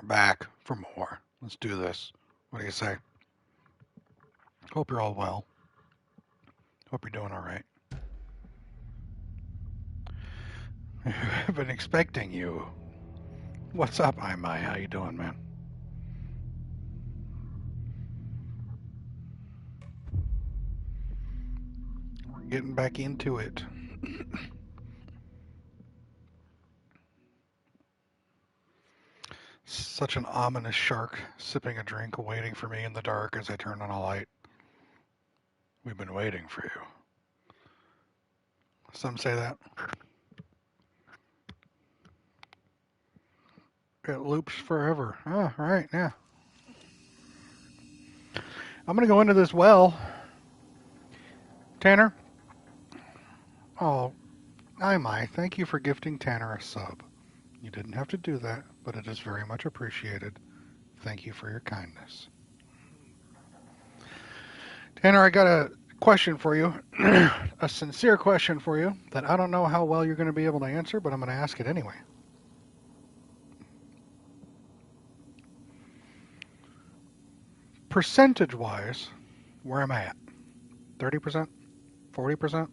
We're back for more. Let's do this. What do you say? Hope you're all well. Hope you're doing all right. I've been expecting you. What's up, Imai? How you doing, man? We're getting back into it. Such an ominous shark sipping a drink, waiting for me in the dark as I turn on a light. We've been waiting for you. Some say that. It loops forever. Oh, right, yeah. I'm going to go into this well. Tanner? Oh, Imai, thank you for gifting Tanner a sub. You didn't have to do that, but it is very much appreciated. Thank you for your kindness. Tanner, I got a question for you, a sincere question for you that I don't know how well you're going to be able to answer, but I'm going to ask it anyway. Percentage-wise, where am I at? 30%? 40%?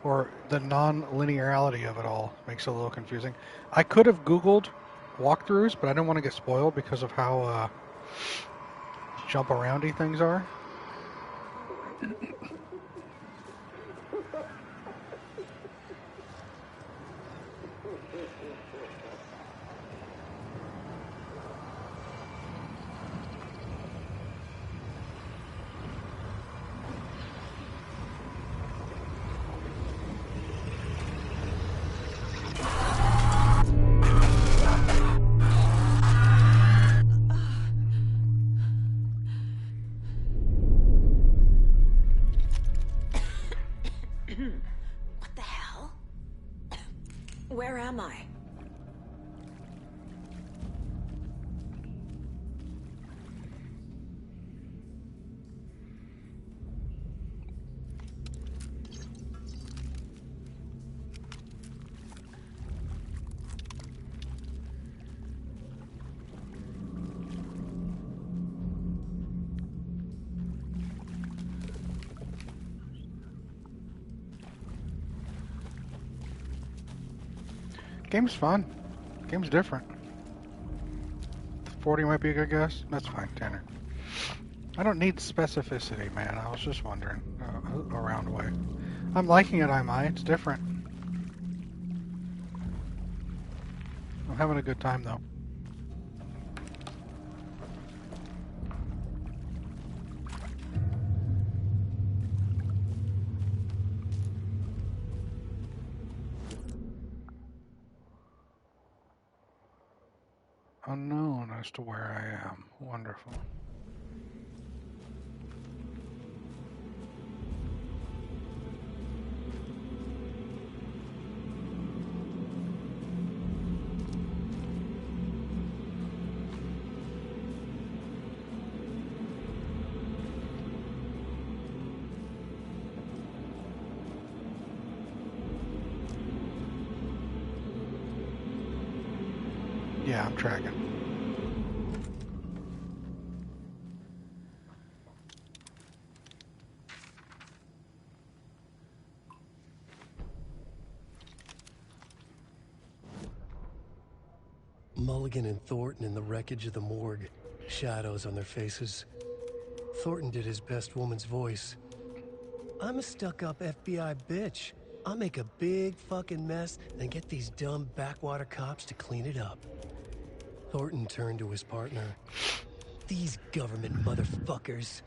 Or the non-linearity of it all makes it a little confusing. I could have Googled walkthroughs, but I didn't want to get spoiled because of how jump aroundy things are. What the hell? Where am I? Game's fun. Game's different. 40 might be a good guess. That's fine, Tanner. I don't need specificity, man. I was just wondering. A round-way. I'm liking it, Imai. It's different. I'm having a good time, though. Unknown as to where I am. Wonderful. Yeah, I'm tracking. Mulligan and Thornton in the wreckage of the morgue. Shadows on their faces. Thornton did his best woman's voice. I'm a stuck-up FBI bitch. I'll make a big fucking mess, then get these dumb backwater cops to clean it up. Thornton turned to his partner. These government motherfuckers.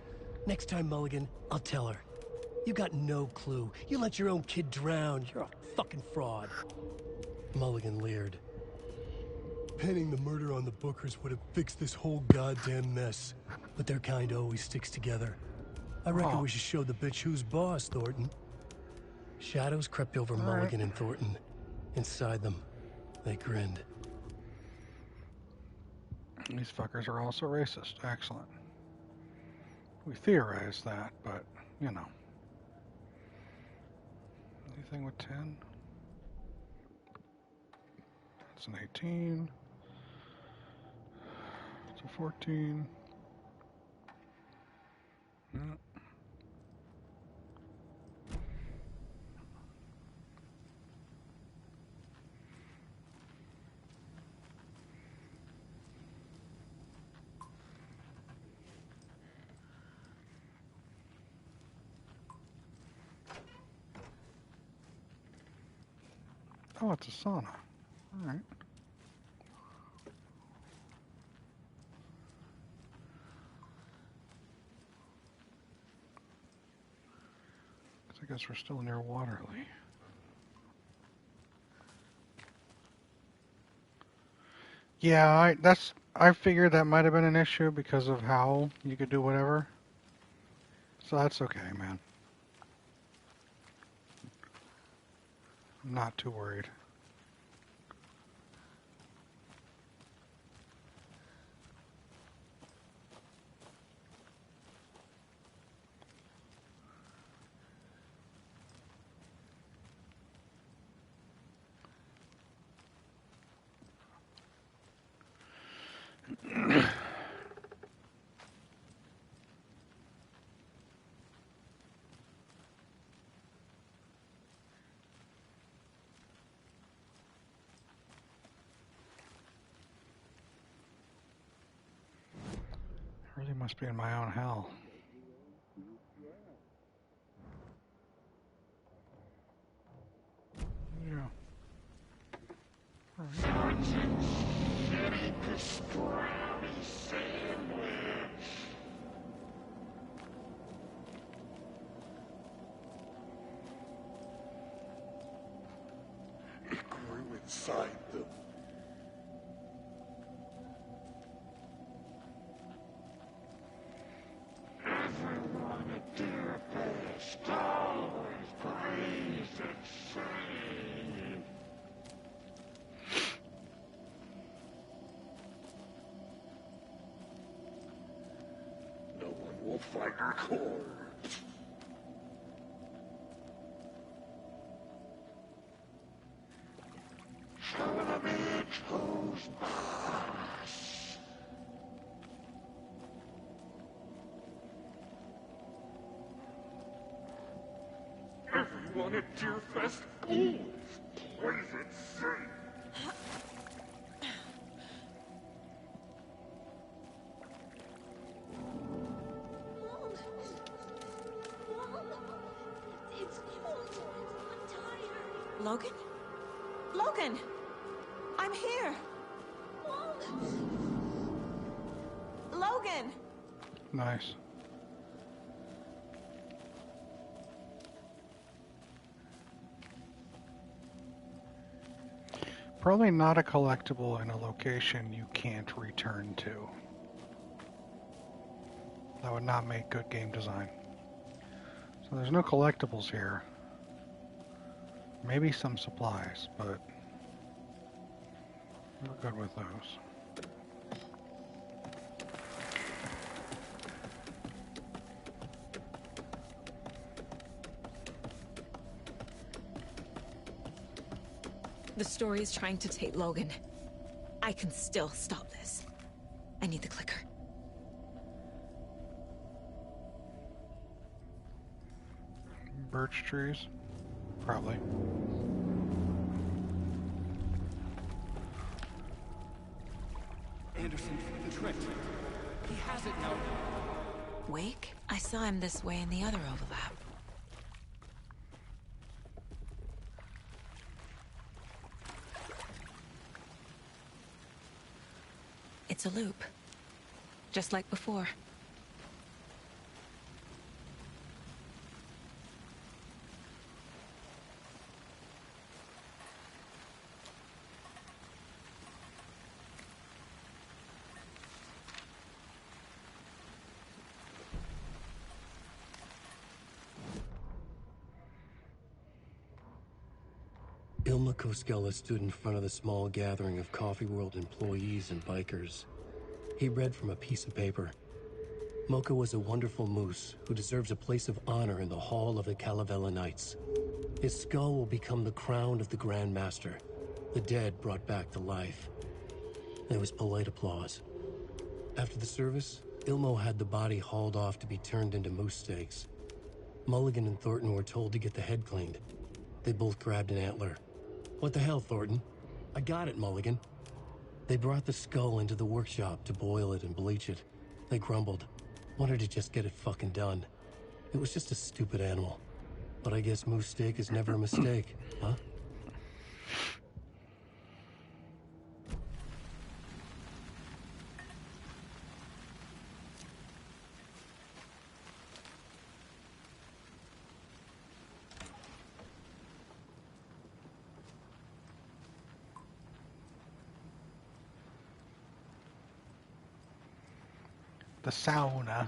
Next time, Mulligan, I'll tell her. You got no clue. You let your own kid drown. You're a fucking fraud. Mulligan leered. Pinning the murder on the Bookers would have fixed this whole goddamn mess. But their kind always sticks together. I reckon we should show the bitch who's boss, Thornton. Shadows crept over Mulligan and Thornton. Inside them, they grinned. These fuckers are also racist. Excellent. We theorized that, but, you know. Anything with 10? That's an 18. It's a 14. Yeah. Oh, it's a sauna. All right. I guess we're still near Waterley. Yeah, I figured that might have been an issue because of how you could do whatever. So that's okay, man. I'm not too worried. Really must be in my own hell. Yeah. Right. It grew inside them. Everyone at their best always breathes and sing. No one will find our corpse. Show the bitch who's boss. Everyone at Deerfest always plays it safe. It's cold. I'm tired. Logan? Logan! I'm here! Logan! Nice. Probably not a collectible in a location you can't return to. That would not make good game design. So there's no collectibles here. Maybe some supplies, but we're good with those. The story is trying to take Logan. I can still stop this. I need the clicker. Birch trees? Probably. Anderson, the tricked. He has it now. Wake? I saw him this way in the other overlap. It's a loop. Just like before. Ilma Koskela stood in front of the small gathering of Coffee World employees and bikers. He read from a piece of paper. Mocha was a wonderful moose who deserves a place of honor in the hall of the Calavella Knights. His skull will become the crown of the Grand Master, the dead brought back to life. There was polite applause. After the service, Ilmo had the body hauled off to be turned into moose steaks. Mulligan and Thornton were told to get the head cleaned. They both grabbed an antler. What the hell, Thornton? I got it, Mulligan. They brought the skull into the workshop to boil it and bleach it. They grumbled. Wanted to just get it fucking done. It was just a stupid animal. But I guess moose steak is never a mistake, huh? The sauna.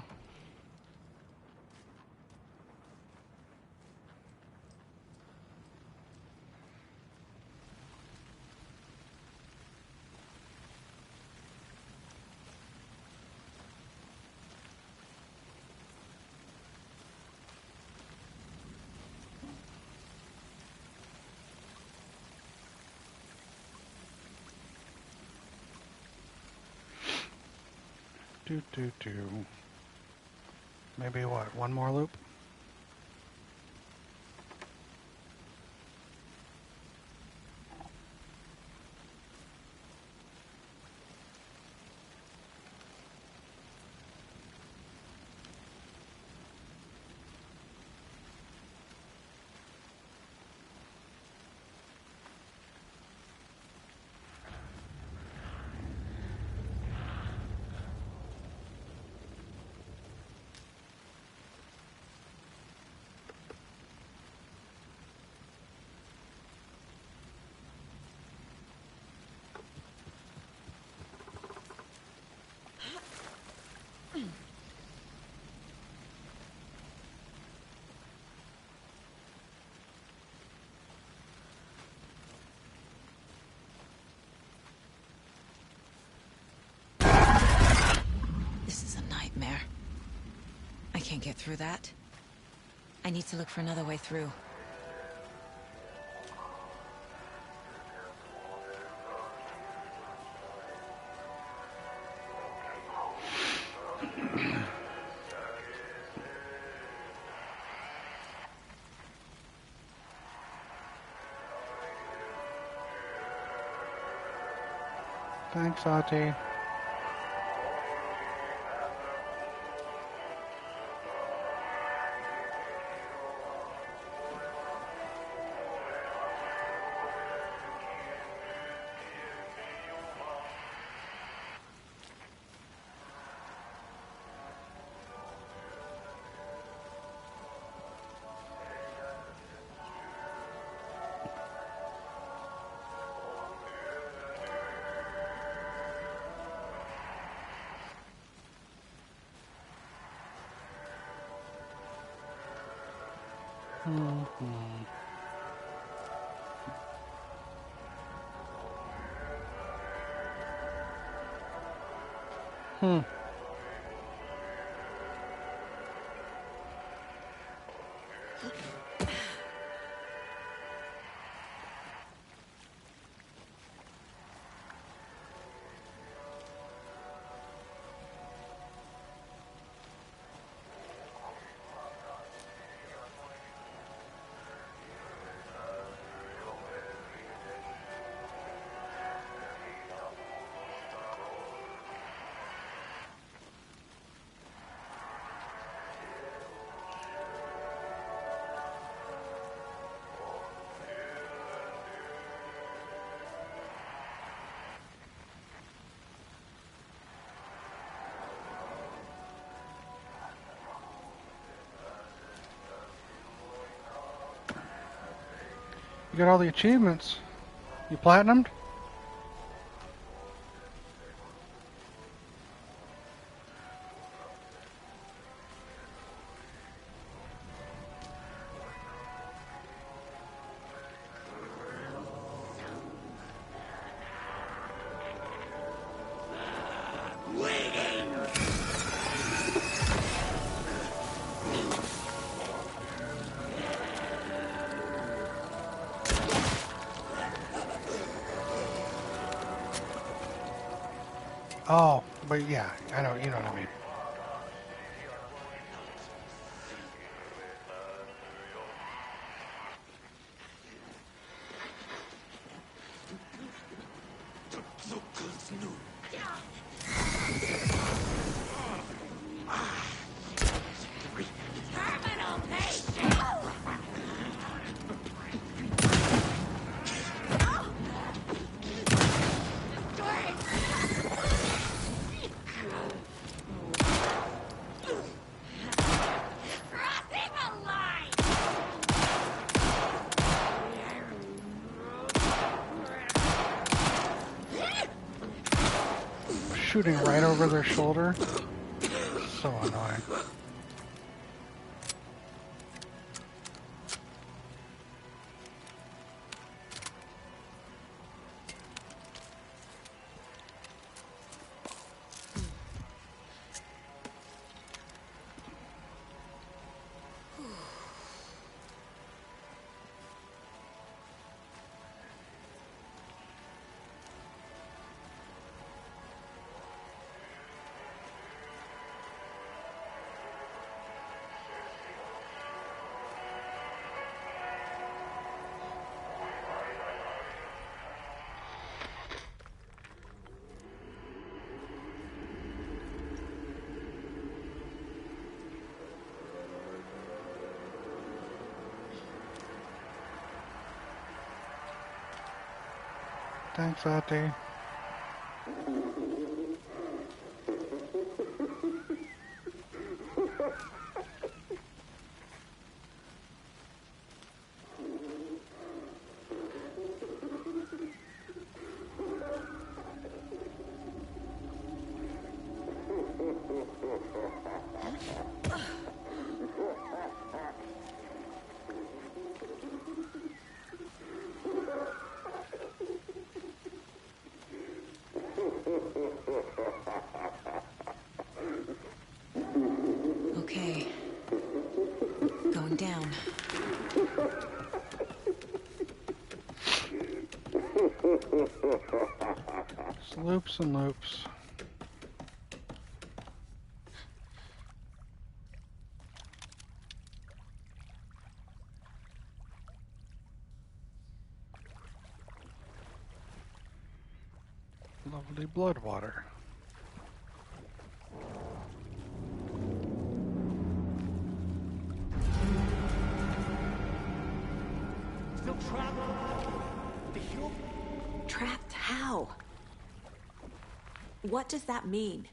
Maybe what, one more loop? This is a nightmare. I can't get through that. I need to look for another way through. Thanks, Auntie. You got all the achievements. You platinumed? Oh, but yeah, I know, you know what I mean. Terminal patient! Crossing the line! Shooting right over their shoulder. So annoying. Thanks, Ate. Okay. Going down. Just loops and loops. Lovely blood water. Still trapped? The hill? Trapped how? What does that mean?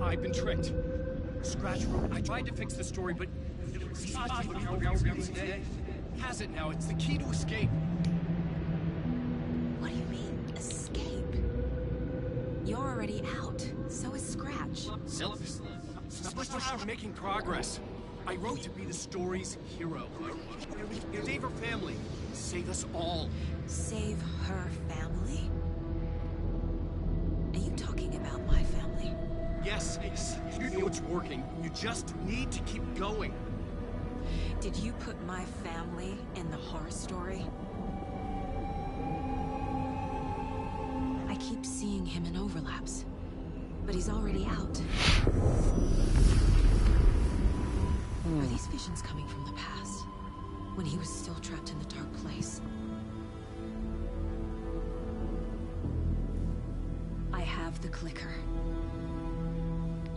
I've been tricked. Scratch wrote. I tried to fix the story, but has it now. It's the key to escape. What do you mean, escape? You're already out. So is Scratch. Syllabus. We're making progress. I wrote to be the story's hero. Save her family. Save us all. Save her family? Are you talking about my family? Yes, you know it's working. You just need to keep going. Did you put my family in the horror story? I keep seeing him in overlaps, but he's already out. Are these visions coming from the past, when he was still trapped in the dark place? I have the clicker.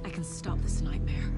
I can stop this nightmare.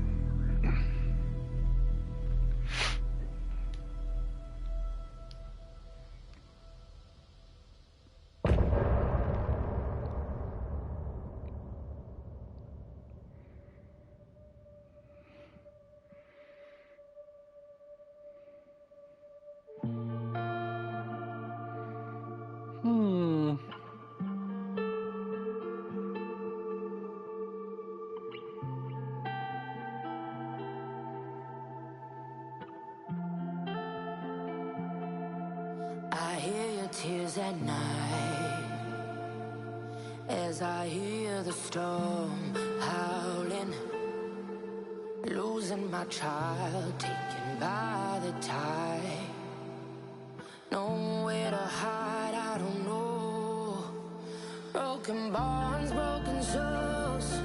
I hear your tears at night as I hear the storm howling, losing my child, taken by the tide. Nowhere to hide, I don't know. Broken bonds, broken souls.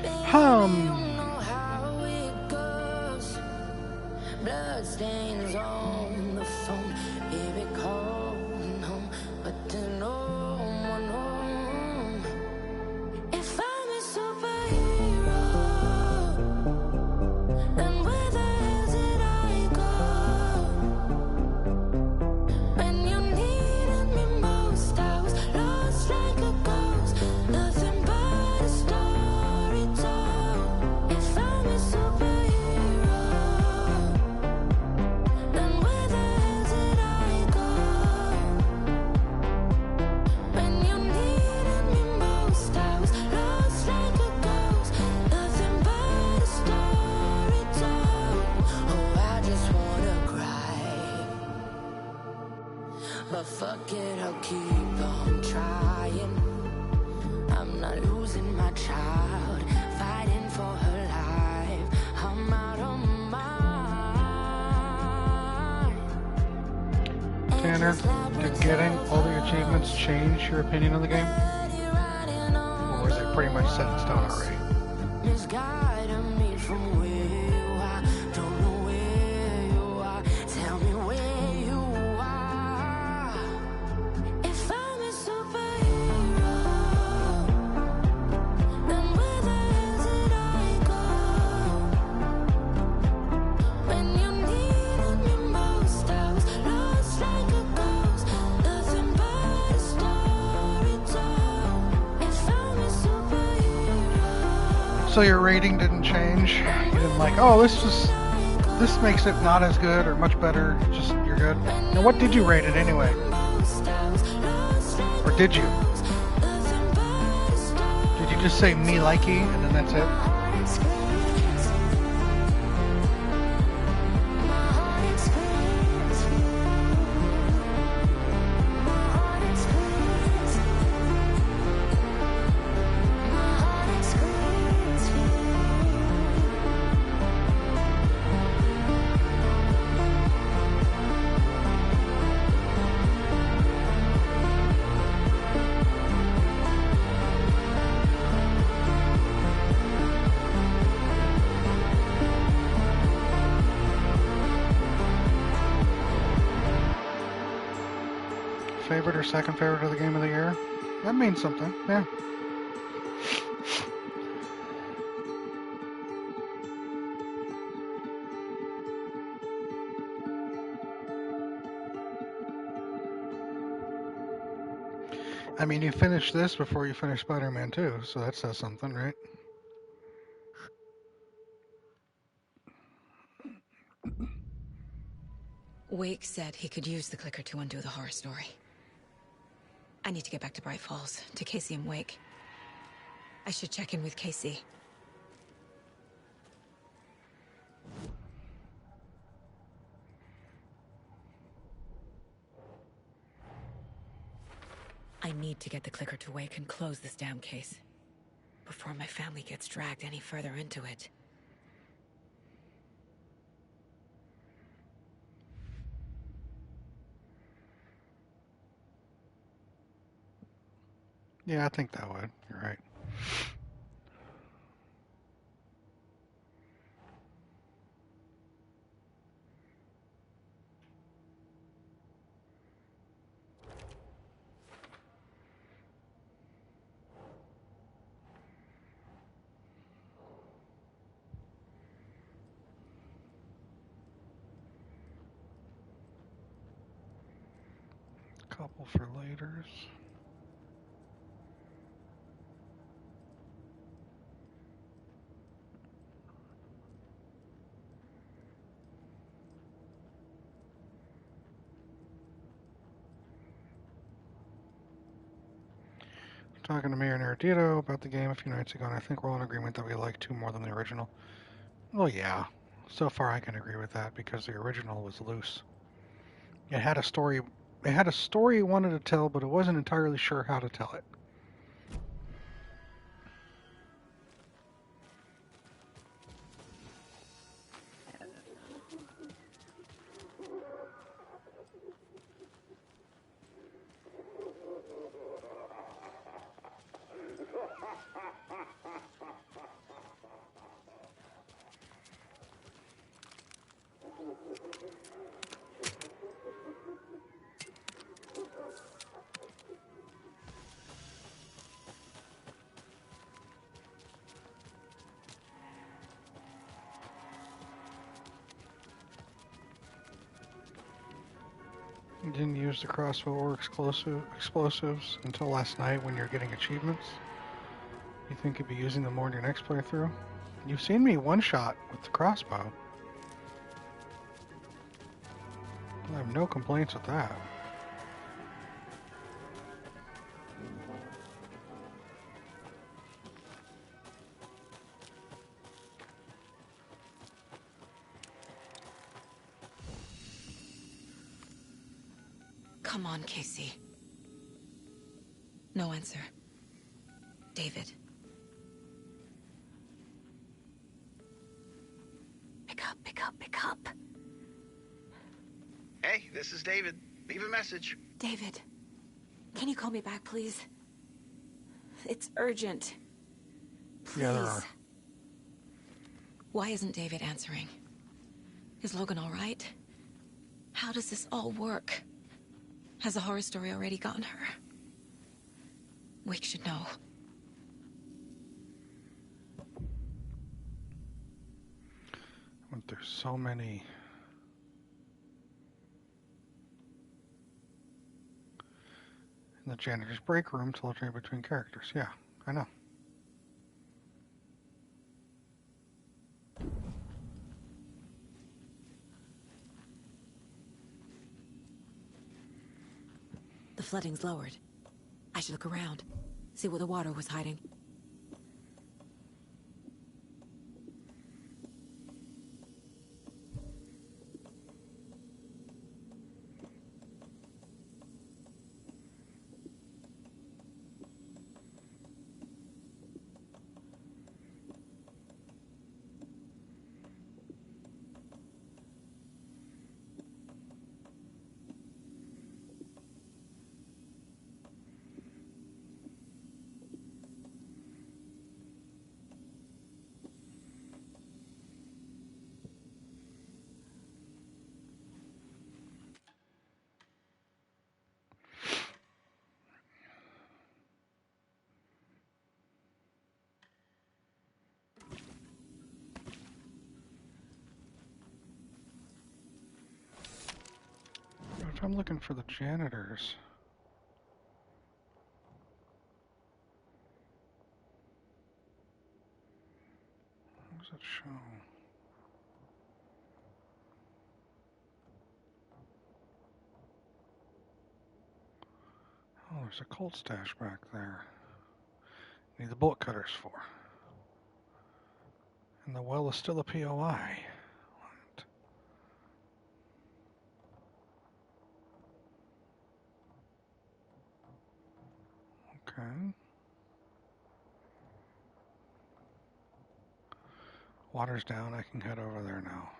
Baby, you know how it goes. Blood stains on the phone. Hear it calling home, but there's no one home. If I'm a superhero, then where the hell did I go? When you needed me most, I was lost like a ghost. Nothing but a story told. If I'm a superhero, then where the hell did I go? When you needed me most, I was lost like a ghost. Nothing but a story told. Oh, I just wanna cry, but fuck it, I'll keep on trying. I'm not losing my child, fighting for her life. I'm out of mind. Tanner, did getting all the achievements change your opinion of the game? Or was it pretty much set in stone already? Misguiding me from where you are. Don't know where you are. Tell me where you are. If I'm a superhero, then where the hell did I go? When you needed me most, I was lost like a ghost. Nothing but a story told. If I'm a superhero. So your rating didn't change? You didn't like, oh, this makes it not as good or much better, just you're good? Now what did you rate it anyway? Or did you? Did you just say me likey and then that's it? favorite or second favorite of the game of the year. That means something, yeah. I mean, you finished this before you finished Spider-Man 2, so that says something, right? Wake said he could use the clicker to undo the horror story. I need to get back to Bright Falls, to Casey and Wake. I should check in with Casey. I need to get the clicker to Wake and close this damn case before my family gets dragged any further into it. Yeah, I think that would. You're right. Couple for laters. Talking to Mayor Nardito about the game a few nights ago, and I think we're all in agreement that we like 2 more than the original. Well, yeah. So far I can agree with that because the original was loose. It had a story it wanted to tell, but it wasn't entirely sure how to tell it. You didn't use the crossbow or explosives until last night when you're getting achievements. You think you'd be using them more in your next playthrough? You've seen me one-shot with the crossbow. I have no complaints with that. Come on, Casey. No answer. David. Pick up. Hey, this is David. Leave a message. David, can you call me back, please? It's urgent. Please. Yeah, there are. Why isn't David answering? Is Logan all right? How does this all work? Has the horror story already gotten her? Wake should know. There's so many. In the janitor's break room to alternate between characters. Yeah, I know. The flooding's lowered. I should look around, see where the water was hiding. I'm looking for the janitors. What does it show? Oh, there's a Colt stash back there. Need the bolt cutters for. And the well is still a POI. What? Okay. Water's down, I can head over there now.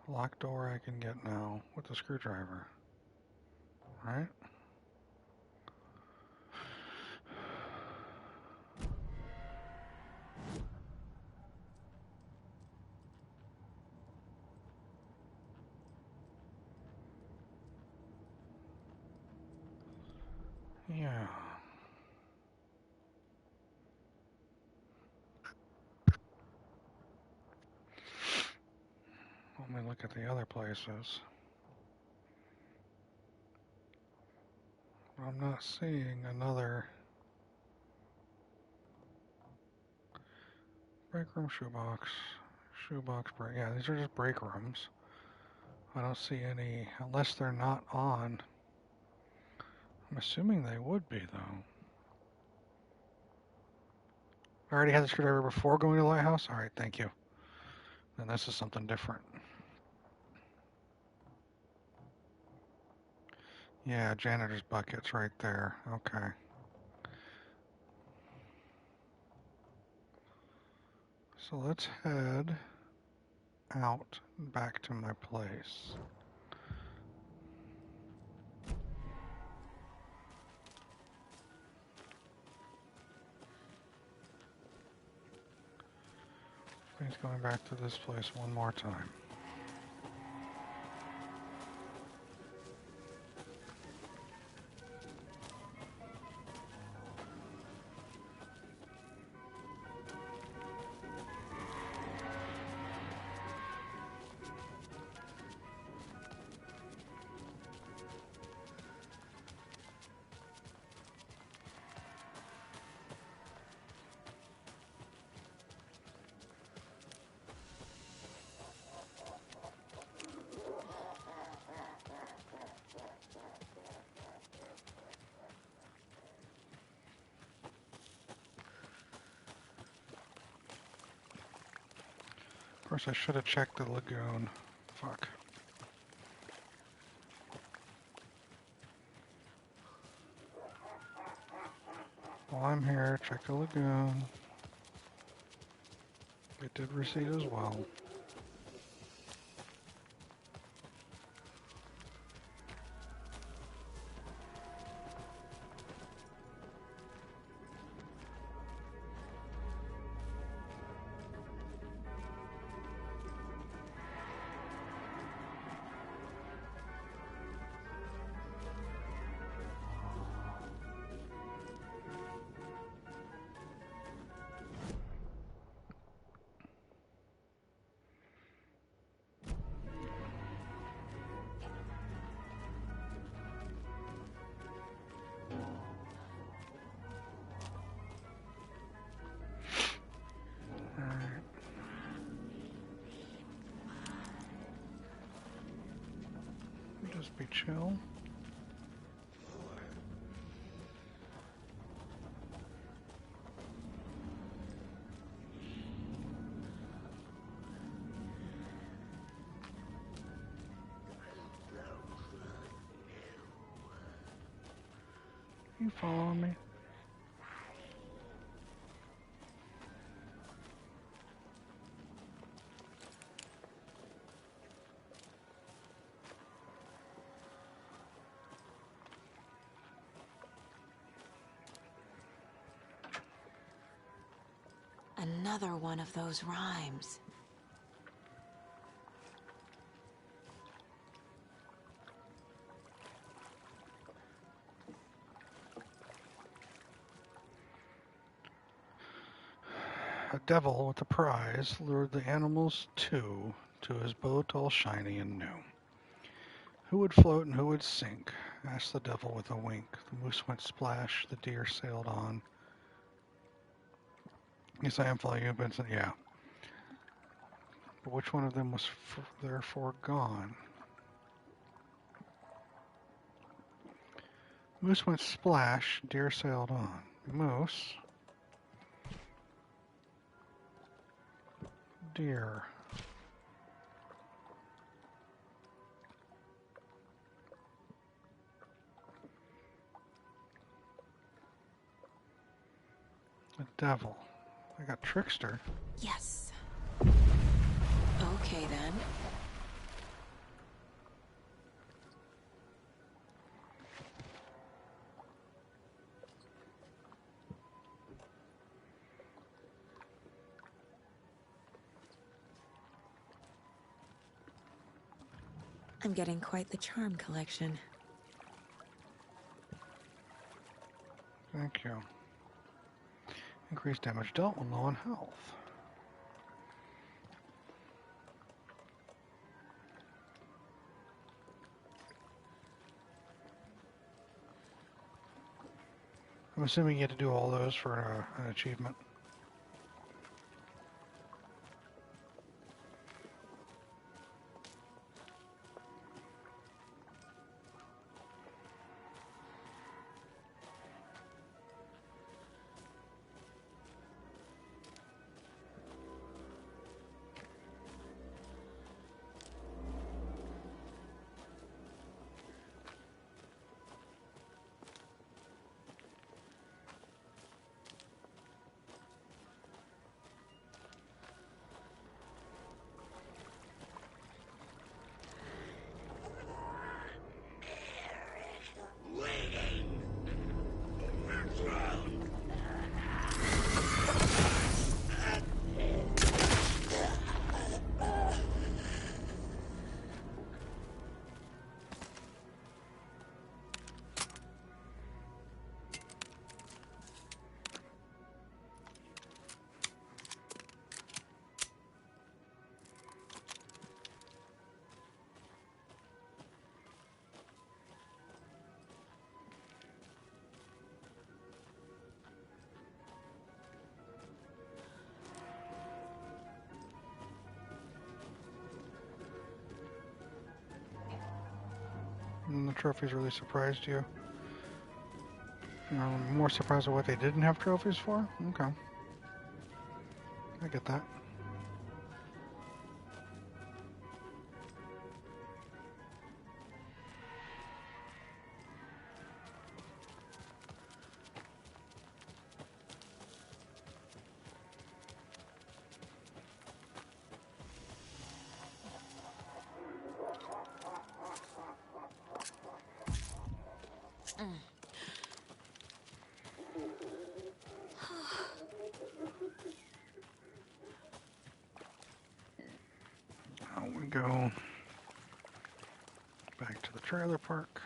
Locked door I can get now with the screwdriver. Right? Yeah. Let me look at the other places. I'm not seeing another break room shoebox. Shoebox break. Yeah, these are just break rooms. I don't see any, unless they're not on. I'm assuming they would be, though. I already had the screwdriver before going to the lighthouse? Alright, thank you. Then this is something different. Yeah, janitor's bucket's right there. Okay. So let's head out back to my place. He's going back to this place one more time. Of course, I should have checked the lagoon. Fuck. While I'm here, check the lagoon. It did recede as well. Just be chill. You following me? Another one of those rhymes. A devil with a prize lured the animals to his boat all shiny and new. Who would float and who would sink? Asked the devil with a wink. The moose went splash, the deer sailed on. Yes, I am following you, Vincent. Yeah. But which one of them was therefore gone? Moose went splash, deer sailed on. Moose. Deer. The devil. I got trickster. Yes. Okay, then. I'm getting quite the charm collection. Thank you. Increased damage dealt when low on health. I'm assuming you had to do all those for an achievement. And the trophies really surprised you? I'm more surprised at what they didn't have trophies for? Okay. I get that. Now we go back to the trailer park.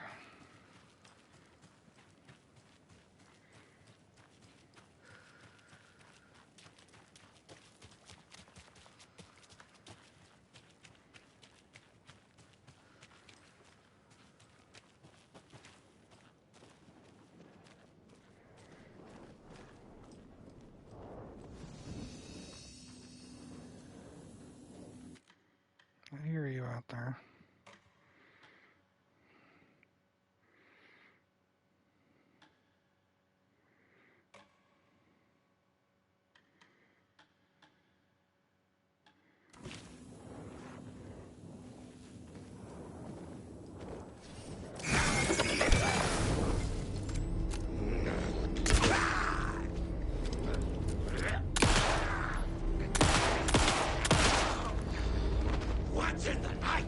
I hear you out there. What's in the night?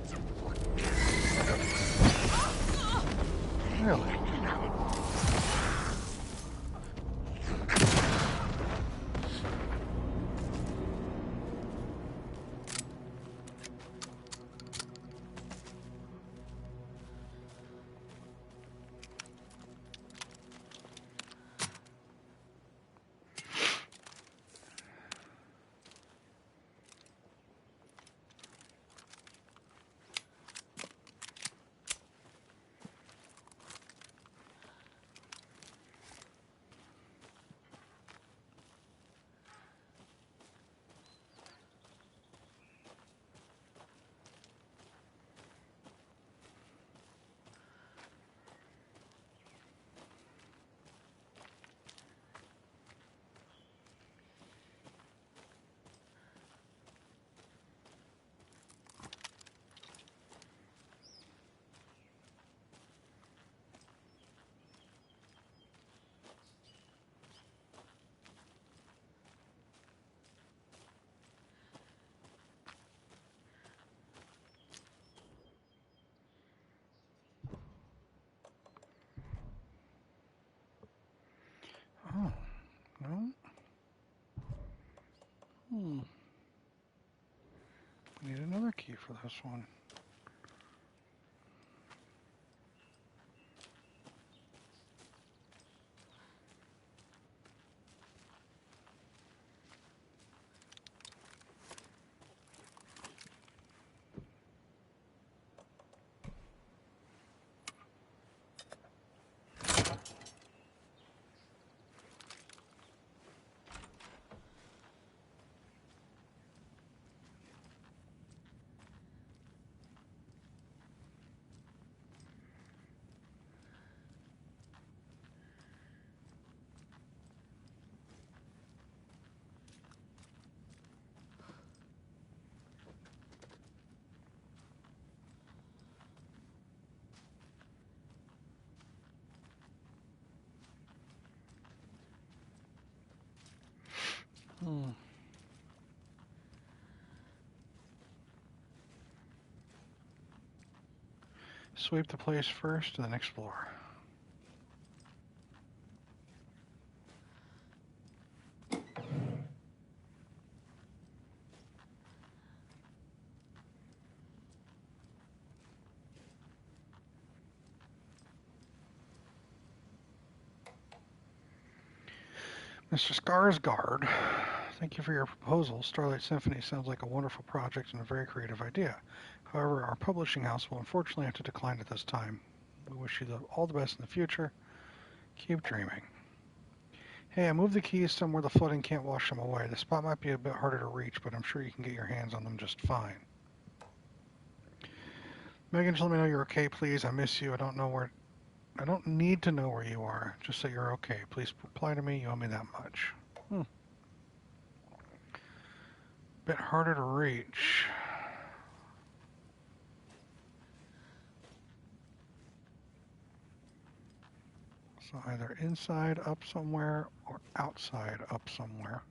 I need another key for this one. Sweep the place first and then explore. Mr. Skarsgård, thank you for your proposal. Starlight Symphony sounds like a wonderful project and a very creative idea. However, our publishing house will unfortunately have to decline at this time. We wish you all the best in the future. Keep dreaming. Hey, I moved the keys somewhere the flooding can't wash them away. The spot might be a bit harder to reach, but I'm sure you can get your hands on them just fine. Megan, just let me know you're okay, please. I miss you. I don't need to know where you are. Just say you're okay. Please reply to me. You owe me that much. Bit harder to reach. So either inside up somewhere or outside up somewhere.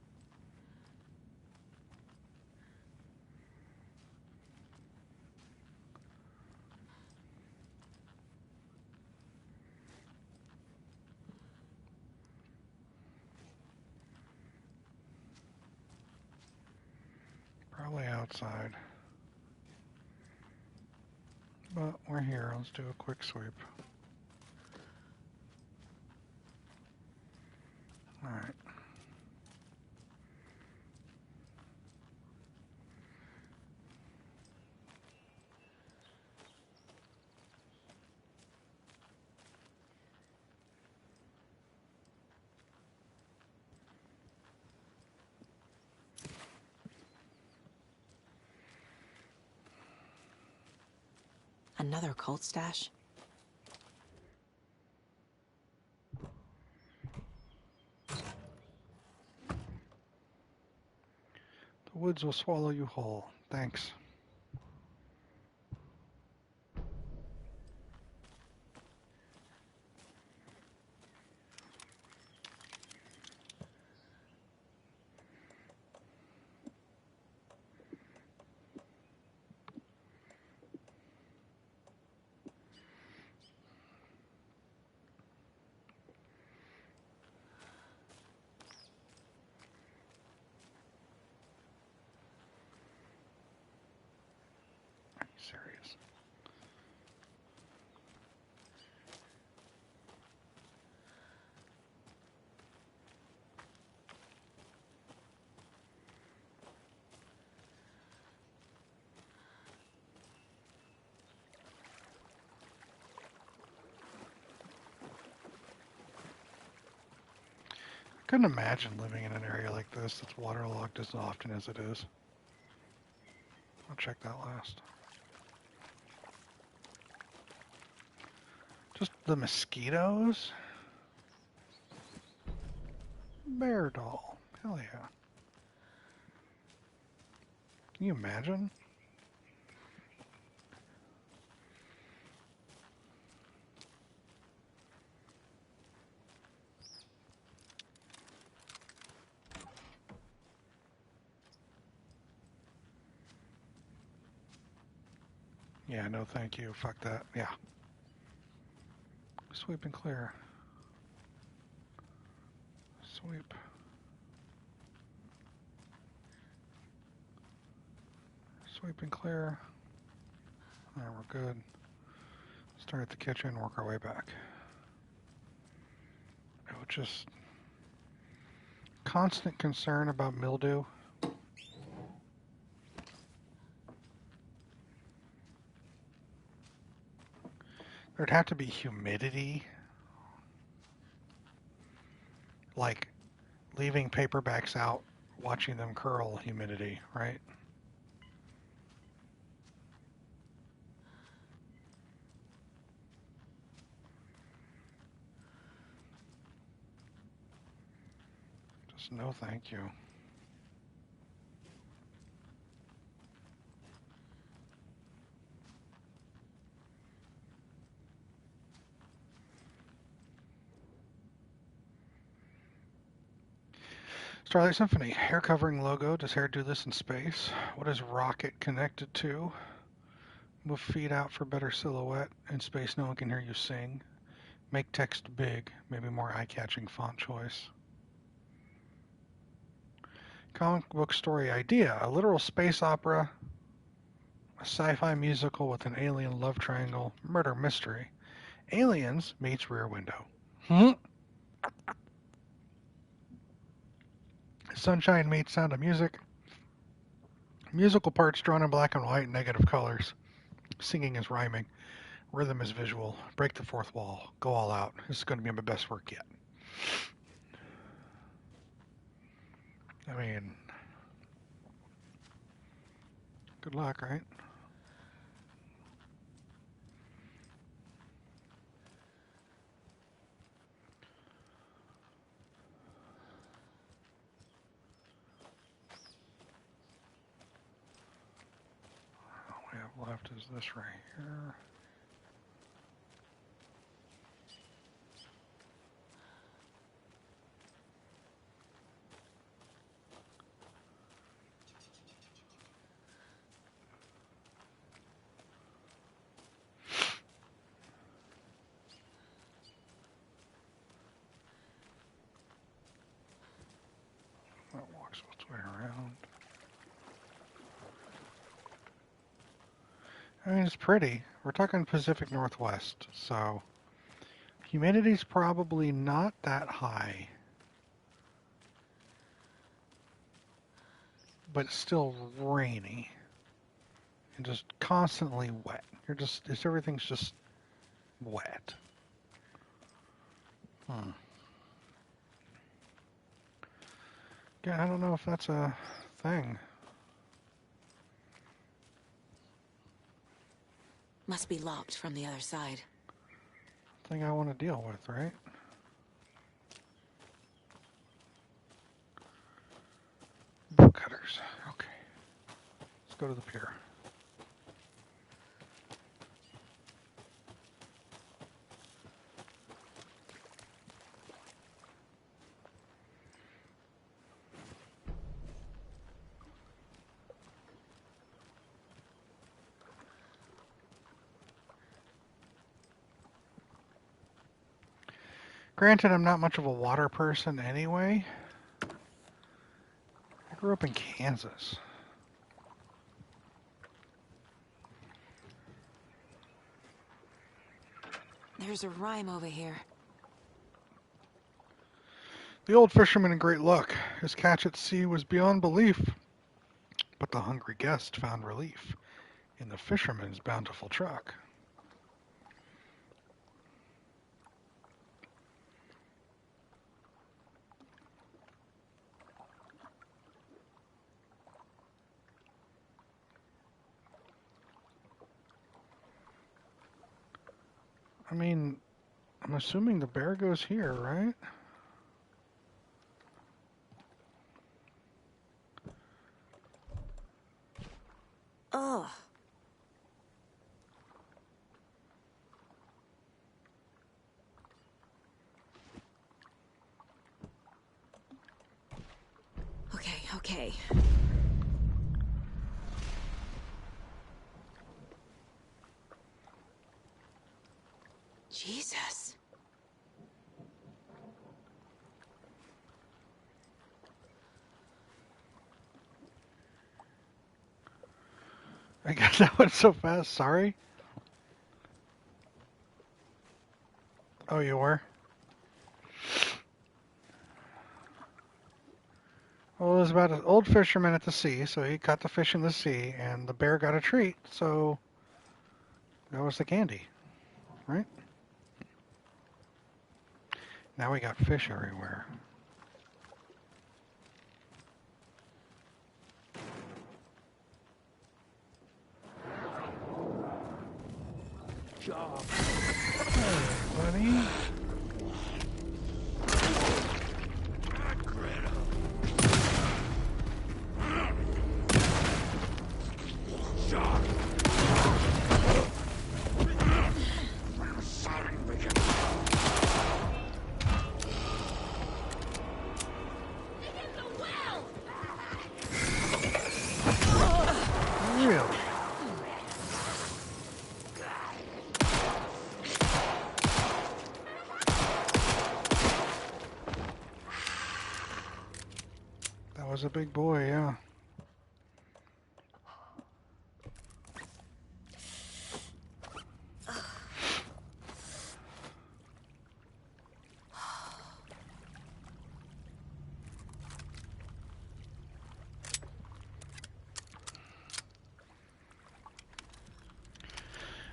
Probably outside. But we're here. Let's do a quick sweep. Alright. Another cult stash? The woods will swallow you whole. Thanks. Serious. I couldn't imagine living in an area like this that's waterlogged as often as it is. I'll check that last. Just the mosquitoes? Bear doll. Hell yeah. Can you imagine? Yeah, no thank you. Fuck that. Yeah. Sweep and clear. Sweep. Sweep and clear. Alright, we're good. Start at the kitchen, work our way back. Oh, just constant concern about mildew. There'd have to be humidity. Like leaving paperbacks out, watching them curl humidity, right? Just no thank you. Starlight Symphony, hair covering logo. Does hair do this in space? What is rocket connected to? Move feet out for better silhouette. In space, no one can hear you sing. Make text big, maybe more eye-catching font choice. Comic book story idea, a literal space opera, a sci-fi musical with an alien love triangle, murder mystery. Aliens meets Rear Window. Sunshine meets Sound of Music. Musical parts drawn in black and white, negative colors. Singing is rhyming. Rhythm is visual. Break the fourth wall. Go all out. This is going to be my best work yet. I mean, good luck, right? All we have left is this right here. That walks its way around. I mean, it's pretty. We're talking Pacific Northwest, so humidity's probably not that high. But it's still rainy and just constantly wet. Everything's just wet. Yeah, I don't know if that's a thing. Must be locked from the other side. Thing I want to deal with, right? Bolt cutters. Okay. Let's go to the pier. Granted, I'm not much of a water person anyway. I grew up in Kansas. There's a rhyme over here. The old fisherman in great luck. His catch at sea was beyond belief. But the hungry guest found relief in the fisherman's bountiful truck. I mean, I'm assuming the bear goes here, right? Ugh. Okay. Jesus. I got that one so fast, sorry. Oh, you were? Well, it was about an old fisherman at the sea, so he caught the fish in the sea, and the bear got a treat, so that was the candy, right? Now we got fish everywhere. Job. Hey, buddy. Really? That was a big boy, yeah.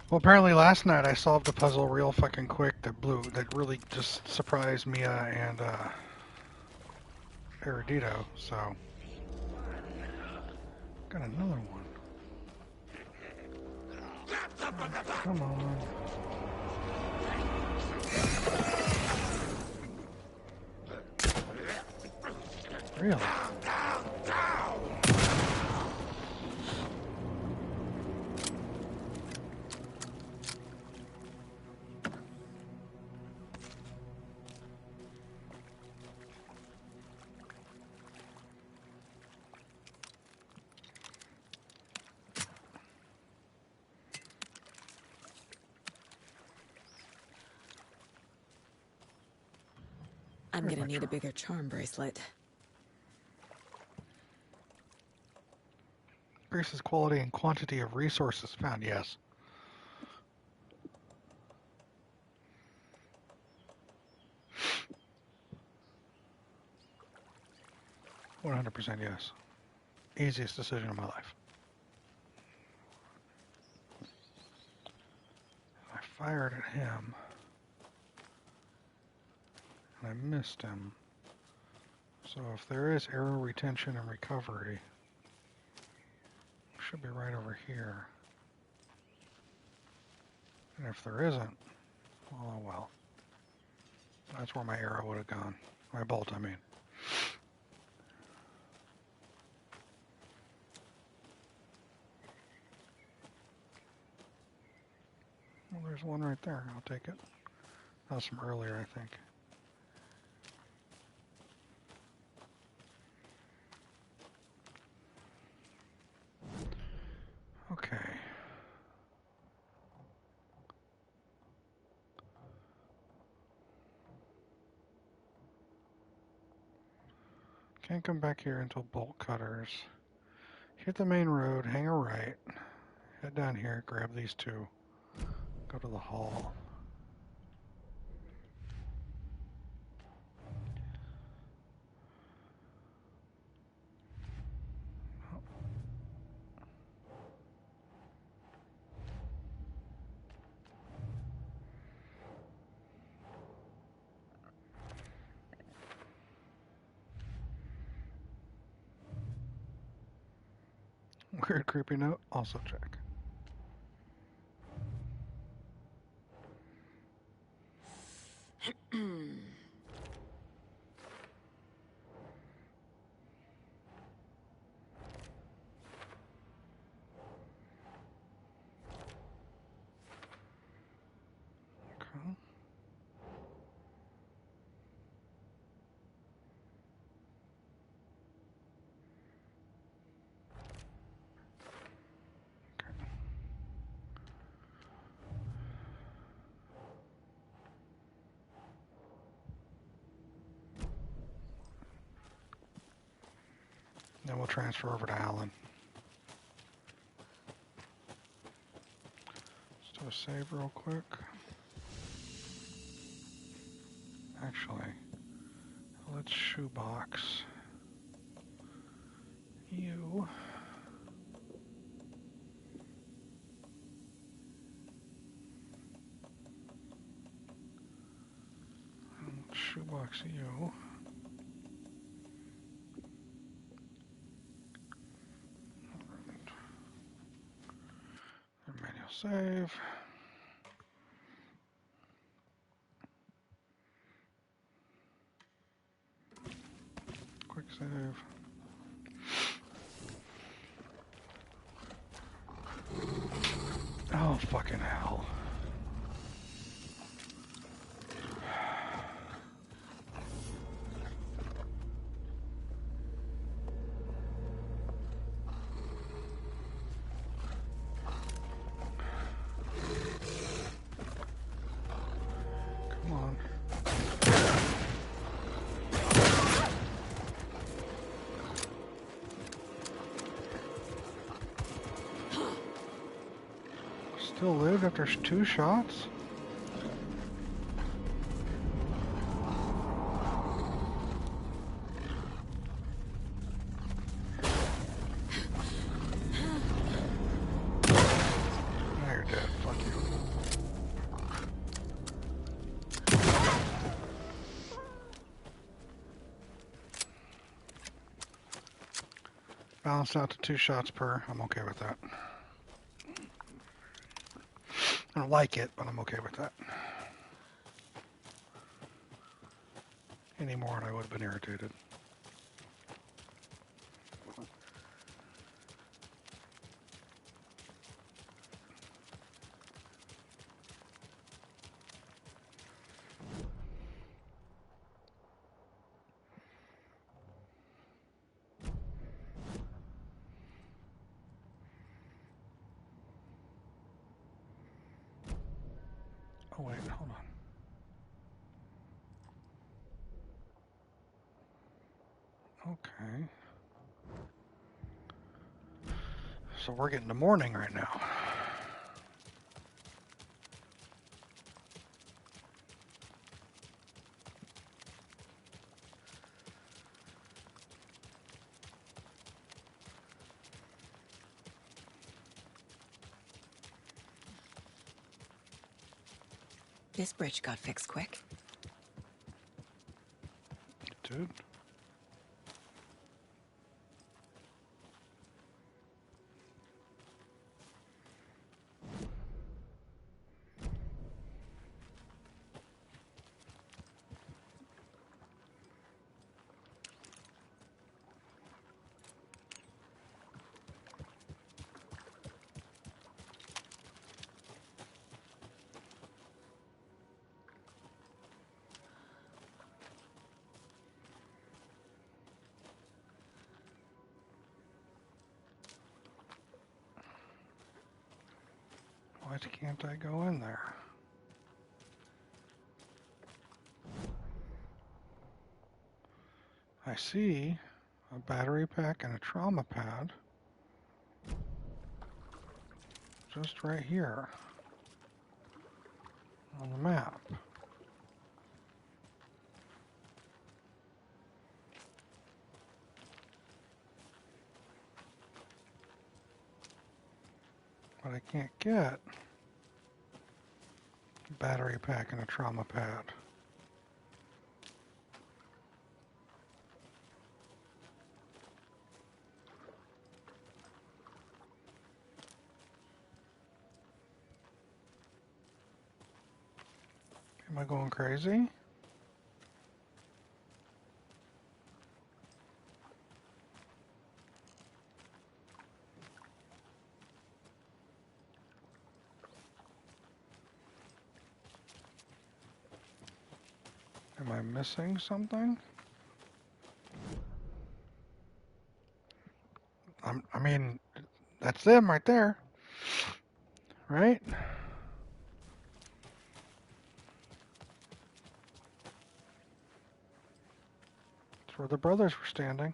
Well, apparently last night I solved a puzzle real fucking quick that really just surprised Mia and Erudito, so. Got another one. Come on. Really? I'm Where's gonna my need a charm? bigger charm bracelet. Increases quality and quantity of resources found, yes. 100% yes. Easiest decision of my life. I fired at him. And I missed him. So if there is arrow retention and recovery, it should be right over here. And if there isn't, oh well. That's where my arrow would have gone. My bolt, I mean. Well, there's one right there. I'll take it. That was from earlier, I think. Okay. Can't come back here until bolt cutters. Hit the main road, hang a right, head down here, grab these two, go to the hall. Weird creepy note, also check. Okay. Then we'll transfer over to Alan. So save real quick. Actually, let's shoebox you. Shoebox you. Manual save. Quick save. Oh, fucking hell. Come on. Still live after 2 shots? Now you're dead. Fuck you. Balanced out to 2 shots per. I'm okay with that. I don't like it, but I'm okay with that. Any more and I would have been irritated. Oh wait, hold on. Okay. So we're getting to morning right now. This bridge got fixed quick. Dude. Why can't I go in there? I see a battery pack and a trauma pad just right here on the map. But I can't get a battery pack and a trauma pad. Am I going crazy? Am I missing something? I mean, that's them right there. Right? That's where the brothers were standing.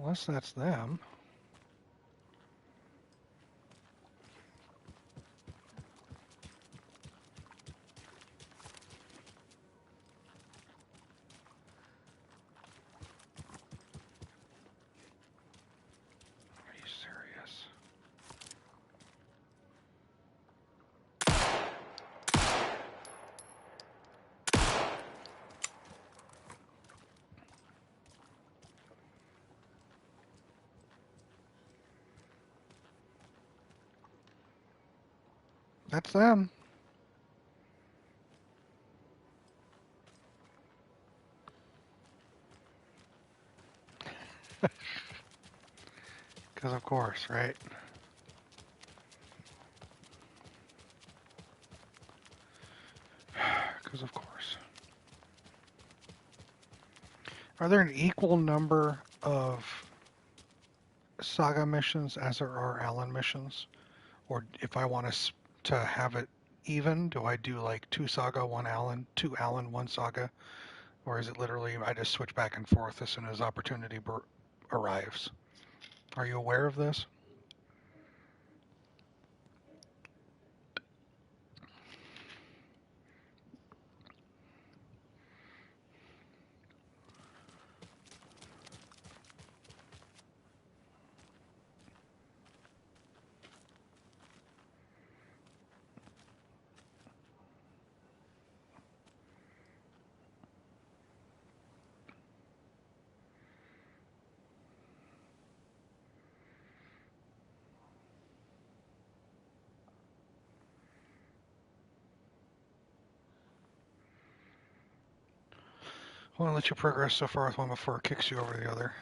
Unless that's them. Are you serious? That's them. Because of course, right? Because of course. Are there an equal number of Saga missions as there are Alan missions? Or if I want to have it even, do I do like 2 Saga, 1 Alan, 2 Alan, 1 Saga? Or is it literally I just switch back and forth as soon as opportunity arrives? Are you aware of this? I want to let you progress so far with one before it kicks you over the other.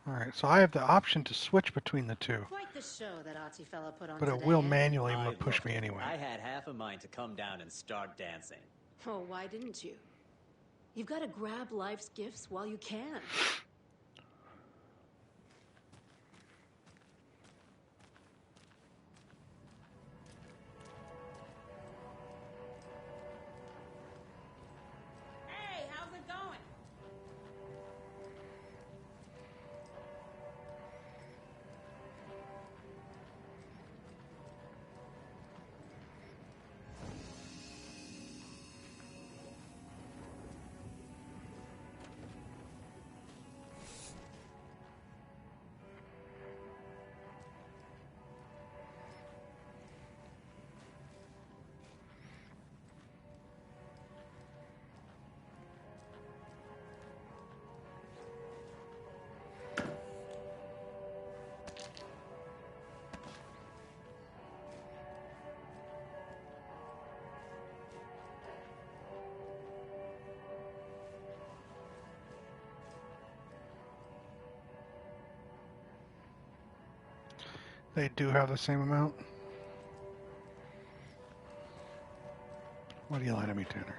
Alright, so I have the option to switch between the two. Quite the show that Artsy fella put on But it today, will eh? manually I push loved me it. anyway. I had half a mind to come down and start dancing. Oh, why didn't you? You've got to grab life's gifts while you can. Hey, how's it going? They do have the same amount? Why do you lie to me, Tanner?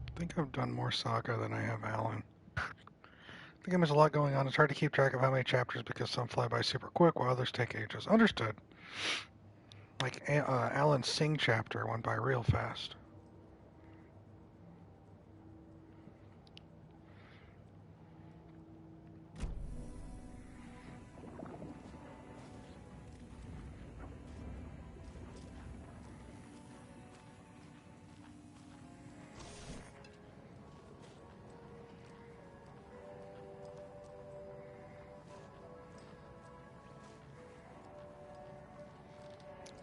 I think I've done more Saga than I have Alan. The game has a lot going on. It's hard to keep track of how many chapters because some fly by super quick while others take ages. Understood. Like Alan's Sing chapter went by real fast.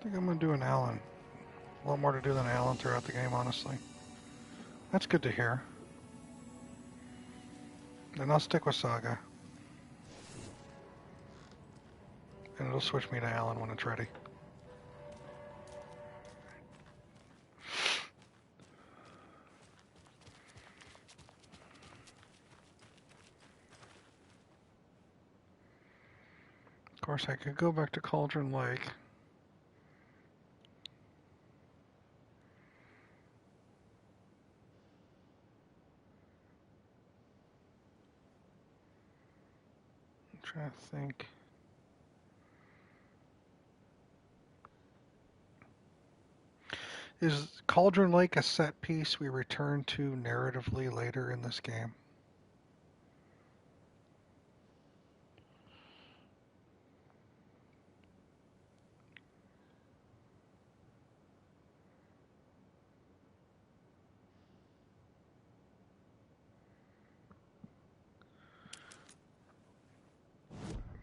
think I'm going to do an Alan. A lot more to do than Alan throughout the game, honestly. That's good to hear. Then I'll stick with Saga. And it'll switch me to Alan when it's ready. Of course, I could go back to Cauldron Lake. I'm trying to think. Is Cauldron Lake a set piece we return to narratively later in this game?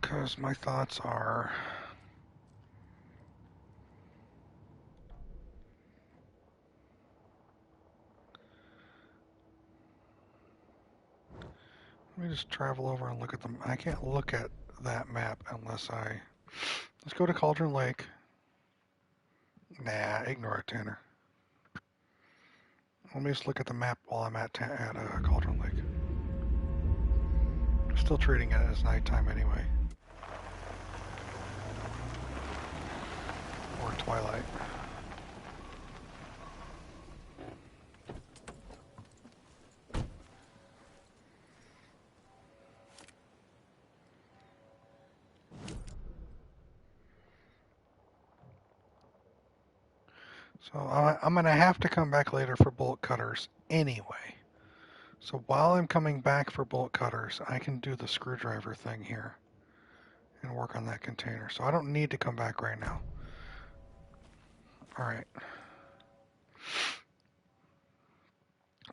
Because my thoughts are... Let me just travel over and look at them. I can't look at that map unless I... Let's go to Cauldron Lake. Nah, ignore it, Tanner. Let me just look at the map while I'm at Cauldron Lake. I'm still treating it as nighttime anyway. Or twilight. So I'm going to have to come back later for bolt cutters anyway. So while I'm coming back for bolt cutters, I can do the screwdriver thing here and work on that container. So I don't need to come back right now. All right.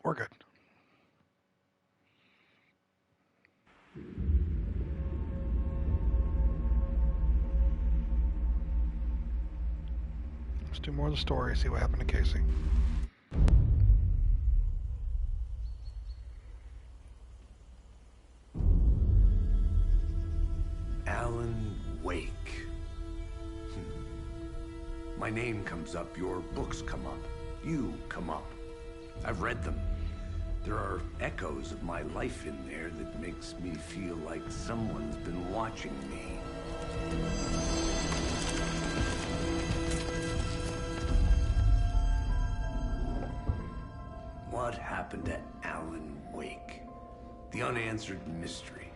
We're good. Let's do more of the story, see what happened to Casey. Alan Wake. My name comes up, your books come up, you come up. I've read them. There are echoes of my life in there that makes me feel like someone's been watching me. What happened to Alan Wake? The unanswered mystery.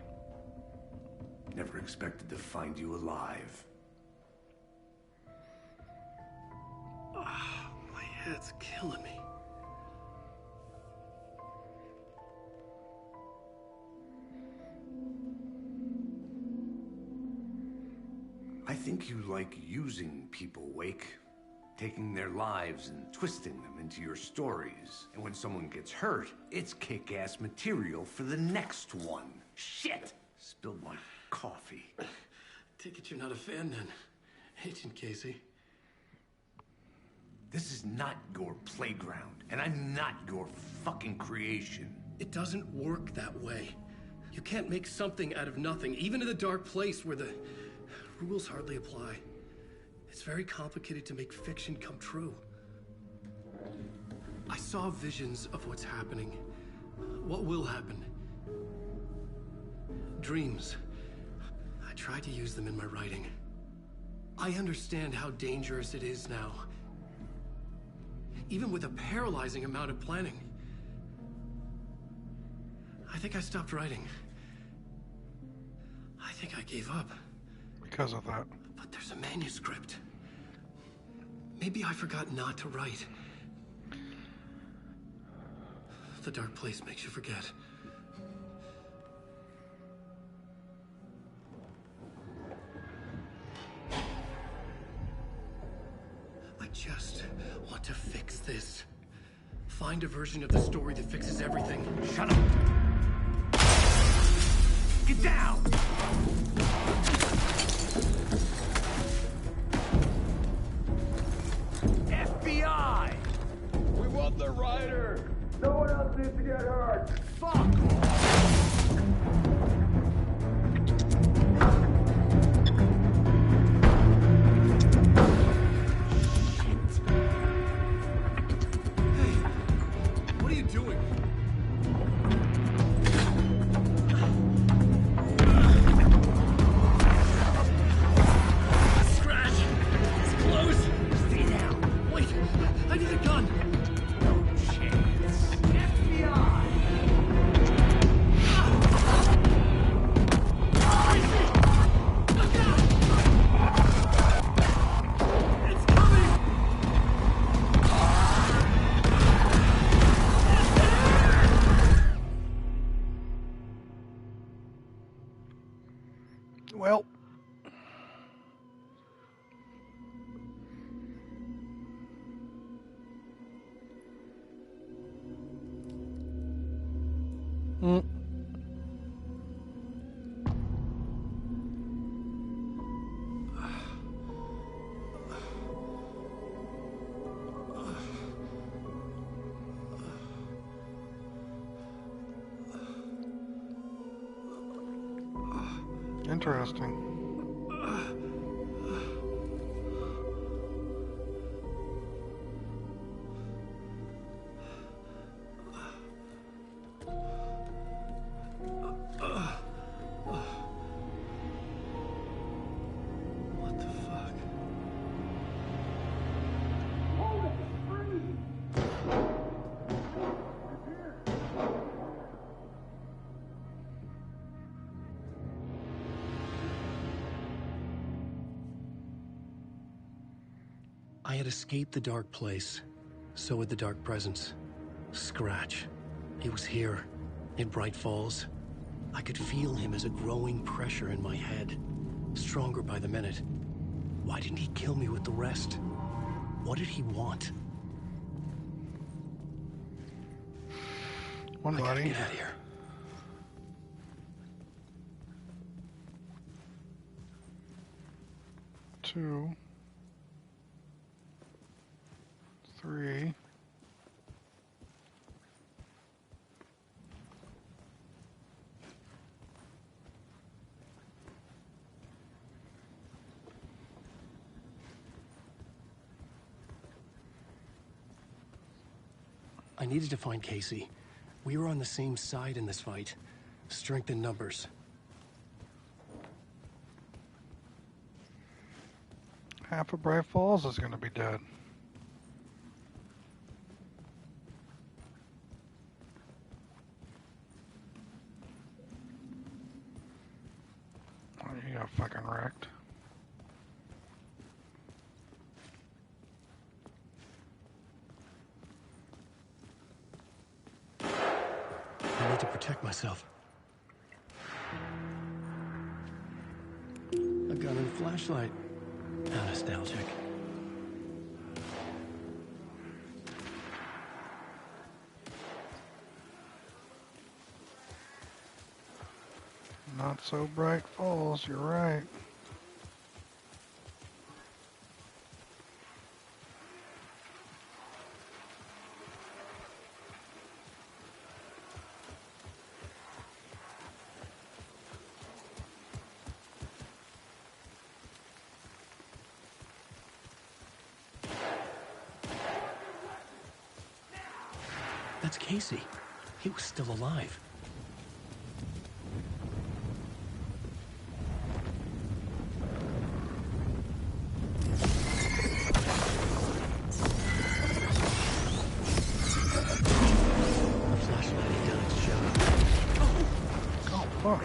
Never expected to find you alive. Oh, my head's killing me. I think you like using people, Wake. Taking their lives and twisting them into your stories. And when someone gets hurt, it's kick-ass material for the next one. Shit! Spilled my coffee. Take it you're not a fan then, Agent Casey. This is not your playground, and I'm not your fucking creation. It doesn't work that way. You can't make something out of nothing, even in the dark place where the rules hardly apply. It's very complicated to make fiction come true. I saw visions of what's happening, what will happen. Dreams. I tried to use them in my writing. I understand how dangerous it is now. Even with a paralyzing amount of planning. I think I stopped writing. I think I gave up. Because of that. But there's a manuscript. Maybe I forgot not to write. The dark place makes you forget. I just want to fix this. Find a version of the story that fixes everything. Shut up! Get down! Stop the rider! No one else needs to get hurt. Fuck off! What are you doing? Scratch! It's close! Stay down! Wait! I need a gun! No chance. FBI! It's coming! Well, interesting. What the fuck? I had escaped the dark place. So had the dark presence. Scratch. He was here, in Bright Falls. I could feel him as a growing pressure in my head. Stronger by the minute. Why didn't he kill me with the rest? What did he want? One I gotta body. get out of here. Two. Three. I needed to find Casey. We were on the same side in this fight. Strength in numbers. Half of Bright Falls is going to be dead. Oh, you got fucking wrecked. I need to protect myself. A gun and flashlight. How nostalgic. Not so Bright Falls, you're right. That's Casey. He was still alive. The flashlight had done its job. Oh, fuck.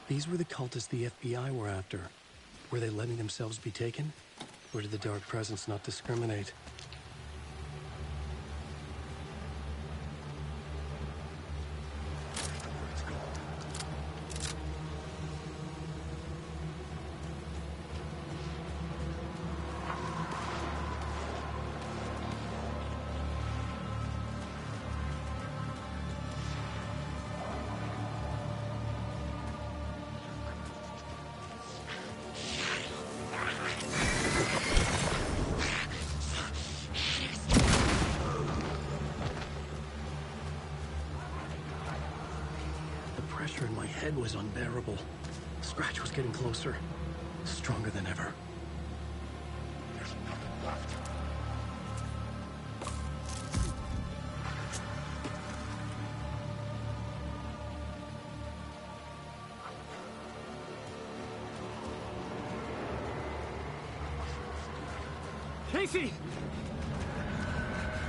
These were the cultists the FBI were after. Were they letting themselves be taken? Or did the Dark Presence not discriminate? In my head was unbearable. Scratch was getting closer, stronger than ever. Casey!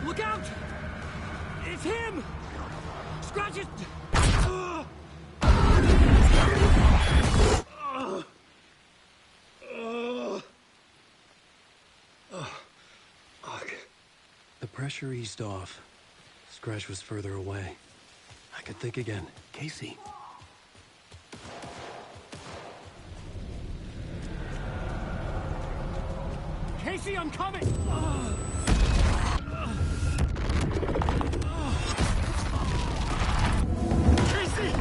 Look out! It's him! Scratch is... The pressure eased off. Scratch was further away. I could think again. Casey. Casey, I'm coming! Casey!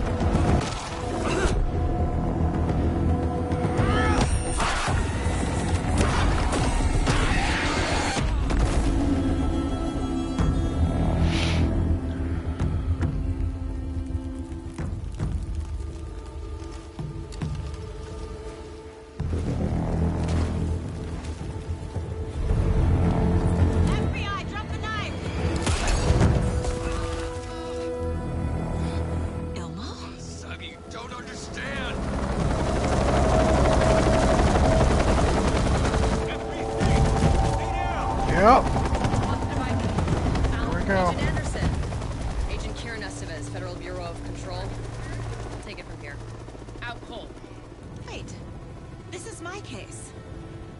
Yep. There we go. Agent Anderson. Agent Kieran Estevez, Federal Bureau of Control. I'll take it from here. Out cold. Wait. This is my case.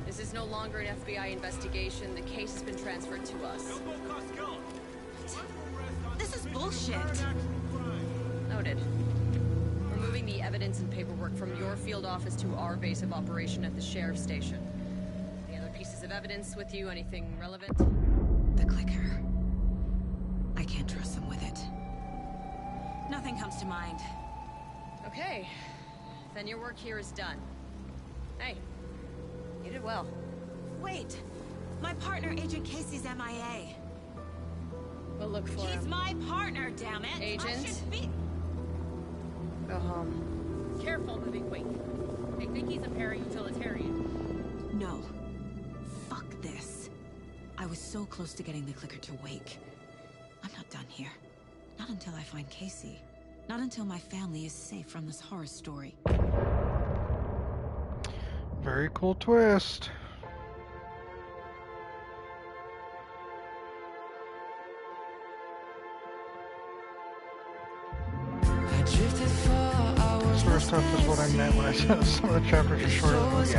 This is no longer an FBI investigation. The case has been transferred to us. This is bullshit. Noted. We're moving the evidence and paperwork from your field office to our base of operation at the sheriff's station. Any other pieces of evidence with you? Anything relevant? The clicker. I can't trust them with it. Nothing comes to mind. Okay. Then your work here is done. Hey. You did well. Wait. My partner, Agent Casey's MIA. We'll look for him. He's my partner, damn it! Agent? I should be... Go home. Careful moving weight. I think he's a para-utilitarian. No. Fuck this. I was so close to getting the clicker to wake. I'm not done here. Not until I find Casey. Not until my family is safe from this horror story. Very cool twist. Sort of stuff is what I meant when I said some of the chapters are shorter than the movie.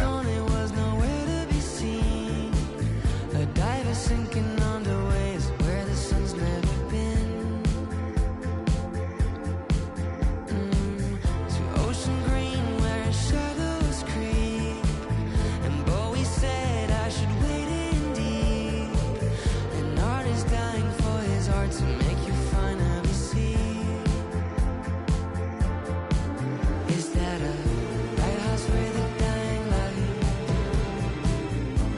A diver sinking under waves where the sun's never been. To ocean green where shadows creep. And Bowie said I should wade in deep. An artist dying for his art to make you finally see. Is that a lighthouse with a dying light?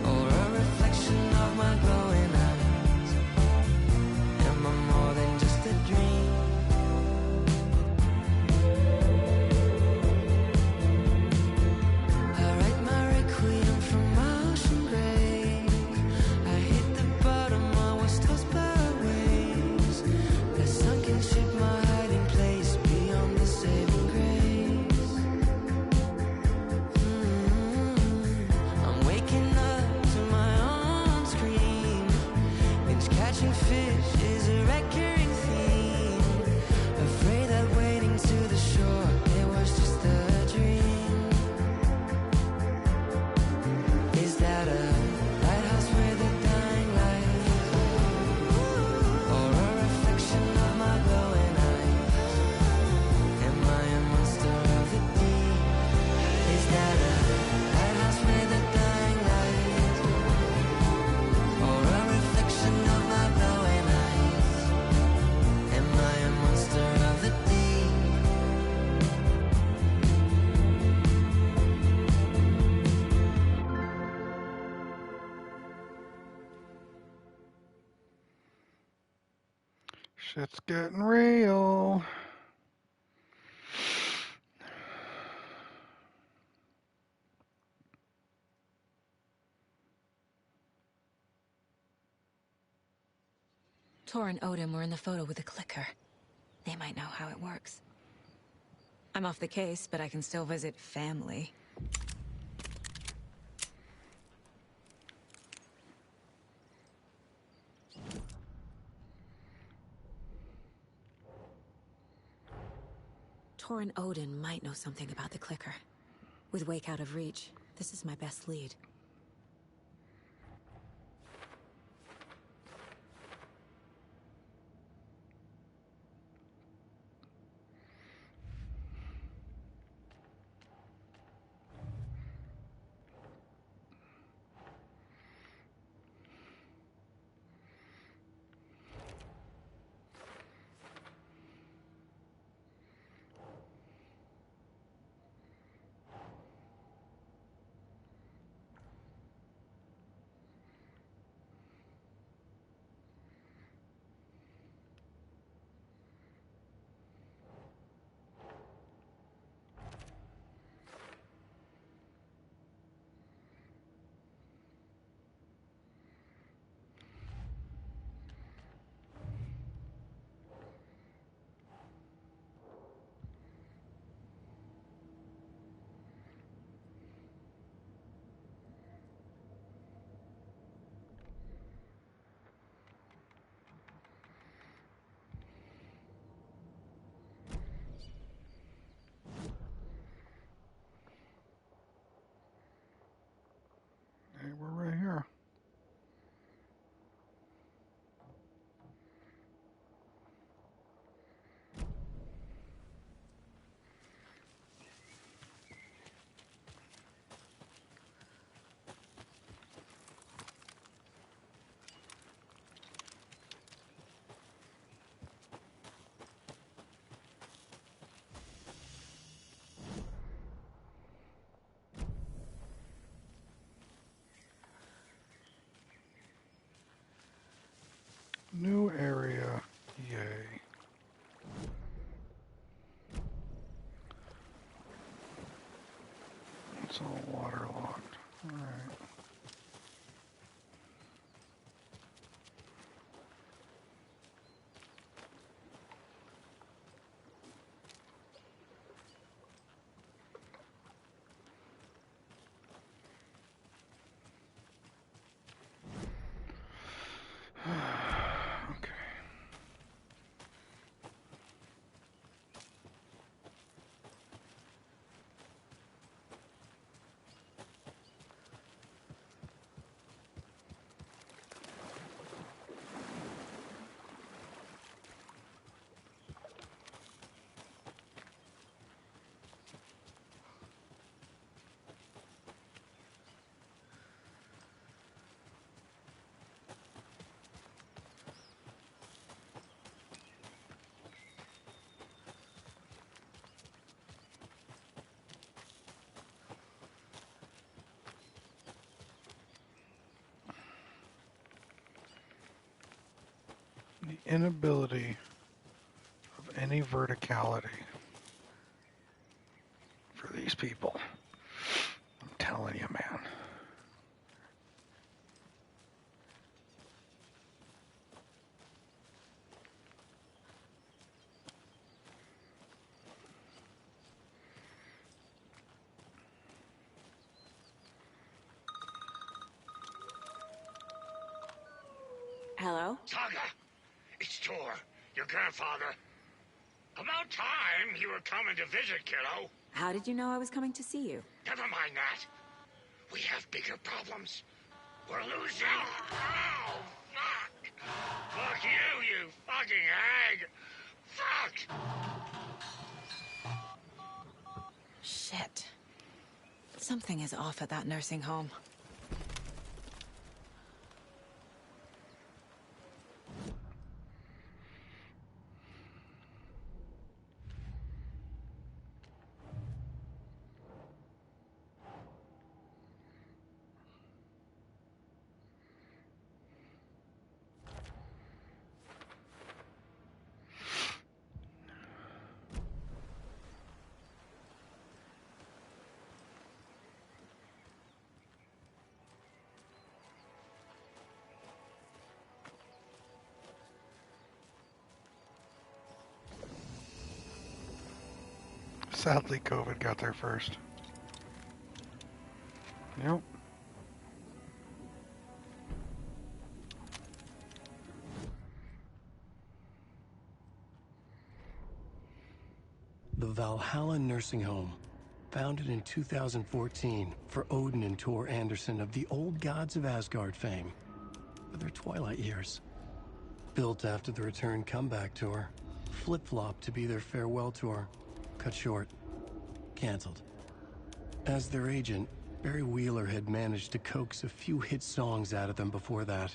Or a reflection of my glowing eyes? Am I more than just a dream? I write my requiem from my ocean grave. I hit the bottom, I was tossed by waves. The sunken ship, my hiding place beyond the saving grace. I'm waking up to my own scream. Binge catching fish is a recurring theme. Afraid that wading to the shore, it was just a dream. Shit's getting real. Tor and Odin were in the photo with a clicker. They might know how it works. I'm off the case, but I can still visit family. Tor and Odin might know something about the clicker. With Wake out of reach, this is my best lead. Hey, we're right here. New area. Yay. It's all waterlogged. Alright. Okay. The inability of any verticality for these people. I'm telling you, man. Hello? Saga, it's Tor, your grandfather. About time you were coming to visit, kiddo. How did you know I was coming to see you? Never mind that. We have bigger problems. We're losing. Oh, fuck. Fuck you, you fucking hag. Fuck. Shit. Something is off at that nursing home. Sadly, COVID got there first. Yep. The Valhalla Nursing Home, founded in 2014 for Odin and Tor Anderson of the Old Gods of Asgard fame, for their twilight years. Built after the Return comeback tour, flip-flopped to be their farewell tour, cut short, canceled. As their agent, Barry Wheeler had managed to coax a few hit songs out of them before that.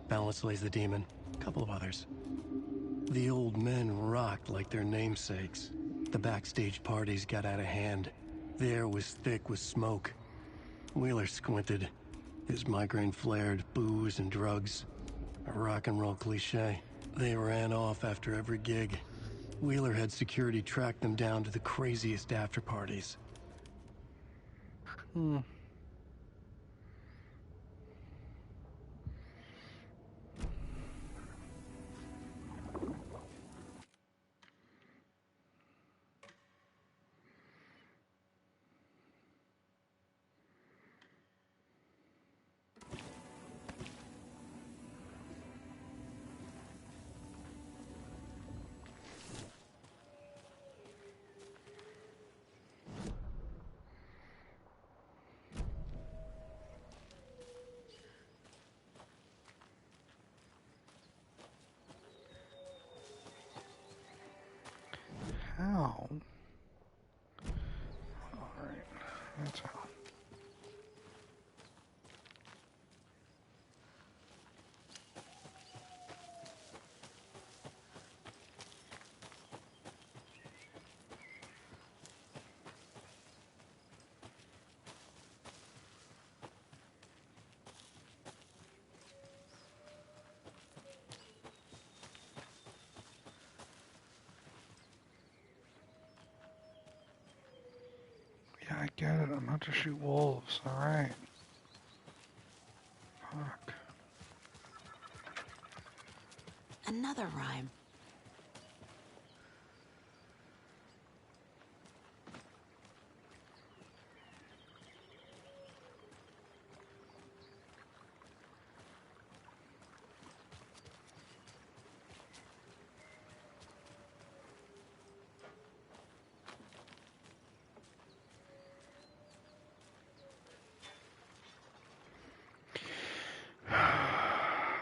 Balance Lays the Demon, a couple of others. The old men rocked like their namesakes. The backstage parties got out of hand. The air was thick with smoke. Wheeler squinted. His migraine flared, booze and drugs. A rock and roll cliche. They ran off after every gig. Wheeler had security track them down to the craziest after parties. How? Alright, that's how. I get it. I'm not to shoot wolves. Alright. Fuck. Another rhyme.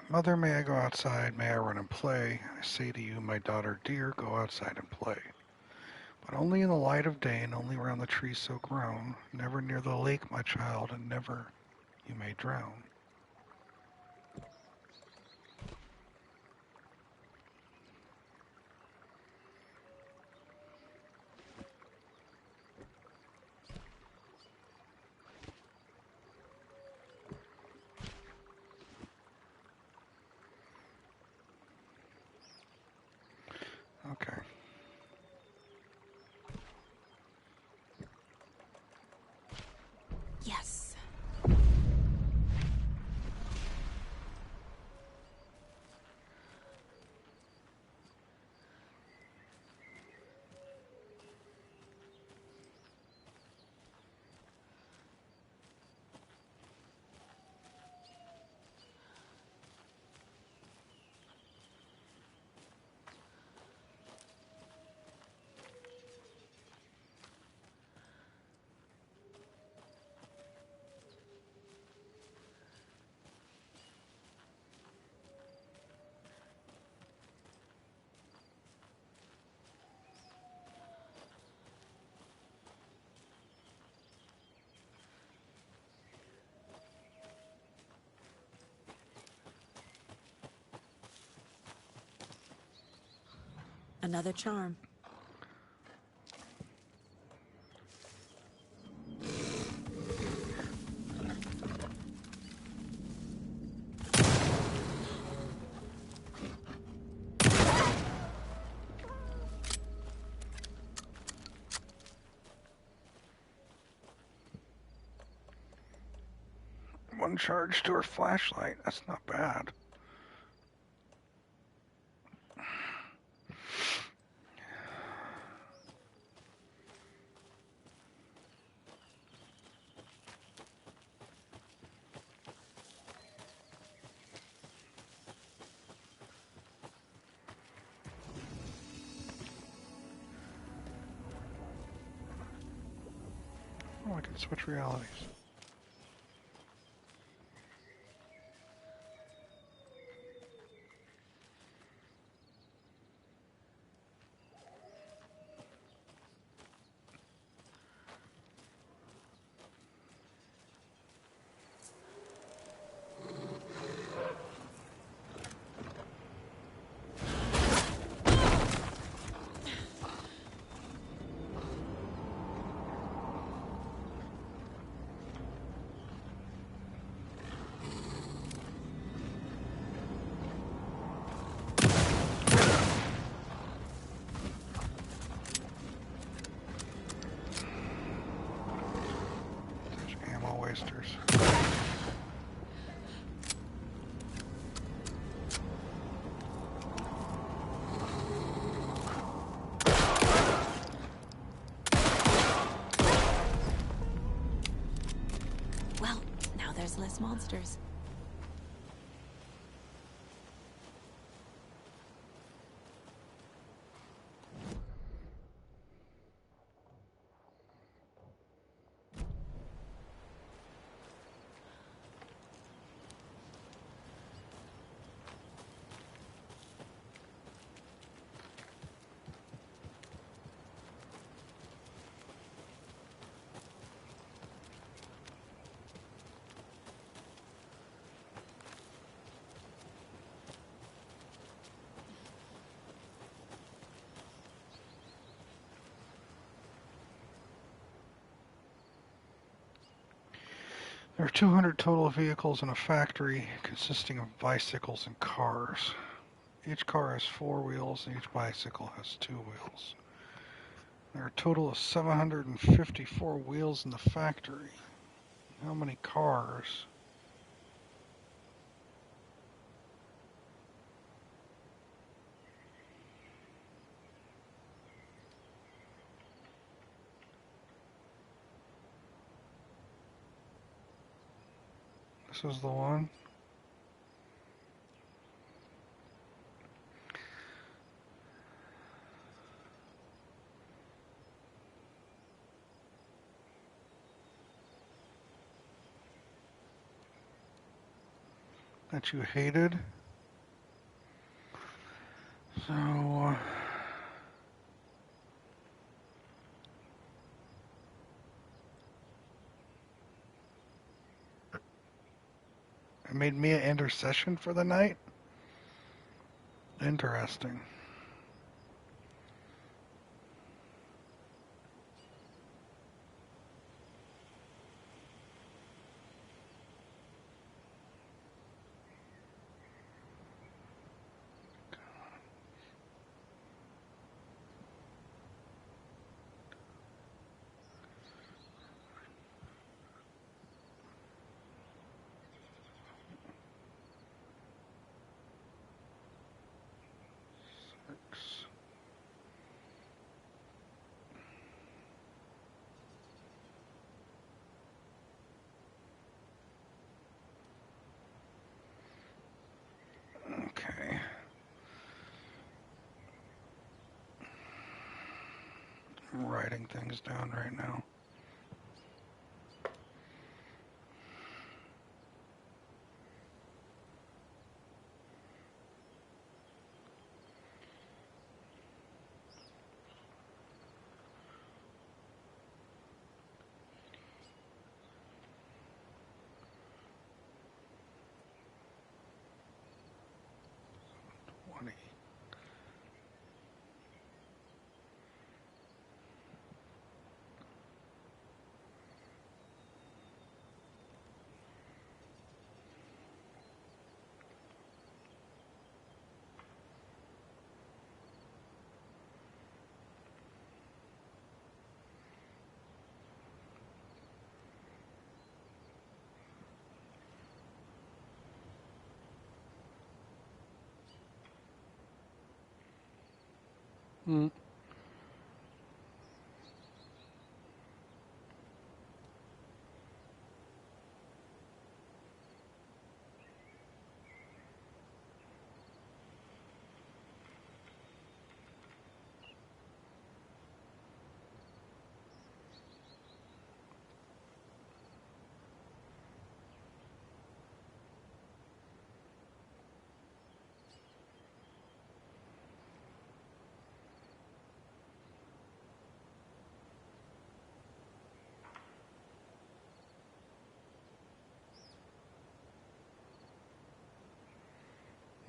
Mother, may I go outside? May I run and play? I say to you, my daughter dear, go outside and play. But only in the light of day, and only round the trees so grown. Never near the lake, my child, and never you may drown. Okay. Yes. Another charm. One charge to her flashlight. That's not bad. I can switch realities. Well, now there's less monsters. There are 200 total vehicles in a factory consisting of bicycles and cars. Each car has 4 wheels and each bicycle has 2 wheels. There are a total of 754 wheels in the factory. How many cars? This is the one. That you hated. So, it made me an intercession for the night? Interesting. Okay. I'm writing things down right now. Mm.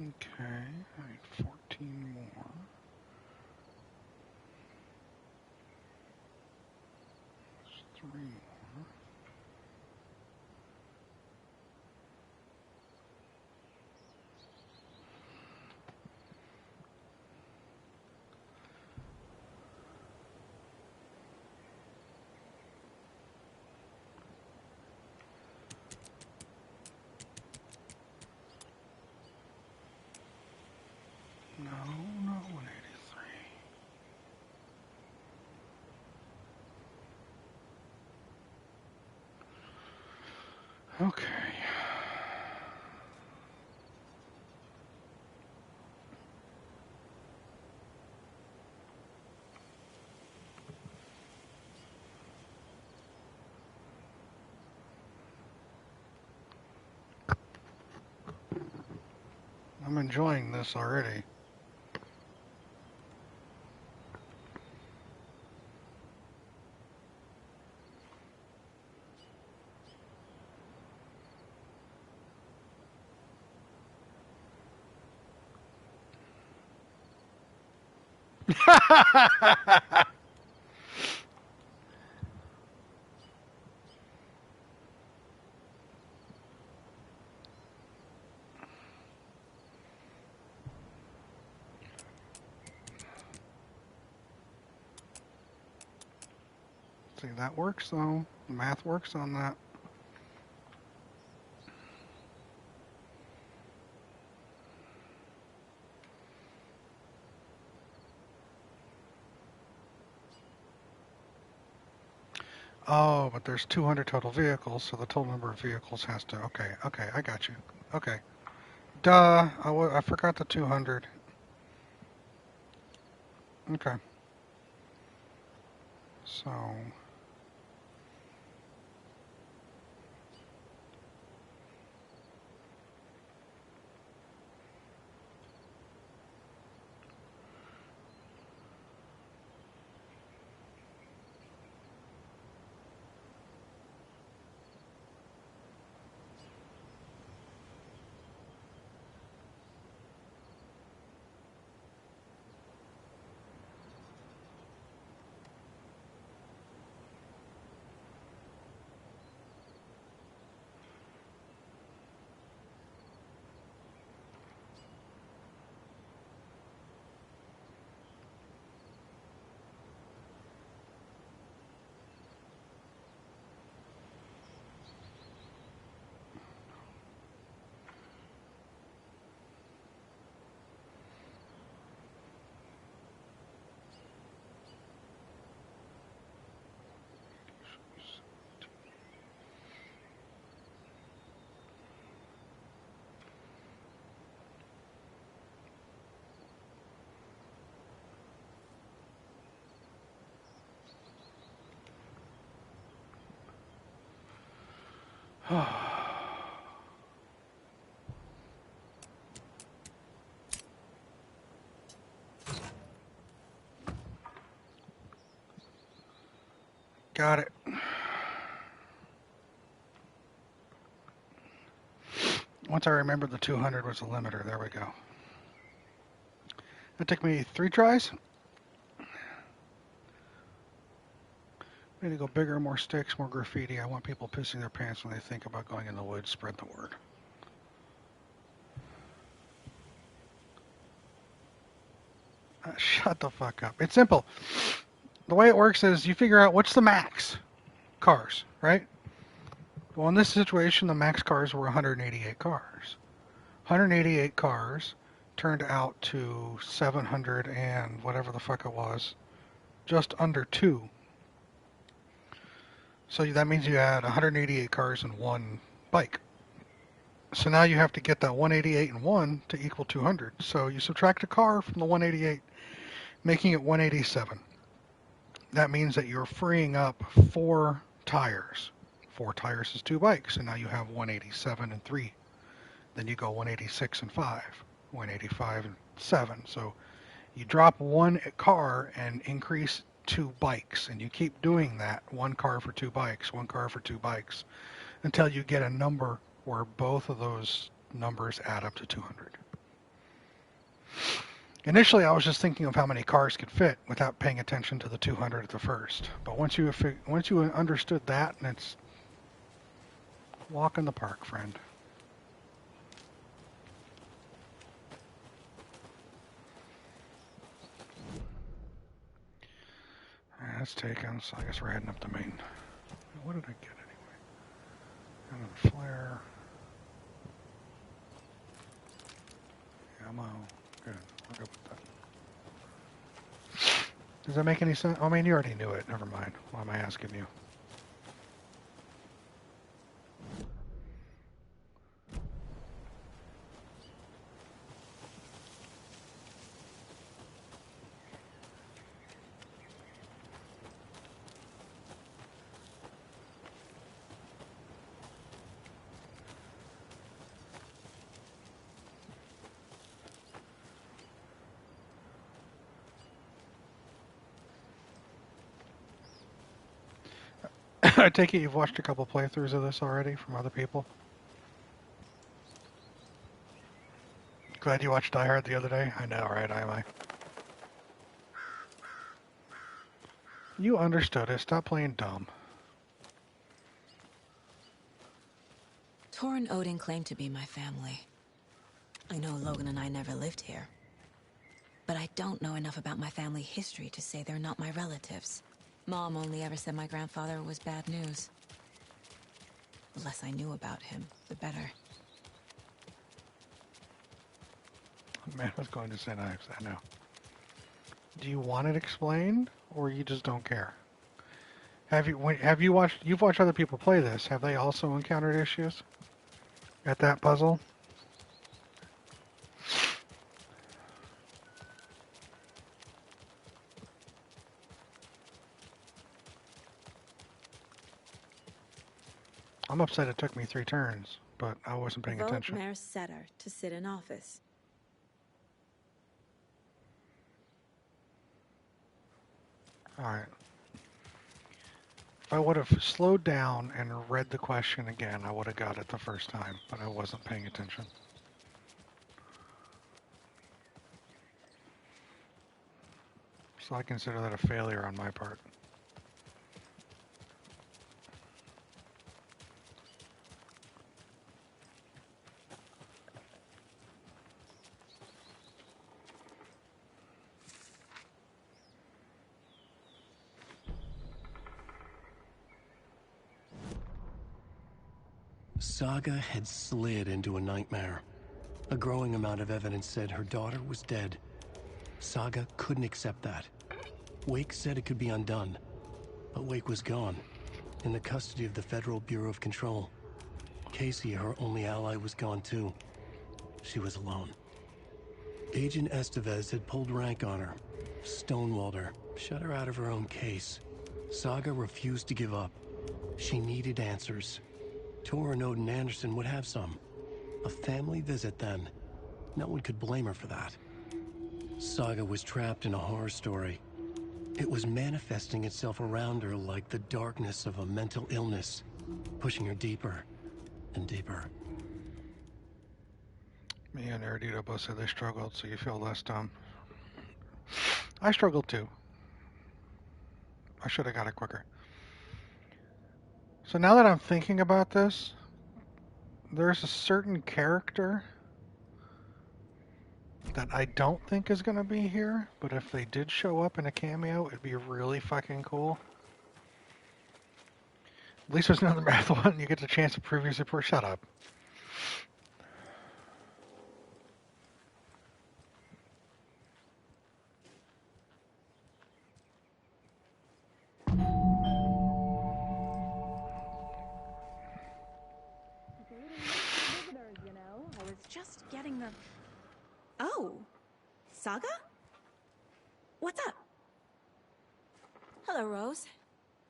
Okay, I need 14 more. There's 3 more. No, not 183. Okay. I'm enjoying this already. See, that works though. The math works on that. Oh, but there's 200 total vehicles, so the total number of vehicles has to... Okay, I got you. Okay. Duh, I forgot the 200. Okay. So... Got it. Once I remembered the 200 was the limiter, there we go. That took me 3 tries. Need to go bigger, more sticks, more graffiti. I want people pissing their pants when they think about going in the woods. Spread the word. Shut the fuck up. It's simple. The way it works is you figure out what's the max cars, right? Well, in this situation, the max cars were 188 cars. 188 cars turned out to 700 and whatever the fuck it was, just under 2. So that means you had 188 cars and 1 bike. So now you have to get that 188 and 1 to equal 200. So you subtract a car from the 188, making it 187. That means that you're freeing up 4 tires. 4 tires is 2 bikes, and now you have 187 and 3. Then you go 186 and 5, 185 and 7. So you drop 1 car and increase 2 bikes, and you keep doing that, 1 car for 2 bikes, 1 car for 2 bikes, until you get a number where both of those numbers add up to 200. Initially, I was just thinking of how many cars could fit without paying attention to the 200 at the first. But once you understood that, and it's walk in the park, friend. That's taken, so I guess we're heading up the main. What did I get anyway? Another flare. Ammo. Good. I'll go with that. Does that make any sense? I mean, you already knew it. Never mind. Why am I asking you? I take it you've watched a couple playthroughs of this already from other people? Glad you watched Die Hard the other day? I know, right, am I? You understood it. Stop playing dumb. Tor and Odin claim to be my family. I know Logan and I never lived here. But I don't know enough about my family history to say they're not my relatives. Mom only ever said my grandfather was bad news. The less I knew about him, the better. Man was going to say knives, I know. Do you want it explained, or you just don't care? You've watched other people play this. Have they also encountered issues at that puzzle? I'm upset it took me 3 turns, but I wasn't paying attention. Vote Mayor Setter to sit in office. Alright. If I would have slowed down and read the question again, I would have got it the first time, but I wasn't paying attention. So I consider that a failure on my part. Saga had slid into a nightmare. A growing amount of evidence said her daughter was dead. Saga couldn't accept that. Wake said it could be undone. But Wake was gone, in the custody of the Federal Bureau of Control. Casey, her only ally, was gone too. She was alone. Agent Estevez had pulled rank on her, stonewalled her, shut her out of her own case. Saga refused to give up. She needed answers. Tor and Odin Anderson would have some. A family visit then. No one could blame her for that. Saga was trapped in a horror story. It was manifesting itself around her like the darkness of a mental illness, pushing her deeper and deeper. Me and Erudito both said they struggled, so you feel less dumb. I struggled too. I should have got it quicker. So now that I'm thinking about this, there's a certain character that I don't think is going to be here, but if they did show up in a cameo, it'd be really fucking cool. At least there's another math one. You get the chance to previously report. Shut up. Just getting the... Oh, Saga? What's up? Hello, Rose.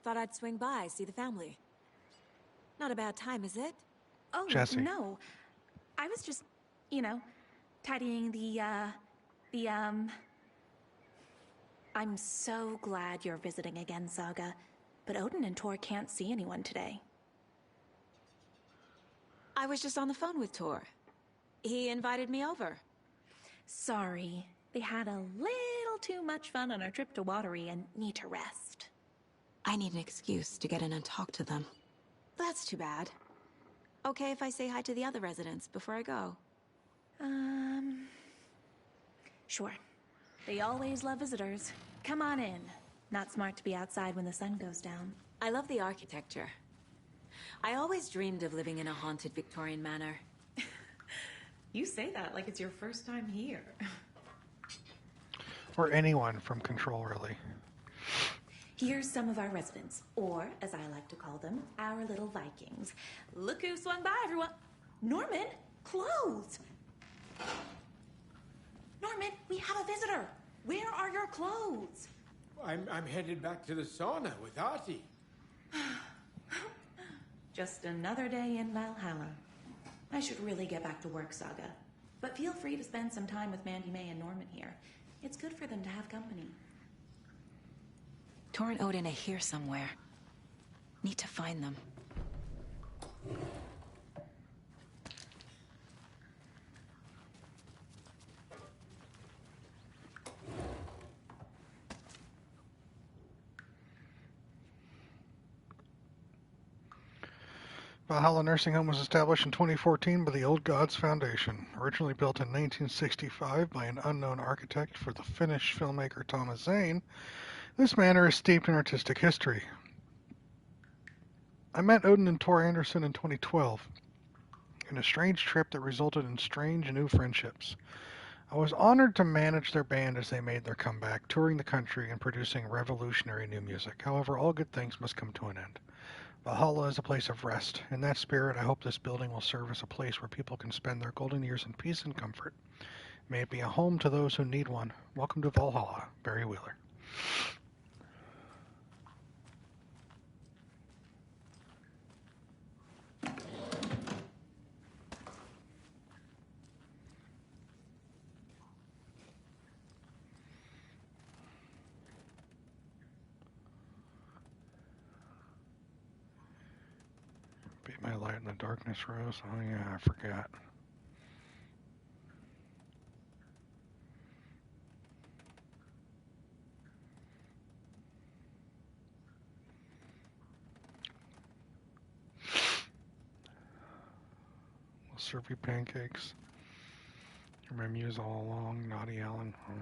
Thought I'd swing by, see the family. Not a bad time, is it? Oh, Jesse. No. I was just, tidying I'm so glad you're visiting again, Saga. But Odin and Tor can't see anyone today. I was just on the phone with Tor. He invited me over. Sorry. They had a little too much fun on our trip to Watery and need to rest. I need an excuse to get in and talk to them. That's too bad. Okay if I say hi to the other residents before I go? Sure. They always love visitors. Come on in. Not smart to be outside when the sun goes down. I love the architecture. I always dreamed of living in a haunted Victorian manor. You say that like it's your first time here. Or anyone from Control, really. Here's some of our residents, or as I like to call them, our little Vikings. Look who swung by, everyone. Norman, clothes. Norman, we have a visitor. Where are your clothes? I'm headed back to the sauna with Artie. Just another day in Valhalla. I should really get back to work, Saga. But feel free to spend some time with Mandy May and Norman here. It's good for them to have company. Tor and Odin are here somewhere. Need to find them. Valhalla Nursing Home was established in 2014 by the Old Gods Foundation. Originally built in 1965 by an unknown architect for the Finnish filmmaker Thomas Zane, this manor is steeped in artistic history. I met Odin and Tor Anderson in 2012 in a strange trip that resulted in strange new friendships. I was honored to manage their band as they made their comeback, touring the country and producing revolutionary new music. However, all good things must come to an end. Valhalla is a place of rest. In that spirit, I hope this building will serve as a place where people can spend their golden years in peace and comfort. May it be a home to those who need one. Welcome to Valhalla, Barry Wheeler. My light in the darkness, Rose. Oh yeah, I forgot. We'll serve you pancakes. You're my muse all along, Naughty Alan. Oh.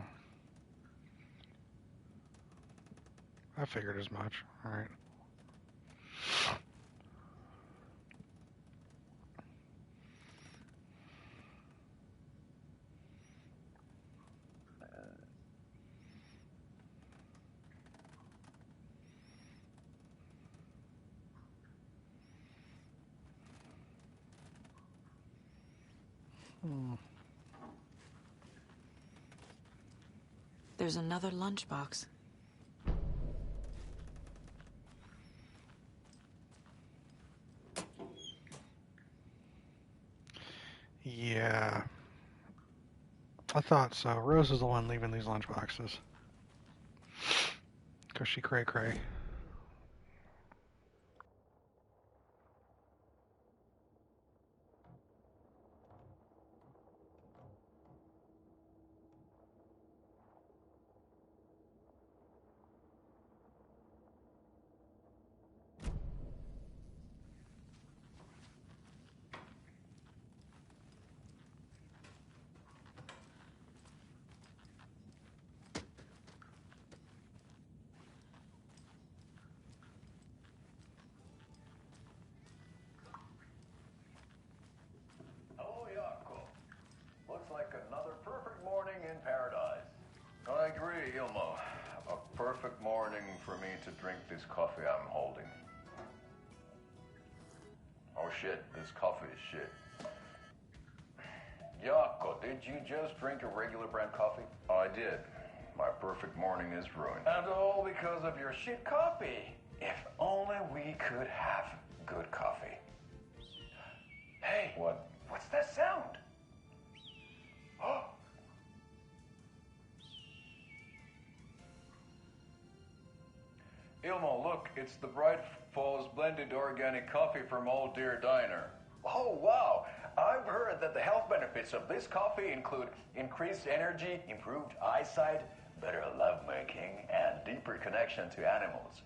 I figured as much. All right. There's another lunchbox. Yeah. I thought so. Rose is the one leaving these lunchboxes. Because she cray-cray. This coffee I'm holding. Oh shit, this coffee is shit. Jaakko, did you just drink a regular brand coffee? I did. My perfect morning is ruined. And all because of your shit coffee. If only we could have good coffee. Hey, what? What's that sound? Oh. Ilmo, look, it's the Bright Falls blended organic coffee from Old Deer Diner. Oh, wow. I I've heard that the health benefits of this coffee include increased energy, improved eyesight, better lovemaking, and deeper connection to animals.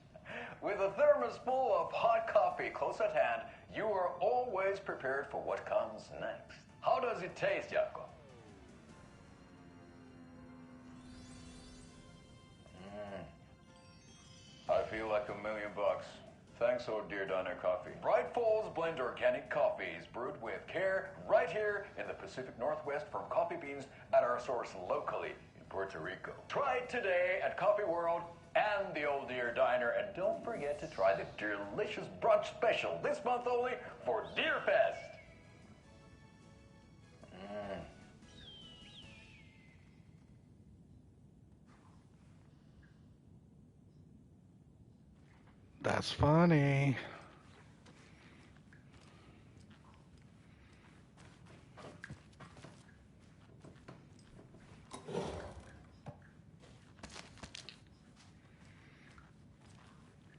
With a thermos full of hot coffee close at hand, you are always prepared for what comes next. How does it taste, Jaakko? I feel like $1 million. Thanks, Oh Dear Diner Coffee. Bright Falls blend organic coffees brewed with care right here in the Pacific Northwest from coffee beans at our source locally in Puerto Rico. Try it today at Coffee World and the Old Deer Diner, and don't forget to try the delicious brunch special this month only for Deer Fest. That's funny.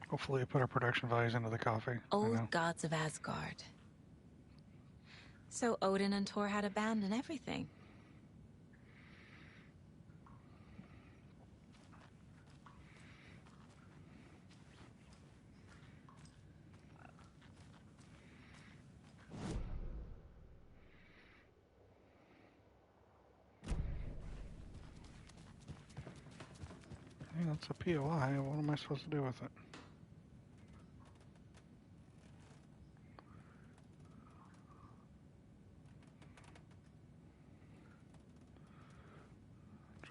Hopefully, put our production values into the coffee. Old gods of Asgard. So Odin and Thor had a band and everything. Hey, that's a POI. What am I supposed to do with it?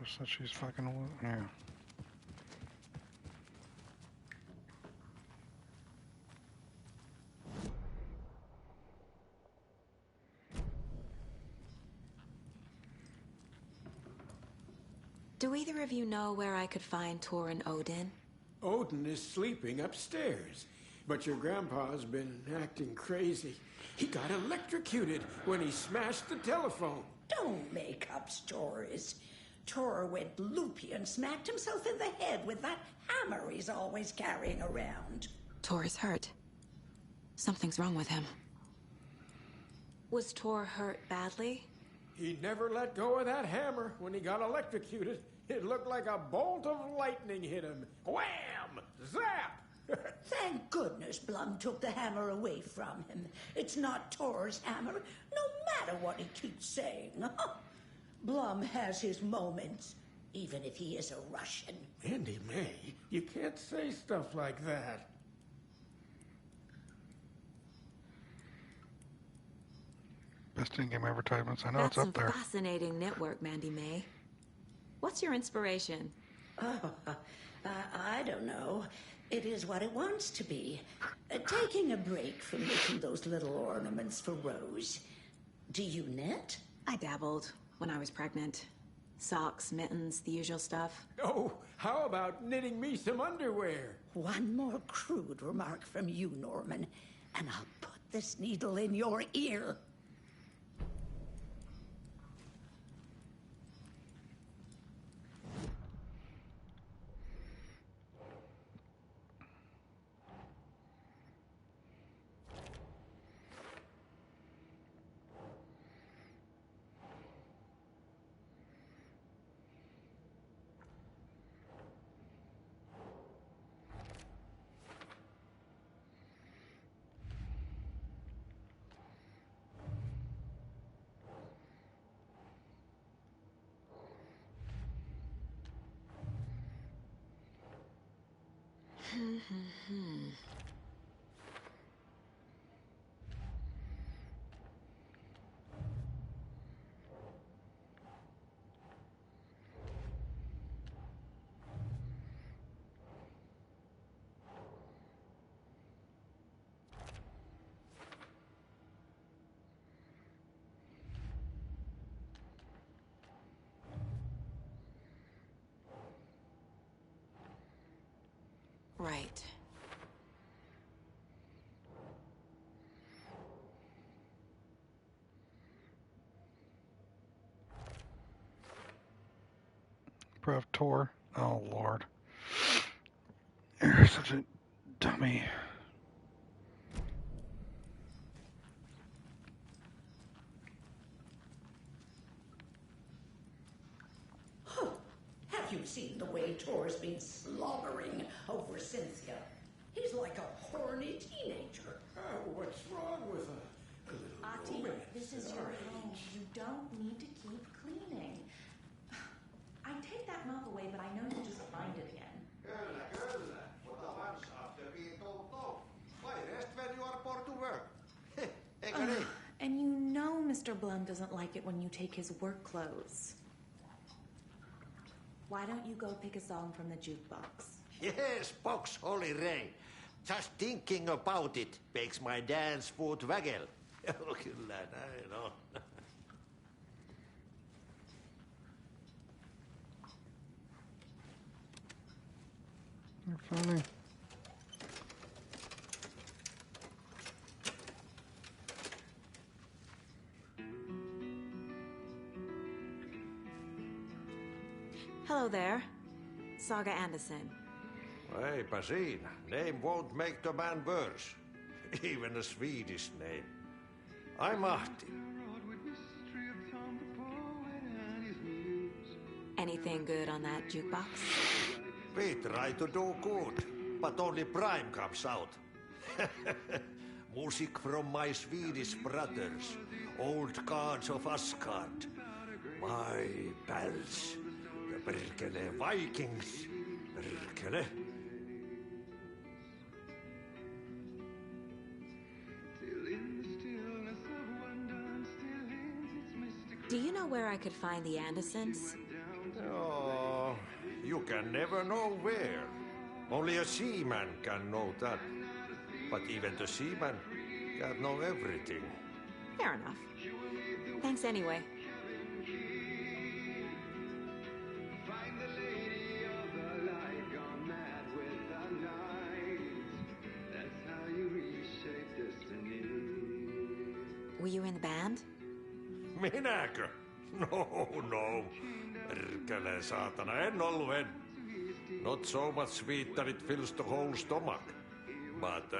Just that she's fucking... Yeah. Do either of you know where I could find Thor and Odin? Odin is sleeping upstairs, but your grandpa's been acting crazy. He got electrocuted when he smashed the telephone. Don't make up stories. Thor went loopy and smacked himself in the head with that hammer he's always carrying around. Thor is hurt. Something's wrong with him. Was Thor hurt badly? He never let go of that hammer when he got electrocuted. It looked like a bolt of lightning hit him. Wham! Zap! Thank goodness Blum took the hammer away from him. It's not Thor's hammer, no matter what he keeps saying. Blum has his moments, even if he is a Russian. Andy May, you can't say stuff like that. Best in-game advertisements. I know That's it's up there. some fascinating network, Mandy May. What's your inspiration? I don't know. It is what it wants to be. Taking a break from making those little ornaments for Rose. Do you knit? I dabbled when I was pregnant. Socks, mittens, the usual stuff. Oh, how about knitting me some underwear? One more crude remark from you, Norman, and I'll put this needle in your ear. Right. Prov Tor. Oh, Lord. You're such a dummy. you've seen the way Tor's been slobbering over Cynthia. He's like a horny teenager. What's wrong with her? Ati, this is your home. You don't need to keep cleaning. I take that mop away, but I know you just find it again. Kyllä. Mutta once after being told no. Why rest when you are born to work? Eikö niin? And you know Mr. Blum doesn't like it when you take his work clothes. Why don't you go pick a song from the jukebox? Yes, box Holy Ray. Just thinking about it makes my dance foot waggle. Kyllä näin on. You're funny. Hello there. Saga Anderson. Eipä siinä. Name won't make the man worse. Even a Swedish name. I'm Ahti. Anything good on that jukebox? We try to do good, but only Prime comes out. Music from my Swedish brothers, old gods of Asgard. My pals, the perkele Vikings. Perkele. Do you know where I could find the Andersons? Oh, you can never know where. Only a seaman can know that. But even the seaman can't know everything. Fair enough. Thanks anyway. Were you in the band? Minäkö? No. Perkele saatana, en ollut en. Not so much sweet that it fills the whole stomach. But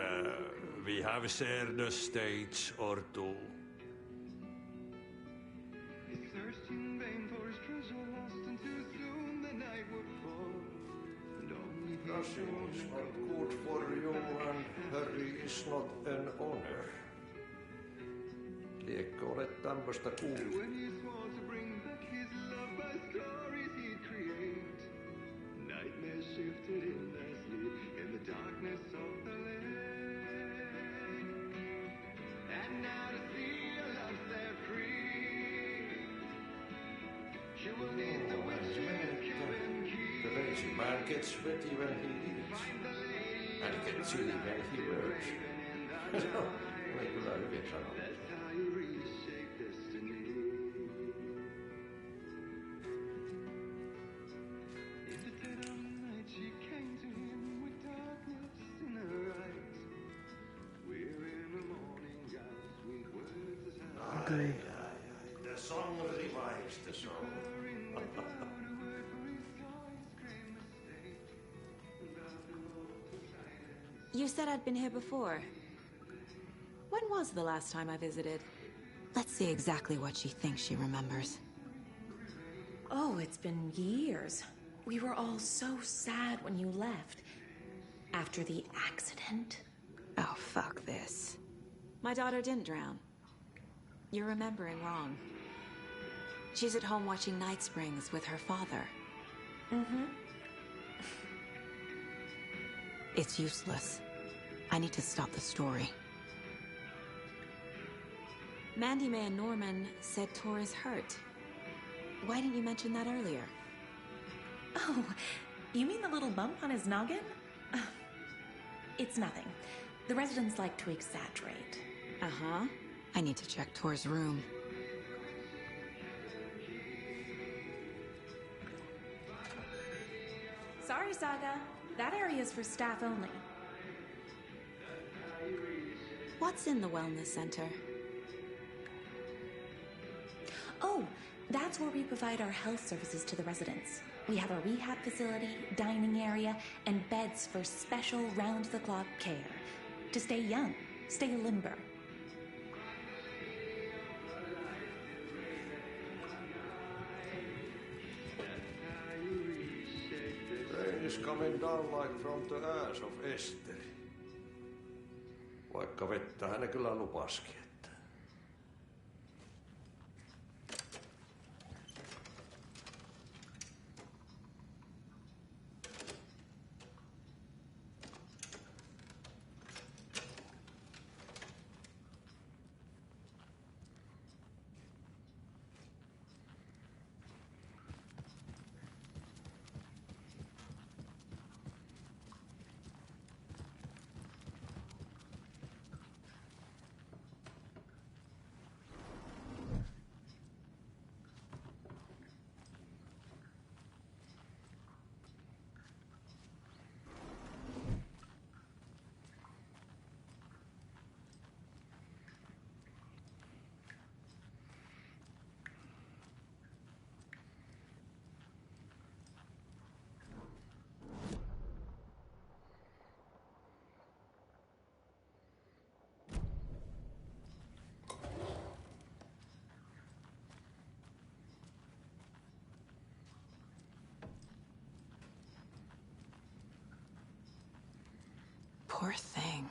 we have shared a stage or two. Rushing is not good for you and hurry is not an honor. Liekö olet tämmöstä kuullut? Shifted in their sleep in the darkness of the lake. And now to see your love set free, you will need the witching cabin key. The lazy man gets sweaty when he eats, and gets chilly when he works. Oli kyllä hyvin sanottu. That's how you reshape destiny. She came to him with darkness in her eyes. We're in the morning, got sweet words as high. Agreed. The song revives the soul. You said I'd been here before. When was the last time I visited? Let's see exactly what she thinks she remembers. Oh, it's been years. We were all so sad when you left. After the accident. Oh, fuck this. My daughter didn't drown. You're remembering wrong. She's at home watching Night Springs with her father. Mm-hmm. It's useless. I need to stop the story. Mandy May and Norman said Tor is hurt. Why didn't you mention that earlier? Oh, you mean the little bump on his noggin? It's nothing. The residents like to exaggerate. Uh-huh. I need to check Tor's room. Sorry, Saga. That area's for staff only. What's in the wellness center? Oh, that's where we provide our health services to the residents. We have a rehab facility, dining area, and beds for special round-the-clock care. To stay young, stay limber. is coming down like from the ass of Esteri. Vaikka vettä hän kyllä lupaskin, että... Poor thing.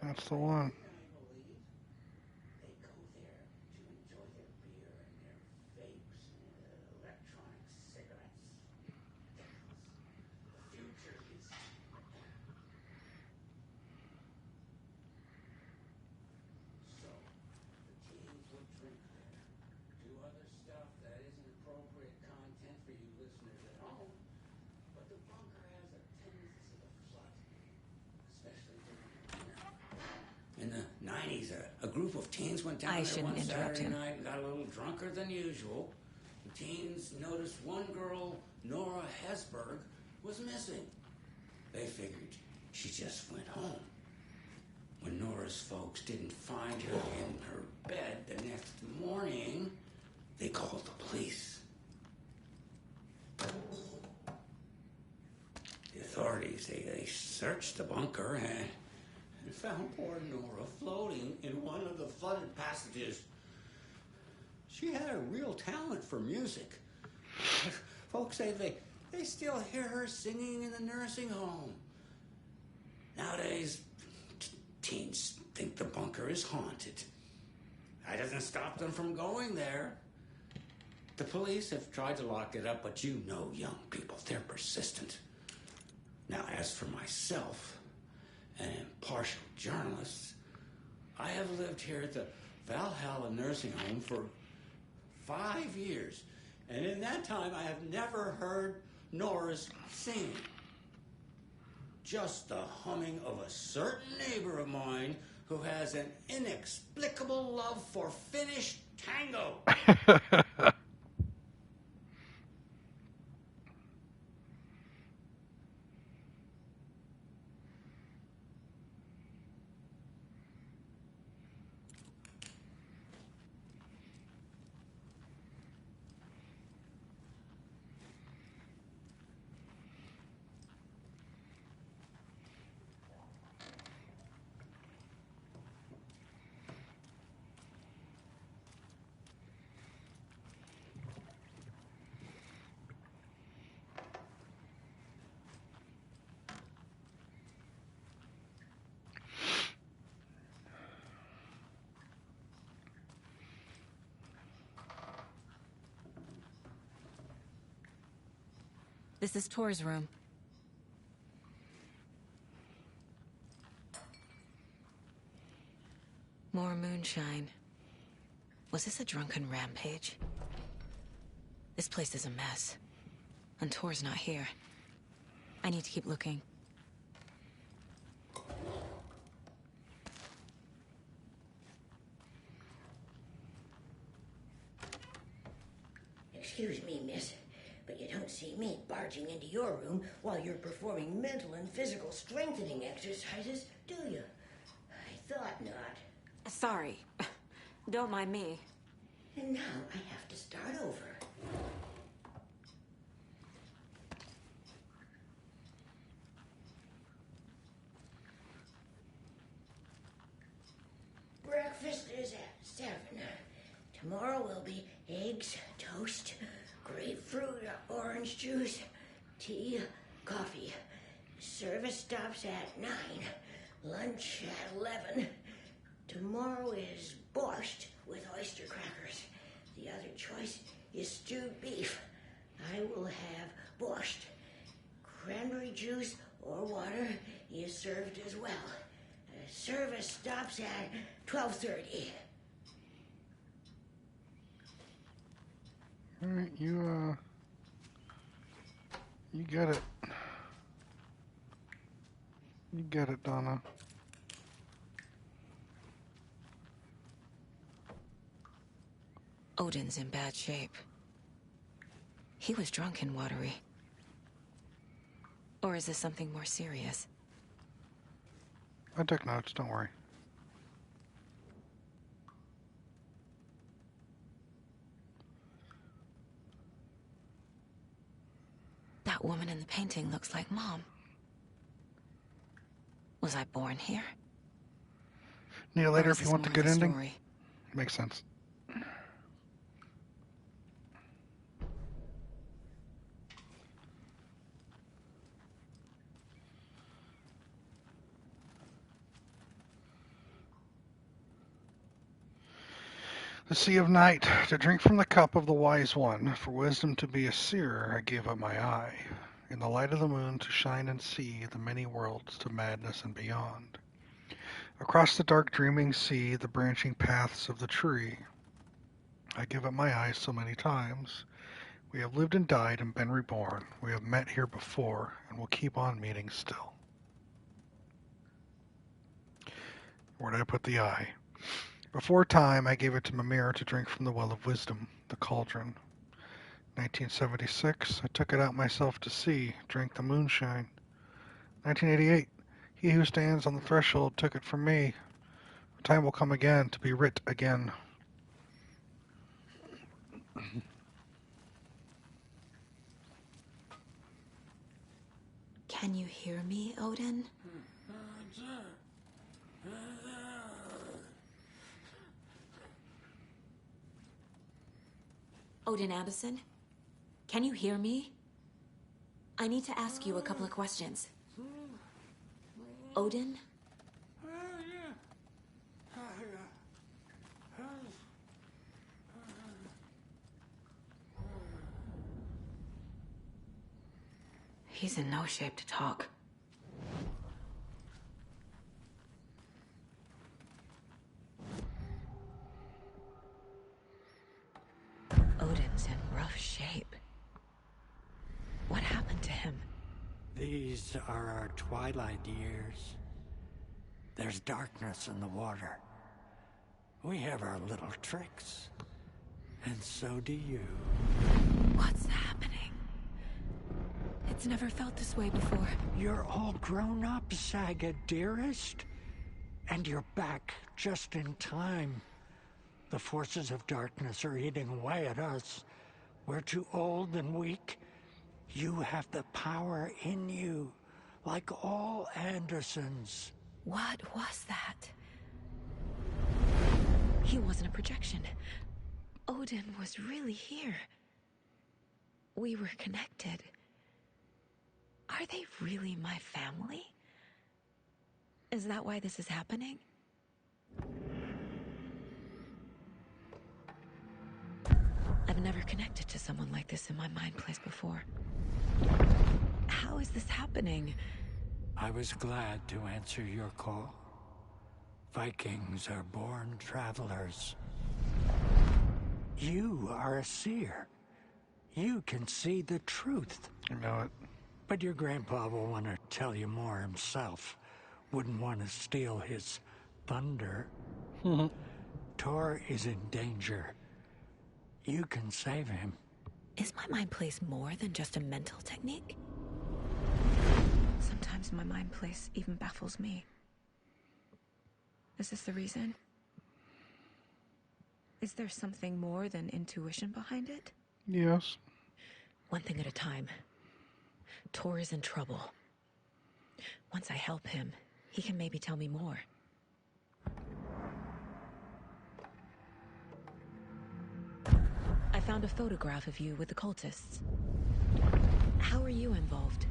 That's the one. In the 90s, a group of teens went down there one Saturday night and got a little drunker than usual. The teens noticed one girl, Nora Hesberg, was missing. They figured she just went home. When Nora's folks didn't find her in her bed the next morning, they called the police. The authorities, they searched the bunker and found poor Nora floating in one of the flooded passages. She had a real talent for music. Folks say they still hear her singing in the nursing home. Nowadays, teens think the bunker is haunted. That doesn't stop them from going there. The police have tried to lock it up, but you know young people, they're persistent. Now, as for myself, an impartial journalist, I have lived here at the Valhalla Nursing Home for 5 years, and in that time I have never heard Nora's singing. Just the humming of a certain neighbor of mine who has an inexplicable love for Finnish tango. This is Tor's room. More moonshine. Was this a drunken rampage? This place is a mess. And Tor's not here. I need to keep looking. Excuse me, miss, but you don't see me barging into your room while you're performing mental and physical strengthening exercises, do you? I thought not. Sorry. Don't mind me. And now I have to start over. Breakfast is at 7. Tomorrow will be eggs, toast, grapefruit, orange juice, tea, coffee. Service stops at 9. Lunch at 11. Tomorrow is borscht with oyster crackers. The other choice is stewed beef. I will have borscht. Cranberry juice or water is served as well. Service stops at 12:30. All right, you get it. You get it, Donna. Odin's in bad shape. He was drunk and watery. Or is this something more serious? I took notes, don't worry. That woman in the painting looks like Mom. Was I born here? Need it later Or if is you want this the more good of ending. story? Makes sense. The Sea of Night, to drink from the cup of the wise one, for wisdom to be a seer, I gave up my eye. In the light of the moon to shine and see the many worlds to madness and beyond. Across the dark dreaming sea, the branching paths of the tree. I give up my eyes so many times. We have lived and died and been reborn. We have met here before, and will keep on meeting still. Where did I put the eye? Before time, I gave it to Mimir to drink from the well of wisdom, the cauldron. 1976, I took it out myself to see, drank the moonshine. 1988, he who stands on the threshold took it from me. The time will come again to be writ again. Can you hear me, Odin? Odin Addison? Can you hear me? I need to ask you a couple of questions. Odin? He's in no shape to talk. Odin's in rough shape. What happened to him? These are our twilight years. There's darkness in the water. We have our little tricks. And so do you. What's happening? It's never felt this way before. You're all grown up, Saga, dearest. And you're back just in time. The forces of darkness are eating away at us. We're too old and weak. You have the power in you, like all Andersons. What was that? He wasn't a projection. Odin was really here. We were connected. Are they really my family? Is that why this is happening? I've never connected to someone like this in my mind place before. How is this happening? I was glad to answer your call. Vikings are born travelers. You are a seer. You can see the truth. I know it. But your grandpa will want to tell you more himself. Wouldn't want to steal his thunder. Tor is in danger. You can save him. Is my mind place more than just a mental technique? Sometimes my mind place even baffles me. Is this the reason? Is there something more than intuition behind it? Yes. One thing at a time. Tor is in trouble. Once I help him, he can maybe tell me more. I found a photograph of you with the cultists. How are you involved?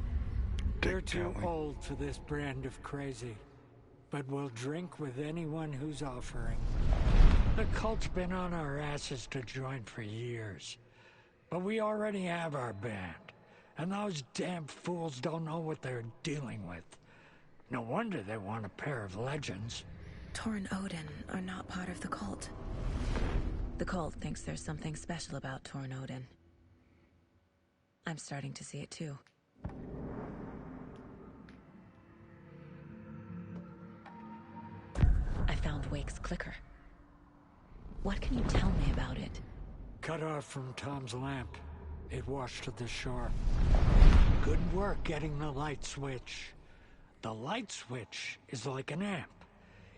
They're too old for this brand of crazy, but we'll drink with anyone who's offering. The cult's been on our asses to join for years, but we already have our band, and those damn fools don't know what they're dealing with. No wonder they want a pair of legends. Tor and Odin are not part of the cult. The cult thinks there's something special about Tor and Odin. I'm starting to see it too. I found Wake's clicker. What can you tell me about it? Cut off from Tom's lamp. It washed to the shore. Good work getting the light switch. The light switch is like an amp.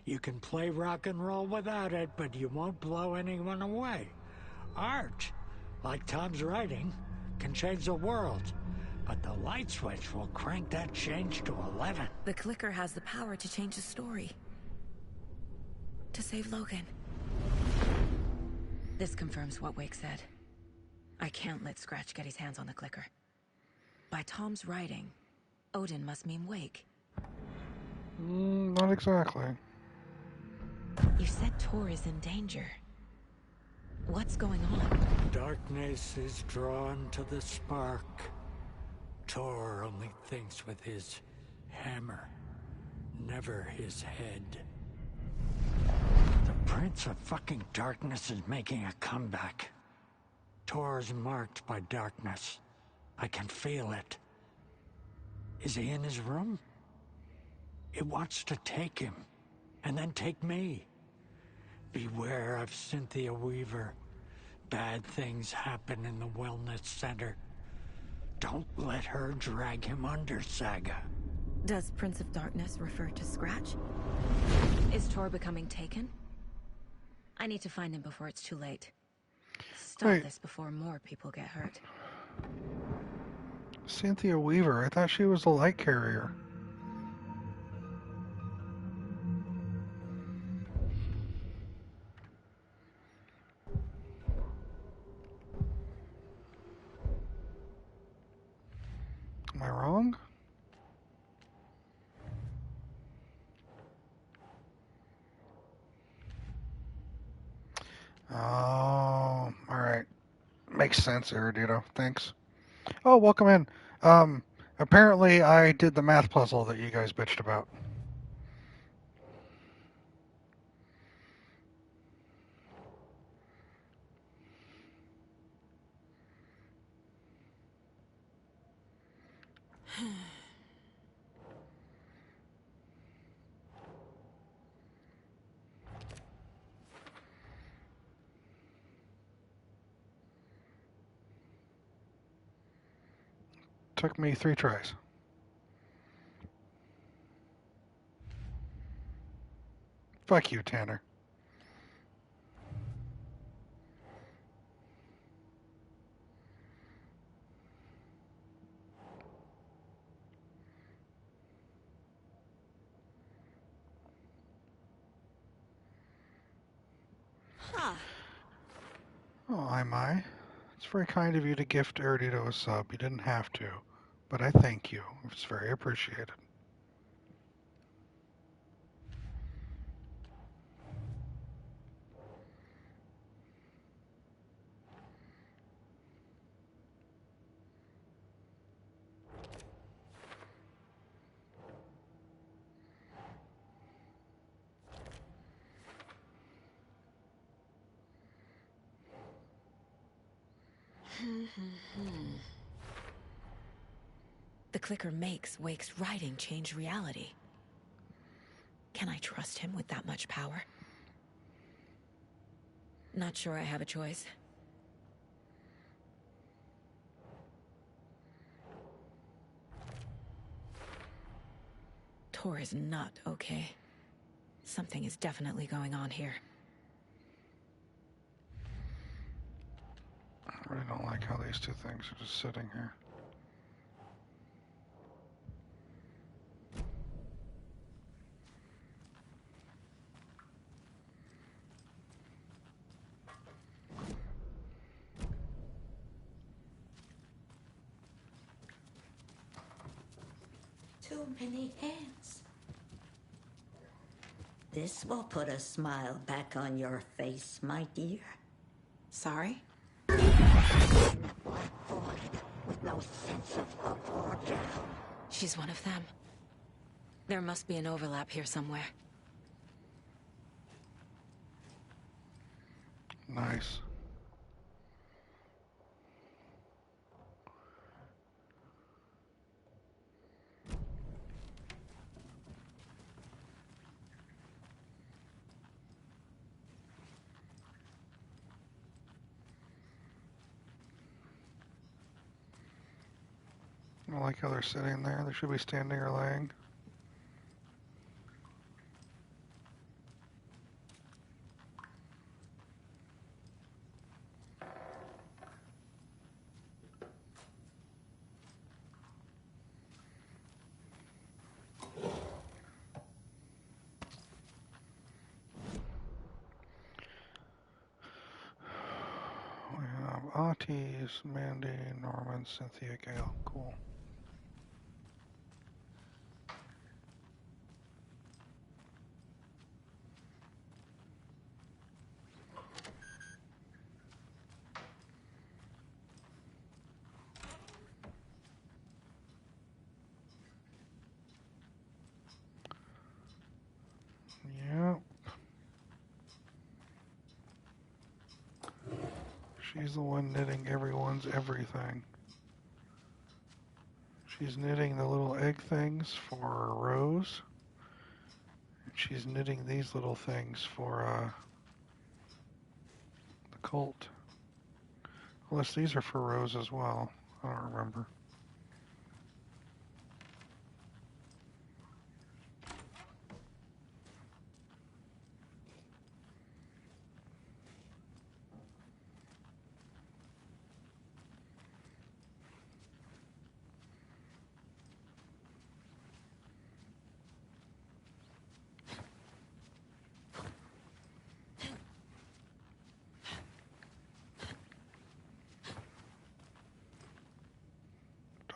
You can play rock and roll without it, but you won't blow anyone away. Art, like Tom's writing, can change the world, but the light switch will crank that change to 11. The clicker has the power to change the story. To save Logan. This confirms what Wake said. I can't let Scratch get his hands on the clicker. By Tom's writing, Odin must mean Wake. Not exactly. You said Tor is in danger. What's going on? Darkness is drawn to the spark. Tor only thinks with his hammer, never his head. The Prince of fucking Darkness is making a comeback. Tor's marked by darkness. I can feel it. Is he in his room? It wants to take him, and then take me. Beware of Cynthia Weaver. Bad things happen in the wellness center. Don't let her drag him under, Saga. Does Prince of Darkness refer to Scratch? Is Tor becoming taken? I need to find him before it's too late. Stop this before more people get hurt. Cynthia Weaver, I thought she was the light carrier. Am I wrong? Oh, alright. Makes sense, Erudito. Thanks. Oh, welcome in. Apparently I did the math puzzle that you guys bitched about. Took me 3 tries. Fuck you, Tanner. Oh, am I? It's very kind of you to gift Erudito a sub. You didn't have to, but I thank you. It's very appreciated. The clicker makes Wake's writing change reality. Can I trust him with that much power? Not sure I have a choice. Tor is not okay. Something is definitely going on here. I really don't like how these two things are just sitting here. Too many hands. This will put a smile back on your face, my dear. Sorry? With no sense of up or down. She's one of them. There must be an overlap here somewhere. Nice. I like how they're sitting there. They should be standing or laying. We have Otis, Mandy, Norman, Cynthia, Gale. Cool. Yep. She's the one knitting everyone's everything. She's knitting the little egg things for Rose. And she's knitting these little things for the Colt. Unless these are for Rose as well. I don't remember.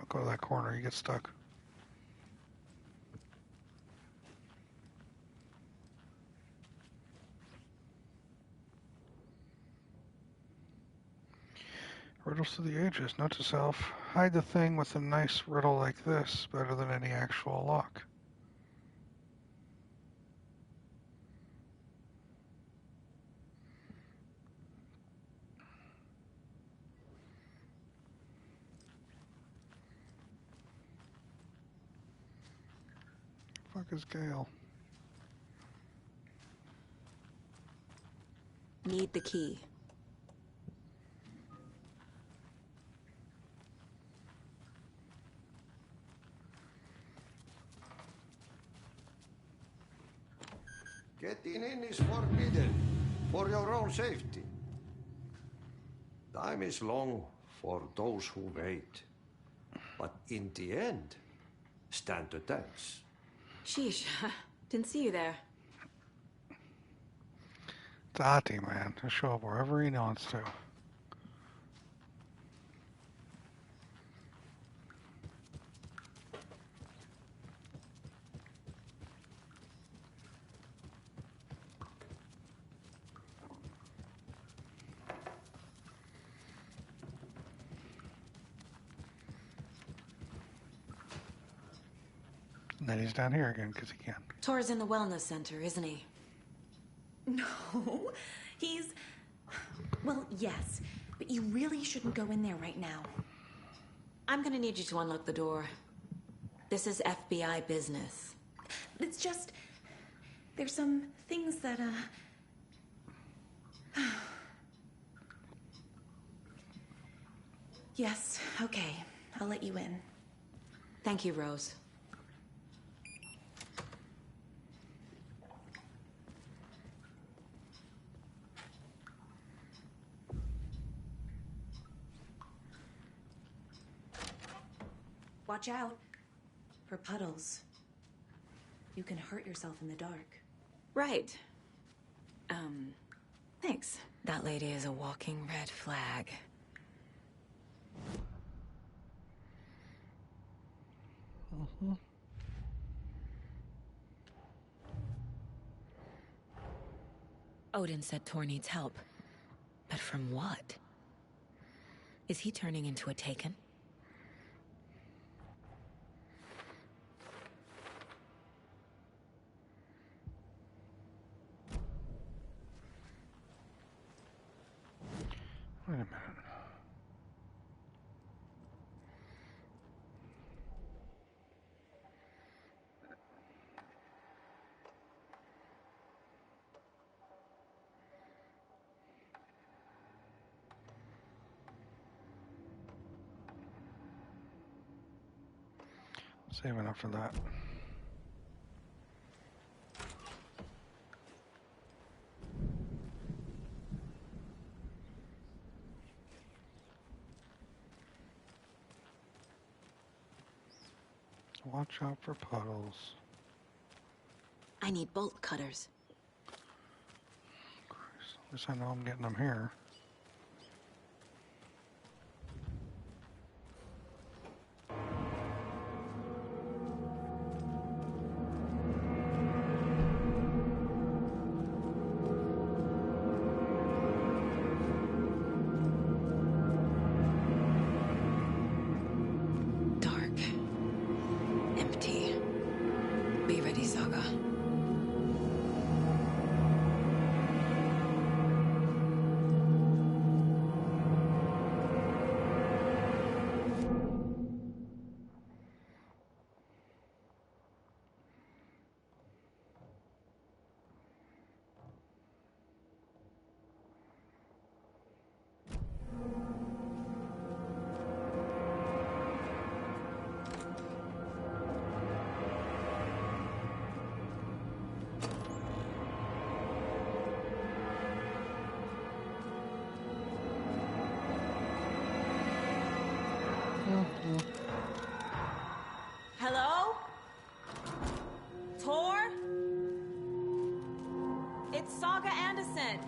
Go to that corner, you get stuck. Riddles to the ages, note to self, hide the thing with a nice riddle like this, better than any actual lock. Fuck is Gale? Need the key. Getting in is forbidden, for your own safety. Time is long for those who wait. But in the end, stand the test. Sheesh, didn't see you there. Dottie, man, to show up wherever he wants to. And then he's down here again because he can. Tor's in the wellness center, isn't he? No, he's... Well, yes, but You really shouldn't go in there right now. I'm gonna need you to unlock the door. This is FBI business. It's just... There's some things that, Yes, okay. I'll let you in. Thank you, Rose. Watch out for puddles. You can hurt yourself in the dark. Right. Thanks. That lady is a walking red flag. Mm-hmm. Odin said Tor needs help. But from what? Is he turning into a Taken? Wait a minute. Saving up for that. Watch out for puddles. I need bolt cutters. At least I know I'm getting them here. Hello? Tor? It's Saga Anderson.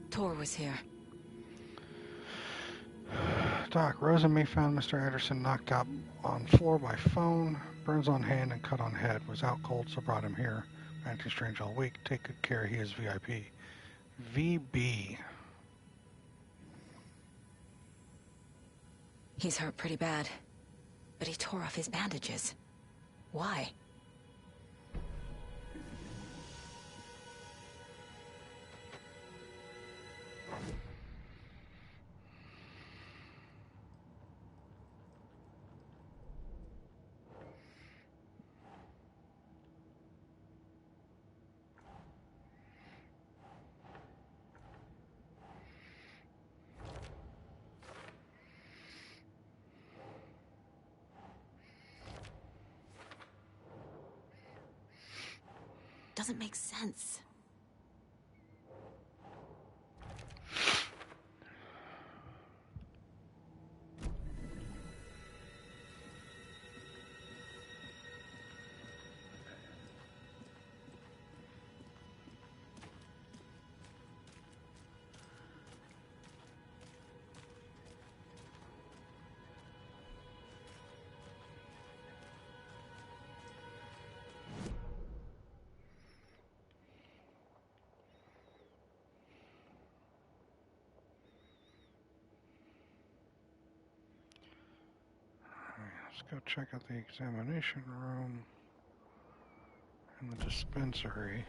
Tor was here. Doc, Rose and me found Mr. Anderson knocked out on floor by phone, burns on hand and cut on head. Was out cold, so brought him here. Acting strange all week. Take good care, he is VIP. VB. He's hurt pretty bad, but he tore off his bandages. Why? doesn't make sense. Let's go check out the examination room and the dispensary.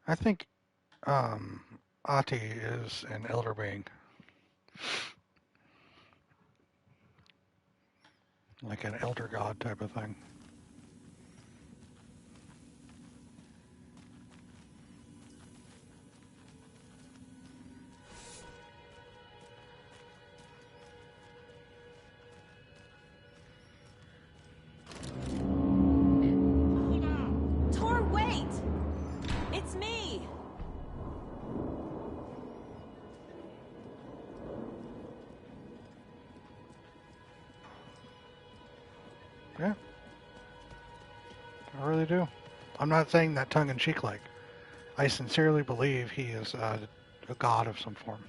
I think Ati is an elder being. Like an elder god type of thing. Tor, wait! It's me! Yeah. I really do. I'm not saying that tongue-in-cheek like. I sincerely believe he is a god of some form.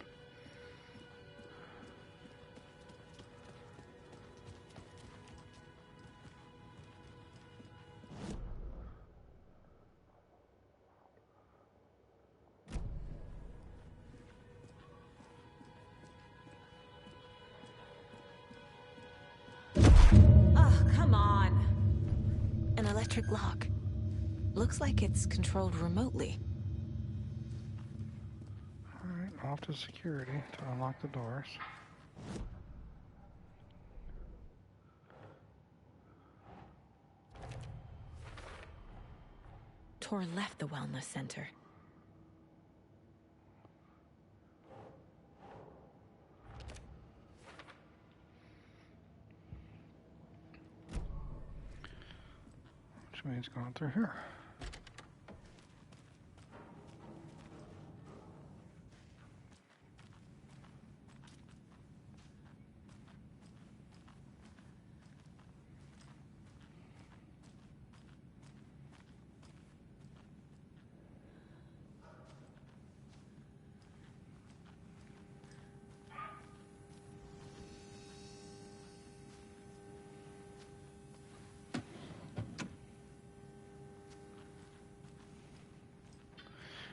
Oh, come on. An electric lock. Looks like it's controlled remotely. Alright, off to security to unlock the doors. Tor left the wellness center. Which means going through here.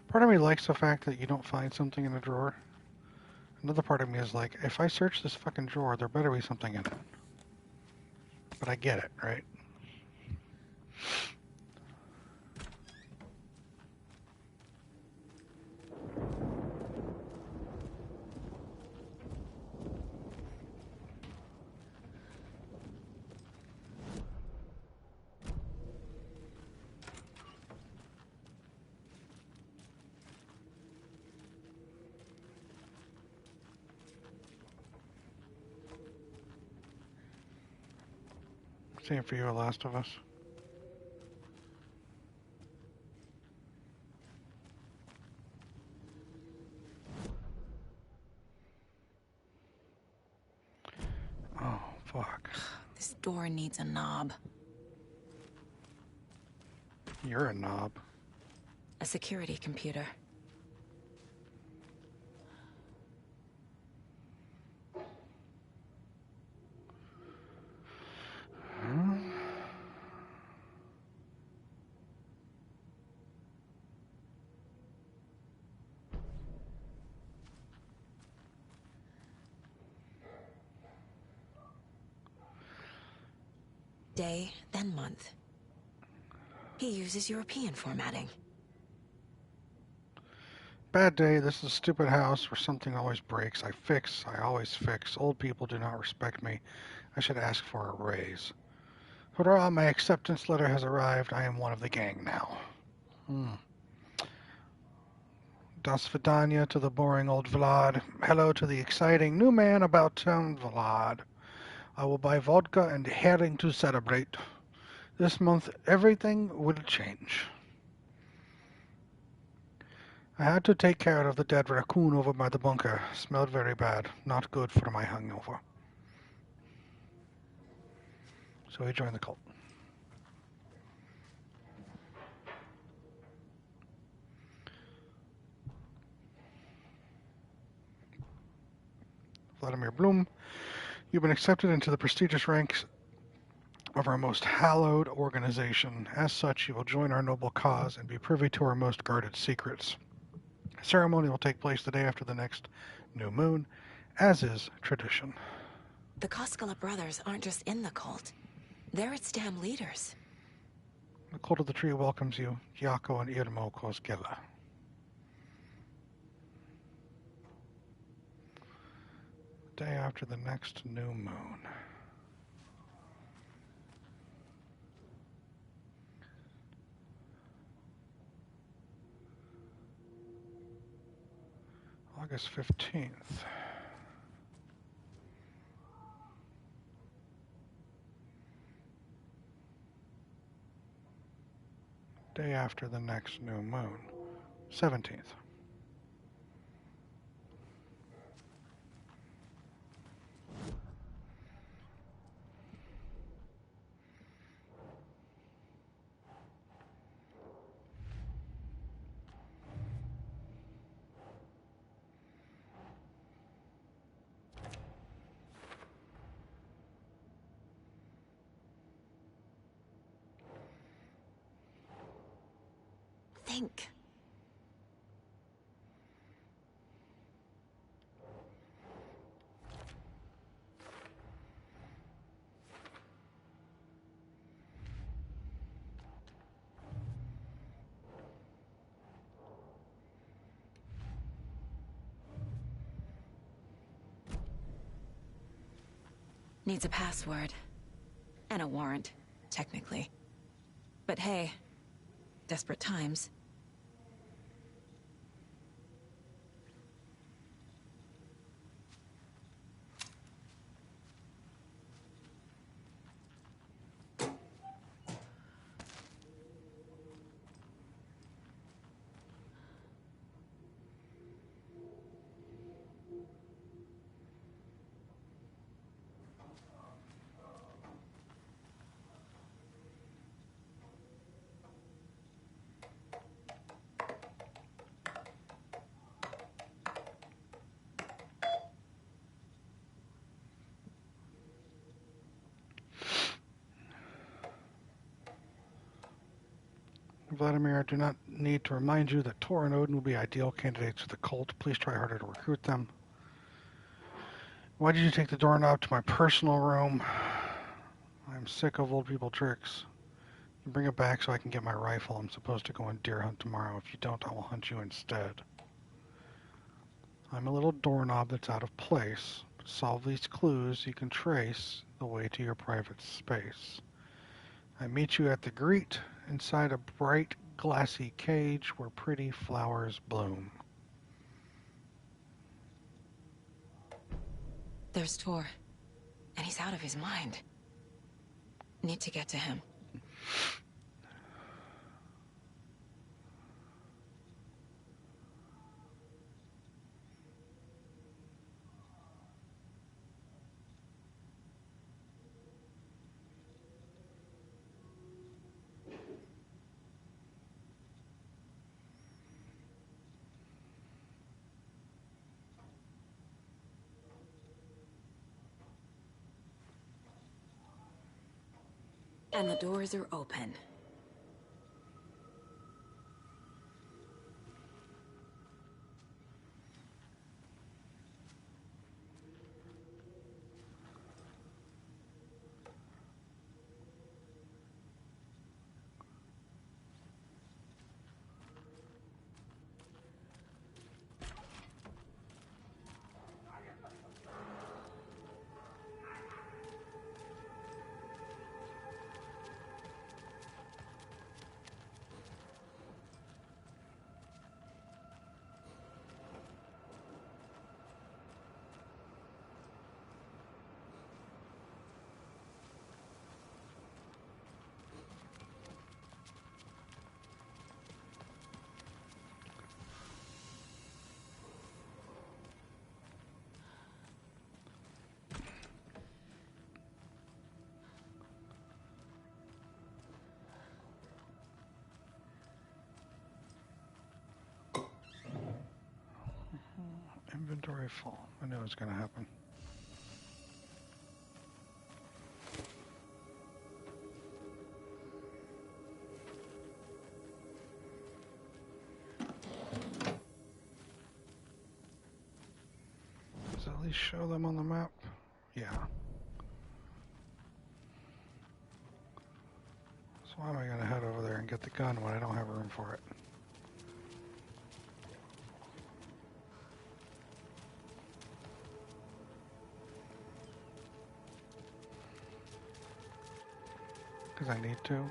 Part of me likes the fact that you don't find something in a drawer. Another part of me is like, if I search this fucking drawer, there better be something in it. But I get it, right? Same for you, Last of Us. Oh, fuck. This door needs a knob. You're a knob. A security computer. day, then month. He uses European formatting. Bad day, this is a stupid house where something always breaks. I always fix. Old people do not respect me. I should ask for a raise. Hurrah, my acceptance letter has arrived. I am one of the gang now. Das Vidanya to the boring old Vlad. Hello to the exciting new man about town, Vlad. I will buy vodka and herring to celebrate. This month, everything will change. I had to take care of the dead raccoon over by the bunker. Smelled very bad. Not good for my hangover. So he joined the cult. Vladimir Bloom, you've been accepted into the prestigious ranks of our most hallowed organization. As such, you will join our noble cause and be privy to our most guarded secrets. The ceremony will take place the day after the next new moon, as is tradition. The Koskela brothers aren't just in the cult. They're its damn leaders. The cult of the tree welcomes you, Yako and Irmo Koskela. Day after the next new moon. August 15th. Day after the next new moon. 17th. Think. Needs a password. And a warrant, technically. But hey, desperate times. Vladimir, I do not need to remind you that Tor and Odin will be ideal candidates for the cult. Please try harder to recruit them. Why did you take the doorknob to my personal room? I'm sick of old people tricks. You bring it back so I can get my rifle. I'm supposed to go on deer hunt tomorrow. If you don't, I will hunt you instead. I'm a little doorknob that's out of place. But solve these clues, you can trace the way to your private space. I meet you at the Greet, inside a bright, glassy cage where pretty flowers bloom. There's Tor, and he's out of his mind. Need to get to him. And the doors are open. Inventory full. I knew it was going to happen. Does it at least show them on the map? Yeah. So why am I going to head over there and get the gun when I don't have room for it? Because I need to.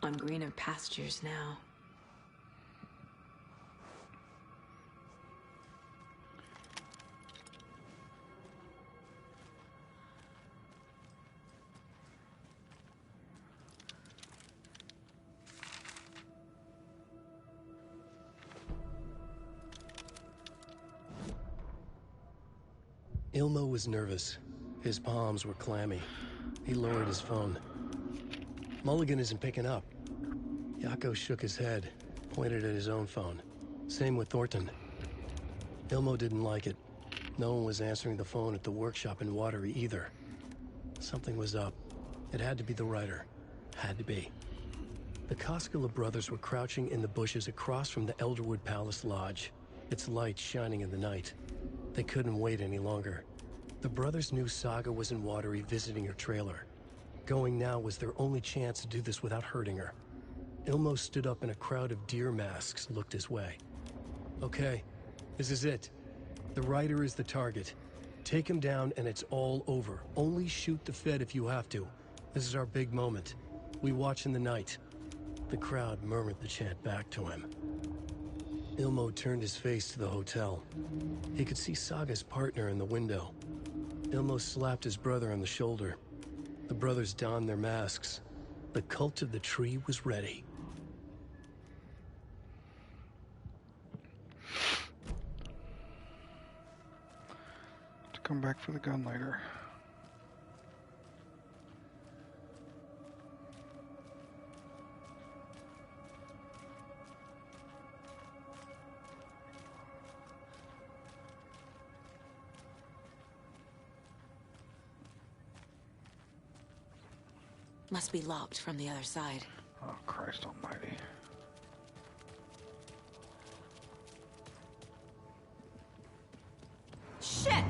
On greener pastures now. Ilmo was nervous. His palms were clammy. He lowered his phone. Mulligan isn't picking up. Yako shook his head, pointed at his own phone. Same with Thornton. Ilmo didn't like it. No one was answering the phone at the workshop in Watery either. Something was up. It had to be the writer. Had to be. The Koskela brothers were crouching in the bushes across from the Elderwood Palace Lodge, its light shining in the night. They couldn't wait any longer. The brothers knew Saga was in Watery visiting her trailer. Going now was their only chance to do this without hurting her. Ilmo stood up and a crowd of deer masks looked his way. Okay, this is it. The writer is the target. Take him down and it's all over. Only shoot the Fed if you have to. This is our big moment. We watch in the night. The crowd murmured the chant back to him. Ilmo turned his face to the hotel. He could see Saga's partner in the window. Ilmo slapped his brother on the shoulder. The brothers donned their masks. The cult of the tree was ready. To come back for the gun later. Must be locked from the other side. Oh, Christ almighty. Shit!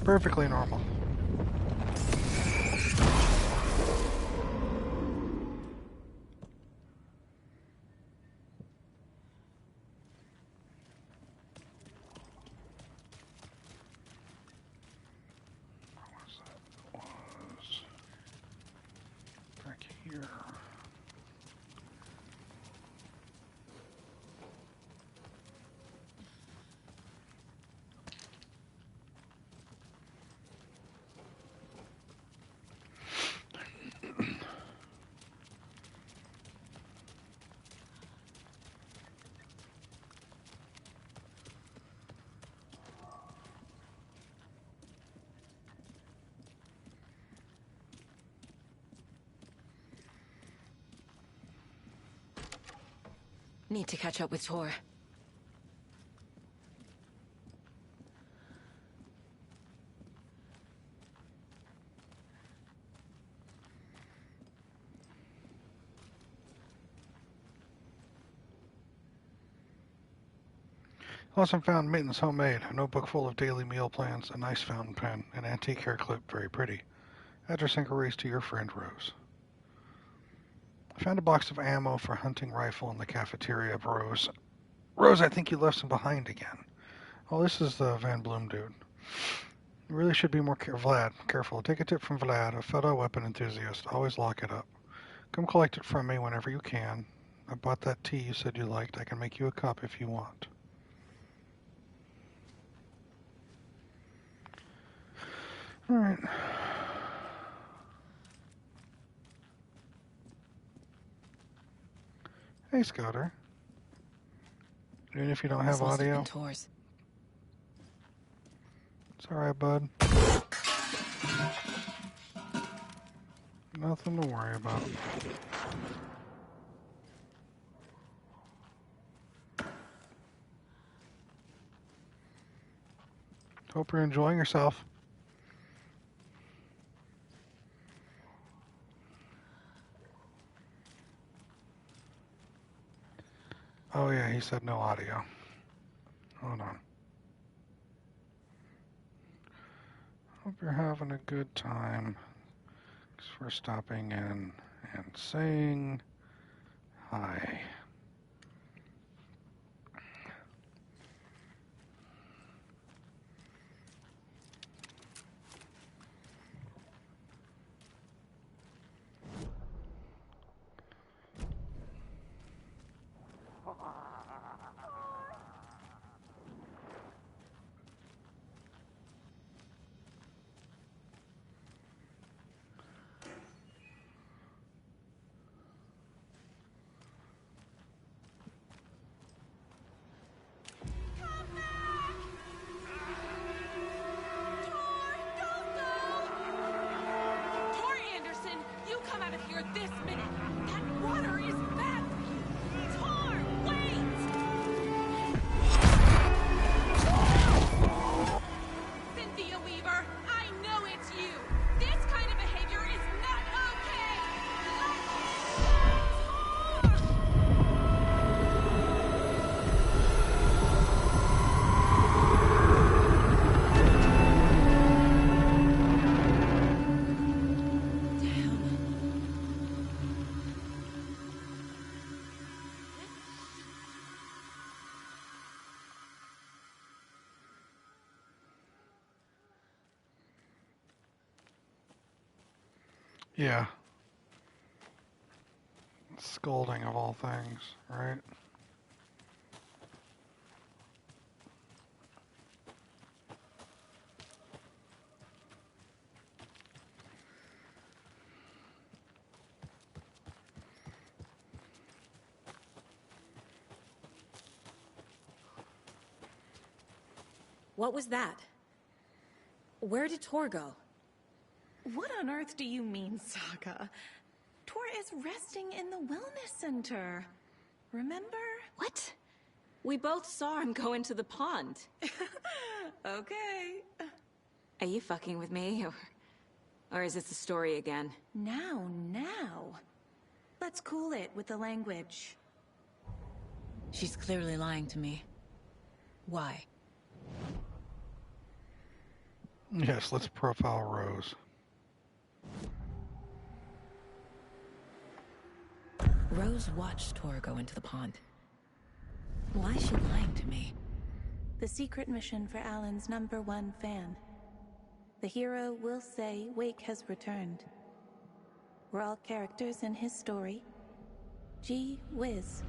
Perfectly normal. Back here. Need to catch up with Tor. Awesome found mittens, homemade, a notebook full of daily meal plans, a nice fountain pen, an antique hair clip, very pretty. Address inquiries to your friend Rose. I found a box of ammo for hunting rifle in the cafeteria of Rose. Rose, I think you left some behind again. Oh, this is the Van Bloom dude. You really should be more Vlad, careful. Take a tip from Vlad, a fellow weapon enthusiast. Always lock it up. Come collect it from me whenever you can. I bought that tea you said you liked. I can make you a cup if you want. Alright. Hey, Scouter. Even if you don't have audio. It's alright, bud. Nothing to worry about. Hope you're enjoying yourself. Oh yeah, he said no audio. Hold on. Hope you're having a good time. Thanks for stopping in and saying hi. Yeah. Scolding of all things, right? What was that? Where did Tor go? What on earth do you mean, Saga? Tor is resting in the wellness center. Remember? What? We both saw him go into the pond. Okay. Are you fucking with me? Or is this the story again? Now. Let's cool it with the language. She's clearly lying to me. Why? Yes, let's profile Rose. Rose watched Tor go into the pond. Why is she lying to me? The secret mission for Alan's #1 fan. The hero will say Wake has returned. We're all characters in his story. Gee whiz.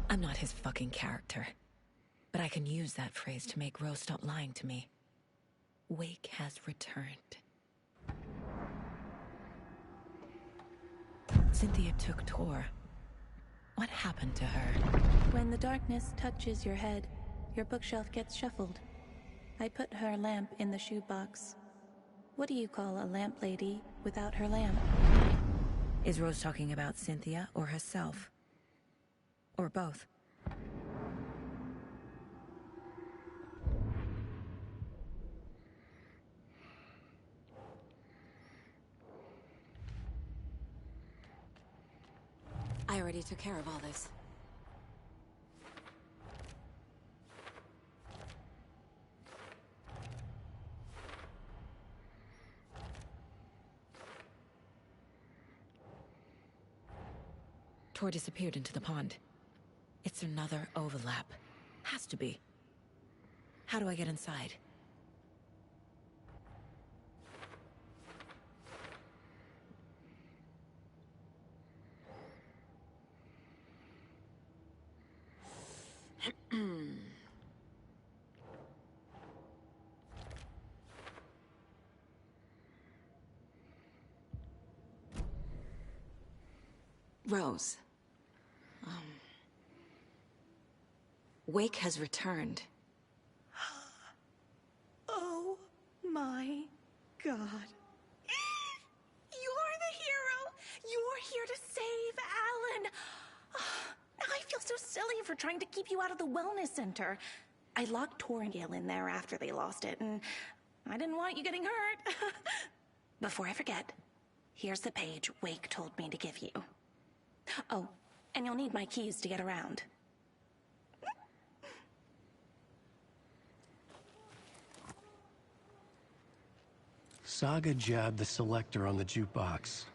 I'm not his fucking character. But I can use that phrase to make Rose stop lying to me. Wake has returned. Cynthia took Tor. What happened to her? When the darkness touches your head, your bookshelf gets shuffled. I put her lamp in the shoebox. What do you call a lamp lady without her lamp? Is Rose talking about Cynthia or herself? Or both? I already took care of all this. Tor disappeared into the pond. It's another overlap. Has to be. How do I get inside? Rose. Wake has returned. Oh my God. You're the hero! You're here to save Alan! I feel so silly for trying to keep you out of the wellness center. I locked Tor and Gale in there after they lost it, and I didn't want you getting hurt. Before I forget, here's the page Wake told me to give you. Oh, and you'll need my keys to get around. Saga jabbed the selector on the jukebox,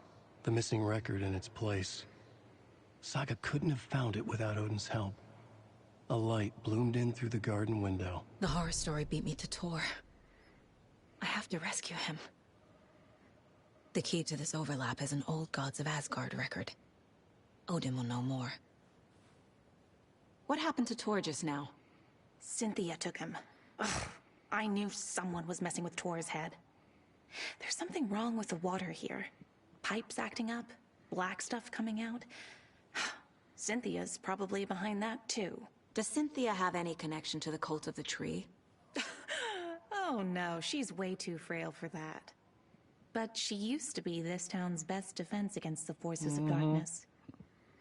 the missing record in its place. Saga couldn't have found it without Odin's help. A light bloomed in through the garden window. The horror story beat me to Tor. I have to rescue him. The key to this overlap is an old Gods of Asgard record. Odin will know more. What happened to Tor just now? Cynthia took him. Ugh, I knew someone was messing with Tor's head. There's something wrong with the water here. Pipes acting up, black stuff coming out. Cynthia's probably behind that too. Does Cynthia have any connection to the Cult of the Tree? Oh no, she's way too frail for that. But she used to be this town's best defense against the forces of darkness.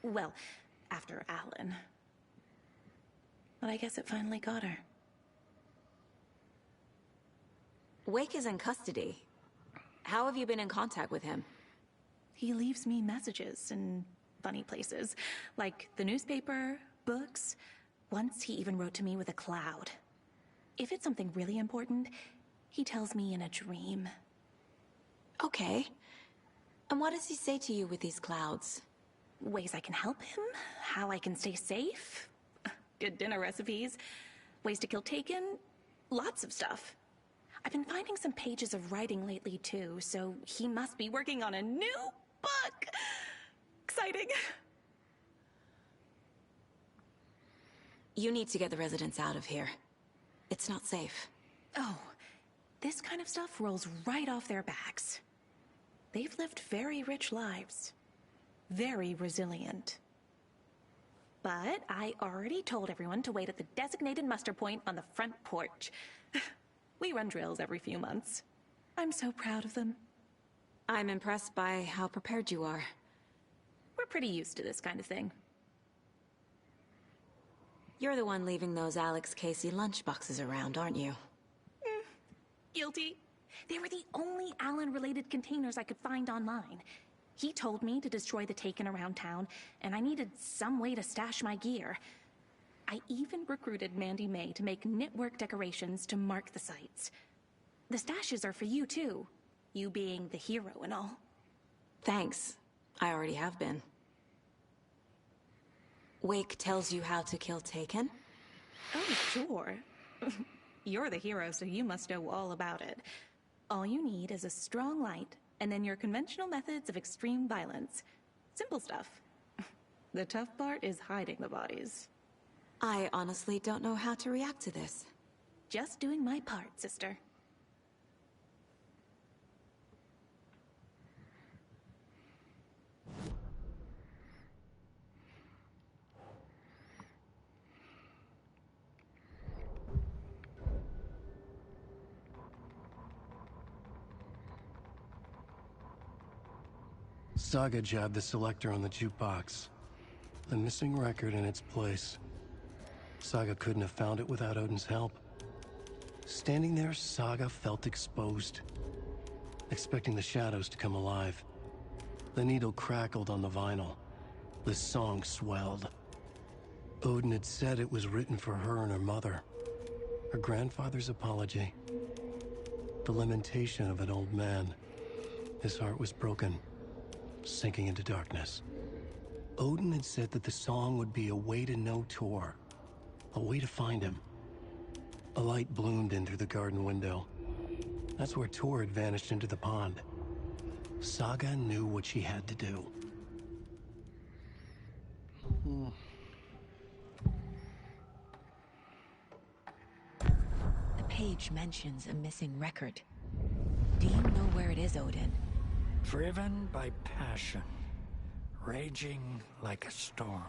Well, after Alan. But I guess it finally got her. Wake is in custody. How have you been in contact with him? He leaves me messages in funny places, like the newspaper, books. Once he even wrote to me with a cloud. If it's something really important, he tells me in a dream. Okay. And what does he say to you with these clouds? Ways I can help him, how I can stay safe, good dinner recipes, ways to kill Taken, lots of stuff. I've been finding some pages of writing lately too, so he must be working on a new book. Exciting. You need to get the residents out of here. It's not safe. Oh, this kind of stuff rolls right off their backs. They've lived very rich lives. Very resilient. But I already told everyone to wait at the designated muster point on the front porch. We run drills every few months. I'm so proud of them. I'm impressed by how prepared you are. We're pretty used to this kind of thing. You're the one leaving those Alex Casey lunchboxes around, aren't you? Guilty. They were the only Alan-related containers I could find online. He told me to destroy the Taken around town, and I needed some way to stash my gear. I even recruited Mandy May to make knitwork decorations to mark the sites. The stashes are for you, too. You being the hero and all. Thanks. I already have been. Wake tells you how to kill Taken? Oh, sure. You're the hero, so you must know all about it. All you need is a strong light, and then your conventional methods of extreme violence. Simple stuff. The tough part is hiding the bodies. I honestly don't know how to react to this. Just doing my part, sister. Saga jabbed the selector on the jukebox, the missing record in its place. Saga couldn't have found it without Odin's help. Standing there, Saga felt exposed, expecting the shadows to come alive. The needle crackled on the vinyl. The song swelled. Odin had said it was written for her and her mother. Her grandfather's apology. The lamentation of an old man. His heart was broken, sinking into darkness. Odin had said that the song would be a way to know Tor, a way to find him. A light bloomed in through the garden window. That's where Tor had vanished into the pond. Saga knew what she had to do. The page mentions a missing record. Do you know where it is, Odin? Driven by passion, raging like a storm.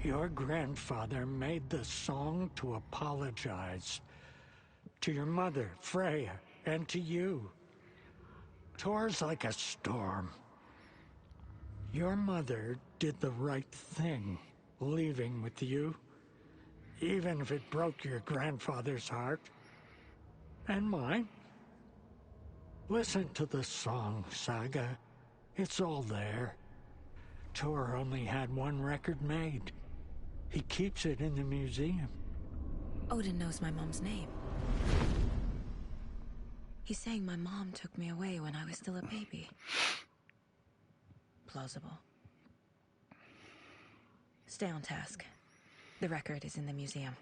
Your grandfather made the song to apologize. To your mother, Freya, and to you. Tor's like a storm. Your mother did the right thing, leaving with you, even if it broke your grandfather's heart. And mine. Listen to the song, Saga. It's all there. Tor only had one record made. He keeps it in the museum. Odin knows my mom's name. He's saying my mom took me away when I was still a baby. Plausible. Stay on task. The record is in the museum.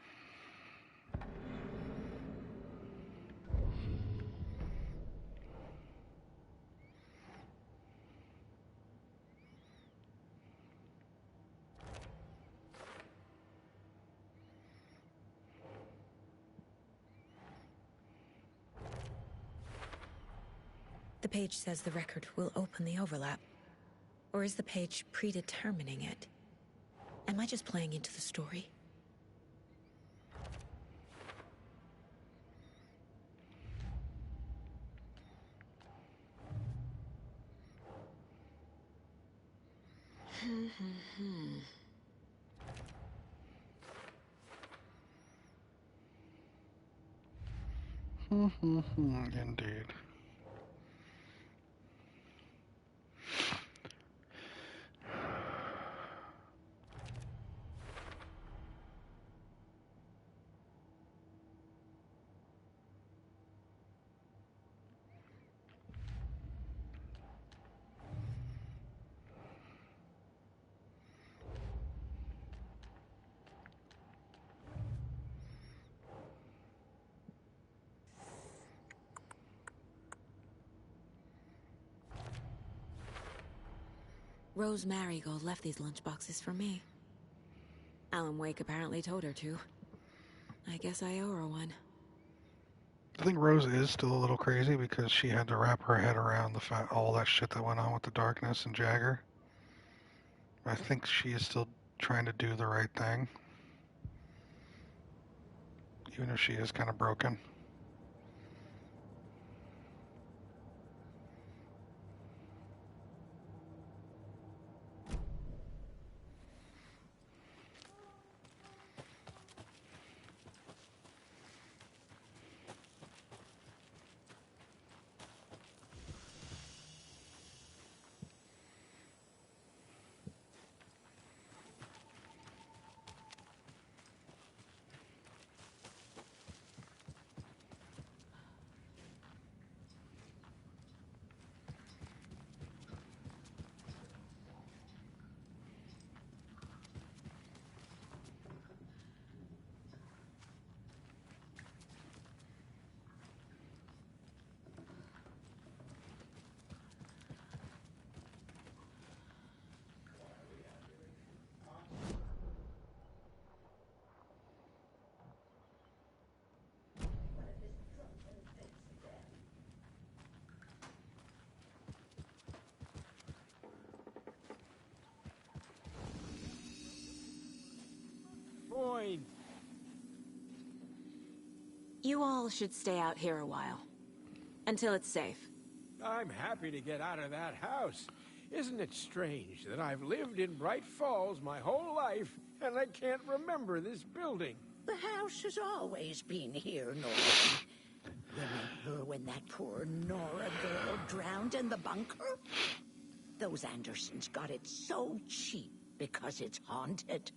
The page says the record will open the overlap. Or is the page predetermining it? Am I just playing into the story? Indeed. Rose Marigold left these lunchboxes for me. Alan Wake apparently told her to. I guess I owe her one. I think Rose is still a little crazy because she had to wrap her head around all that shit that went on with the darkness and Jagger. I think she is still trying to do the right thing. Even if she is kind of broken. Boyd! You all should stay out here a while. Until it's safe. I'm happy to get out of that house. Isn't it strange that I've lived in Bright Falls my whole life, and I can't remember this building? The house has always been here, Nora. Remember when that poor Nora girl drowned in the bunker? Those Andersons got it so cheap because it's haunted.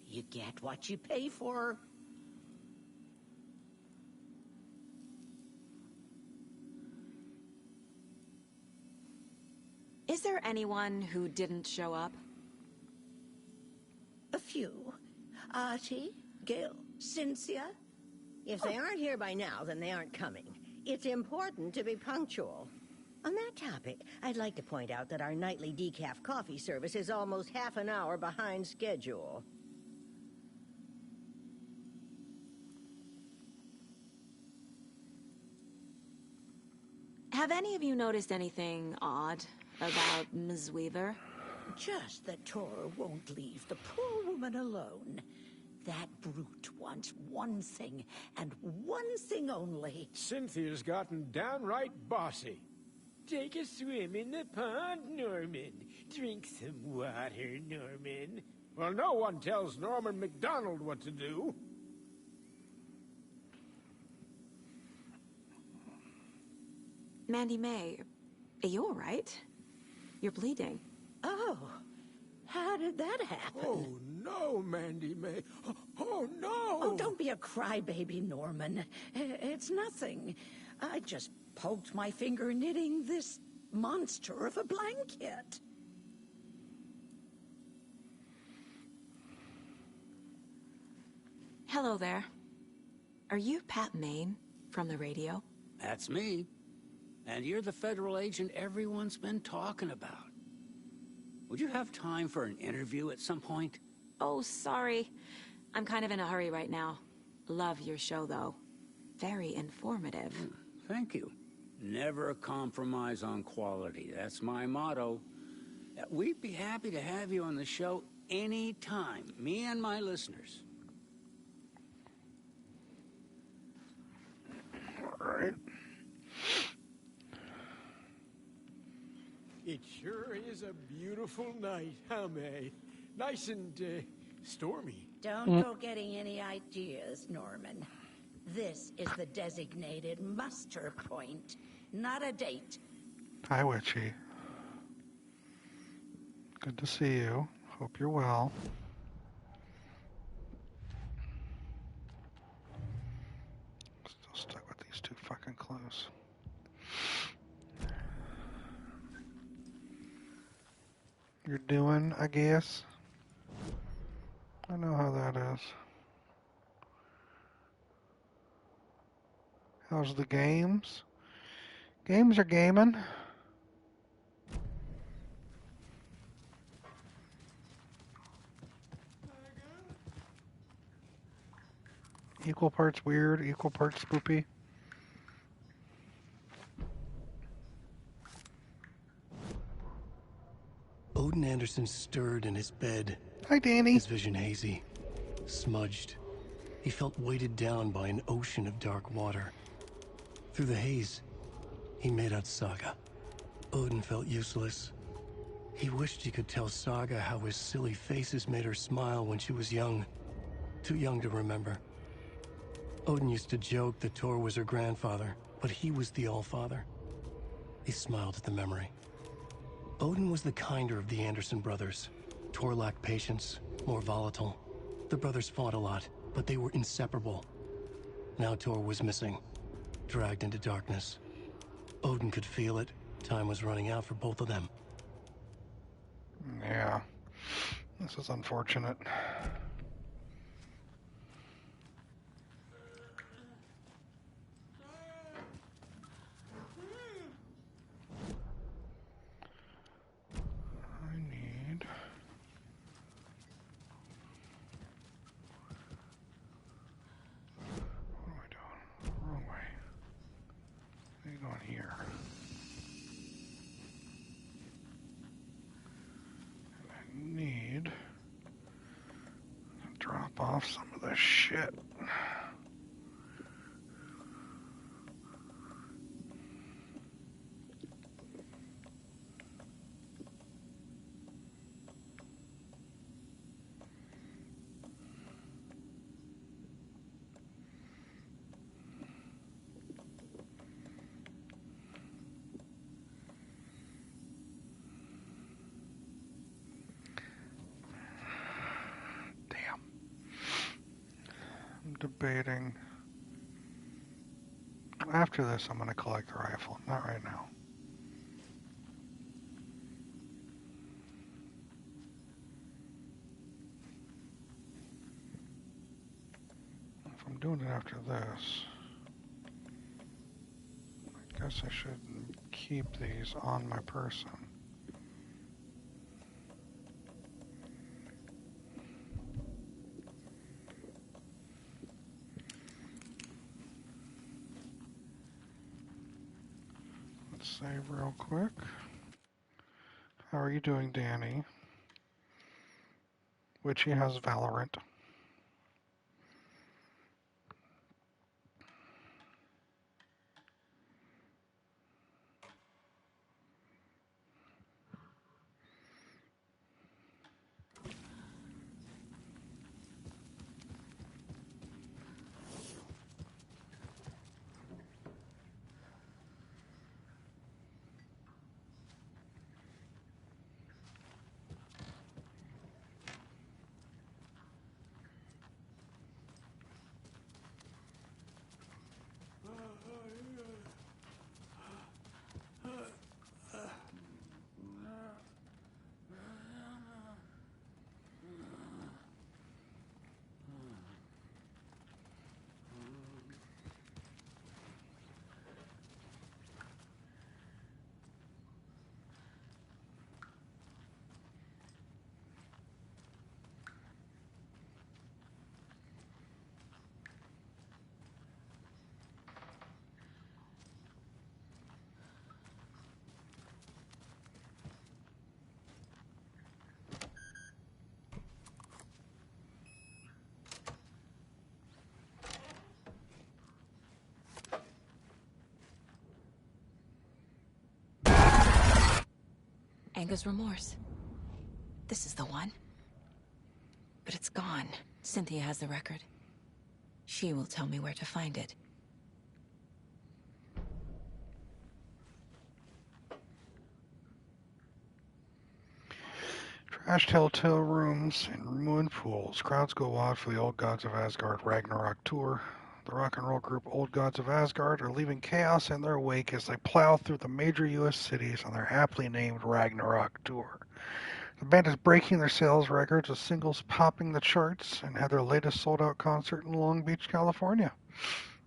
You get what you pay for. Is there anyone who didn't show up? A few. Artie, Gil, Cynthia. If they aren't here by now, then they aren't coming. It's important to be punctual. On that topic, I'd like to point out that our nightly decaf coffee service is almost half an hour behind schedule. Have any of you noticed anything odd about Ms. Weaver? Just that Tor won't leave the poor woman alone. That brute wants one thing, and one thing only. Cynthia's gotten downright bossy. Take a swim in the pond, Norman. Drink some water, Norman. Well, no one tells Norman McDonald what to do. Mandy May, are you all right? You're bleeding. Oh, how did that happen? Oh, no, Mandy May. Oh, no! Oh, don't be a crybaby, Norman. It's nothing. I just poked my finger knitting this monster of a blanket. Hello there. Are you Pat Maine from the radio? That's me. And you're the federal agent everyone's been talking about. Would you have time for an interview at some point? Oh, sorry. I'm kind of in a hurry right now. Love your show, though. Very informative. Thank you. Never compromise on quality. That's my motto. We'd be happy to have you on the show anytime, me and my listeners. All right. It sure is a beautiful night, huh, May? Nice and, stormy. Don't go getting any ideas, Norman. This is the designated muster point, not a date. Hi, Witchy. Good to see you. Hope you're well. Still stuck with these two fucking clothes. You're doing, I guess. I know how that is. How's the games? Games are gaming. Equal parts weird, equal parts spoopy. Odin Anderson stirred in his bed. Hi, Danny. His vision hazy, smudged. He felt weighted down by an ocean of dark water. Through the haze, he made out Saga. Odin felt useless. He wished he could tell Saga how his silly faces made her smile when she was young. Too young to remember. Odin used to joke that Tor was her grandfather, but he was the Allfather. He smiled at the memory. Odin was the kinder of the Anderson brothers. Tor lacked patience, more volatile. The brothers fought a lot, but they were inseparable. Now Tor was missing, dragged into darkness. Odin could feel it. Time was running out for both of them. Yeah, this is unfortunate. Off some of this shit. Debating. After this, I'm going to collect the rifle. Not right now. I'm doing it after this. I guess I should keep these on my person. Let's save real quick. How are you doing, Danny? Witchy has Valorant. Anger's remorse. This is the one. But it's gone. Cynthia has the record. She will tell me where to find it. Trash telltale rooms and ruined pools. Crowds go wild for the Old Gods of Asgard Ragnarok tour. The rock and roll group Old Gods of Asgard are leaving chaos in their wake as they plow through the major U.S. cities on their aptly named Ragnarok tour. The band is breaking their sales records with singles popping the charts and had their latest sold-out concert in Long Beach, California.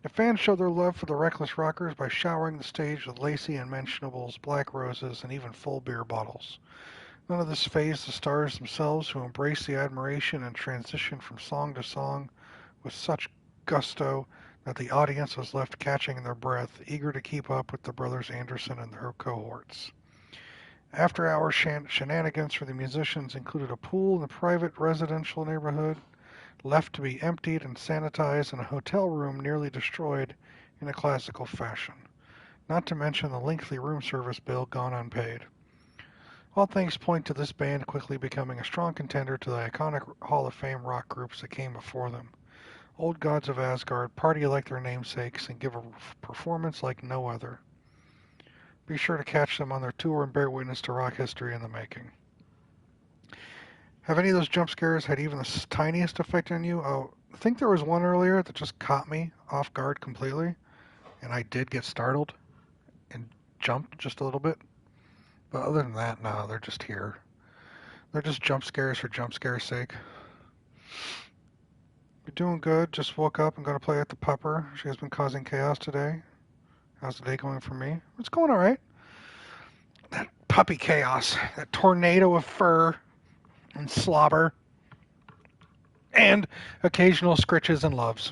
The fans showed their love for the Reckless Rockers by showering the stage with lacy unmentionables, black roses, and even full beer bottles. None of this fazed the stars themselves, who embraced the admiration and transitioned from song to song with such gusto that the audience was left catching their breath, eager to keep up with the brothers Anderson and their cohorts. After-hour shenanigans for the musicians included a pool in the private residential neighborhood, left to be emptied and sanitized, and a hotel room nearly destroyed in a classical fashion, not to mention the lengthy room service bill gone unpaid. All things point to this band quickly becoming a strong contender to the iconic Hall of Fame rock groups that came before them. Old Gods of Asgard party like their namesakes and give a performance like no other. Be sure to catch them on their tour and bear witness to rock history in the making. Have any of those jump scares had even the tiniest effect on you? Oh, I think there was one earlier that just caught me off guard completely, and I did get startled and jumped just a little bit. But other than that, no, they're just here. They're just jump scares for jump scare's sake. You're doing good. Just woke up and going to play with the pupper. She has been causing chaos today. How's the day going for me? It's going all right. That puppy chaos. That tornado of fur and slobber. And occasional scritches and loves.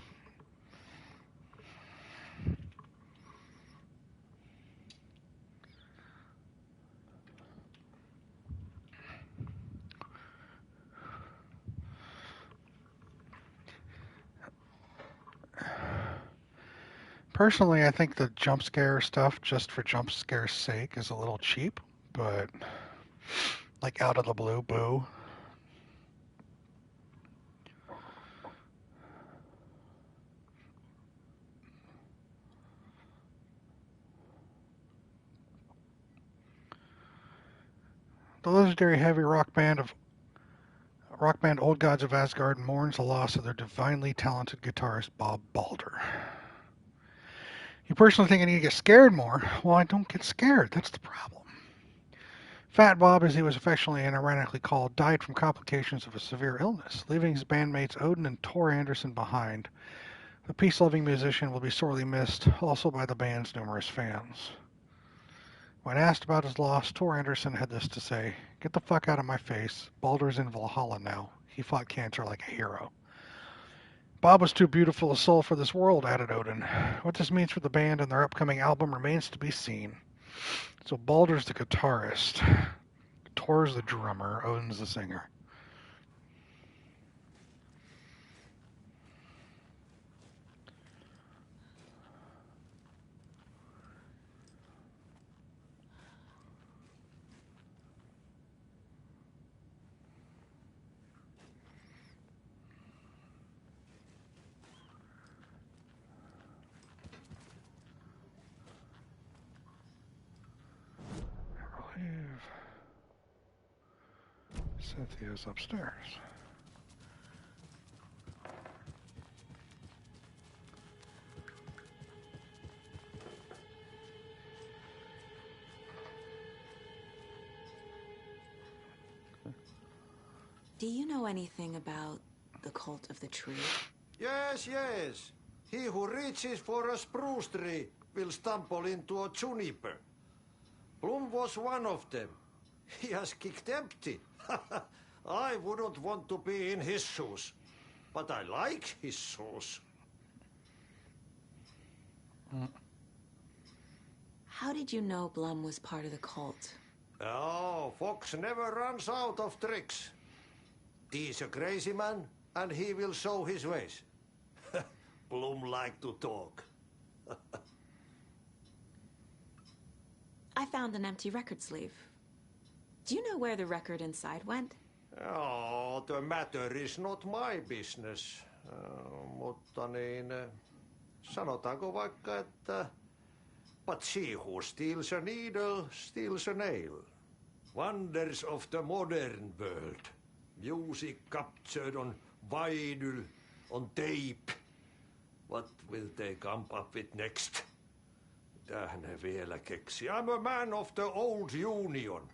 Personally, I think the jump scare stuff, just for jump scare's sake, is a little cheap, but like out of the blue, boo. The legendary heavy rock band Old Gods of Asgard mourns the loss of their divinely talented guitarist Bob Balder. You personally think I need to get scared more? Well, I don't get scared. That's the problem. Fat Bob, as he was affectionately and ironically called, died from complications of a severe illness, leaving his bandmates Odin and Tor Anderson behind. The peace-loving musician will be sorely missed, also by the band's numerous fans. When asked about his loss, Tor Anderson had this to say, "Get the fuck out of my face. Baldur's in Valhalla now. He fought cancer like a hero." Bob was too beautiful a soul for this world, added Odin. What this means for the band and their upcoming album remains to be seen. So Baldur's the guitarist. Tor's the drummer. Odin's the singer. Cynthia's upstairs. Do you know anything about the Cult of the Tree? Yes, yes. He who reaches for a spruce tree will stumble into a juniper. Bloom was one of them. He has kicked empty. I wouldn't want to be in his shoes. But I like his shoes. How did you know Blum was part of the cult? Oh, Fox never runs out of tricks. He's a crazy man, and he will show his ways. Bloom like to talk. I found an empty record sleeve. Do you know where the record inside went? Oh, the matter is not my business. Mutta niin, sanotaanko vaikka, että but she who steals a needle steals a nail. Wonders of the modern world. Music captured on vinyl, on tape. What will they come up with next? Mitä ne vielä keksi? I'm a man of the old union.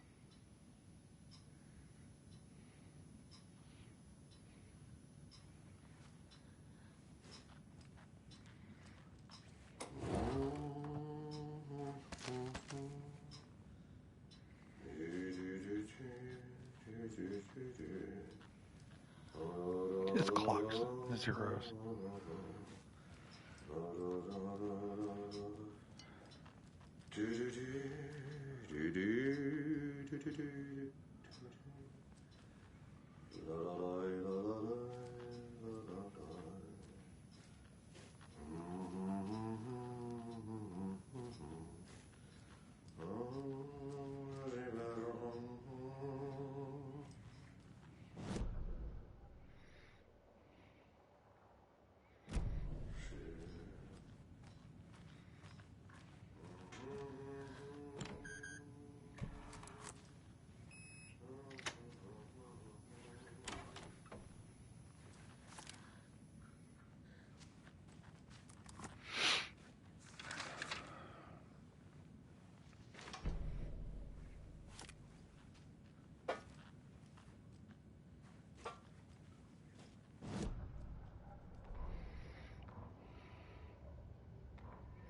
It's clocks, the zeros.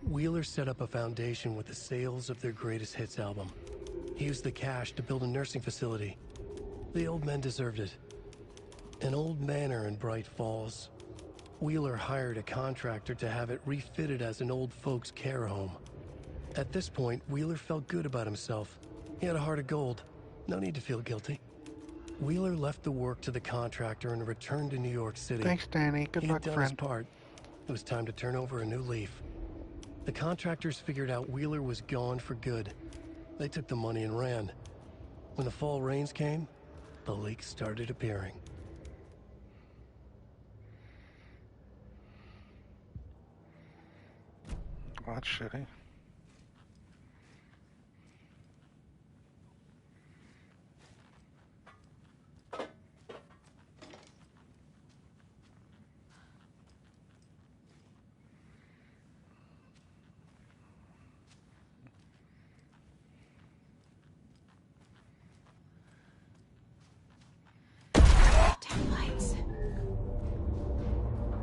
Wheeler set up a foundation with the sales of their greatest hits album. He used the cash to build a nursing facility. The old men deserved it. An old manor in Bright Falls. Wheeler hired a contractor to have it refitted as an old folks' care home. At this point, Wheeler felt good about himself. He had a heart of gold. No need to feel guilty. Wheeler left the work to the contractor and returned to New York City. Thanks, Danny. Good luck, He'd done friend. his part. It was time to turn over a new leaf. The contractors figured out Wheeler was gone for good. They took the money and ran. When the fall rains came, the leaks started appearing. Oh, that's shitty.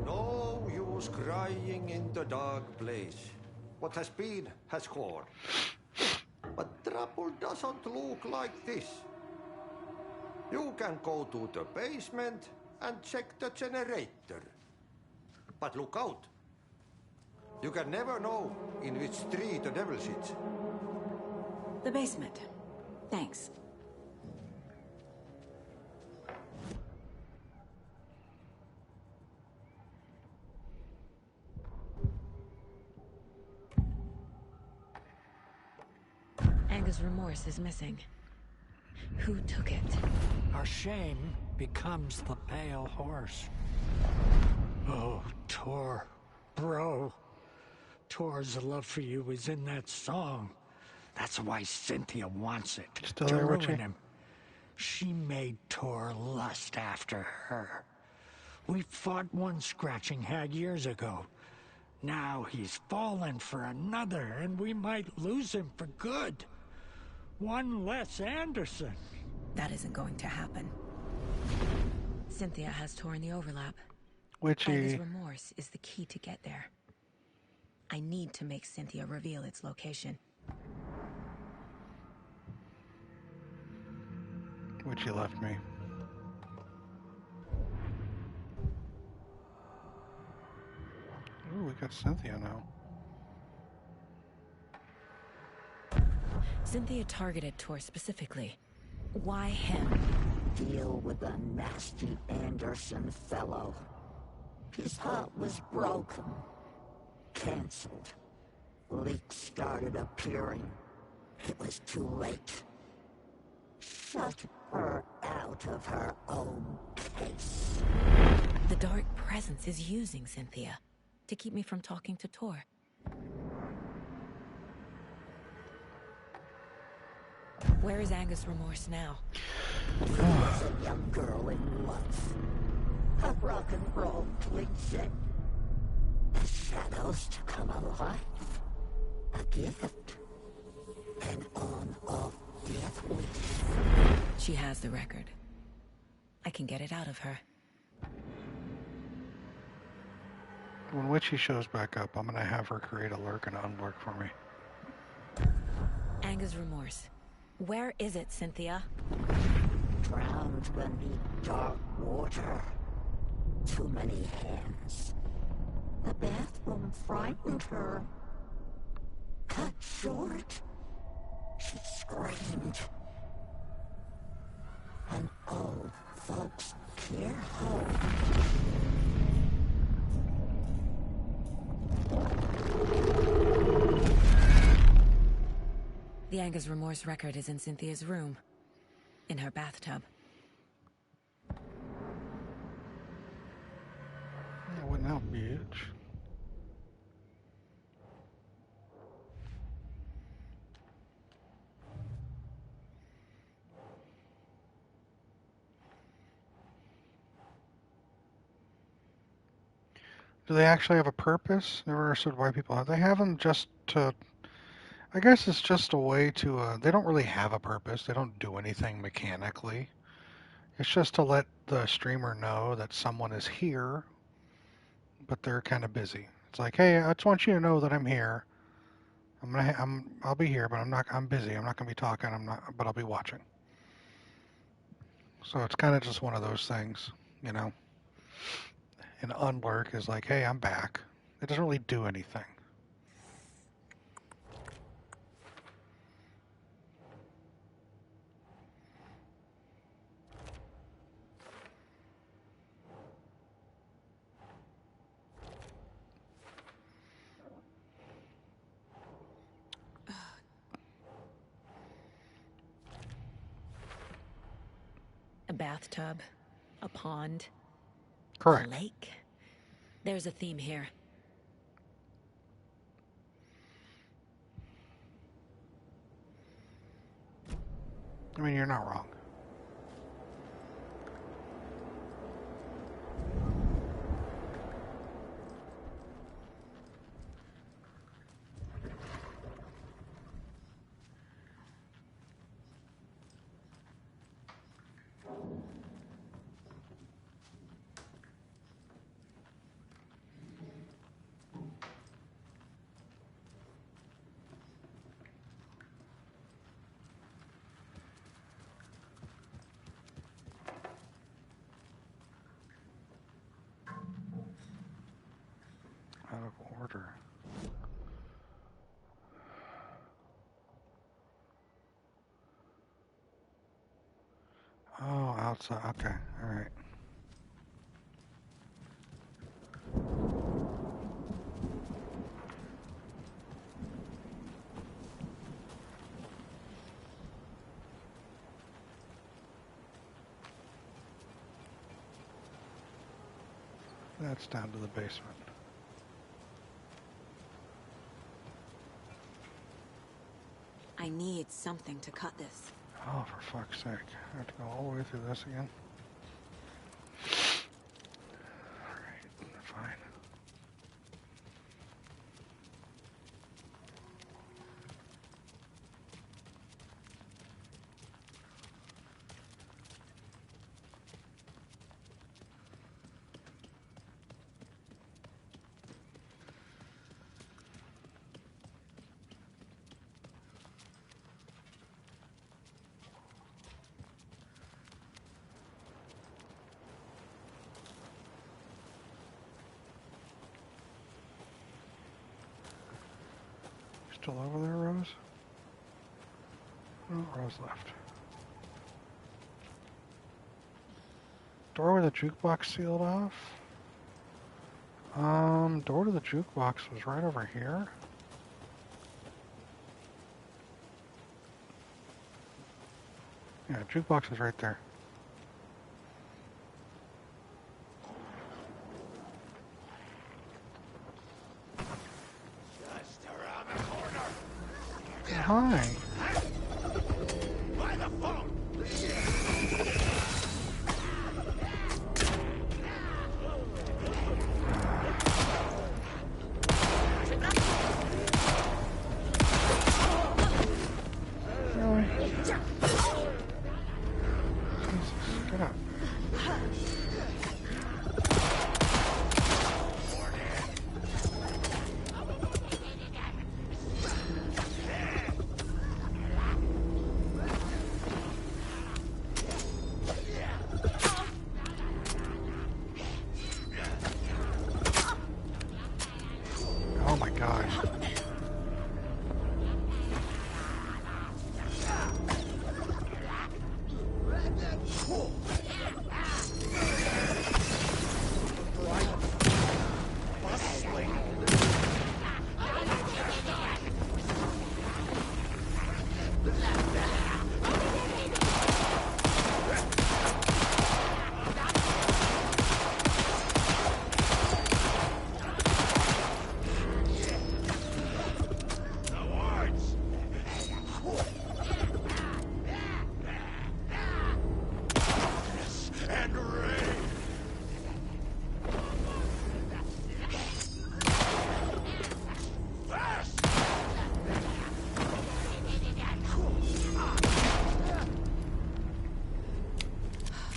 No use crying. in the dark place. What has been has gone. But trouble doesn't look like this. You can go to the basement and check the generator. But look out. You can never know in which tree the devil sits. The basement. Thanks. Angus Remorse is missing. Who took it? Our shame becomes the pale horse. Oh, Tor. Bro. Tor's love for you is in that song. That's why Cynthia wants it. Still to there, ruin Richie? him. She made Tor lust after her. We fought one scratching hag years ago. Now he's fallen for another, and we might lose him for good. One less Anderson. That isn't going to happen. Cynthia has Tor in the overlap. Witchy. Angus Remorse is the key to get there. I need to make Cynthia reveal its location. Witchy left me. Ooh, we got Cynthia now. Cynthia targeted Tor specifically. Why him? Deal with the nasty Anderson fellow. His heart was broken. Cancelled. Leaks started appearing. It was too late. Shut her out of her own case. The Dark Presence is using Cynthia to keep me from talking to Tor. Where is Angus Remorse now? She was a young girl in love. A rock and roll cliche. The shadows to come alive. A gift. An on-off death wish. She has the record. I can get it out of her. When Witchy shows back up, I'm gonna have her create a lurk and unlurk for me. Angus Remorse. Where is it, Cynthia? Drowned beneath dark water. Too many hands. The bathroom frightened her. Cut short. She screamed. An old folks care home. The Angus Remorse record is in Cynthia's room. In her bathtub. What now, bitch? Do they actually have a purpose? Never understood why people have. They have them just to. I guess it's just a way to. They don't really have a purpose. They don't do anything mechanically. It's just to let the streamer know that someone is here, but they're kind of busy. It's like, hey, I just want you to know that I'm here. I'll be here, but I'm busy. I'm not gonna be talking. But I'll be watching. So it's kind of just one of those things, you know. An unlurk is like, hey, I'm back. It doesn't really do anything. A bathtub. A pond. Correct. A lake. There's a theme here. I mean, you're not wrong. murder. Oh, outside. Okay, all right. That's down to the basement. I need something to cut this. Oh, for fuck's sake. I have to go all the way through this again. Alright, fine. Still over there, Rose? Oh, Rose left. Door with the jukebox sealed off? Door to the jukebox was right over here. Yeah, jukebox is right there. Hi. By the phone. Really? Jesus, get up. Oh my gosh.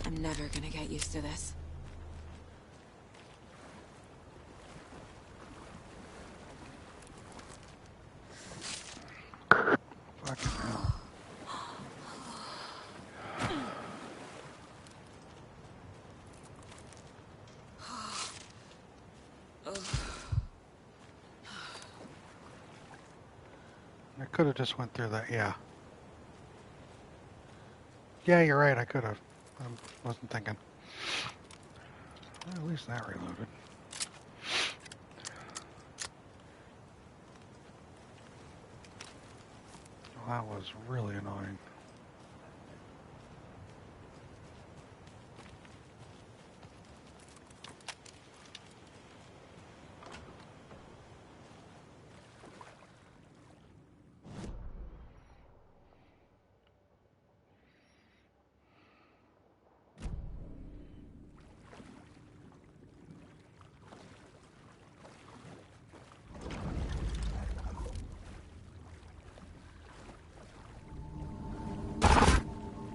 I'm never gonna get used to this. Fucking hell. I could have just went through that, yeah. Yeah, you're right, I could have. I wasn't thinking. Well, at least that reloaded. Well, that was really annoying.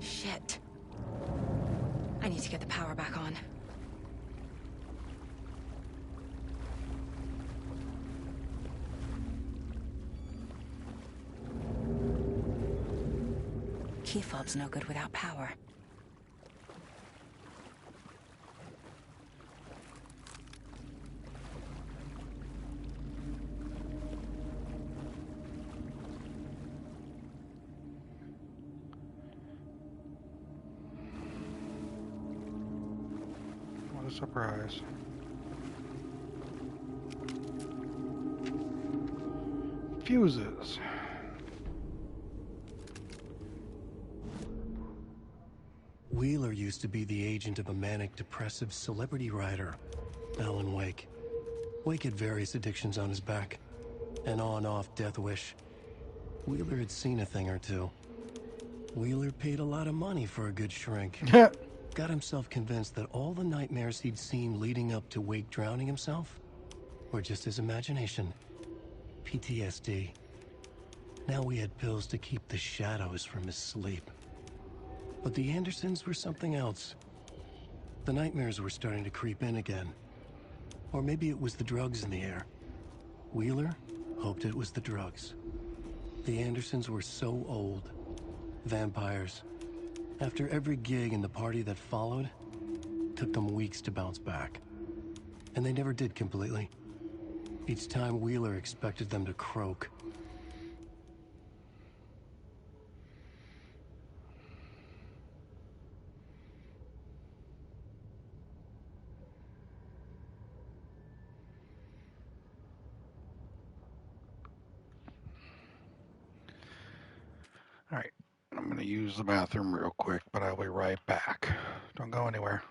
Shit. I need to get the power back on. Key fob's no good without power. Surprise. Fuses. Wheeler used to be the agent of a manic-depressive celebrity writer, Alan Wake. Wake had various addictions on his back. An on-off death wish. Wheeler had seen a thing or two. Wheeler paid a lot of money for a good shrink. Got himself convinced that all the nightmares he'd seen leading up to Wake drowning himself were just his imagination. PTSD. Now we had pills to keep the shadows from his sleep. But the Andersons were something else. The nightmares were starting to creep in again. Or maybe it was the drugs in the air. Wheeler hoped it was the drugs. The Andersons were so old. Vampires. After every gig and the party that followed, took them weeks to bounce back. And they never did completely. Each time Wheeler expected them to croak. All right, I'm going to use the bathroom real quick, but I'll be right back. Don't go anywhere.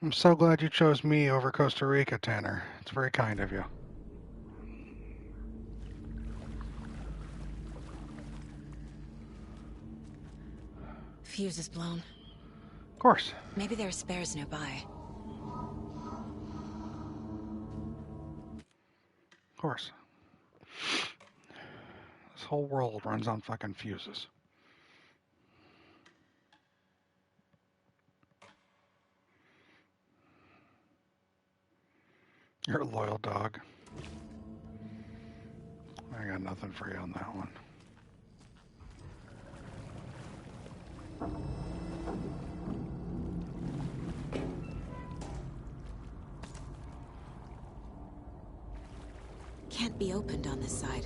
I'm so glad you chose me over Costa Rica, Tanner. It's very kind of you. Fuse is blown. Of course. Maybe there are spares nearby. Of course. This whole world runs on fucking fuses. You're a loyal dog. I got nothing for you on that one. Can't be opened on this side.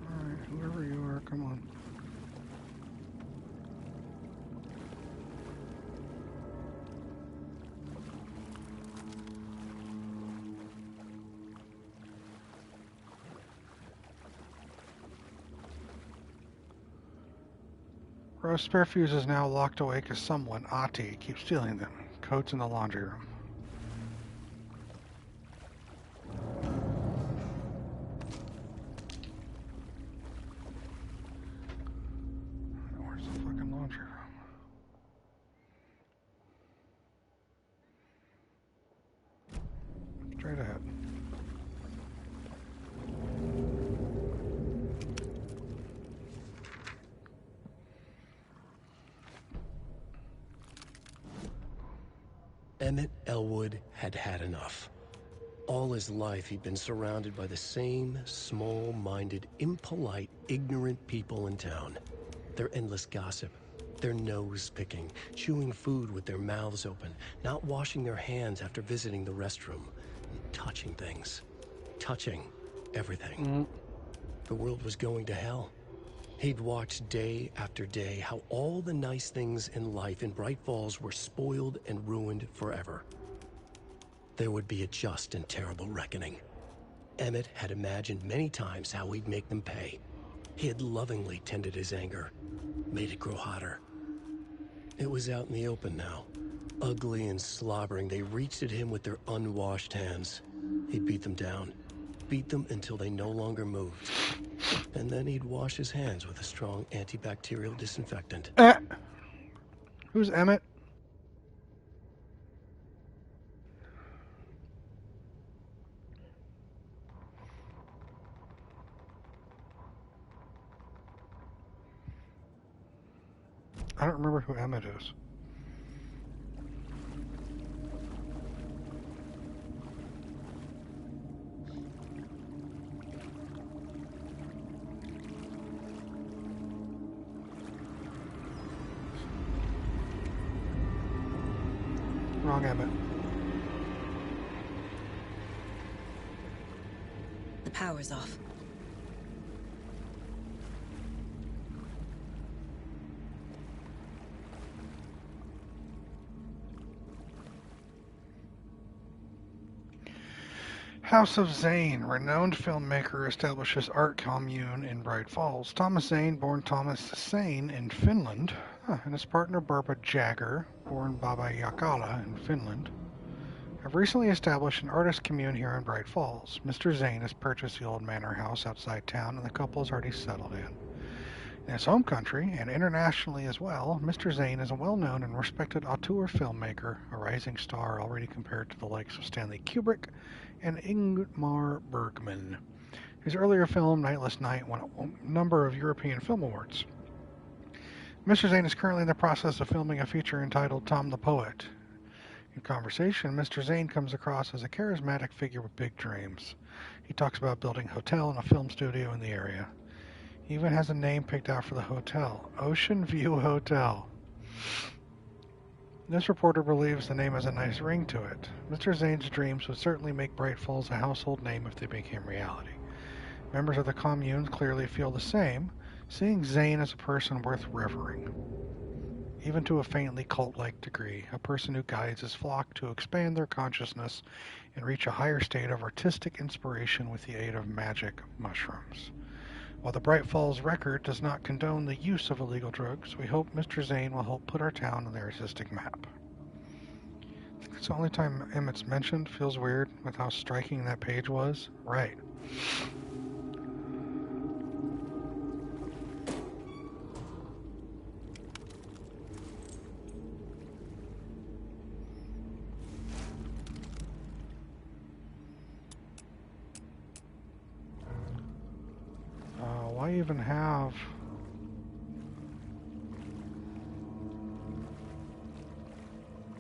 Alright, whoever you are, come on. Rose spare fuse is now locked away because someone, Ahti, keeps stealing them. Code's in the laundry room. Where's the fucking laundry room? Straight ahead. Emmett Elwood had had enough. All his life he'd been surrounded by the same small-minded, impolite, ignorant people in town. Their endless gossip, their nose-picking, chewing food with their mouths open, not washing their hands after visiting the restroom, and touching things. Touching everything. The world was going to hell. He'd watched day after day how all the nice things in life in Bright Falls were spoiled and ruined forever. There would be a just and terrible reckoning. Emmett had imagined many times how he'd make them pay. He had lovingly tended his anger, made it grow hotter. It was out in the open now. Ugly and slobbering, they reached at him with their unwashed hands. He'd beat them down. Beat them until they no longer moved. And then he'd wash his hands with a strong antibacterial disinfectant. Who's Emmett? I don't remember who Emmett is. Wrong Emmett. The power's off. House of Zane, renowned filmmaker, establishes art commune in Bright Falls. Thomas Zane, born Thomas Zane in Finland, and his partner Barbara Jagger, born Baba Jakala in Finland, have recently established an artist commune here in Bright Falls. Mr. Zane has purchased the old manor house outside town, and the couple has already settled in. In his home country, and internationally as well, Mr. Zane is a well-known and respected auteur filmmaker, a rising star already compared to the likes of Stanley Kubrick and Ingmar Bergman. His earlier film, Nightless Night, won a number of European Film Awards. Mr. Zane is currently in the process of filming a feature entitled Tom the Poet. In conversation, Mr. Zane comes across as a charismatic figure with big dreams. He talks about building a hotel and a film studio in the area. He even has a name picked out for the hotel, Ocean View Hotel. This reporter believes the name has a nice ring to it. Mr. Zane's dreams would certainly make Bright Falls a household name if they became reality. Members of the commune clearly feel the same, seeing Zane as a person worth revering. Even to a faintly cult-like degree, a person who guides his flock to expand their consciousness and reach a higher state of artistic inspiration with the aid of magic mushrooms. While the Bright Falls Record does not condone the use of illegal drugs, we hope Mr. Zane will help put our town on the artistic map. I think it's the only time Emmett's mentioned. Feels weird with how striking that page was. Right. Why even have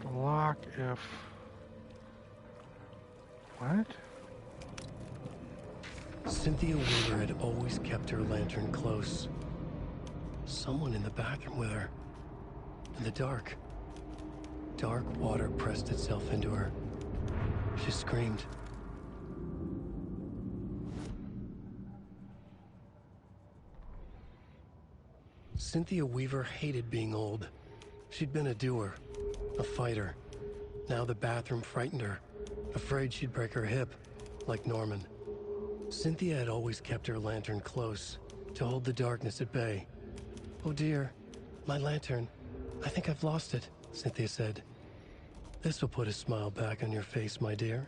the lock if... What? Cynthia Weaver had always kept her lantern close. Someone in the bathroom with her. In the dark. Dark water pressed itself into her. She screamed. Cynthia Weaver hated being old. She'd been a doer, a fighter. Now the bathroom frightened her, afraid she'd break her hip, like Norman. Cynthia had always kept her lantern close, to hold the darkness at bay. Oh dear, My lantern. I think I've lost it, Cynthia said. This will put a smile back on your face, my dear,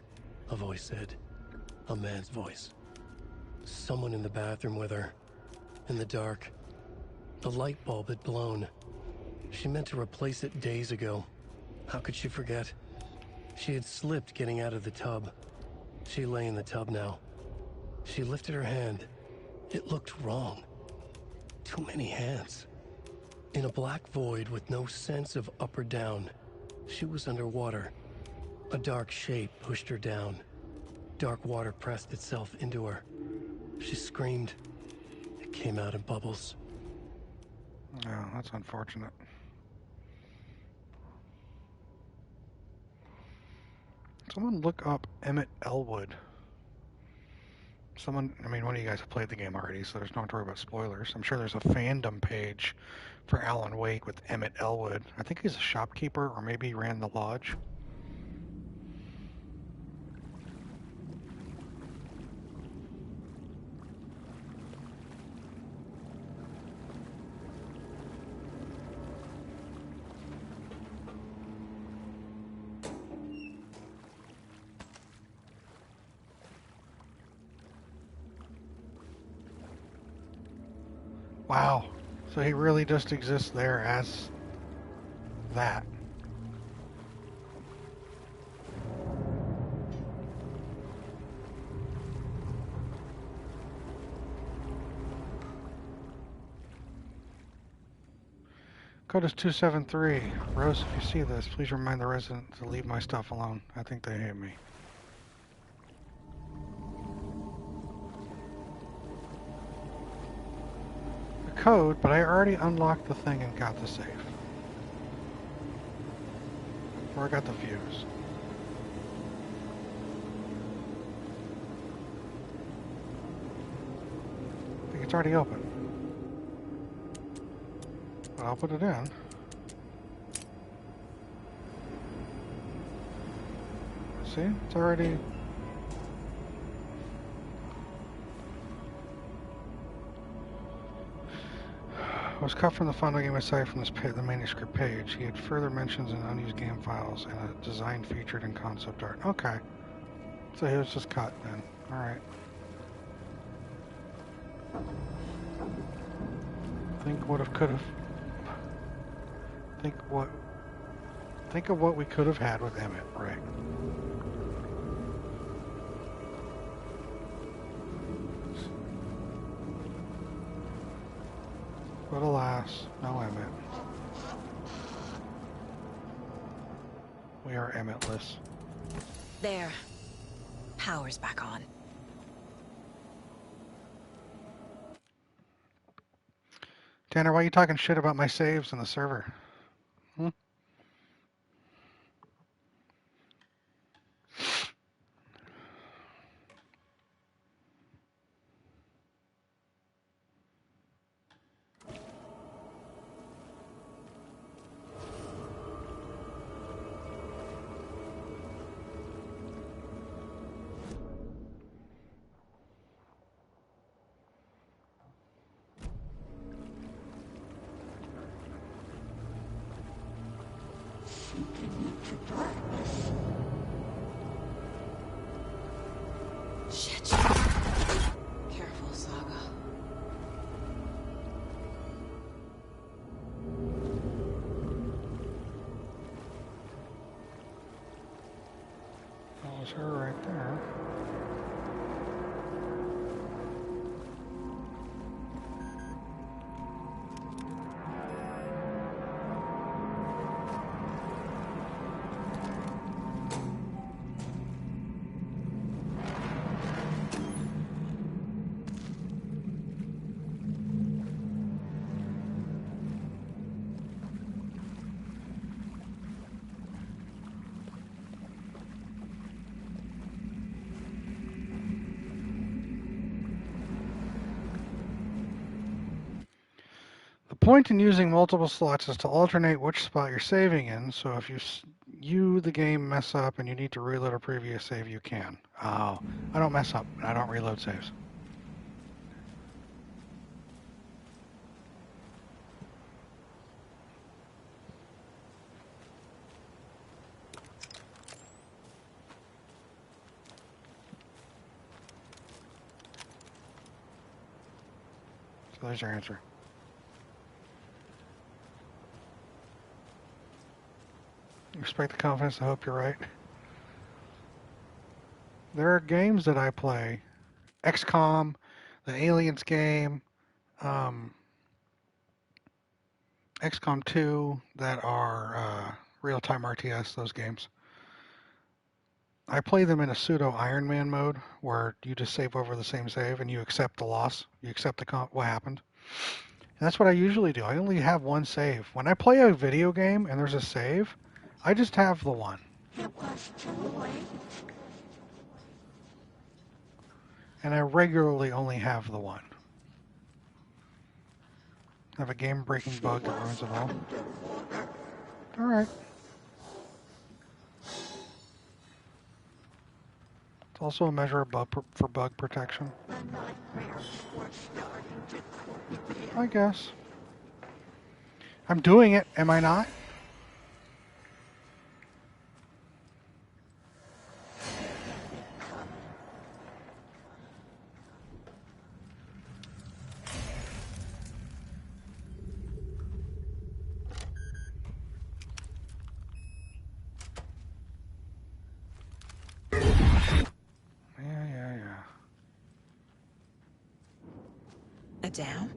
a voice said. A man's voice. Someone in the bathroom with her. In the dark. The light bulb had blown. She meant to replace it days ago. How could she forget? She had slipped getting out of the tub. She lay in the tub now. She lifted her hand. It looked wrong. Too many hands. In a black void with no sense of up or down, she was underwater. A dark shape pushed her down. Dark water pressed itself into her. She screamed. It came out in bubbles. Oh, that's unfortunate. Someone look up Emmett Elwood. Someone, I mean, one of you guys have played the game already, so there's no need to worry about spoilers. I'm sure there's a fandom page for Alan Wake with Emmett Elwood. I think he's a shopkeeper, or maybe he ran the lodge. Wow. So he really just exists there as that. Code is 273. Rose, if you see this, please remind the resident to leave my stuff alone. I think they hate me. Code, but I already unlocked the thing and got the safe. Or I got the fuse. I think it's already open. But I'll put it in. See? It's already... was cut from the final game aside from the manuscript page. He had further mentions in unused game files and a design featured in concept art. Okay. So he was just cut then. Alright. Think what if could have. Think of what we could have had with Emmett, right? But alas, no Emmett. We are Emmettless. There. Power's back on. Tanner, why are you talking shit about my saves in the server? Hmm? Shit. Careful, Saga. That was her right there. The point in using multiple slots is to alternate which spot you're saving in, so if you the game mess up and you need to reload a previous save, you can. Oh, I don't mess up. I don't reload saves. So there's your answer. Respect the confidence. I hope you're right. There are games that I play. XCOM, the Aliens game, XCOM 2 that are real-time RTS, those games. I play them in a pseudo Iron Man mode where you just save over the same save and you accept the loss. You accept what happened. And that's what I usually do. I only have one save. When I play a video game and there's a save, I just have the one. It was too late. And I regularly only have the one. I have a game-breaking bug that ruins it all. Alright. It's also a measure of for bug protection. I guess. I'm doing it, am I not? Adam?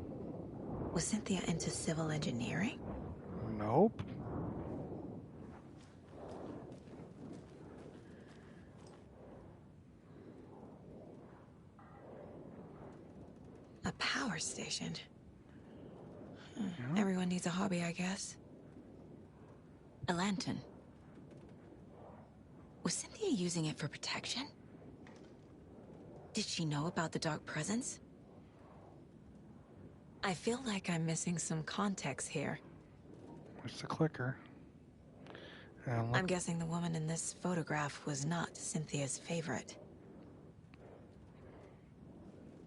Was Cynthia into civil engineering? Nope. A power station? Everyone needs a hobby, I guess. A lantern. Was Cynthia using it for protection? Did she know about the dark presence? I feel like I'm missing some context here. Where's the clicker? I'm guessing the woman in this photograph was not Cynthia's favorite.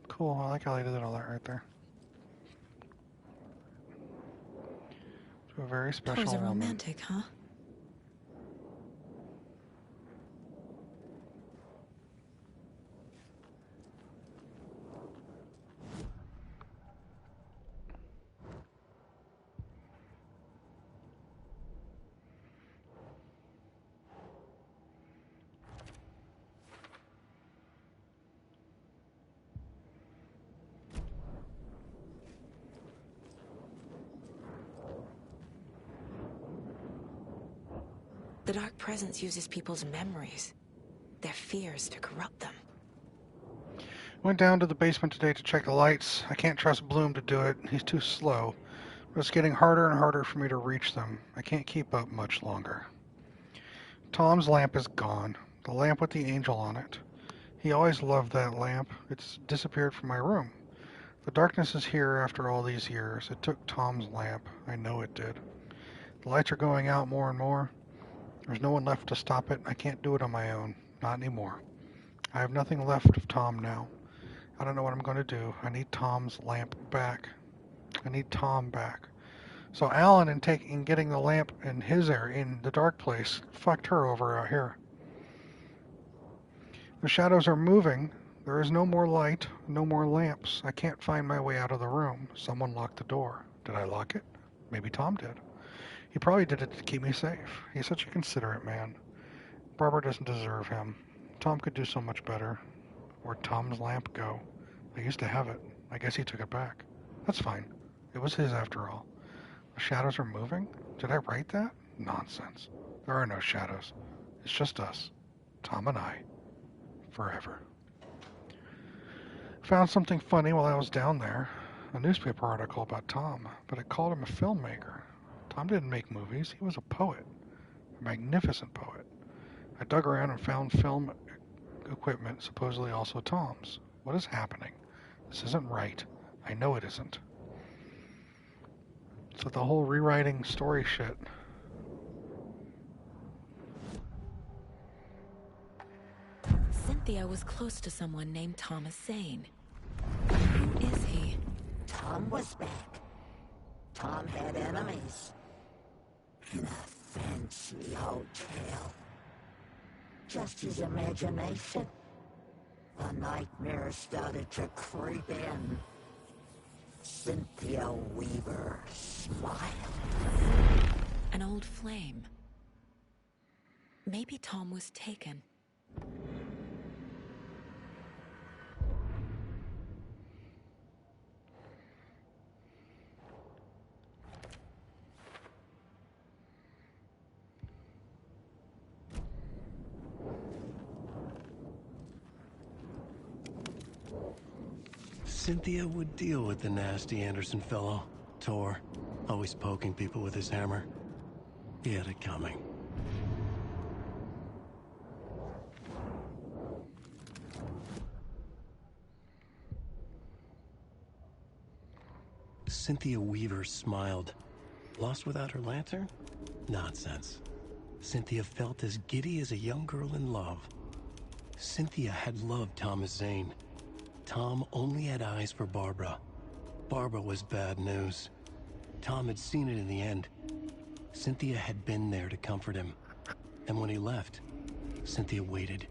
Cool, I like how they did all that right there. To a very special Towards a woman. romantic, huh? The Dark Presence uses people's memories, their fears to corrupt them. Went down to the basement today to check the lights. I can't trust Bloom to do it. He's too slow. But it's getting harder and harder for me to reach them. I can't keep up much longer. Tom's lamp is gone. The lamp with the angel on it. He always loved that lamp. It's disappeared from my room. The darkness is here after all these years. It took Tom's lamp. I know it did. The lights are going out more and more. There's no one left to stop it. I can't do it on my own. Not anymore. I have nothing left of Tom now. I don't know what I'm going to do. I need Tom's lamp back. I need Tom back. So Alan, in getting the lamp in his area, in the dark place, fucked her over out here. The shadows are moving. There is no more light, no more lamps. I can't find my way out of the room. Someone locked the door. Did I lock it? Maybe Tom did. He probably did it to keep me safe. He's such a considerate man. Barbara doesn't deserve him. Tom could do so much better. Where'd Tom's lamp go? I used to have it. I guess he took it back. That's fine. It was his after all. The shadows are moving? Did I write that? Nonsense. There are no shadows. It's just us. Tom and I. Forever. Found something funny while I was down there. A newspaper article about Tom, but it called him a filmmaker. Tom didn't make movies. He was a poet. A magnificent poet. I dug around and found film equipment, supposedly also Tom's. What is happening? This isn't right. I know it isn't. So the whole rewriting story shit. Cynthia was close to someone named Thomas Zane. Who is he? Tom was back. Tom had enemies. In a fancy hotel. Just his imagination. The nightmare started to creep in. Cynthia Weaver smile. An old flame. Maybe Tom was taken. Cynthia would deal with the nasty Anderson fellow, Tor, always poking people with his hammer. He had it coming. Cynthia Weaver smiled. Lost without her lantern? Nonsense. Cynthia felt as giddy as a young girl in love. Cynthia had loved Thomas Zane. Tom only had eyes for Barbara. Barbara was bad news. Tom had seen it in the end. Cynthia had been there to comfort him. And when he left, Cynthia waited.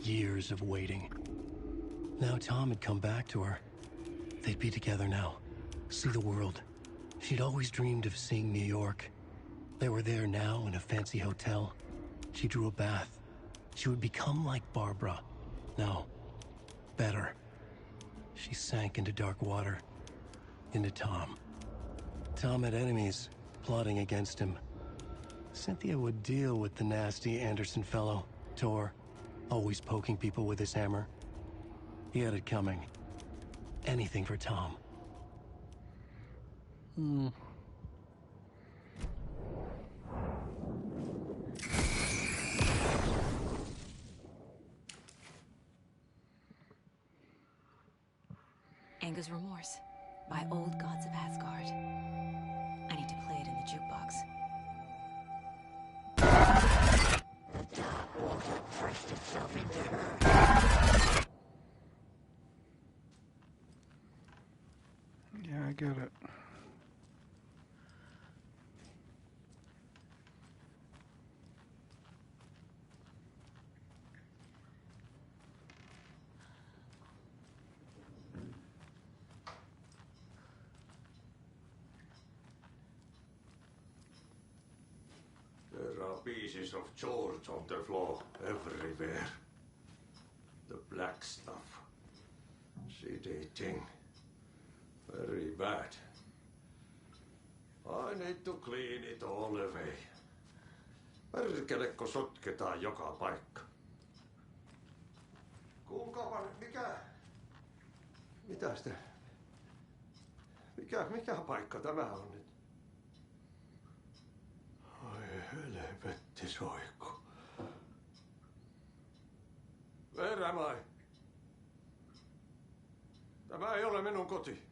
Years of waiting. Now Tom had come back to her. They'd be together now. See the world. She'd always dreamed of seeing New York. They were there now in a fancy hotel. She drew a bath. She would become like Barbara. No, better. She sank into dark water. Into Tom. Tom had enemies plotting against him. Cynthia would deal with the nasty Anderson fellow, Tor, always poking people with his hammer. He had it coming. Anything for Tom. Anger's Remorse by Old Gods of Asgard. I need to play it in the jukebox. The dark water pressed itself into her. Yeah, I get it. There are pieces of George on the floor everywhere. The black stuff. Sedating. Very bad. I need to clean it all away. Perkelekko sotketaan joka paikka. Kuulkaapa nyt, mitä sitä? Mikä paikka tämä on nyt? Ai helvetti soikku. Where am I? Tämä ei ole minun koti.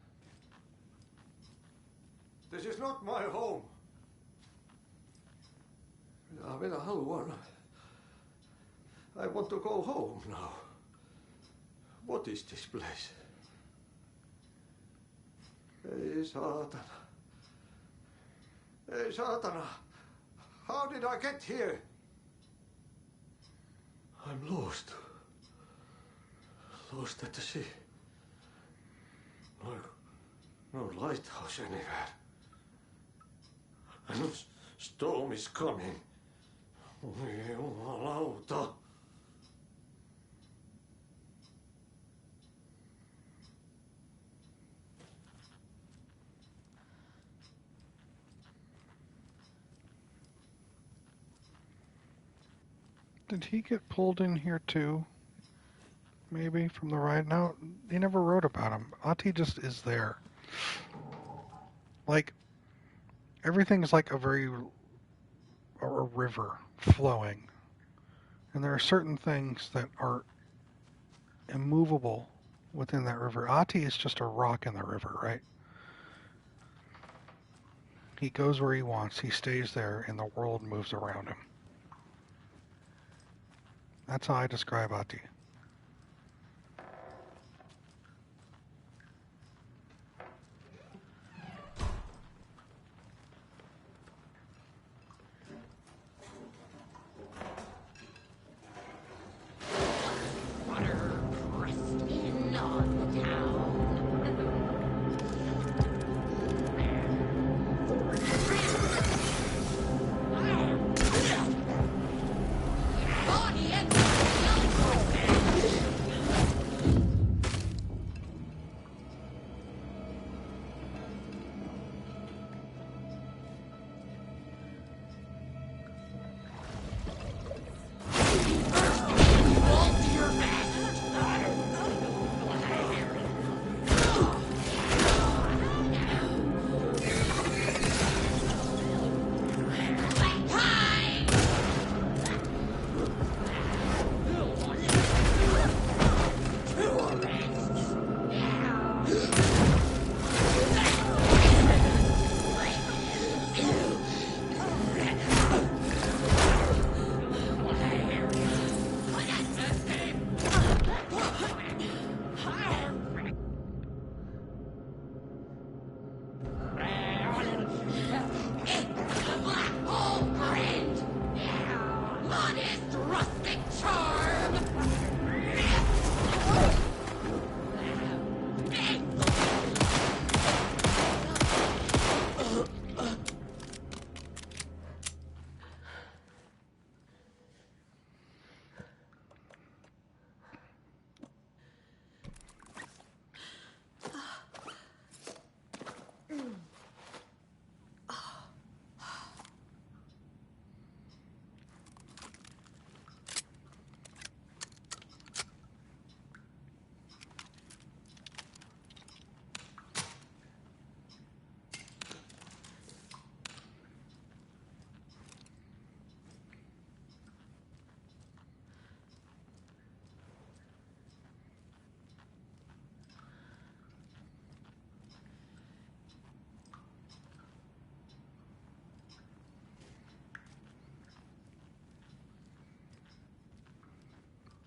This is not my home. Minä haluan. I want to go home now. What is this place? Ei saatana. Ei saatana. How did I get here? I'm lost. Lost at the sea. No lighthouse anywhere. And no storm is coming. Oi jumalauta. Did he get pulled in here too? Maybe from the ride? No, he never wrote about him. Ahti just is there. Like, everything's like a river flowing. And there are certain things that are immovable within that river. Ahti is just a rock in the river, right? He goes where he wants, he stays there, and the world moves around him. That's how I describe Ahti.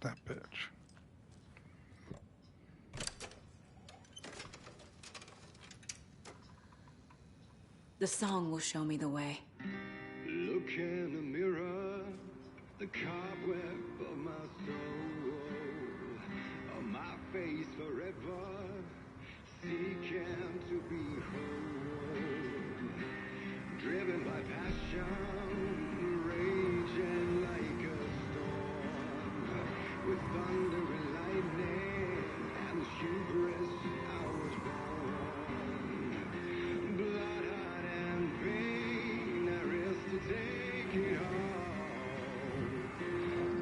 that bitch. The song will show me the way. Look in the mirror, the cobweb of my soul, on my face forever, seeking to be whole, driven by passion, raging like a storm, with thunder and lightning, and the hubris I was born, blood, heart, and pain, I risk to take it all,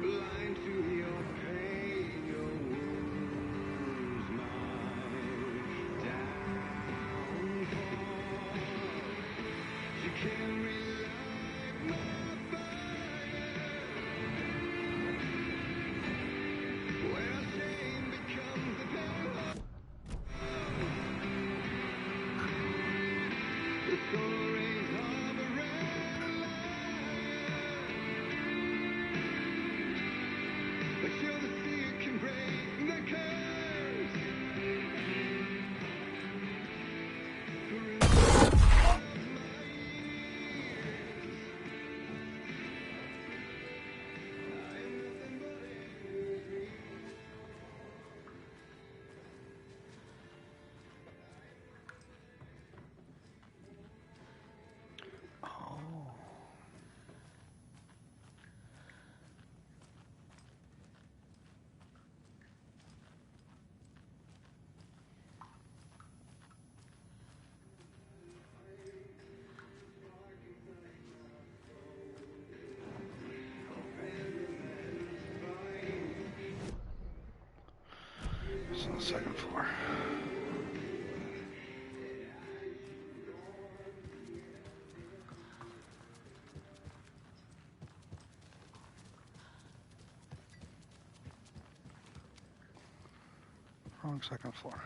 blind to your pain, your wounds, my downfall, you can't relight my fire, where shame becomes the devil. The stories of a red light, but you're the sea can break the curse. It's on the second floor. Wrong second floor.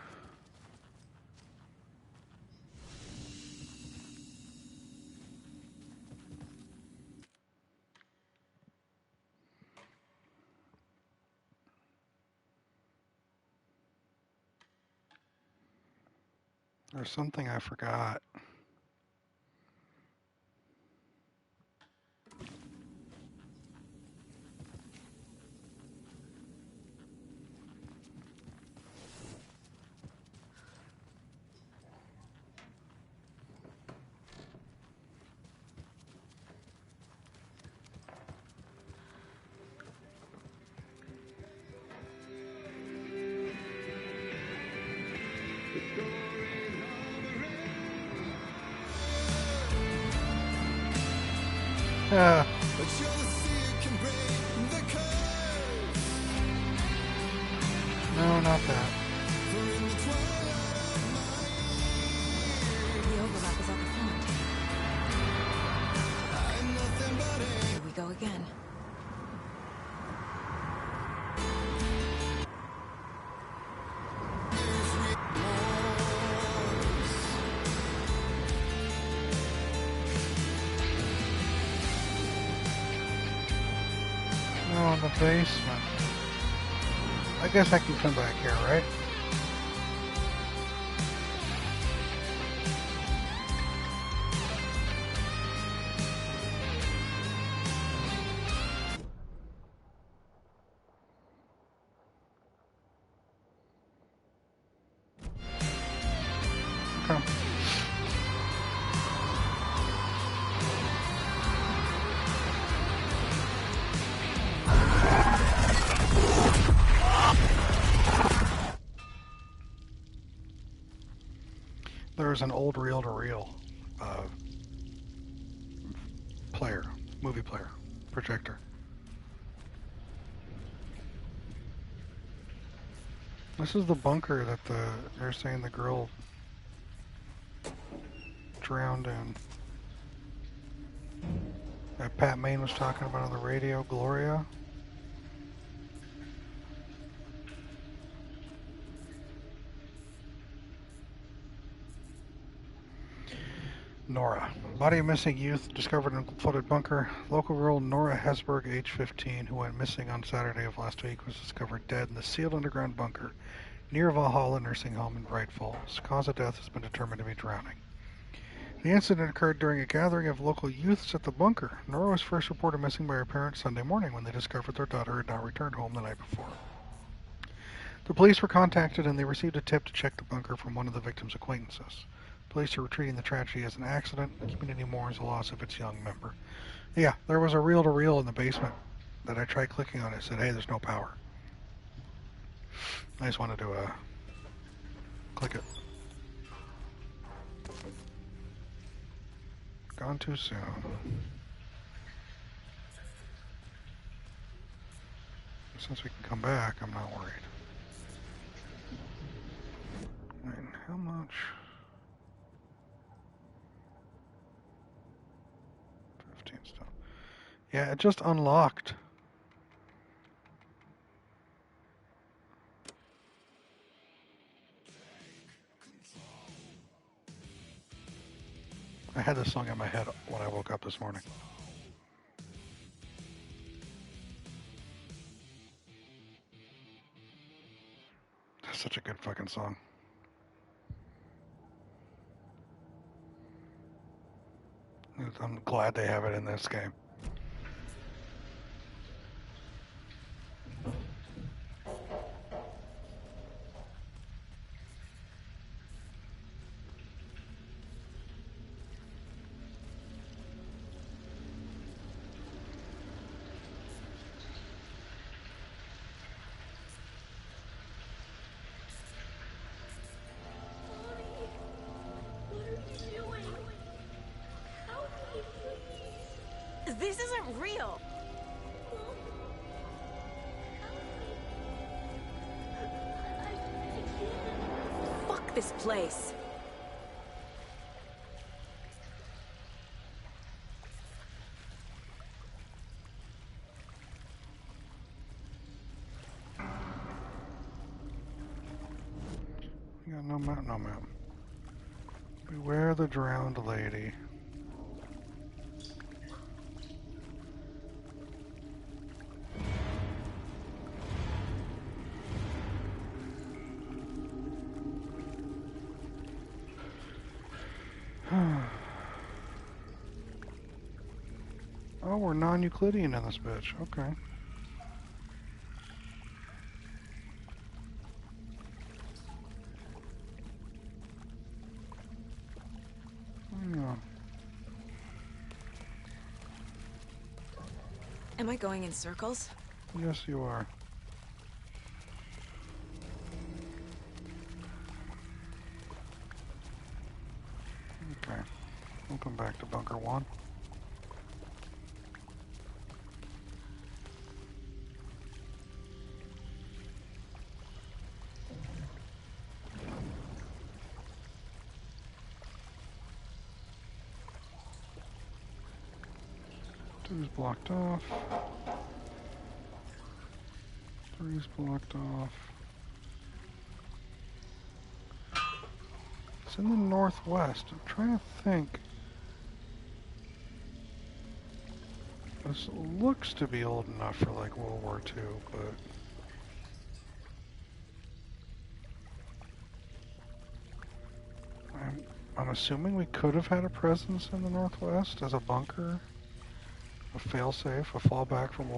There's something I forgot. Yeah. No, not that. The overlap is at the pond. Here we go again. No, in the basement. I guess I can come back here, right? Okay. There was an old reel-to-reel player, movie player, projector. This is the bunker that they're saying the girl drowned in. That Pat Maine was talking about on the radio, Gloria. Nora. Body of missing youth discovered in flooded bunker. Local girl Nora Hesberg, age 15, who went missing on Saturday of last week, was discovered dead in the sealed underground bunker near Valhalla Nursing Home in Bright Falls. Cause of death has been determined to be drowning. The incident occurred during a gathering of local youths at the bunker. Nora was first reported missing by her parents Sunday morning when they discovered their daughter had not returned home the night before. The police were contacted and they received a tip to check the bunker from one of the victim's acquaintances. Police are treating the tragedy as an accident. The community mourns the loss of its young member. Yeah, there was a reel-to-reel in the basement that I tried clicking on. It said, hey, there's no power. I just wanted to click it. Gone too soon. Since we can come back, I'm not worried. Wait, how much? 15 stuff. Yeah, it just unlocked. I had this song in my head when I woke up this morning. That's such a good fucking song. I'm glad they have it in this game. This isn't real. Fuck this place. You got no map, no map. Beware the drowned lady. Oh, we're non-Euclidean in this bitch. Okay. Hang on. Am I going in circles? Yes, you are. Okay. Welcome back to Bunker 1. Two's blocked off. Three's blocked off. It's in the northwest. I'm trying to think. This looks to be old enough for like World War II, but I'm assuming we could have had a presence in the northwest as a bunker, a failsafe, a fallback from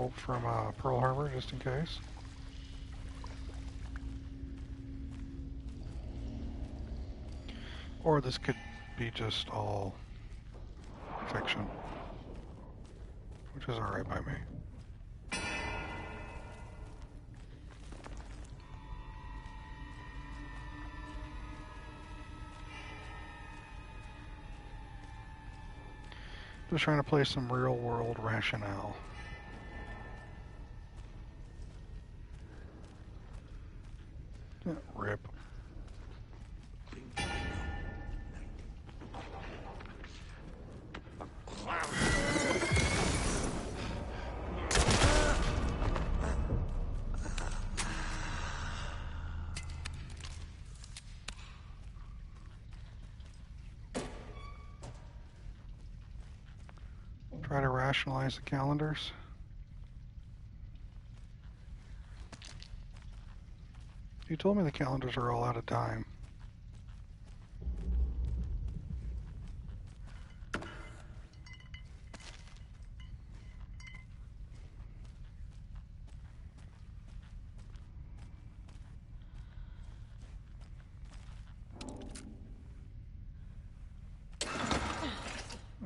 Pearl Harbor just in case. Or this could be just all fiction, which is alright by me. Just trying to play some real world rationale. Yeah, rip. rationalize the calendars. You told me the calendars are all out of time.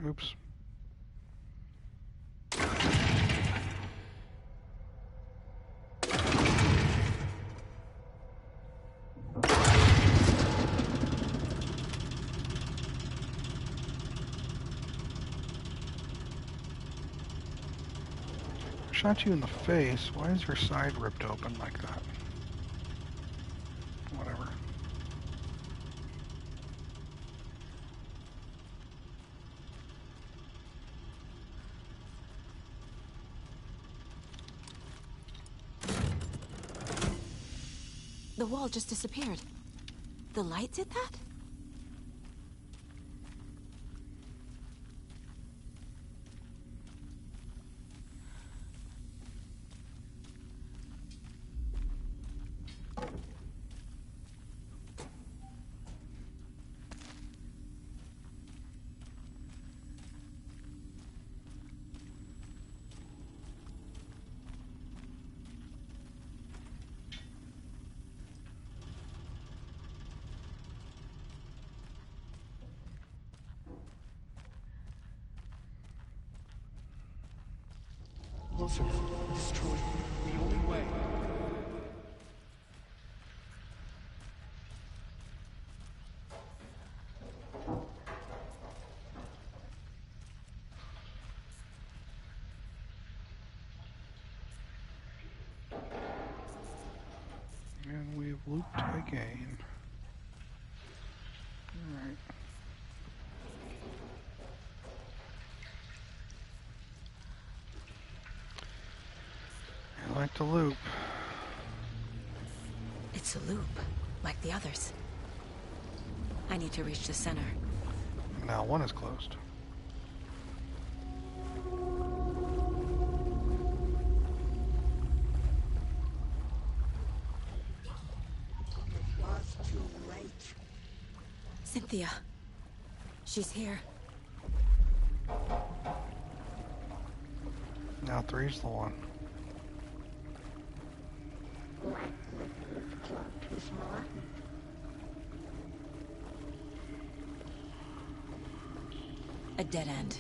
Oops. Shot you in the face. Why is your side ripped open like that? Whatever. The wall just disappeared. The light did that? Closer. Destroy. The only way. And we've looped again. Alright. I like to loop. It's a loop, like the others. I need to reach the center. Now one is closed. Was too late. Cynthia. She's here. Now three's the one. A dead end.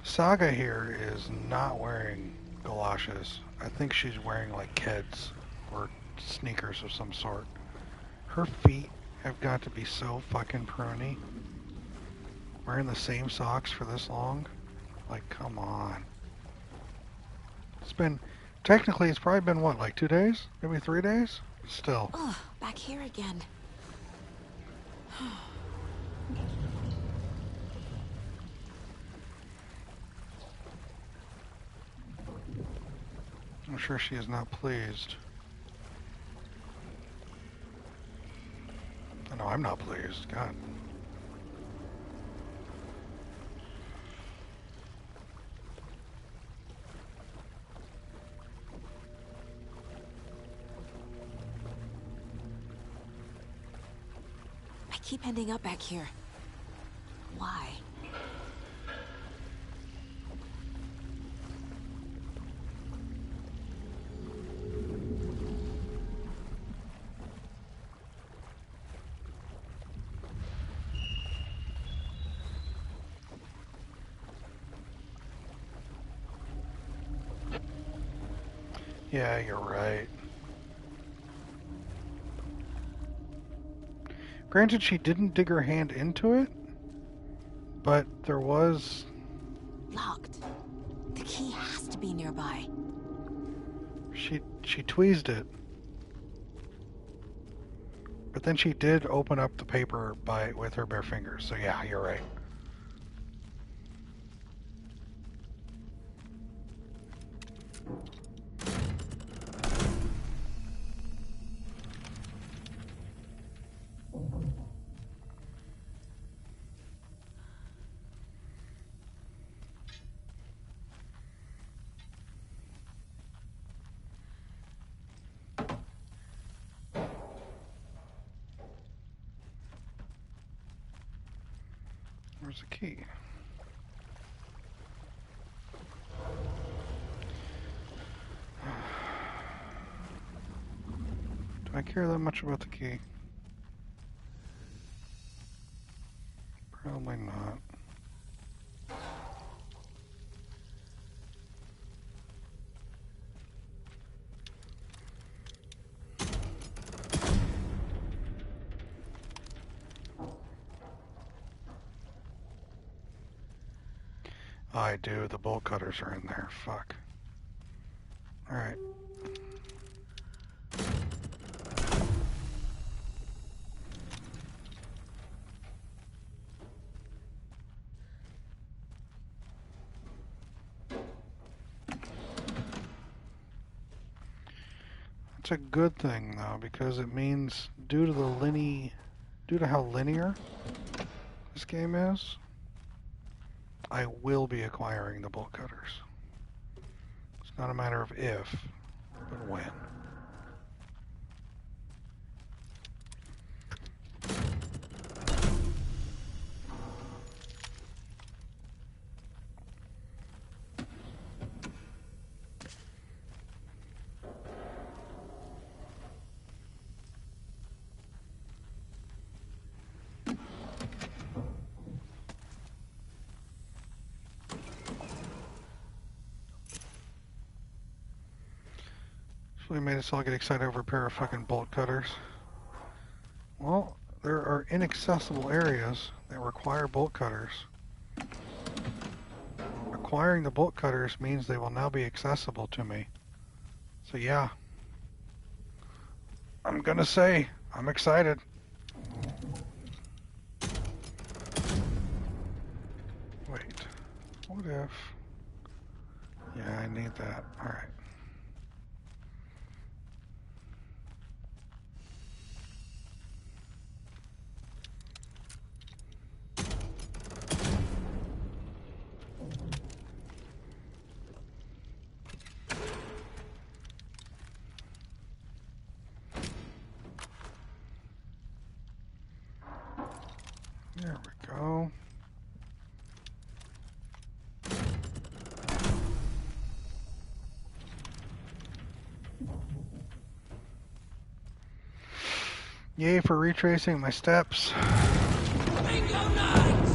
Saga here is not wearing galoshes. I think she's wearing like Keds or sneakers of some sort. Her feet have got to be so fucking pruny. Wearing the same socks for this long? Like, come on. It's been, technically it's probably been what, like 2 days? Maybe 3 days? Still. Ugh, back here again. I'm sure she is not pleased. I know I'm not pleased. God. I keep ending up back here. Why? Yeah, you're right. Granted, she didn't dig her hand into it, but there was... Locked. The key to be nearby. She tweezed it. But then she did open up the paper with her bare fingers. So yeah, you're right. Where's the key? Do I care that much about the key? Probably not. I do. The bolt cutters are in there. Fuck. Alright. It's a good thing though, because it means due to how linear this game is, I will be acquiring the bolt cutters. It's not a matter of if, but when. We made us all get excited over a pair of fucking bolt cutters. Well, there are inaccessible areas that require bolt cutters. Acquiring the bolt cutters means they will now be accessible to me. So yeah, I'm gonna say I'm excited. Wait, what if... Yeah, I need that. Alright. There we go. Yay for retracing my steps. Bingo nights!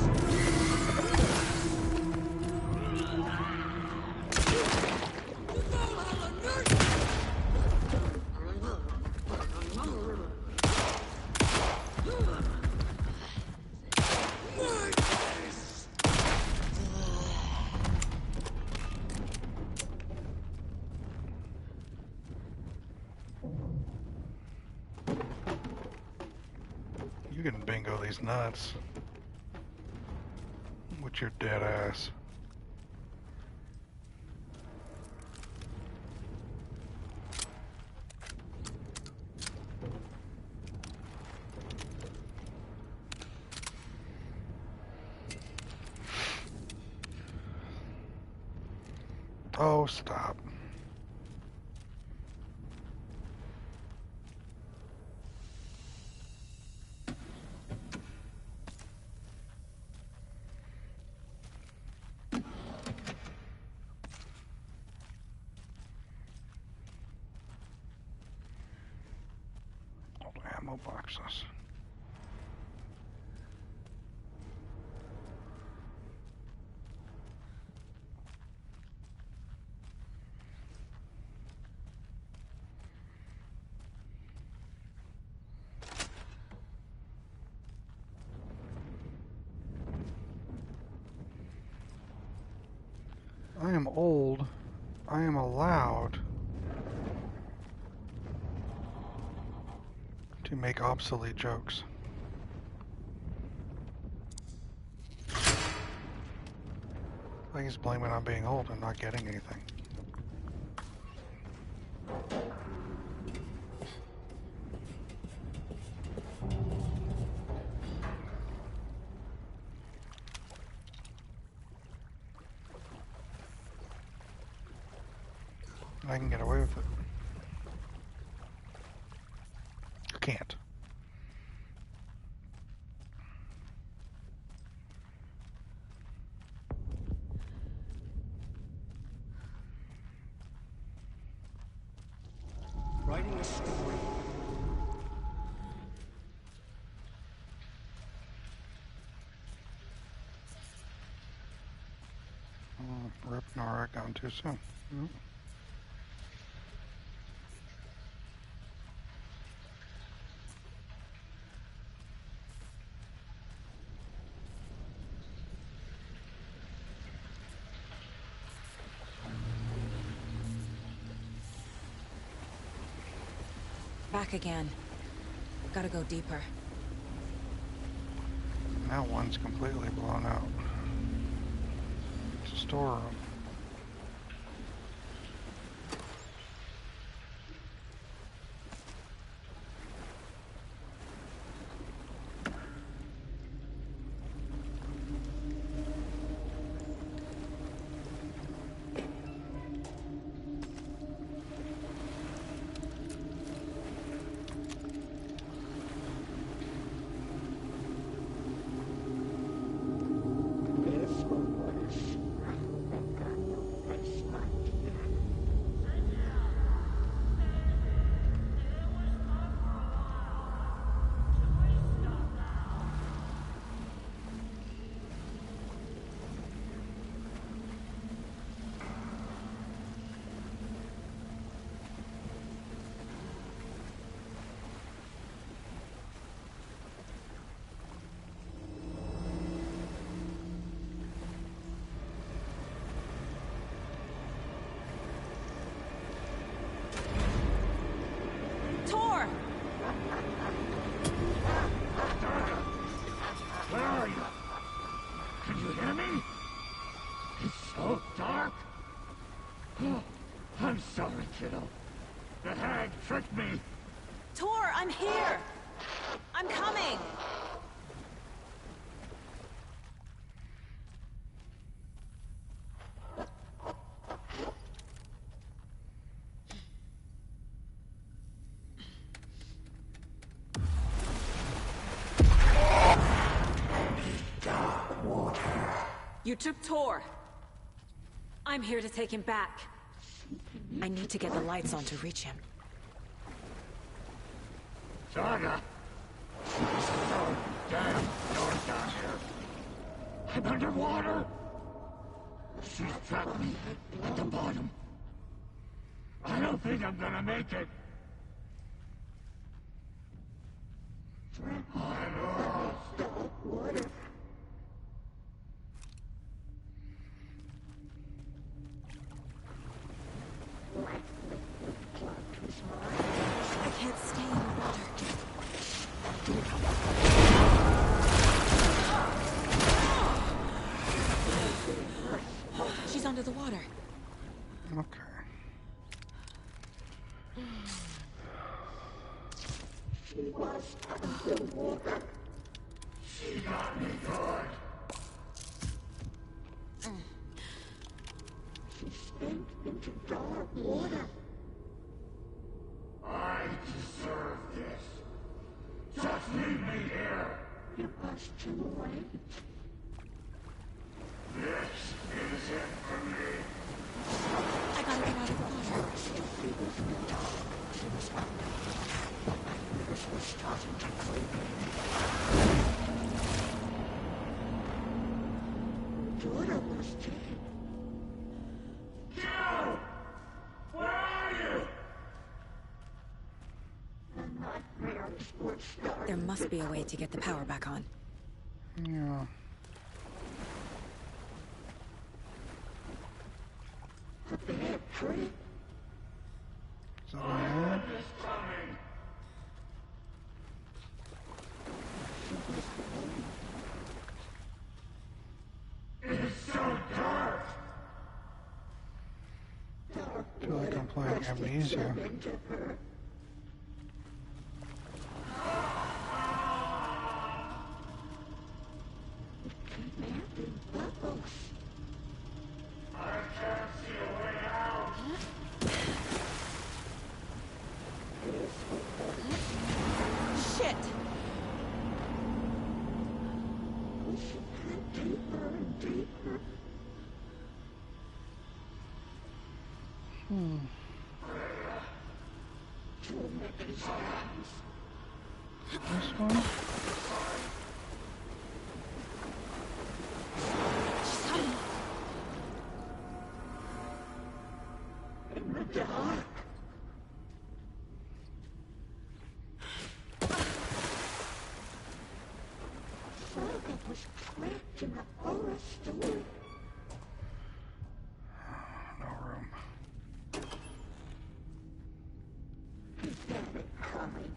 You can bingo these nuts with your dead ass. Oh, stop. Ammo boxes. I am old I am allowed to make obsolete jokes. I just blame it on being old and not getting anything. I can get away with it. You can't. Writing a story. Rip Nora, gone too soon. Back again. Gotta go deeper. Now one's completely blown out. It's a storeroom. Sorry, kiddo. The hag tricked me. Tor, I'm here! I'm coming! You took Tor. I'm here to take him back. I need to get the lights on to reach him. Saga! It's so damn dark down here. I'm underwater. She's trapped me at the bottom. I don't think I'm gonna make it. I'm lost. I can't stay in the water. She's under the water. Okay. She was underwater. She got me good. She sank into dark water. I deserve this. Just leave me here. You must too late. This is it for me. I gotta get out of the water. This was starting to creep in. Jordan was taken. Joe! Where are you? There must be a way to get the power back on. Yeah. A bad trip. amnesia. Shit! This one? In the dark. Saga was trapped in a horror story. No room. He's got it coming.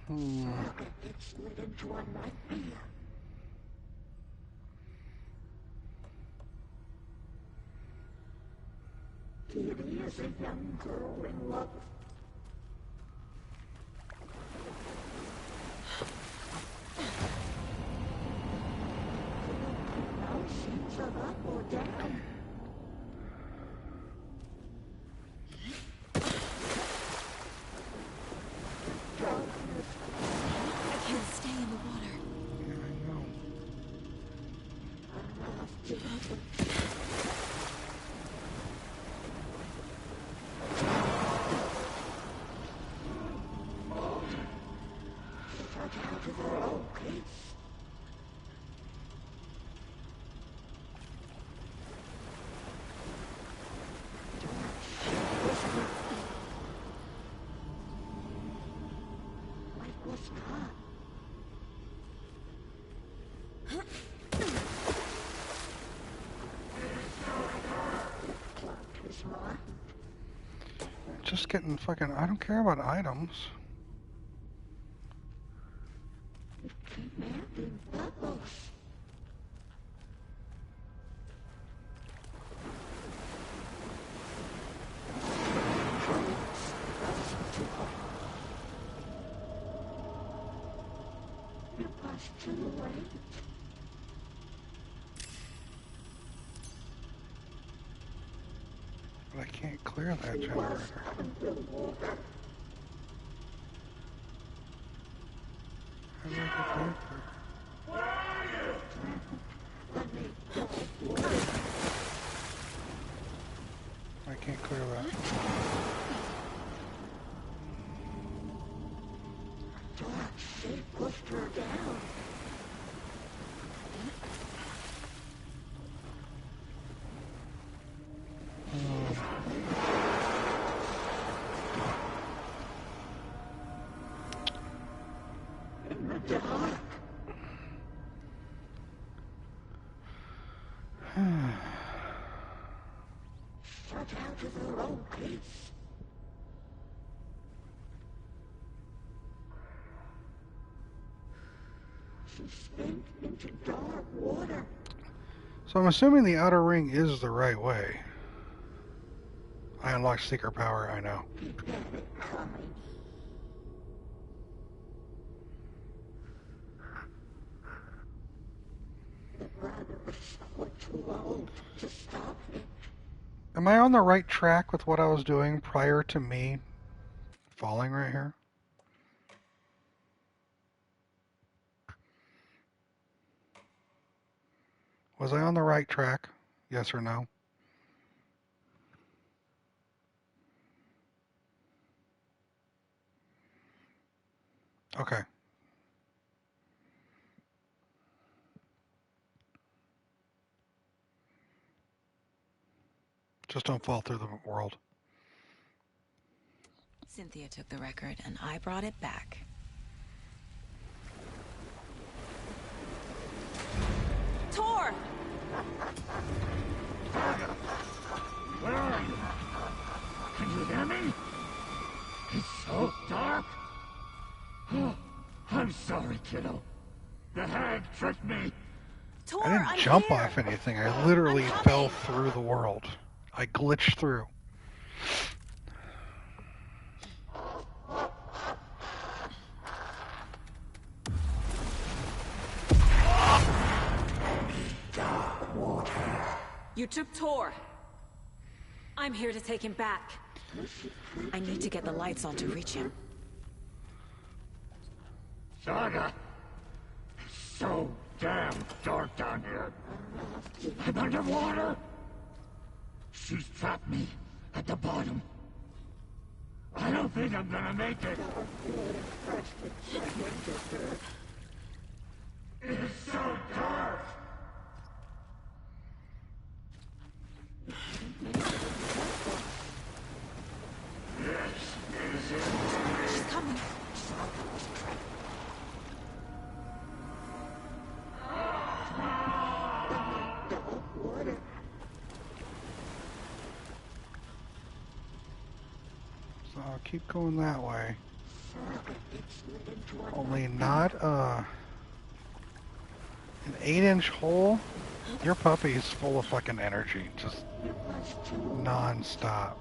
Saga gets slid into a nightmare. Kitty is a young girl in love. No sense of up or down. I can't stay in the water. Yeah, I know. Just getting fucking. I don't care about items. But I can't clear that generator. How do I get back there? I can't clear that. They pushed her down. In the dark. Shut out of her own place. She sank into dark water. So I'm assuming the outer ring is the right way. I unlocked seeker power, I know. Keep at it coming. The brother was somewhat too old to stop it. Am I on the right track with what I was doing prior to me falling right here? Was I on the right track? Yes or no? Okay. Just don't fall through the world. Cynthia took the record, and I brought it back. Tor! Where are you? Can you hear me? It's so dark. Oh, I'm sorry, kiddo. The hag tricked me. I didn't jump off anything. I literally fell through the world. I glitched through. You took Tor. I'm here to take him back. I need to get the lights on to reach him. Saga! It's so damn dark down here. I'm underwater. She's trapped me at the bottom. I don't think I'm gonna make it. It's so dark. She's coming. So I'll keep going that way. Only not an 8-inch hole. Your puppy is full of fucking energy, just non-stop.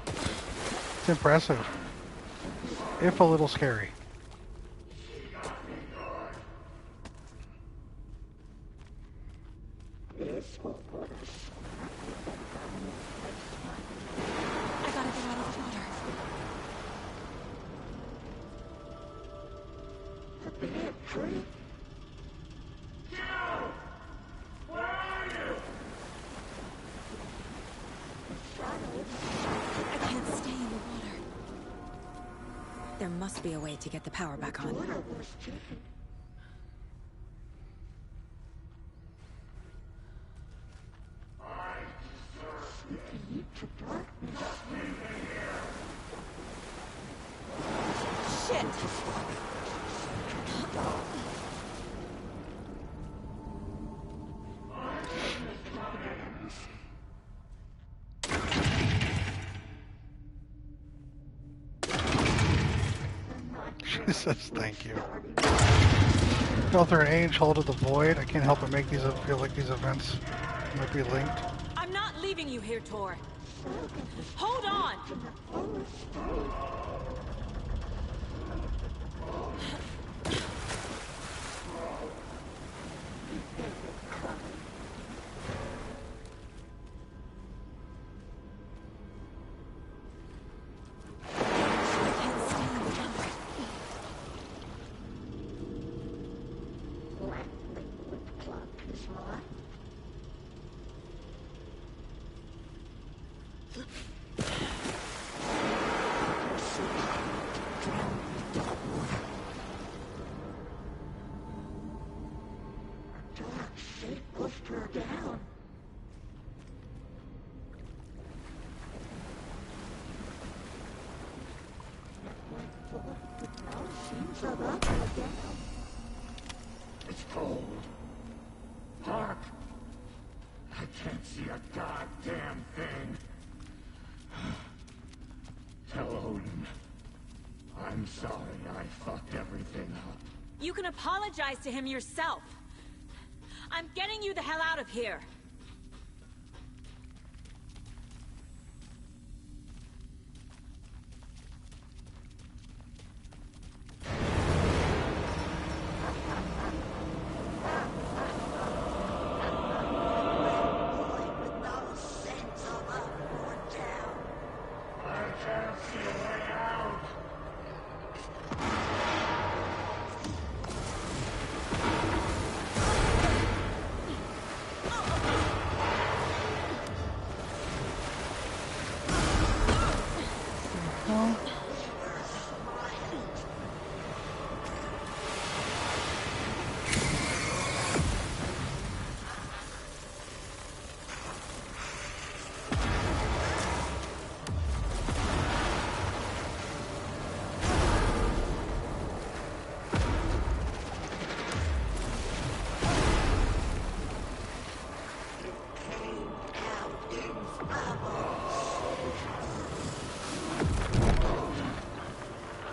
It's impressive, if a little scary. I gotta get out of the water. Where are you? I can't stay in the water. There must be a way to get the power back on. Shit! She says thank you. Felt her an 8-inch hole to the void. I can't help but make these feel like these events might be linked. I'm not leaving you here, Tor. Hold on! It's cold. Dark. I can't see a goddamn thing. Tell Odin. I'm sorry I fucked everything up. You can apologize to him yourself. I'm getting you the hell out of here.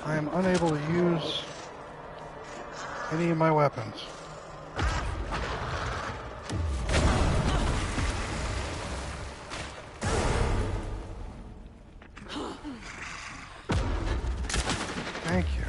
I am unable to use any of my weapons. Thank you.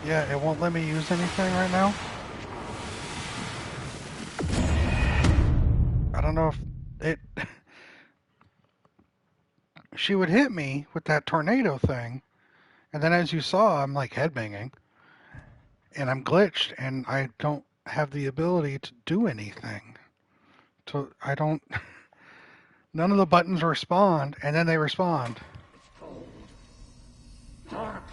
Yeah, it won't let me use anything right now. I don't know if it... She would hit me with that tornado thing, and then as you saw, I'm like headbanging, and I'm glitched, and I don't have the ability to do anything. So I don't... None of the buttons respond, and then they respond. Dark.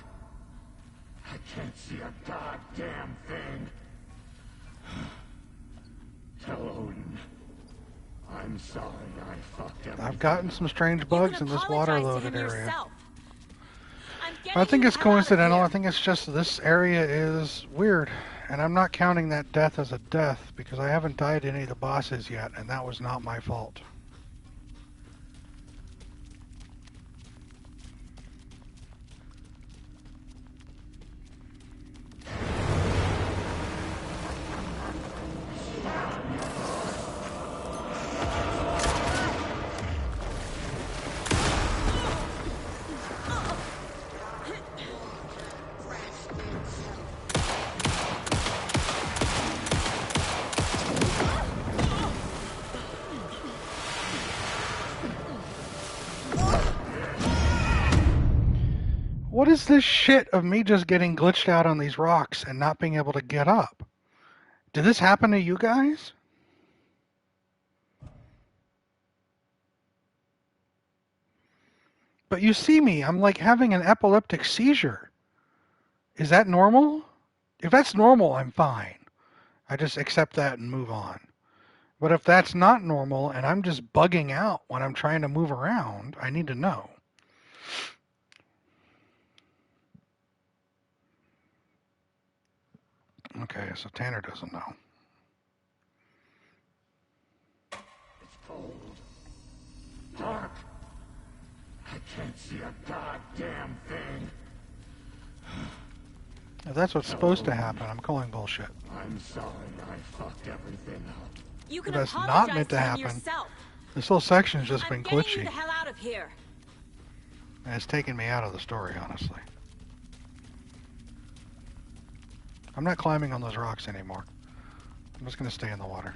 I can't see a goddamn thing. Tell Odin. I'm sorry I fucked everything. I've gotten some strange bugs in this water-loaded area. I think it's coincidental. I think it's just this area is weird. And I'm not counting that death as a death because I haven't died any of the bosses yet, and that was not my fault. What is this shit of me just getting glitched out on these rocks and not being able to get up? Did this happen to you guys? But you see me, I'm like having an epileptic seizure. Is that normal? If that's normal, I'm fine. I just accept that and move on. But if that's not normal and I'm just bugging out when I'm trying to move around, I need to know. Okay, so Tanner doesn't know. It's cold. Dark. I can't see a goddamn thing. If that's what's supposed to happen, I'm calling bullshit. I'm sorry I fucked everything up. You can If that's apologize not meant to happen, yourself. this whole section's just been Getting you glitchy. the hell out of here. And it's taken me out of the story, honestly. I'm not climbing on those rocks anymore. I'm just going to stay in the water.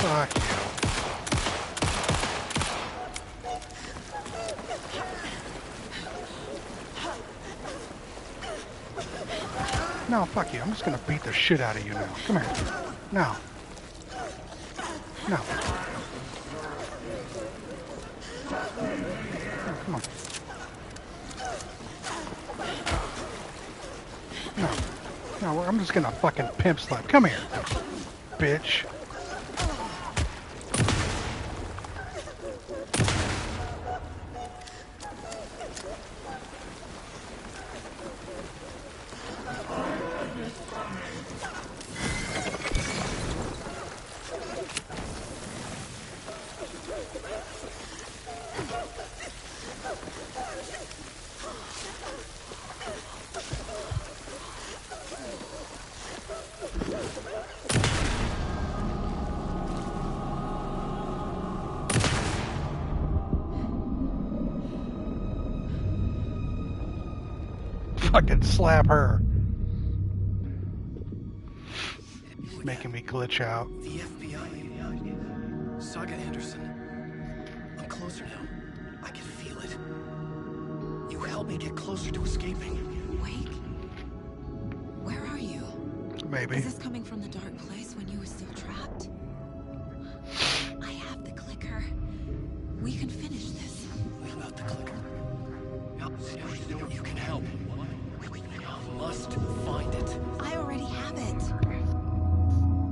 Fuck you. No, fuck you. I'm just gonna beat the shit out of you now. Come here. No. No. Oh, come on. No. No, I'm just gonna fucking pimp slap. Come here, bitch. Fucking slap her. Making me glitch out. The FBI. Saga Anderson. I'm closer now. I can feel it. You helped me get closer to escaping. Wake? Where are you? Maybe. Is this coming from the dark place when you were still trapped? I have the clicker. We can finish this. What about the clicker? You can help. We must find it. I already have it.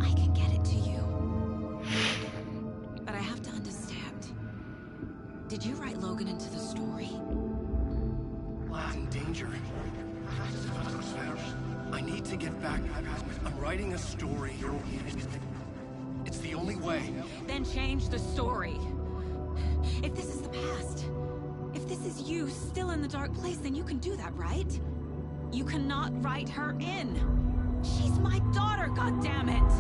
I can get it to you. But I have to understand. Did you write Logan into the story? Lad's in danger. I need to get back. I'm writing a story. It's the only way. Then change the story. If this is the past, if this is you still in the dark place, then you can do that, right? You cannot write her in. She's my daughter, goddammit!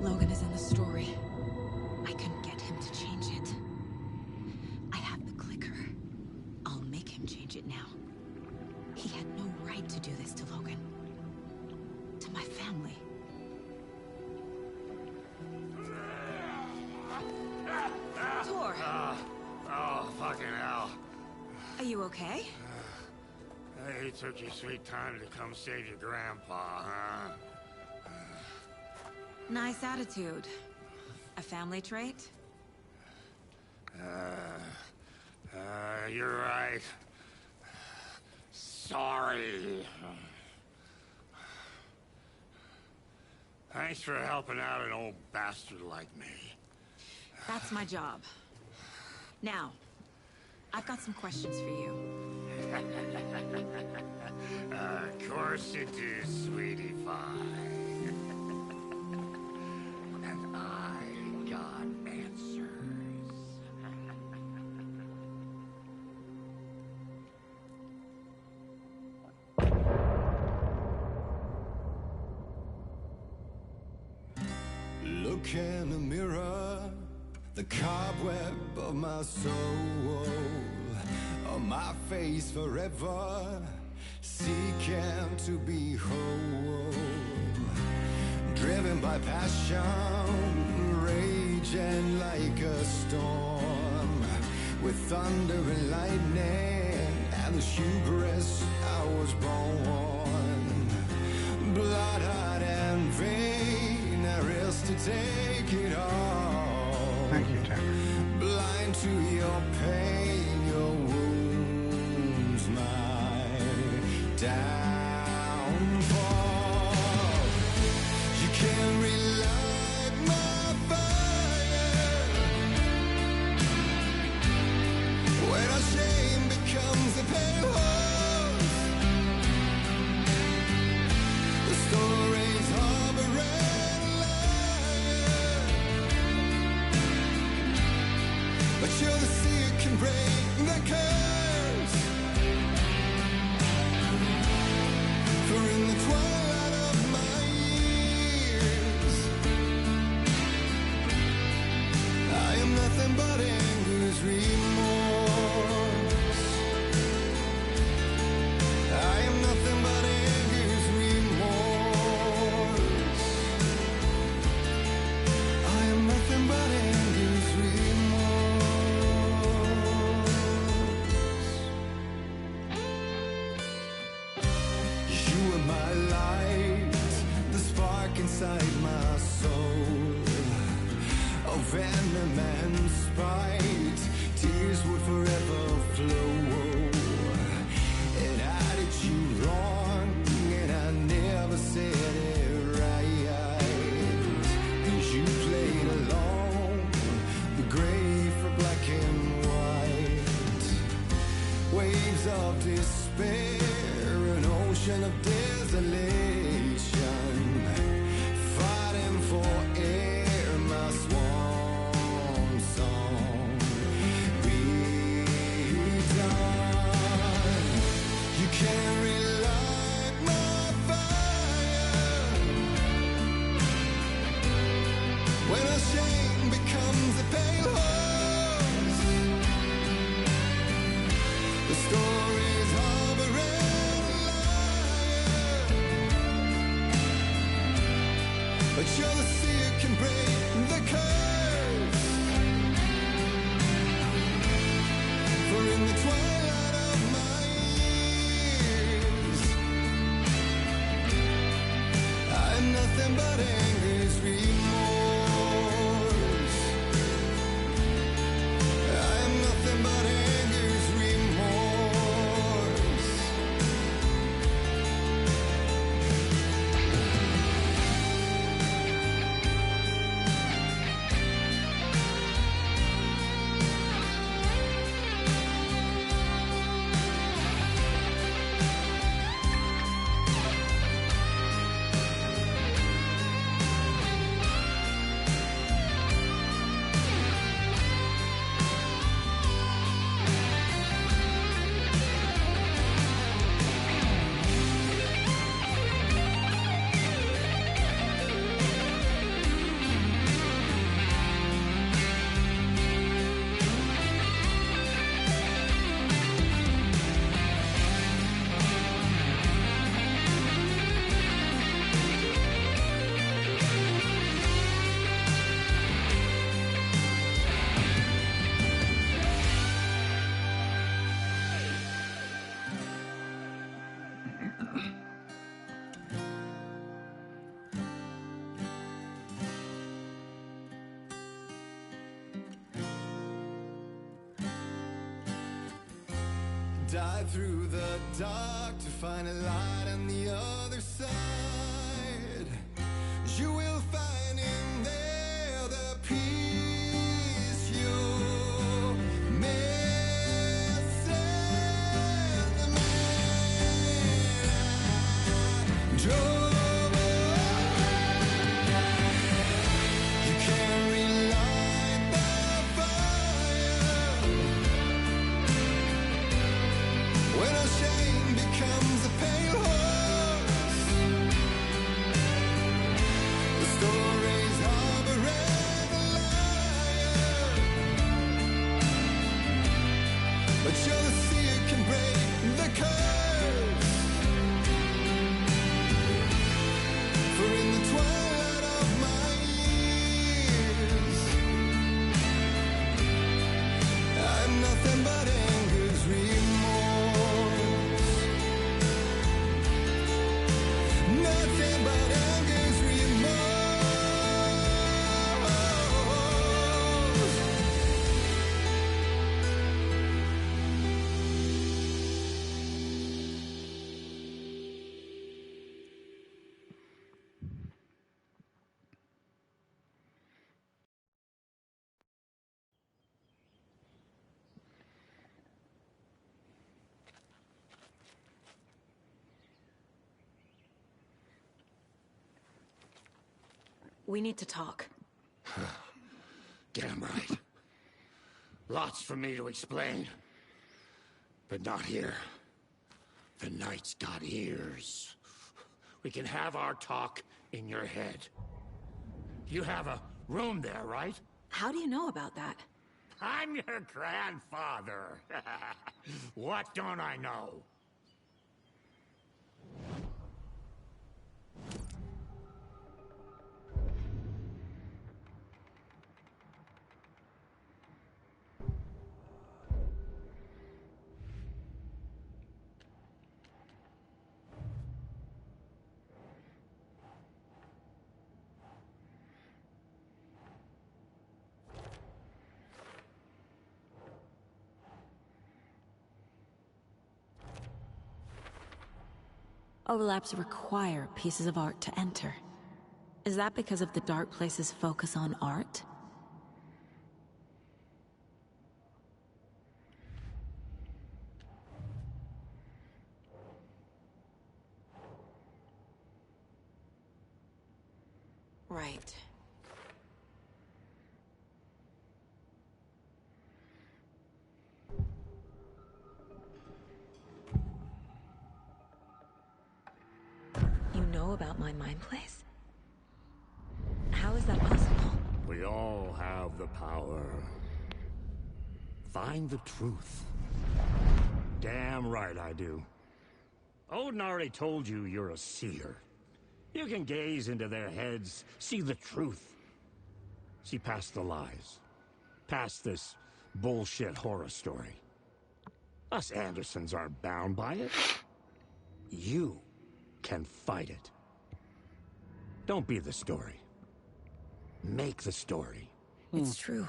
Logan is in the story. I can get him to change it. I have the clicker. I'll make him change it now. He had no right to do this to Logan. To my family. Tor! Oh, fucking hell. Are you okay? Hey, took you sweet time to come save your grandpa, huh? Nice attitude. A family trait? You're right. Sorry. Thanks for helping out an old bastard like me. That's my job. Now, I've got some questions for you. Of course you do, sweetie pie. And I got answers. Look in the mirror, the cobweb of my soul, on my face forever, seeking to be whole. Driven by passion, raging like a storm, with thunder and lightning, and the hubris I was born. Blood, heart, and vein, there is to take it all. Thank you, Tanner. Blind to your pain, your wounds, my downfall. You can relight my fire when our shame becomes a pale horse. The stories harboring liar, but you're the sea can break. inside my soul. Oh, venom and spite, tears would forever flow. And I did you wrong, and I never said it right. And you played along, the gray for black and white. Waves of despair, an ocean of desolation, fighting for air, my swan song. Be done. You can't relight my fire when our shame becomes a pale horse. The stories harboring liar, but you're the sea that can break the curse. For in the twilight of my years, I am nothing but anger's remorse. I am nothing but anger's remorse. Dive through the dark to find a light on the other side. You will find in there the peace you're missing. The man I drove. You can't relight the fire when our shame becomes a pale horse. The stories harboring a liar, but you're the sea that can break the curse. For in the twilight of my years, I'm nothing but anger's remorse. Nothing but anger's remorse. We need to talk. Damn right. Lots for me to explain. But not here. The night's got ears. We can have our talk in your head. You have a room there, right? How do you know about that? I'm your grandfather. What don't I know? Overlaps require pieces of art to enter. Is that because of the Dark Place's focus on art? Right. You know about my mind place? How is that possible? We all have the power. Find the truth. Damn right I do. Odin already told you you're a seer. You can gaze into their heads, see the truth. See past the lies. Past this bullshit horror story. Us Andersons aren't bound by it. You can fight it. Don't be the story. Make the story. It's true.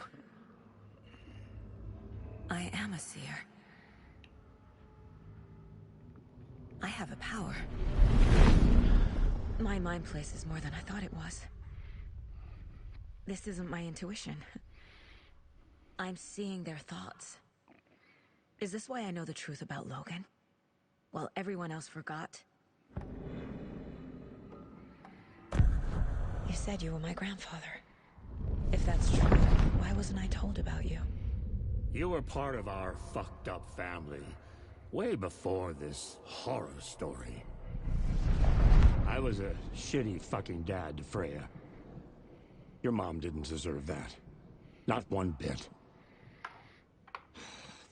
I am a seer. I have a power. My mind place is more than I thought it was. This isn't my intuition. I'm seeing their thoughts. Is this why I know the truth about Logan? While everyone else forgot? You said you were my grandfather. If that's true, why wasn't I told about you? You were part of our fucked up family, way before this horror story. I was a shitty fucking dad to Freya. Your mom didn't deserve that. Not one bit.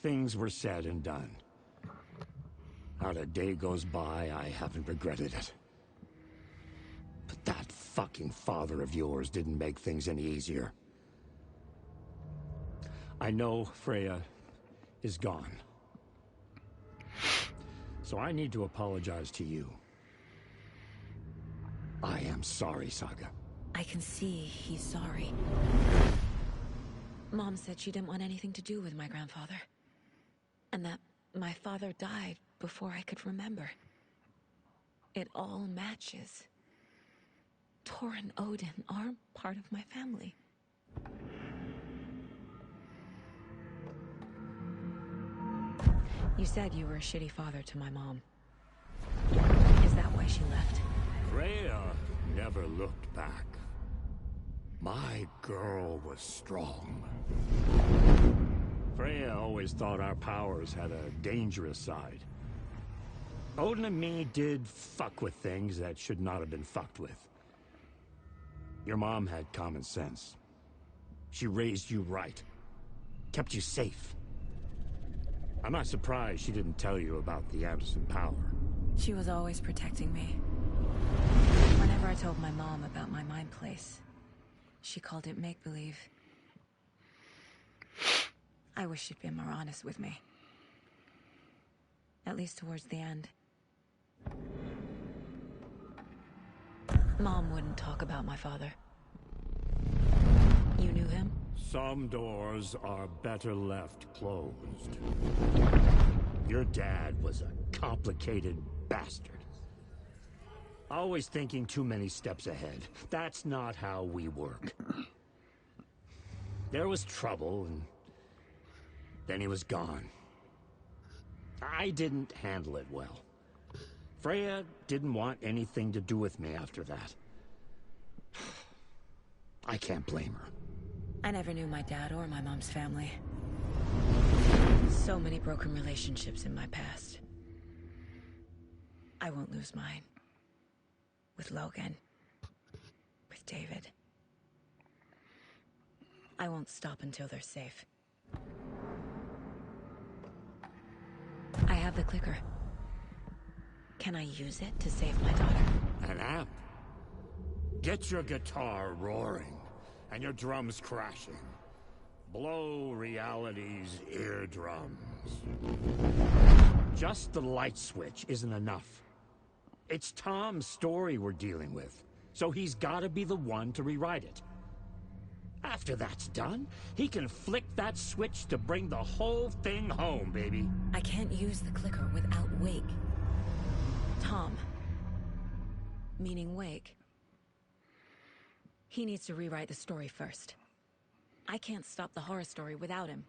Things were said and done. Not a day goes by I haven't regretted it. But that fucking father of yours didn't make things any easier. I know Freya is gone. So I need to apologize to you. I am sorry, Saga. I can see he's sorry. Mom said she didn't want anything to do with my grandfather. And that my father died before I could remember. It all matches. Tor and Odin are part of my family. You said you were a shitty father to my mom. Is that why she left? Freya never looked back. My girl was strong. Freya always thought our powers had a dangerous side. Odin and me did fuck with things that should not have been fucked with. Your mom had common sense. She raised you right. Kept you safe. I'm not surprised she didn't tell you about the Anderson power. She was always protecting me. Whenever I told my mom about my mind place, she called it make-believe. I wish she'd been more honest with me. At least towards the end. Mom wouldn't talk about my father. You knew him? Some doors are better left closed. Your dad was a complicated bastard. Always thinking too many steps ahead. That's not how we work. There was trouble, and then he was gone. I didn't handle it well. Freya didn't want anything to do with me after that. I can't blame her. I never knew my dad or my mom's family. So many broken relationships in my past. I won't lose mine. With Logan. With David. I won't stop until they're safe. I have the clicker. Can I use it to save my daughter? An amp? Get your guitar roaring and your drums crashing. Blow reality's eardrums. Just the light switch isn't enough. It's Tom's story we're dealing with, so he's gotta be the one to rewrite it. After that's done, he can flick that switch to bring the whole thing home, baby. I can't use the clicker without Wake. Tom, Meaning Wake. He needs to rewrite the story first. I can't stop the horror story without him.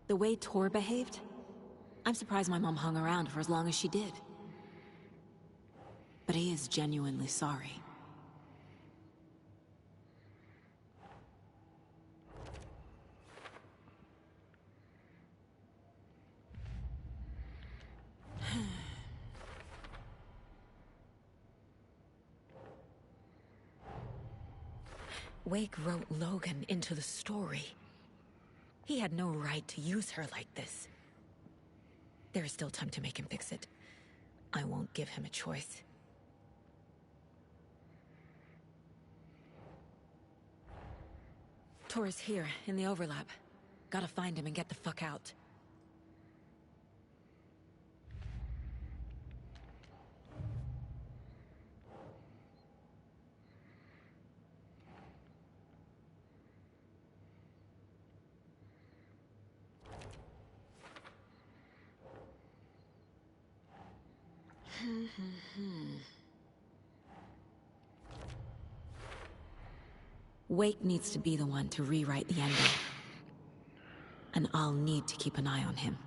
The way Tor behaved? I'm surprised my mom hung around for as long as she did. But he is genuinely sorry. Wake wrote Logan into the story. He had no right to use her like this. There is still time to make him fix it. I won't give him a choice. Tor is here, in the overlap. Gotta find him and get the fuck out. Wake needs to be the one to rewrite the ending. And I'll need to keep an eye on him.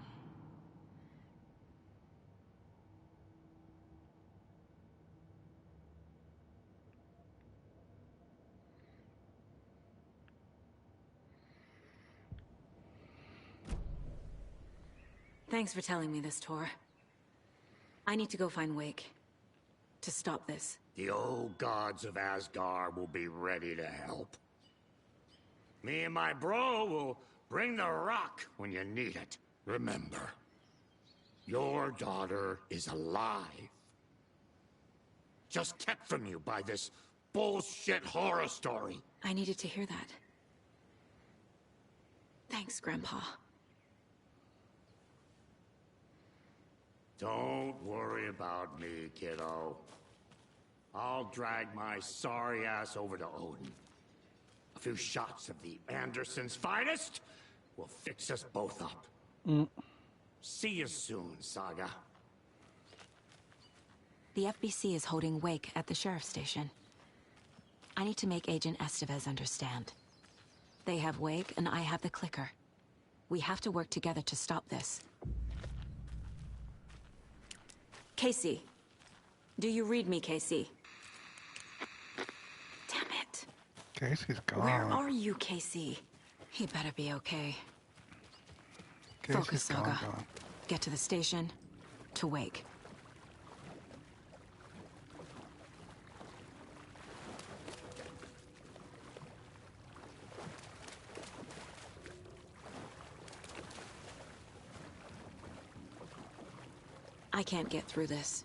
Thanks for telling me this, Tor. I need to go find Wake. To stop this. The old gods of Asgard will be ready to help. Me and my bro will bring the rock when you need it. Remember, your daughter is alive. Just kept from you by this bullshit horror story. I needed to hear that. Thanks, Grandpa. Don't worry about me, kiddo. I'll drag my sorry ass over to Odin. A few shots of the Andersons' finest will fix us both up. See you soon, Saga. The FBC is holding Wake at the sheriff's station. I need to make Agent Estevez understand. They have Wake and I have the clicker. We have to work together to stop this. Casey. Do you read me, Casey? Damn it. Casey's gone. Where are you, Casey? He better be okay. Casey's Focus, Saga. gone. Get to the station. To Wake. I can't get through this.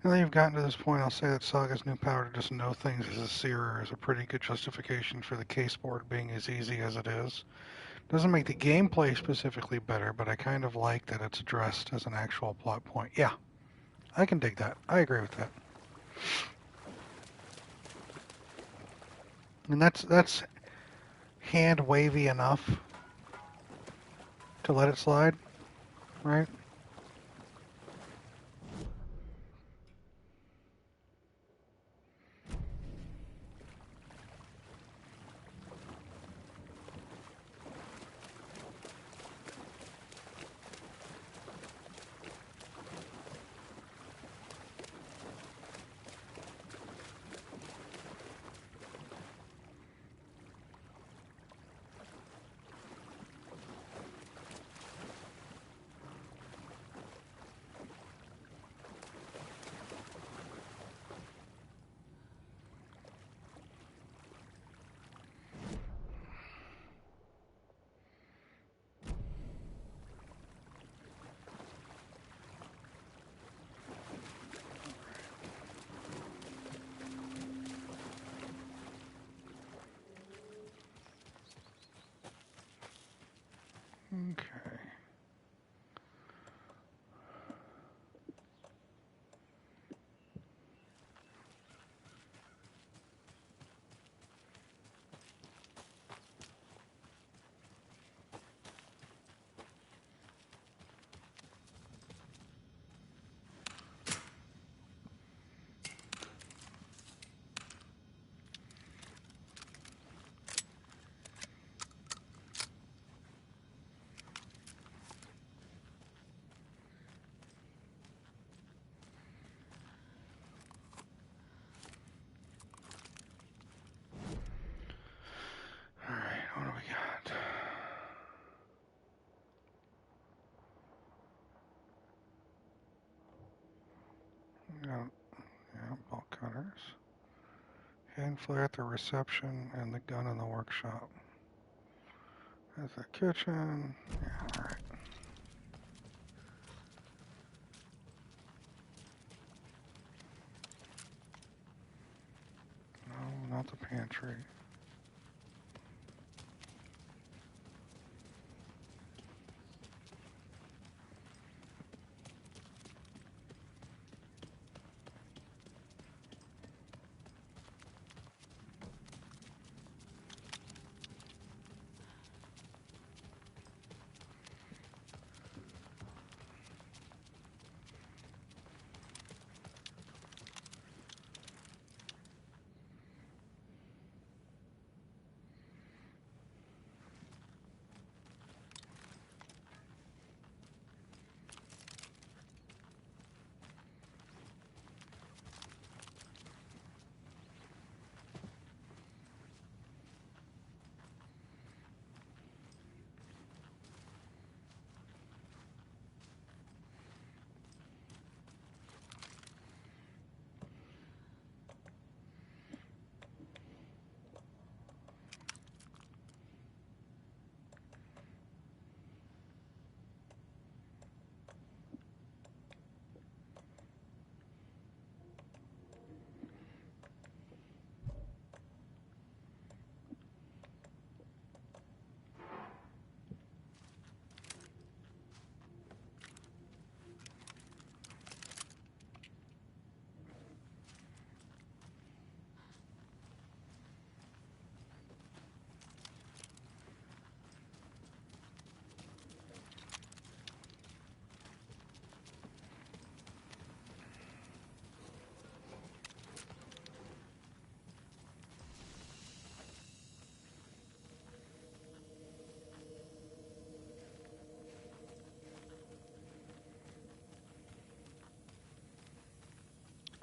Now that you've gotten to this point, I'll say that Saga's new power to just know things as a seer is a pretty good justification for the case board being as easy as it is. Doesn't make the gameplay specifically better, but I kind of like that it's addressed as an actual plot point. Yeah, I can dig that. I agree with that. And that's hand wavy enough to let it slide, right? Okay. What do we got? Bolt cutters. Hand flare at the reception and the gun in the workshop. That's the kitchen. Yeah, alright. No, not the pantry.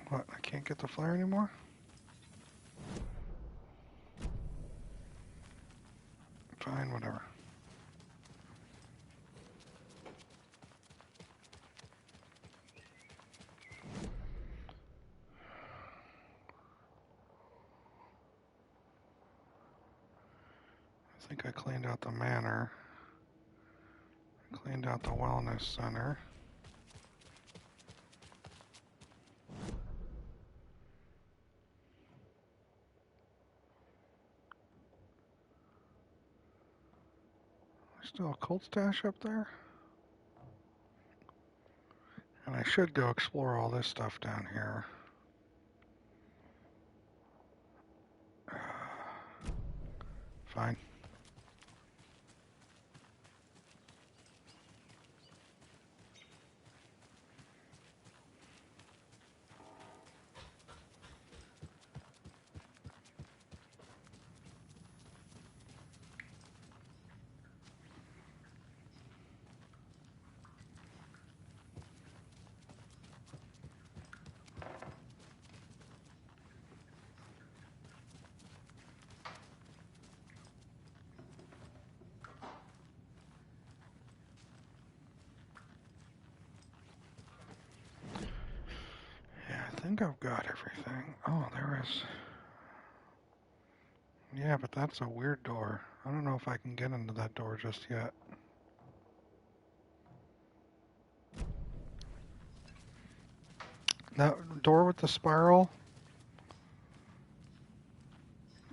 What, I can't get the flare anymore? Fine, whatever. I think I cleaned out the manor. Cleaned out the wellness center. Still a cold stash up there? And I should go explore all this stuff down here. Fine. I think I've got everything. Oh, there is. Yeah, but that's a weird door. I don't know if I can get into that door just yet. That door with the spiral.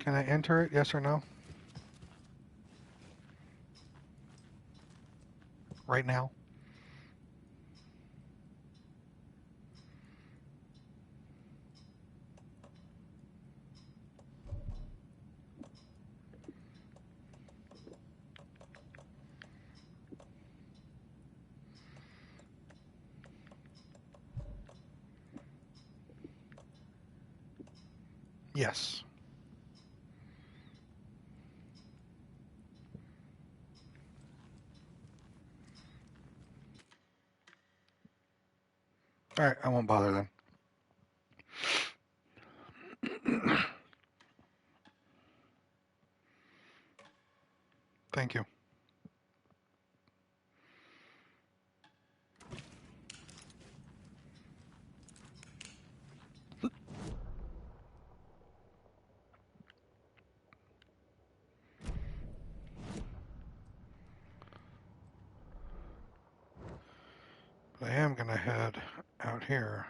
Can I enter it? Yes or no? Right now? Yes. All right, I won't bother then. Thank you. But I am going to head out here.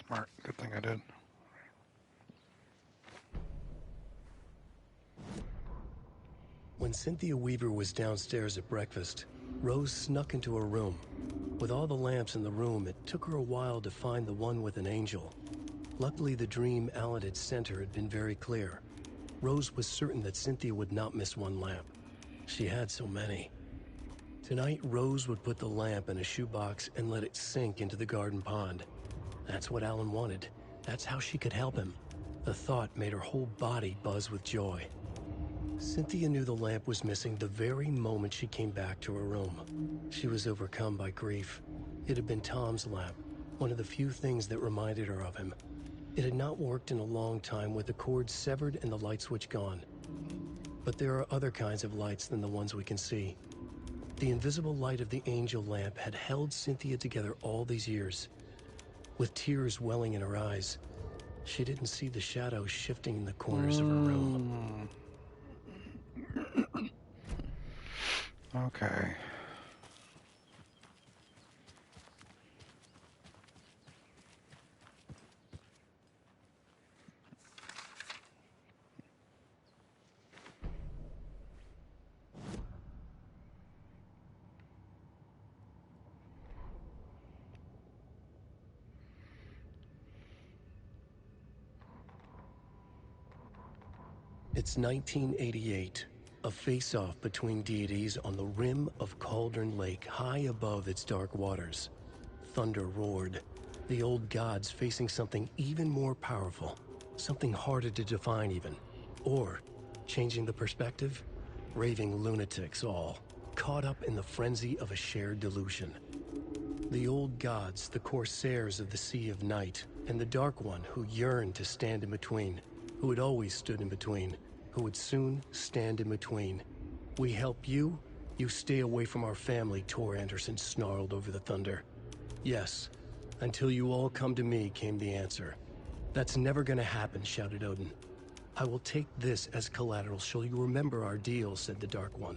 Smart. Good thing I did. When Cynthia Weaver was downstairs at breakfast, Rose snuck into her room. With all the lamps in the room, it took her a while to find the one with an angel. Luckily, the dream Alan had sent her had been very clear. Rose was certain that Cynthia would not miss one lamp. She had so many. Tonight, Rose would put the lamp in a shoebox and let it sink into the garden pond. That's what Alan wanted. That's how she could help him. The thought made her whole body buzz with joy. Cynthia knew the lamp was missing the very moment she came back to her room. She was overcome by grief. It had been Tom's lamp, one of the few things that reminded her of him. It had not worked in a long time with the cord severed and the light switch gone. But there are other kinds of lights than the ones we can see. The invisible light of the angel lamp had held Cynthia together all these years. With tears welling in her eyes, she didn't see the shadows shifting in the corners of her room. Okay. It's 1988, a face-off between deities on the rim of Cauldron Lake, high above its dark waters. Thunder roared, the old gods facing something even more powerful, something harder to define even. Or, changing the perspective, raving lunatics all, caught up in the frenzy of a shared delusion. The old gods, the corsairs of the Sea of Night, and the Dark One who yearned to stand in between, who had always stood in between, who would soon stand in between. We help you, you stay away from our family, Tor Anderson snarled over the thunder. Yes, until you all come to me, came the answer. That's never gonna happen, shouted Odin. I will take this as collateral, shall you remember our deal, said the Dark One.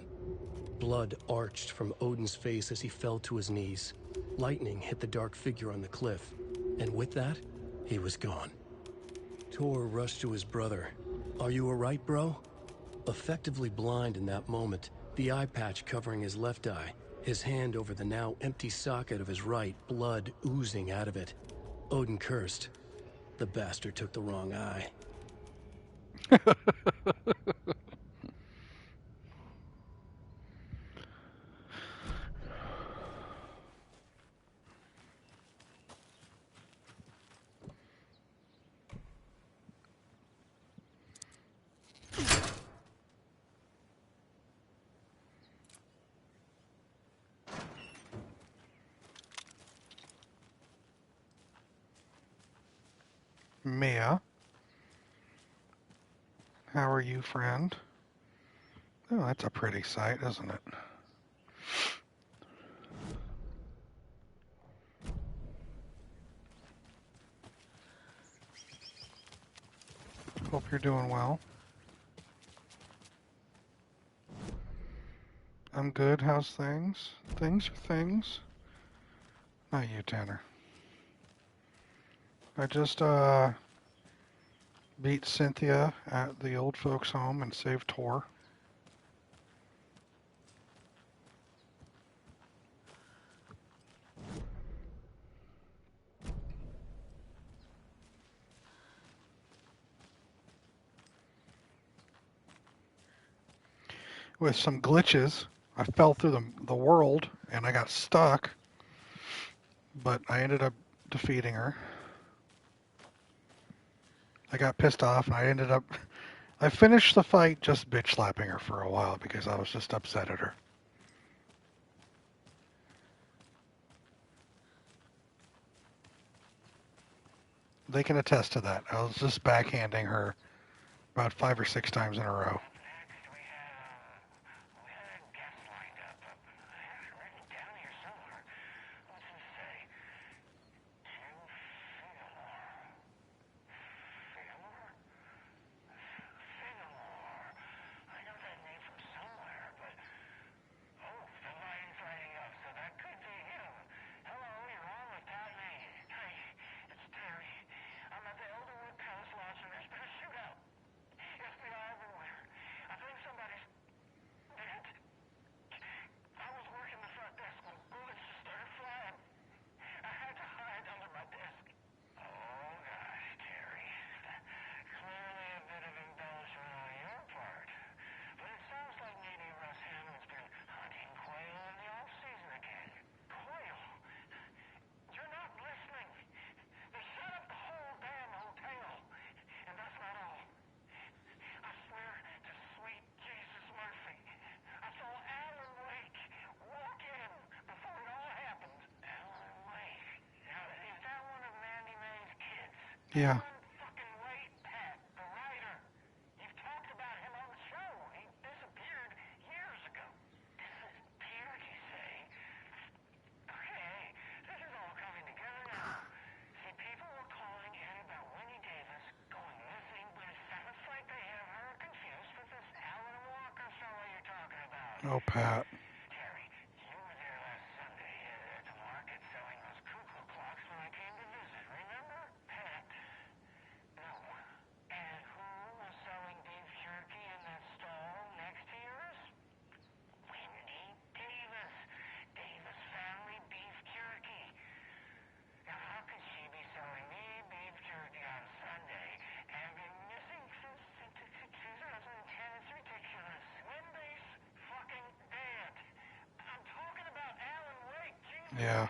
Blood arched from Odin's face as he fell to his knees. Lightning hit the dark figure on the cliff, and with that, he was gone. Tor rushed to his brother. Are you alright, bro? Effectively blind in that moment, the eye patch covering his left eye, his hand over the now empty socket of his right, blood oozing out of it. Odin cursed. The bastard took the wrong eye. Mia. How are you, friend? Oh, that's a pretty sight, isn't it? Hope you're doing well. I'm good. How's things? Things are things. Not you, Tanner. I just beat Cynthia at the old folks' home and saved Tor. With some glitches, I fell through the world and I got stuck, but I ended up defeating her. I got pissed off and I finished the fight just bitch slapping her for a while because I was just upset at her. They can attest to that. I was just backhanding her about 5 or 6 times in a row. Yeah. Oh, Pat. Yeah.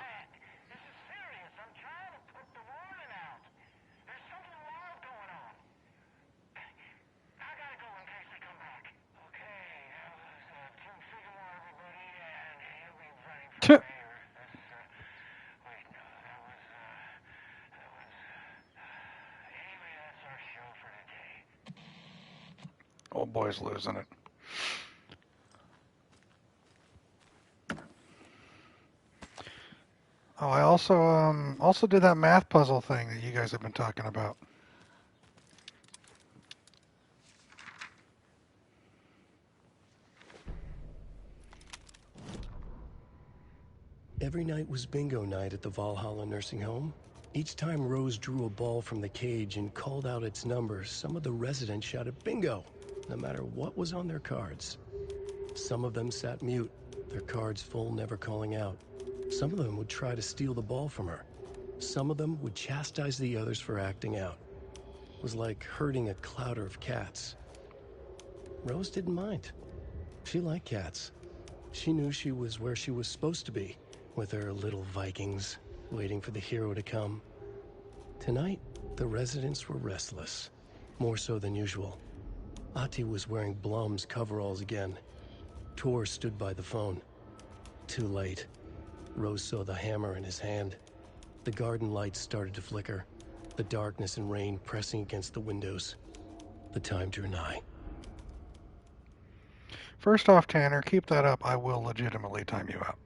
Old boy's losing it. Oh, I also did that math puzzle thing that you guys have been talking about. Every night was bingo night at the Valhalla nursing home. Each time Rose drew a ball from the cage and called out its number, some of the residents shouted bingo, no matter what was on their cards. Some of them sat mute, their cards full, never calling out. Some of them would try to steal the ball from her. Some of them would chastise the others for acting out. It was like herding a clouder of cats. Rose didn't mind. She liked cats. She knew she was where she was supposed to be, with her little Vikings, waiting for the hero to come. Tonight, the residents were restless, more so than usual. Ahti was wearing Blum's coveralls again. Tor stood by the phone. Too late. Rose saw the hammer in his hand. The garden lights started to flicker, the darkness and rain pressing against the windows. The time drew nigh. First off, Tanner, keep that up. I will legitimately time you out.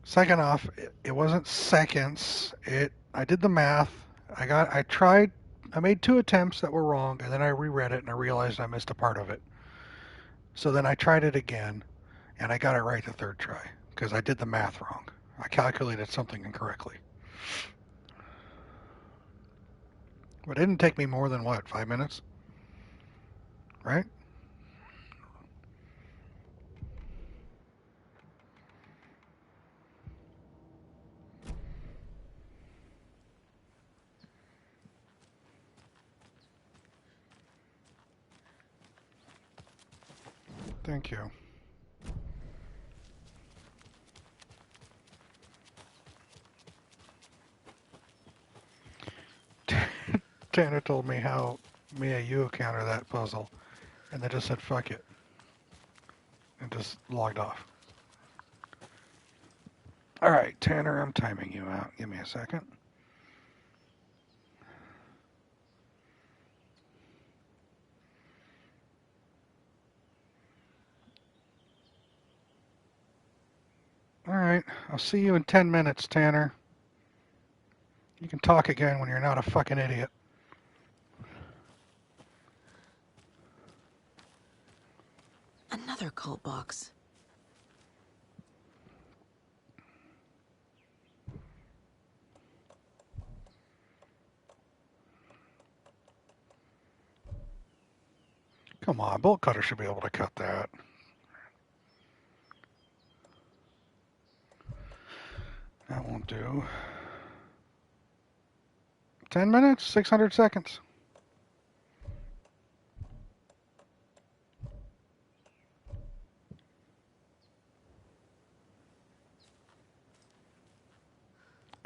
Second off, it wasn't seconds. I did the math. I made 2 attempts that were wrong, and then I reread it and I realized I missed a part of it. So then I tried it again, and I got it right the 3rd try, because I did the math wrong. I calculated something incorrectly. But it didn't take me more than, what, 5 minutes? Right? Thank you. Tanner told me how Mia you counter that puzzle, and they just said fuck it, and just logged off. All right, Tanner, I'm timing you out. Give me a second. All right, I'll see you in 10 minutes, Tanner. You can talk again when you're not a fucking idiot. Another cult box. Come on, bolt cutter should be able to cut that. That won't do. 10 minutes, 600 seconds.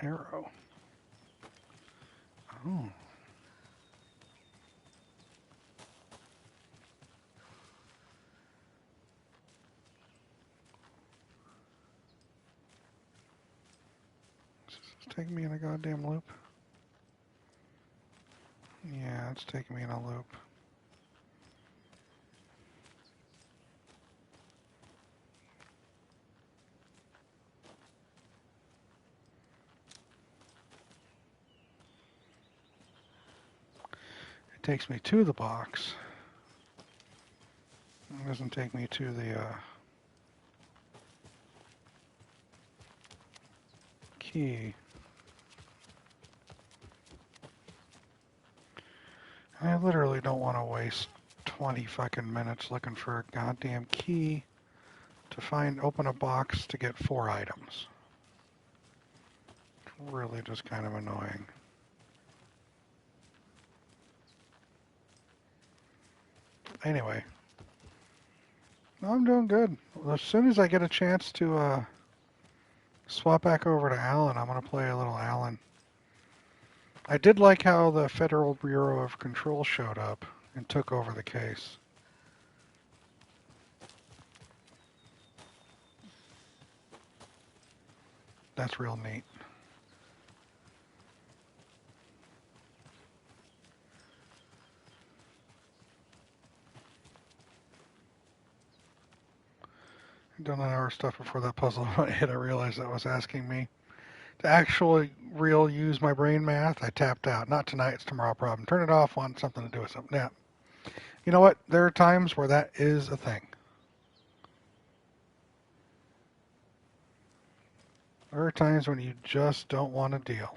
Arrow. Oh. Is this taking me in a goddamn loop? Yeah, it's taking me in a loop. It takes me to the box. It doesn't take me to the key. I literally don't want to waste 20 fucking minutes looking for a goddamn key to open a box to get 4 items. It's really just kind of annoying. Anyway, I'm doing good. As soon as I get a chance to swap back over to Alan, I'm going to play a little Alan. I did like how the Federal Bureau of Control showed up and took over the case. That's real neat. done an hour stuff before that puzzle hit. I realized that was asking me to actually use my brain math. I tapped out. Not tonight, it's tomorrow problem. Turn it off, want something to do with something. Yeah. You know what? There are times where that is a thing. There are times when you just don't want to deal.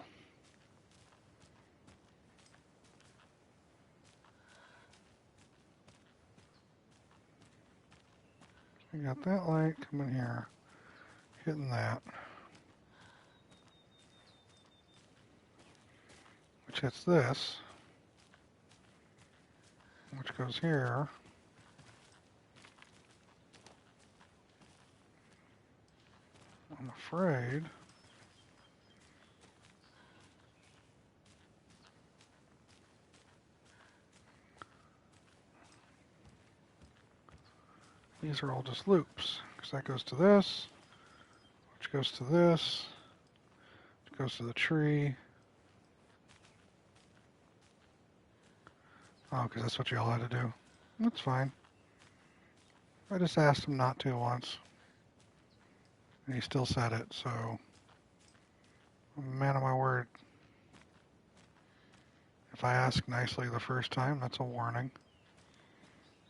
We got that light coming here, hitting that, which hits this, which goes here. I'm afraid these are all just loops, because that goes to this, which goes to this, which goes to the tree. Oh, because that's what you all had to do. That's fine. I just asked him not to once. And he still said it, so I'm a man of my word. If I ask nicely the first time, that's a warning.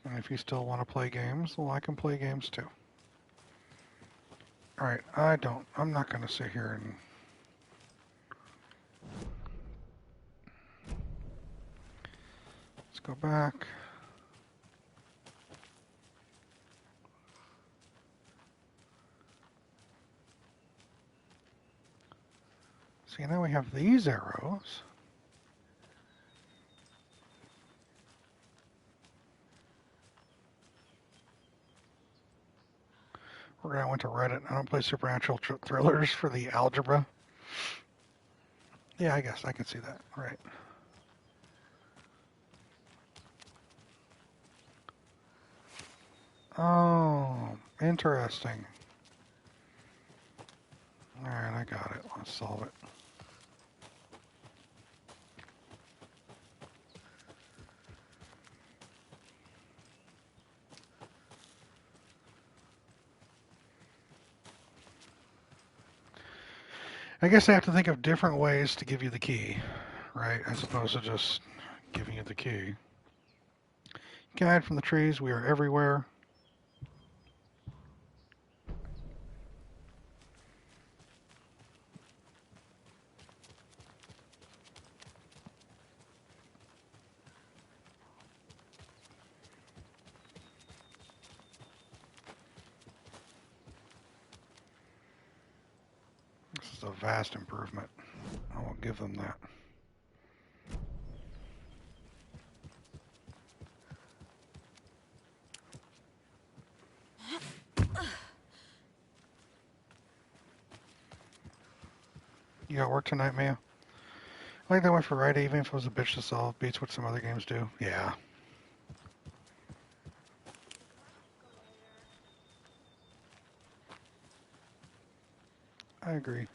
And if you still want to play games, well, I can play games too. Alright, I'm not going to sit here and... Let's go back. See, now we have these arrows. I went to Reddit. I don't play supernatural thrillers for the algebra. Yeah, I guess I can see that. Right. Oh, interesting. Alright, I got it. Let's solve it. I guess I have to think of different ways to give you the key, right? As opposed to just giving you the key. You can hide from the trees. We are everywhere. This is a vast improvement. I will give them that. You got work tonight, Mia? I like that one for Friday, even if it was a bitch to solve. Beats what some other games do. Yeah. I agree.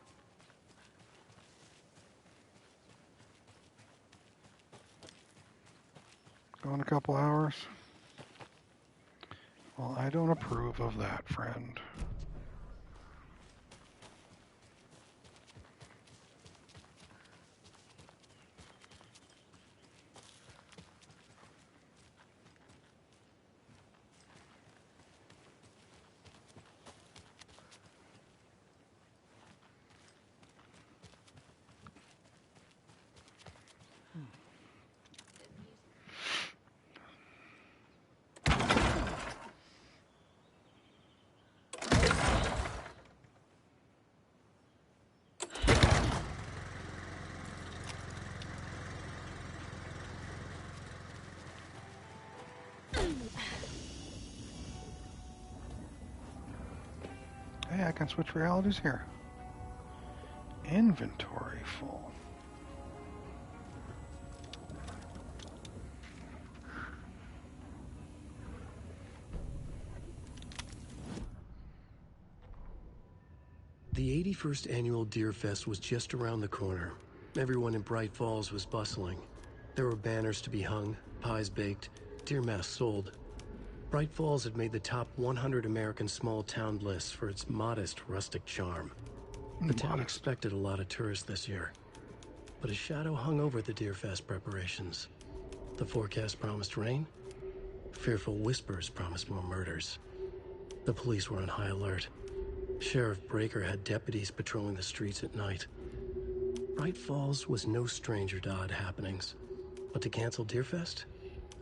Go in a couple hours. Well, I don't approve of that, friend. Hey, I can switch realities here. Inventory full. The 81st annual Deer Fest was just around the corner. Everyone in Bright Falls was bustling. There were banners to be hung, pies baked, deer masks sold. Bright Falls had made the top 100 American small town lists for its modest rustic charm. The town expected a lot of tourists this year, but a shadow hung over the Deerfest preparations. The forecast promised rain. Fearful whispers promised more murders. The police were on high alert. Sheriff Breaker had deputies patrolling the streets at night. Bright Falls was no stranger to odd happenings, but to cancel Deerfest?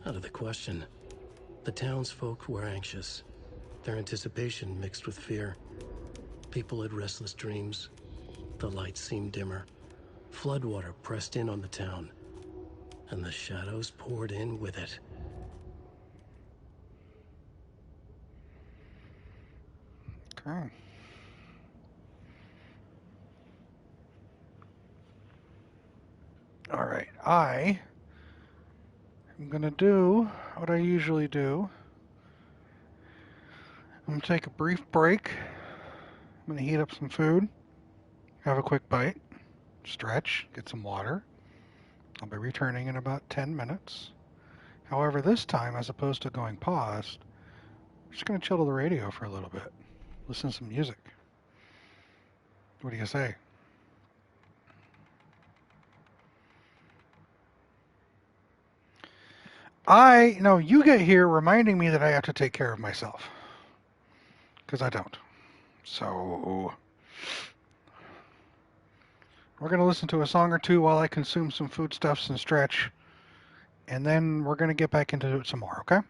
Out of the question. The townsfolk were anxious, their anticipation mixed with fear. People had restless dreams. The lights seemed dimmer. Floodwater pressed in on the town, and the shadows poured in with it. Okay. All right, I'm gonna do what I usually do. I'm gonna take a brief break. I'm gonna heat up some food, have a quick bite, stretch, get some water. I'll be returning in about 10 minutes. However, this time, as opposed to going paused, I'm just gonna chill to the radio for a little bit, listen to some music. What do you say? You get here reminding me that I have to take care of myself. Because I don't. So, we're going to listen to a song or two while I consume some foodstuffs and stretch. And then we're going to get back into it some more, okay?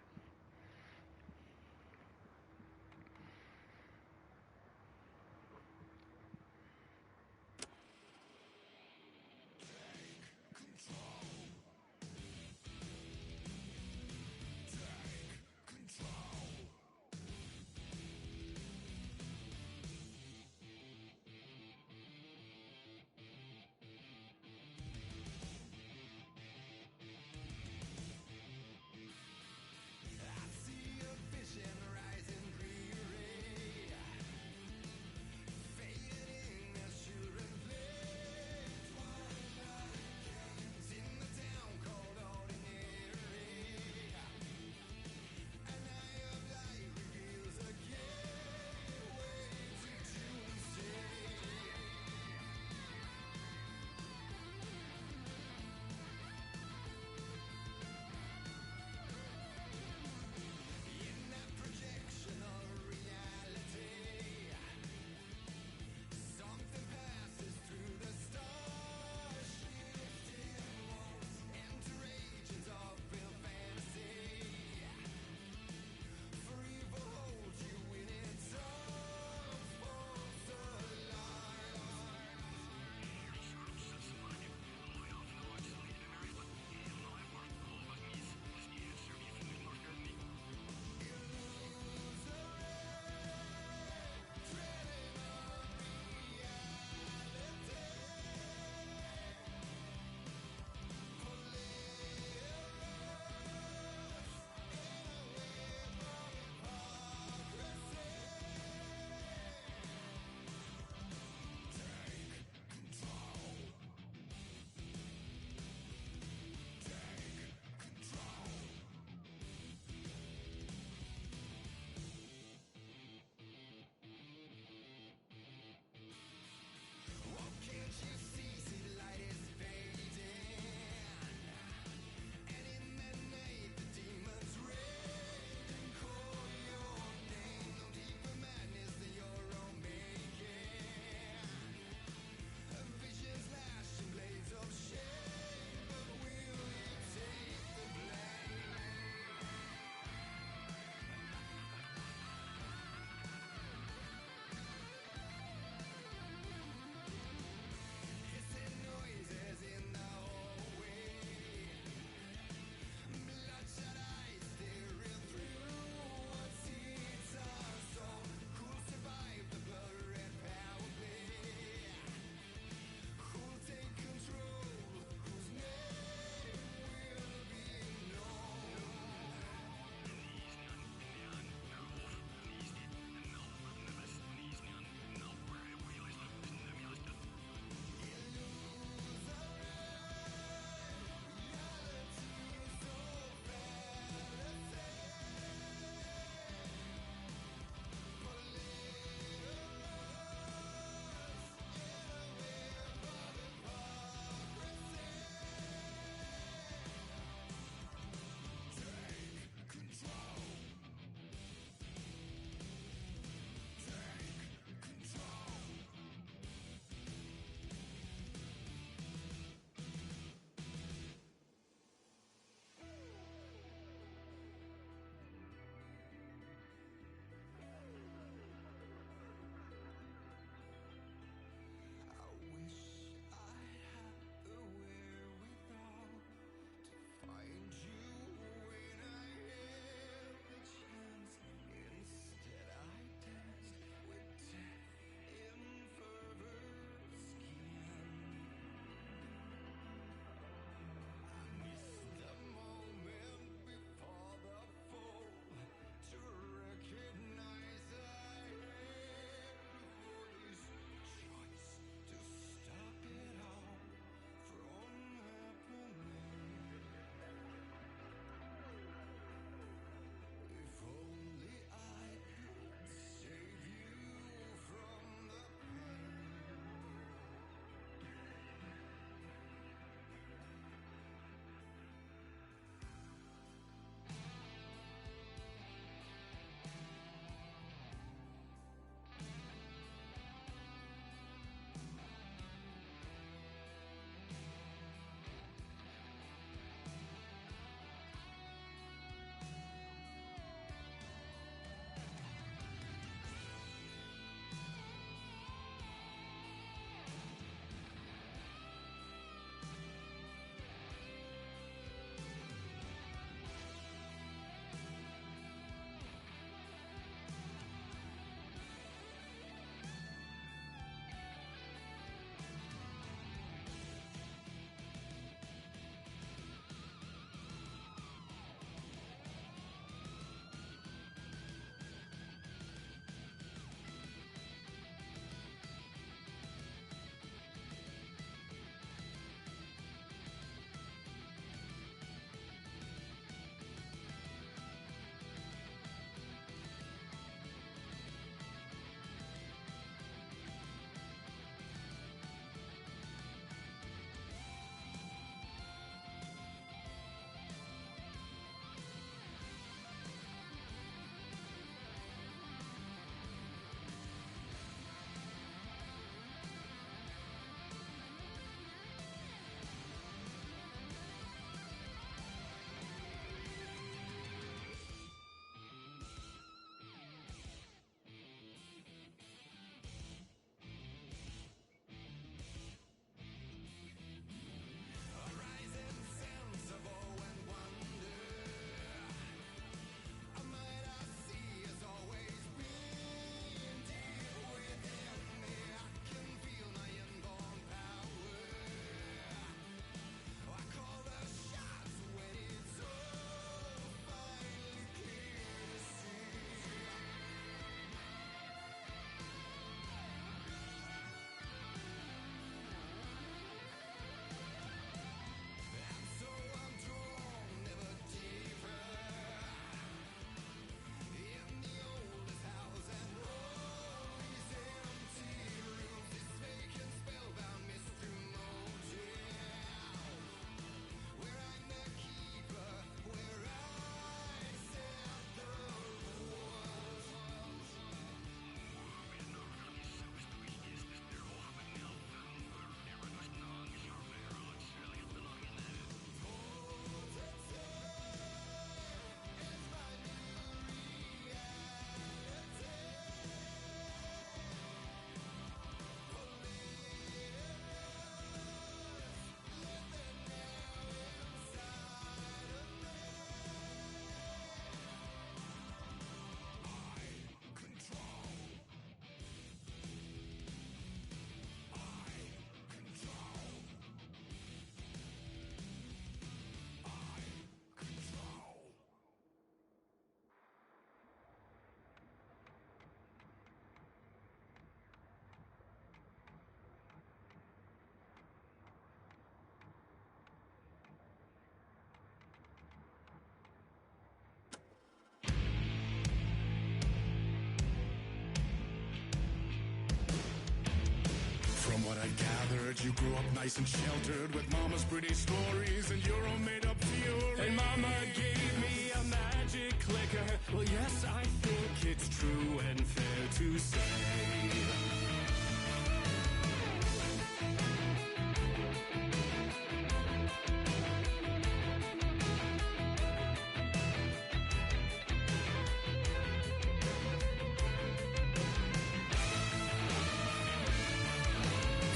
I've gathered, you grew up nice and sheltered with mama's pretty stories and your own made-up fury. And mama gave me a magic clicker. Well, yes, I think it's true and fair to say.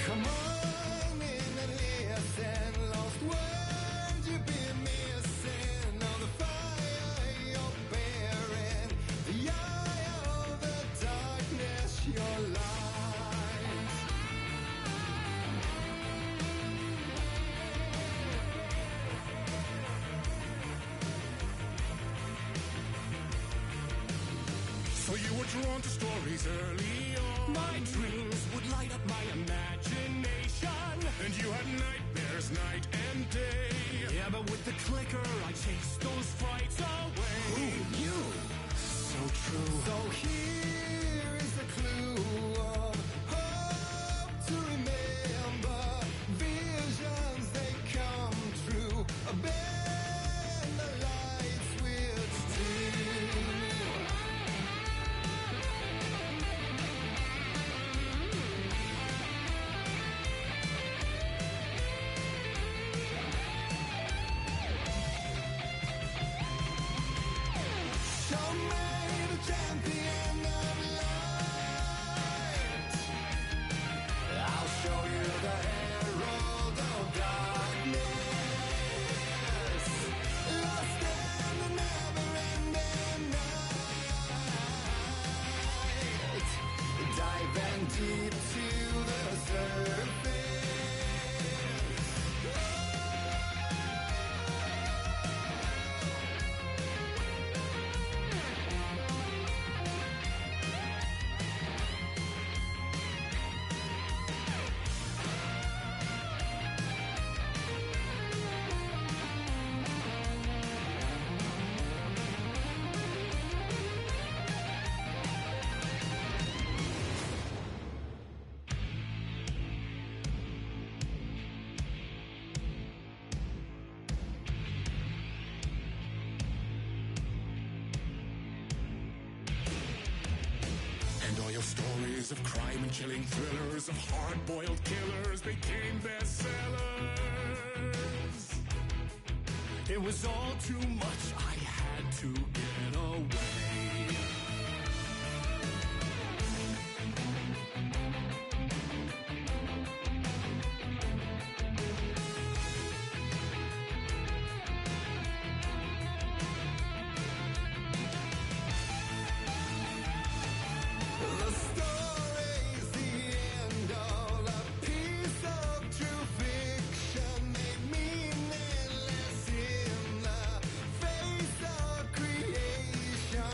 Come on in and listen, lost words you've been missing. On the fire you're bearing, the eye of the darkness, your light. So you were drawn to stories early on. My dreams would light up my imagination. And you had nightmares night and day. Yeah, but with the clicker, I chased those frights away. Who knew? So true. So here is the clue of hope to remember. Visions, they come true. Bend the light switch too. Show me the champion of light. I'll show you the herald of darkness. Lost in the never-ending night. Diving deep to the surface. And all your stories of crime and chilling thrillers, of hard-boiled killers became bestsellers. It was all too much. I had to get away. The story's the end, all a piece of true fiction, made meaningless in the face of creation.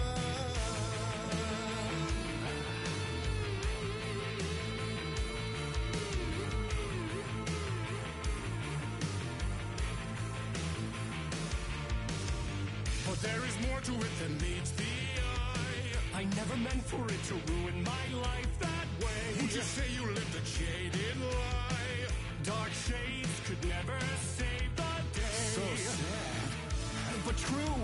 But there is more to it than meets the eye. I never meant for it to ruin my life that way. Would you say you lived a jaded lie? Dark shades could never save the day. So sad. But true.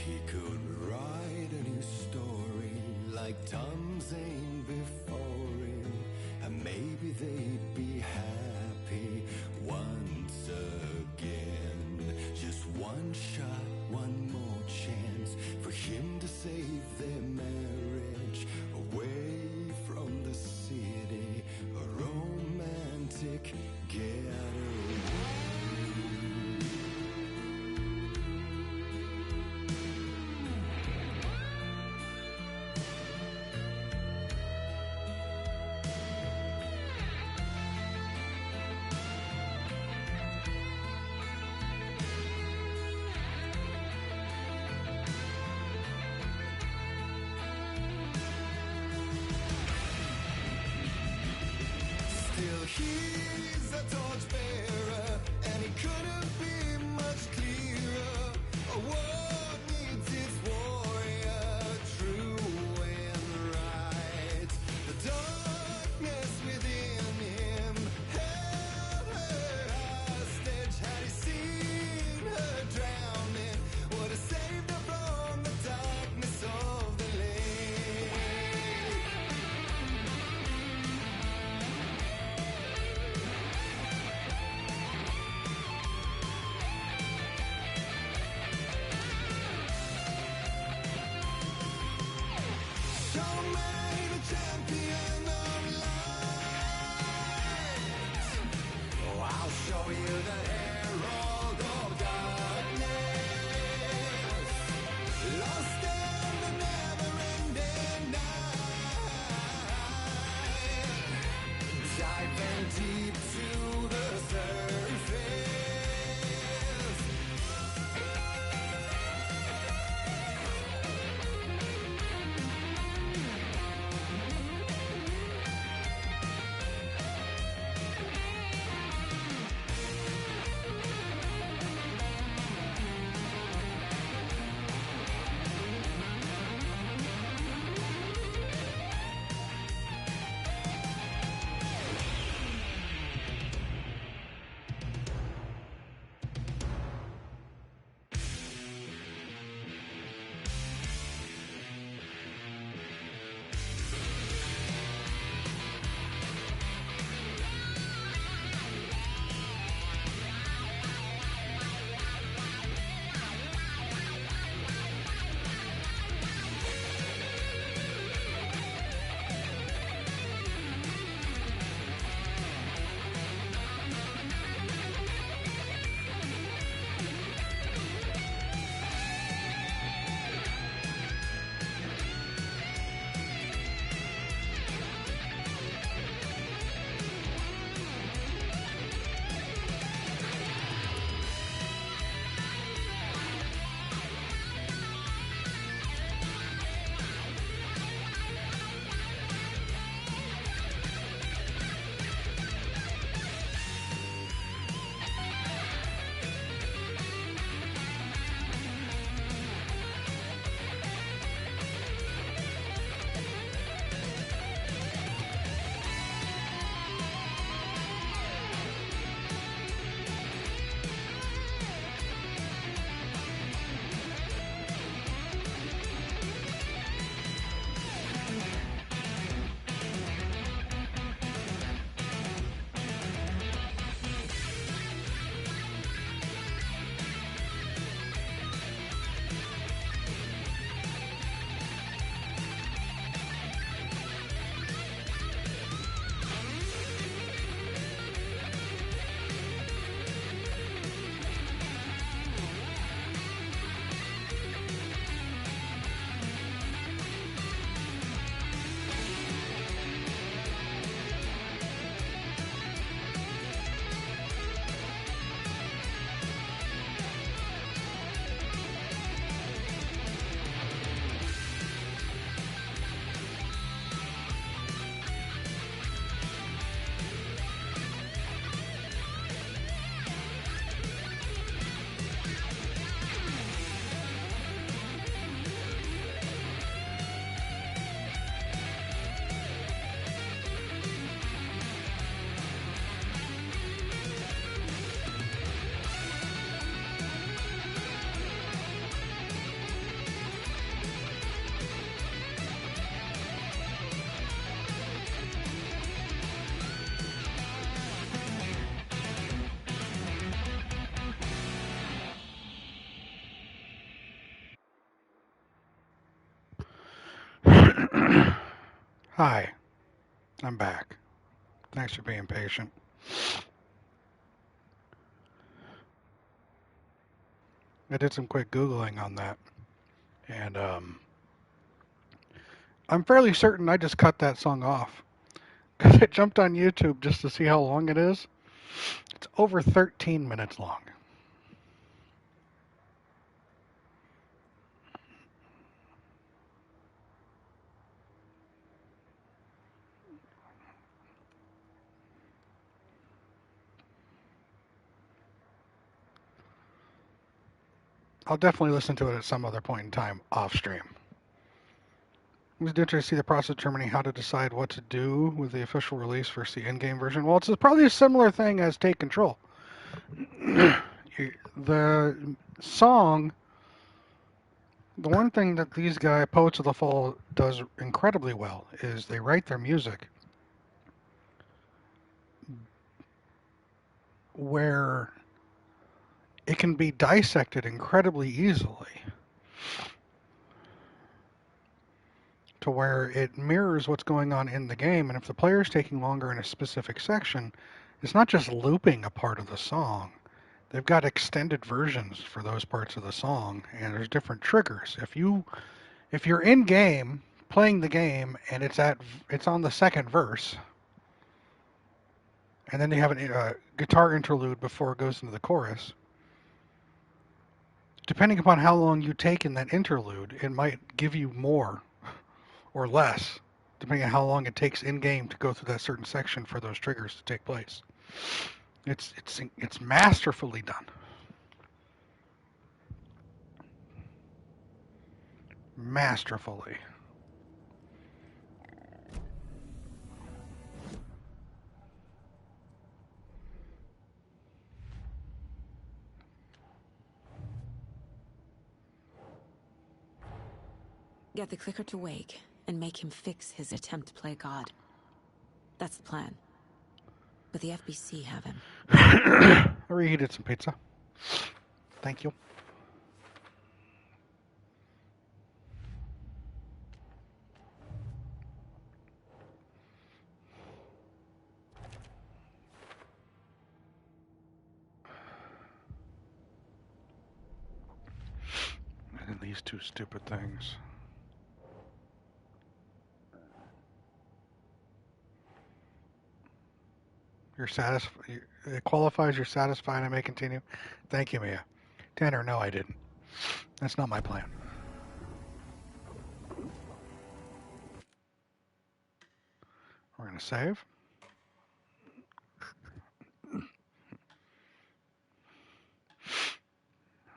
he could write a new story like Tom Zane before him, and maybe they'd be happy once again. Just one shot, one more chance for him to save their marriage away from the city, a romantic getaway. He's a torchbearer, and he couldn't be much clearer. A war needs its warrior, true and right. The darkness within him held her hostage. Had he seen her drowning, would have saved her from the darkness of the lake. I'll show you the herald of darkness, lost in the never-ending night, diving deep to the surface. Hi, I'm back. Thanks for being patient. I did some quick Googling on that, and I'm fairly certain I just cut that song off. Because I jumped on YouTube just to see how long it is. It's over 13 minutes long. I'll definitely listen to it at some other point in time off stream. It was interesting to see the process determining how to decide what to do with the official release versus the in-game version. Well, it's probably a similar thing as Take Control. The song, the one thing that these guys, Poets of the Fall, does incredibly well is they write their music where it can be dissected incredibly easily to where it mirrors what's going on in the game. And if the player is taking longer in a specific section, it's not just looping a part of the song. They've got extended versions for those parts of the song, and there's different triggers. If you're in game playing the game and it's on the second verse, and then they have a guitar interlude before it goes into the chorus. Depending upon how long you take in that interlude, it might give you more or less, depending on how long it takes in-game to go through that certain section for those triggers to take place. It's masterfully done. Masterfully. Get the clicker to Wake and make him fix his attempt to play God. That's the plan. But the FBC have him. I reheated some pizza. Thank you. And these two stupid things. You're satisfied. It qualifies. You're satisfied. I may continue. Thank you, Mia. Tanner, no, I didn't. That's not my plan. We're going to save.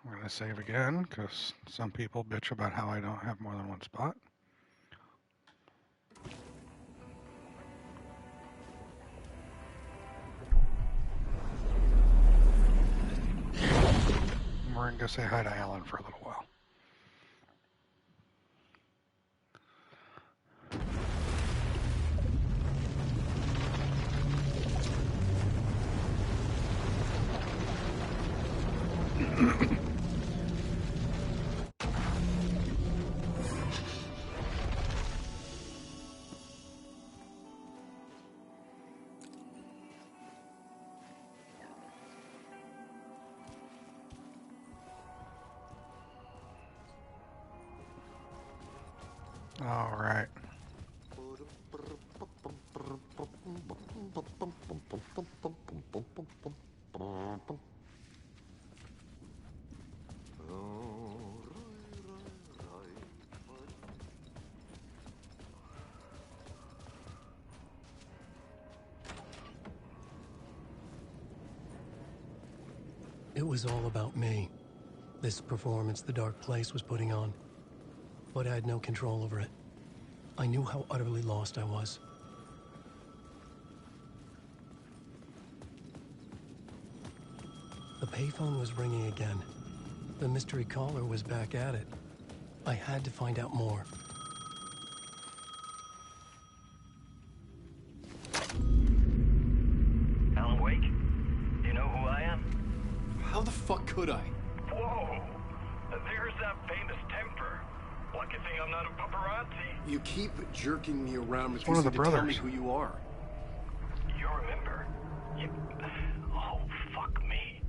We're going to save again because some people bitch about how I don't have more than one spot. We're going to go say hi to Alan for a little while. All right. It was all about me. This performance the Dark Place was putting on. But I had no control over it. I knew how utterly lost I was. The payphone was ringing again. The mystery caller was back at it. I had to find out more. Alan Wake? Do you know who I am? How the fuck could I? Whoa! There's that famous temper. What fucking think I'm not a paparazzi? You keep jerking me around, It's one of the refusing to tell me brothers. who you are. You remember? Oh, fuck me.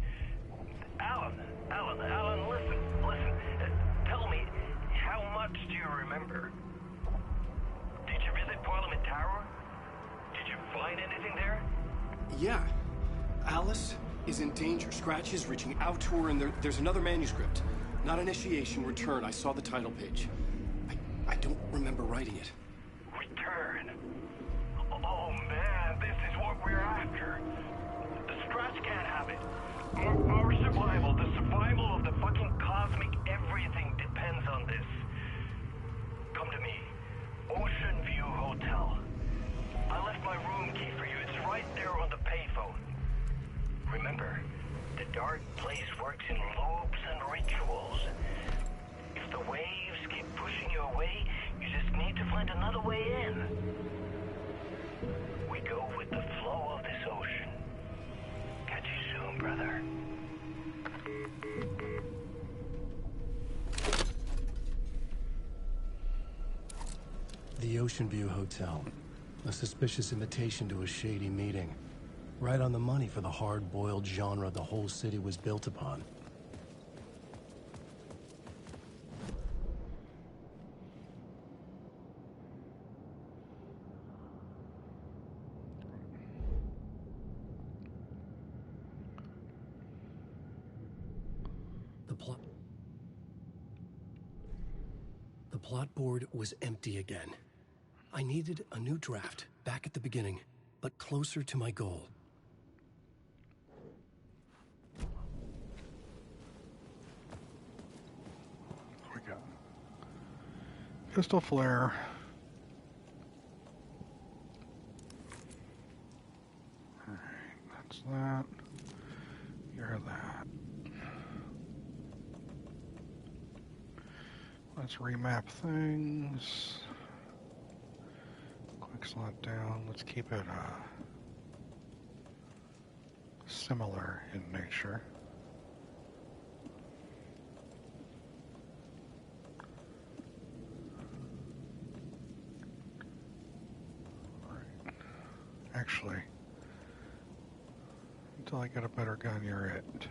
Alan, listen. Tell me, how much do you remember? Did you visit Parliament Tower? Did you find anything there? Yeah. Alice is in danger. Scratch is reaching out to her, and there's another manuscript. Not initiation, return. I saw the title page. I don't remember writing it. Return. Oh man, this is what we're after. The Scratch can't have it. Our survival, the survival of the fucking cosmic everything depends on this. Come to me. Ocean View Hotel. I left my room key for you. It's right there on the payphone. Remember, the dark place works in loops and rituals. If the waves keep pushing you away, you just need to find another way in. We go with the flow of this ocean. Catch you soon, brother. The Ocean View Hotel. A suspicious invitation to a shady meeting. Right on the money for the hard-boiled genre the whole city was built upon. The plot board was empty again. I needed a new draft, back at the beginning, but closer to my goal. We got pistol flare. All right, that's that. You're that. Let's remap things. Quick slot down. Let's keep it similar in nature. Alright. Actually, until I get a better gun, you're it.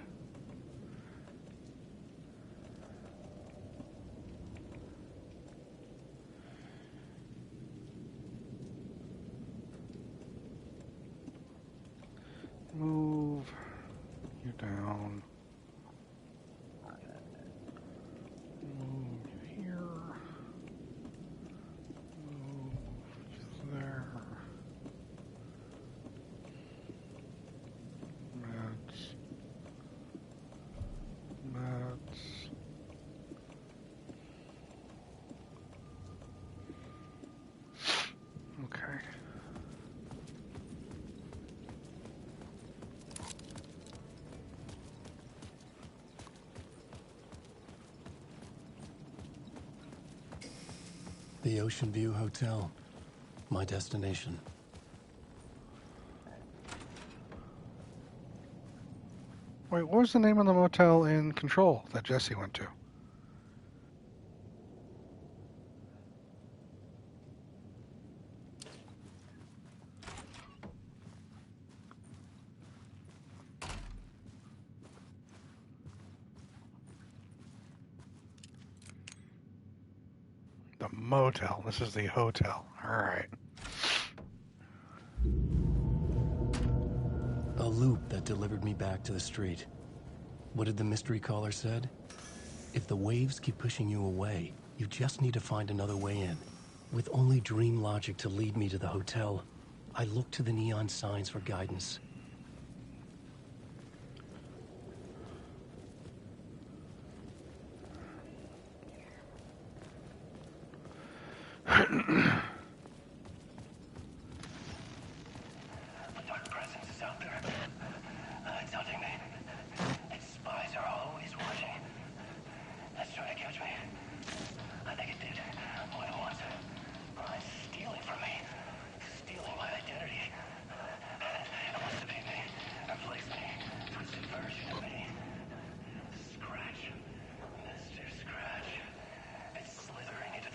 Move you down. Move you here. Move you there. Meds. Okay. The Ocean View Hotel. My destination. Wait, what was the name of the motel in Control that Jesse went to? The motel. This is the hotel. All right. A loop that delivered me back to the street. What did the mystery caller said? If the waves keep pushing you away, you just need to find another way in. With only dream logic to lead me to the hotel, I looked to the neon signs for guidance. A dark presence is out there. It's hunting me. Its spies are always watching. It's trying to catch me. I think it did more than once. It's stealing from me. Stealing my identity. It wants to be me. Replace me. Twisted version of me. Scratch. Mr. Scratch. It's slithering into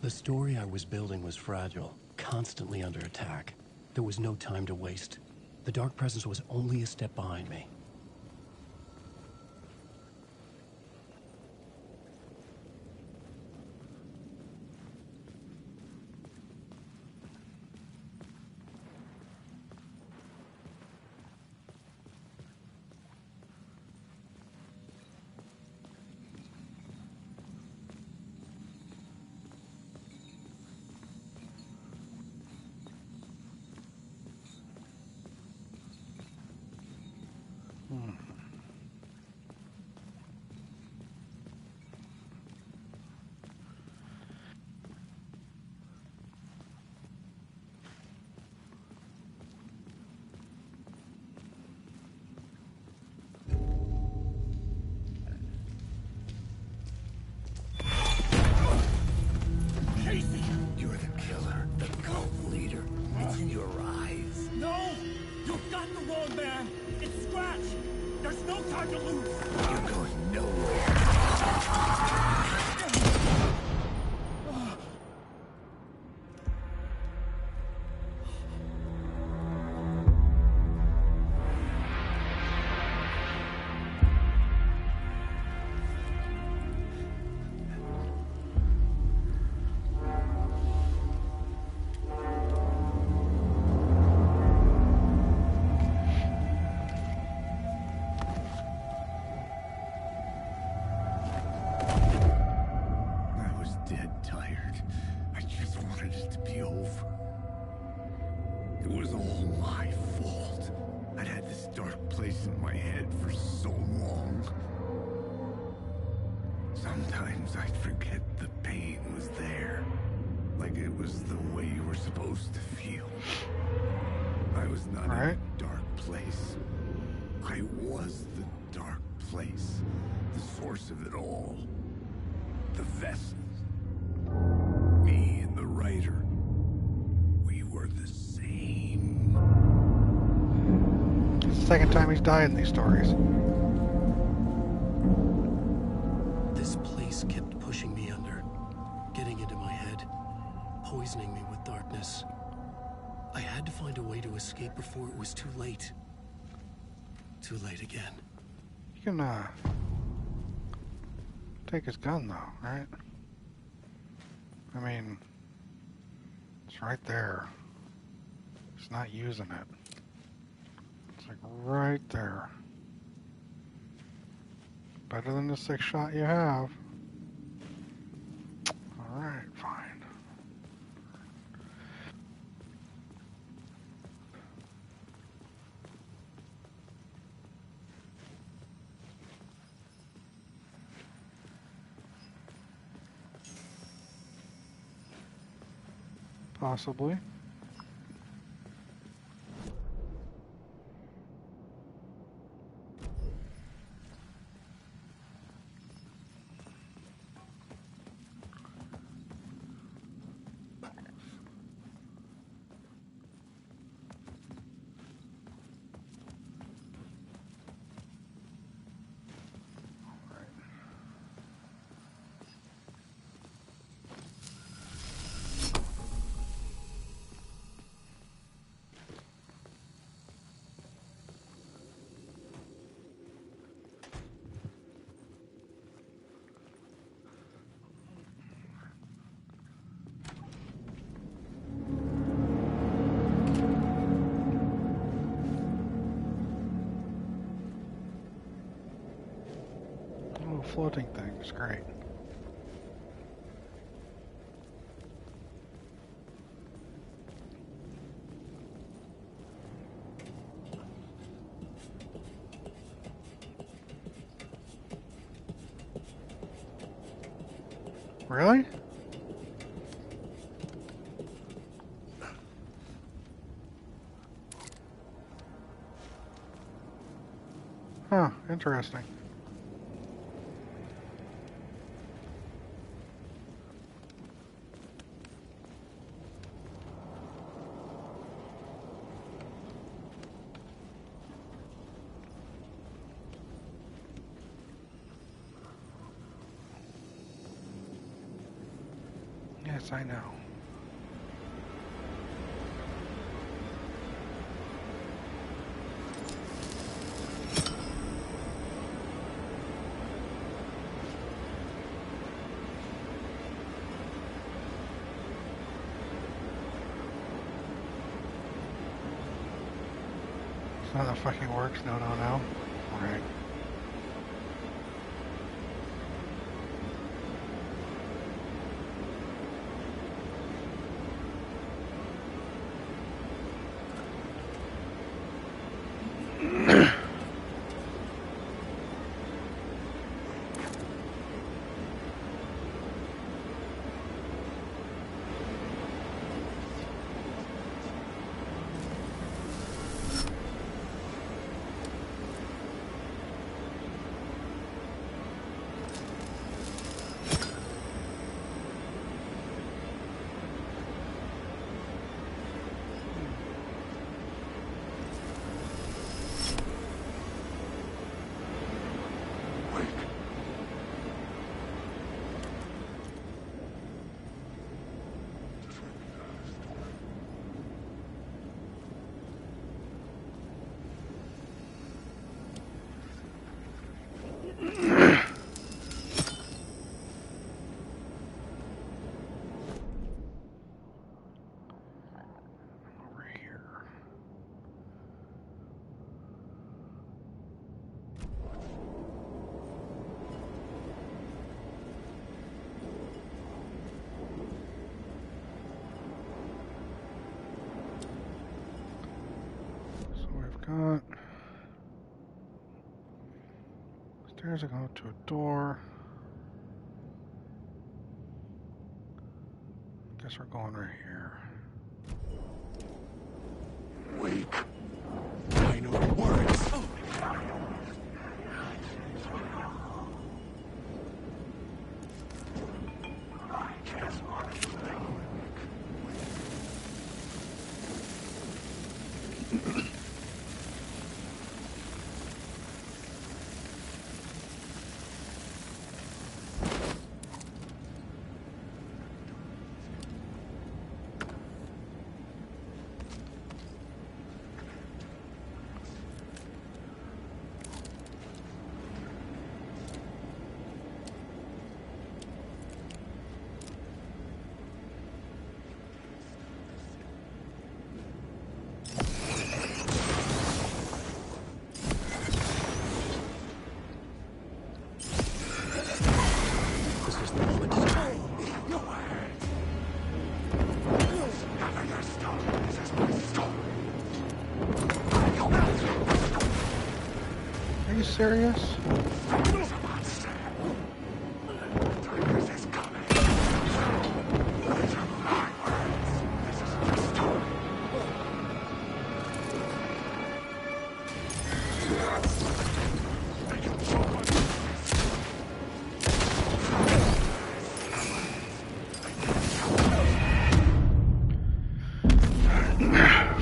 The story I was building was fragile, constantly under attack. There was no time to waste. The Dark Presence was only a step behind me. Casey! You're the killer, the cult leader. It's in your eyes. No! You've got the wrong man! It's Scratch! There's no time to lose! You're going nowhere. I was dead tired. I just wanted it to be over. It was all my fault. I'd had this dark place in my head for so long. Sometimes I'd forget the pain was there. Like it was the way you were supposed to feel. I was not in a dark place. I was the dark place. The source of it all. The vessel. Me and the writer. We were the same. It's the second time he's died in these stories. This place kept pushing me under, getting into my head, poisoning me with darkness. I had to find a way to escape before it was too late. Too late again. You can, take his gun, though, right? I mean, it's right there. He's not using it. It's like right there. Better than the 6 shot you have. Alright, fine. Possibly. Floating thing is great. Really? Huh, interesting. Yes, I know. It's not that fucking works. No, no, no. All right. Got stairs that go up to a door. Guess we're going right here. Wake. I know the words. Are you serious?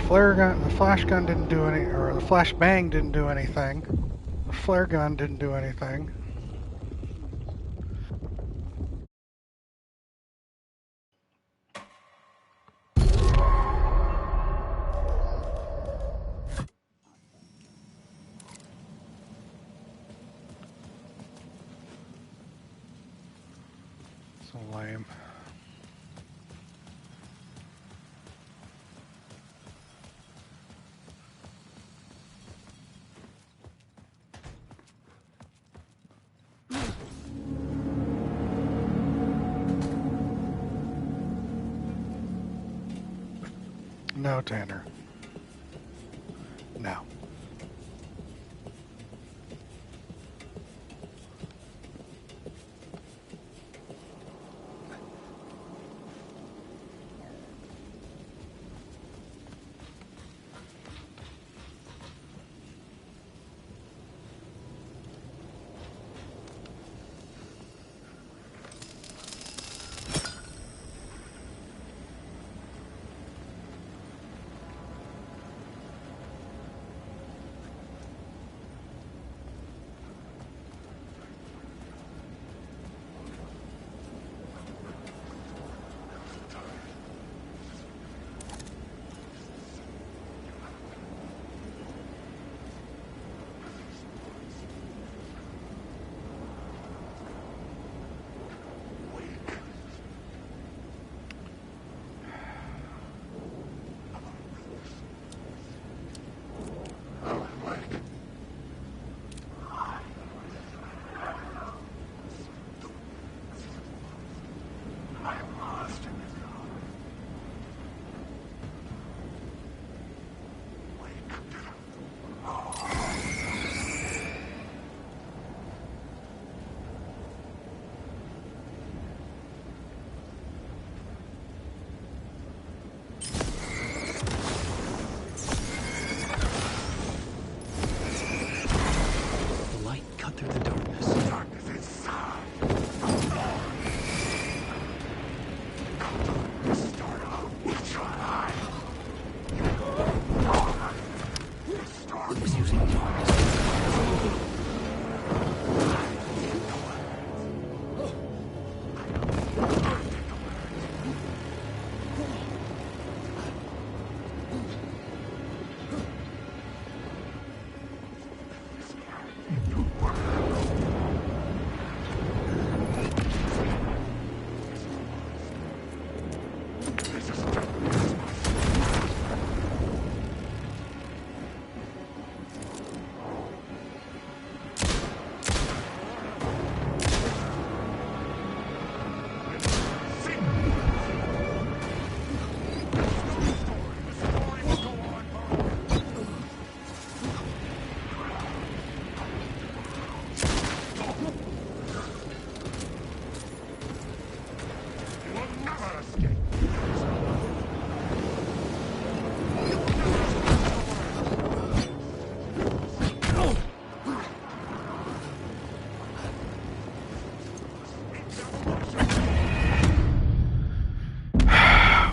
Flare gun, the flash gun didn't do any, or the flash bang didn't do anything. The flare gun didn't do anything. So lame. No, Tanner. No. Cut through the darkness. Darkness inside. Start out with your eye. It was using darkness.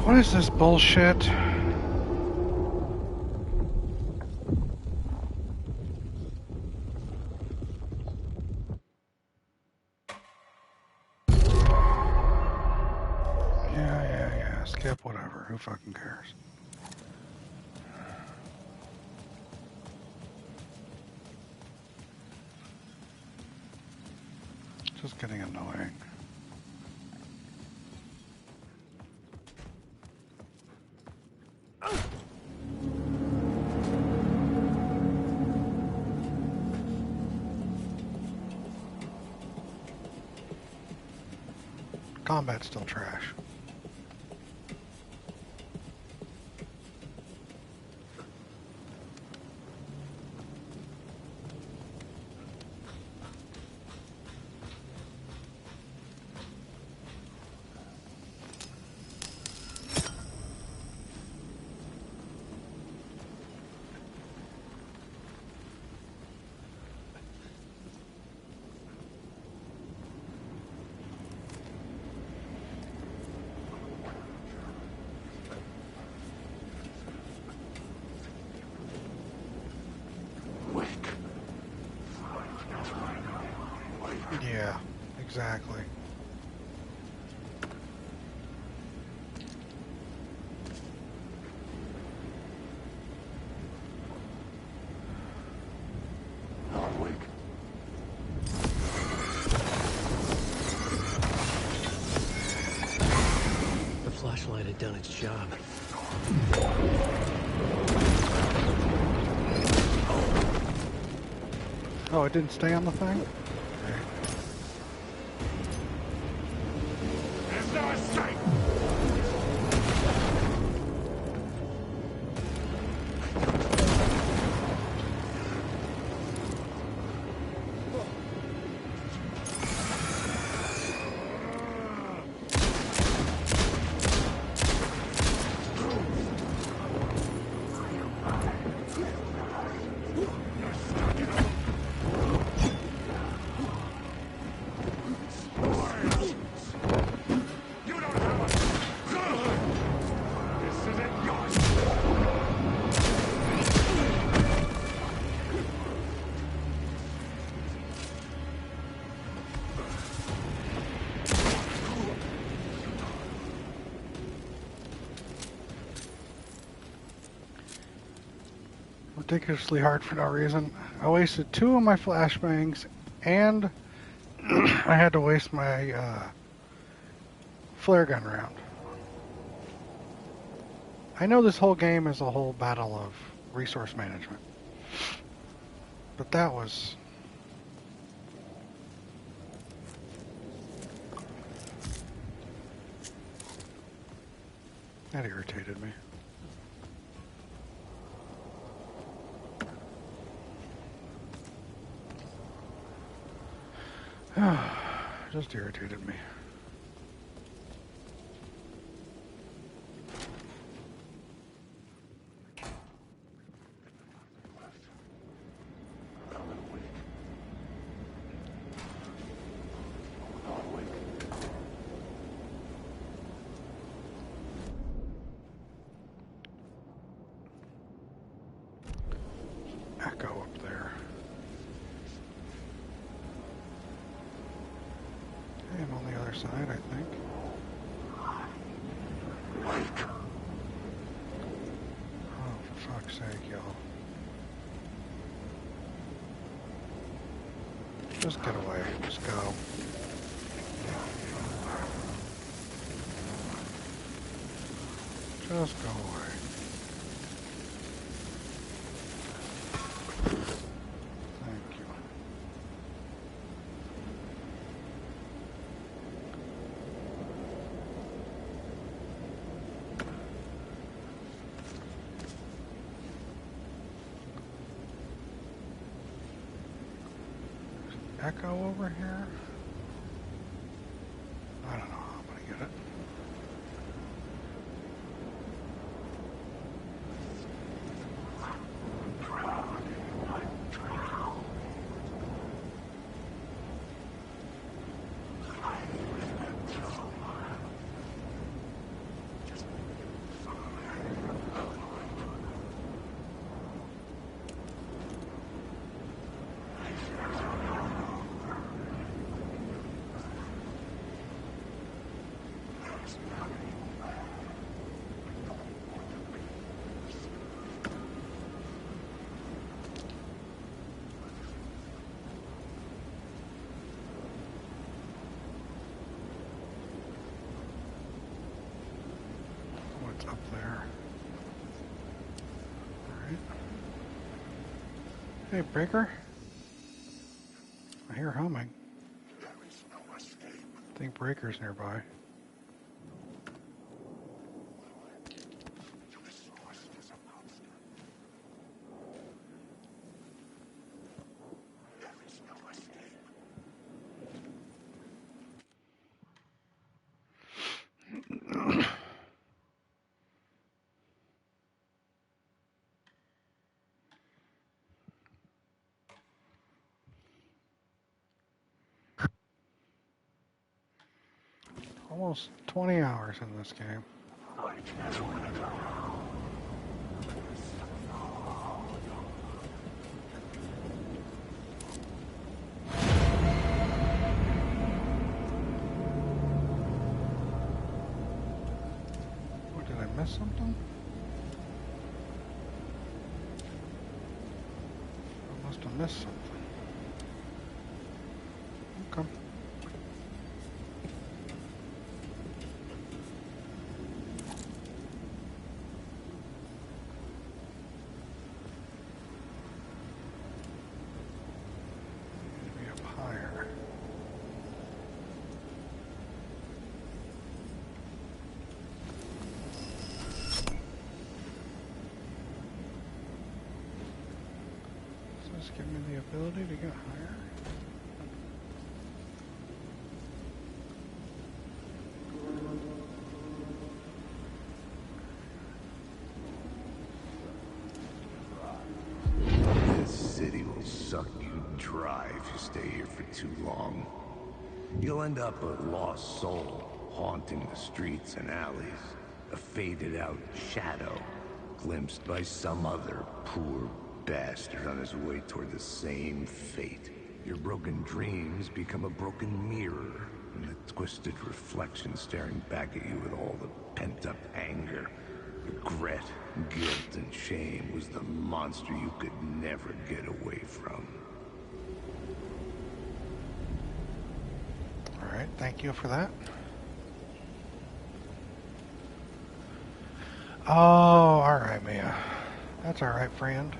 What is this bullshit? Yeah. Skip whatever. Who fucking cares? Just getting annoying. Combat's still trash. Yeah, exactly. The flashlight had done its job. Oh, it didn't stay on the thing? There's no escape. Ridiculously hard for no reason. I wasted 2 of my flashbangs, and I had to waste my flare gun round. I know this whole game is a whole battle of resource management, but that irritated me. Just irritated me. other side, I think. Oh, for fuck's sake, y'all. Just get away. Just go. Just go away. Thank you. Echo over here? I don't know how I'm gonna get it. What's up there? Alright. Hey, Breaker. I hear humming. I think Breaker's nearby. Almost 20 hours in this game. Oh, did I miss something? I must have missed something. Okay. Give me the ability to get higher. This city will suck you dry if you stay here for too long. You'll end up a lost soul, haunting the streets and alleys. A faded-out shadow, glimpsed by some other poor bastard on his way toward the same fate. Your broken dreams become a broken mirror, and the twisted reflection staring back at you with all the pent-up anger, regret, guilt, and shame was the monster you could never get away from. Alright, thank you for that. Oh, alright, Mia. That's alright, friend.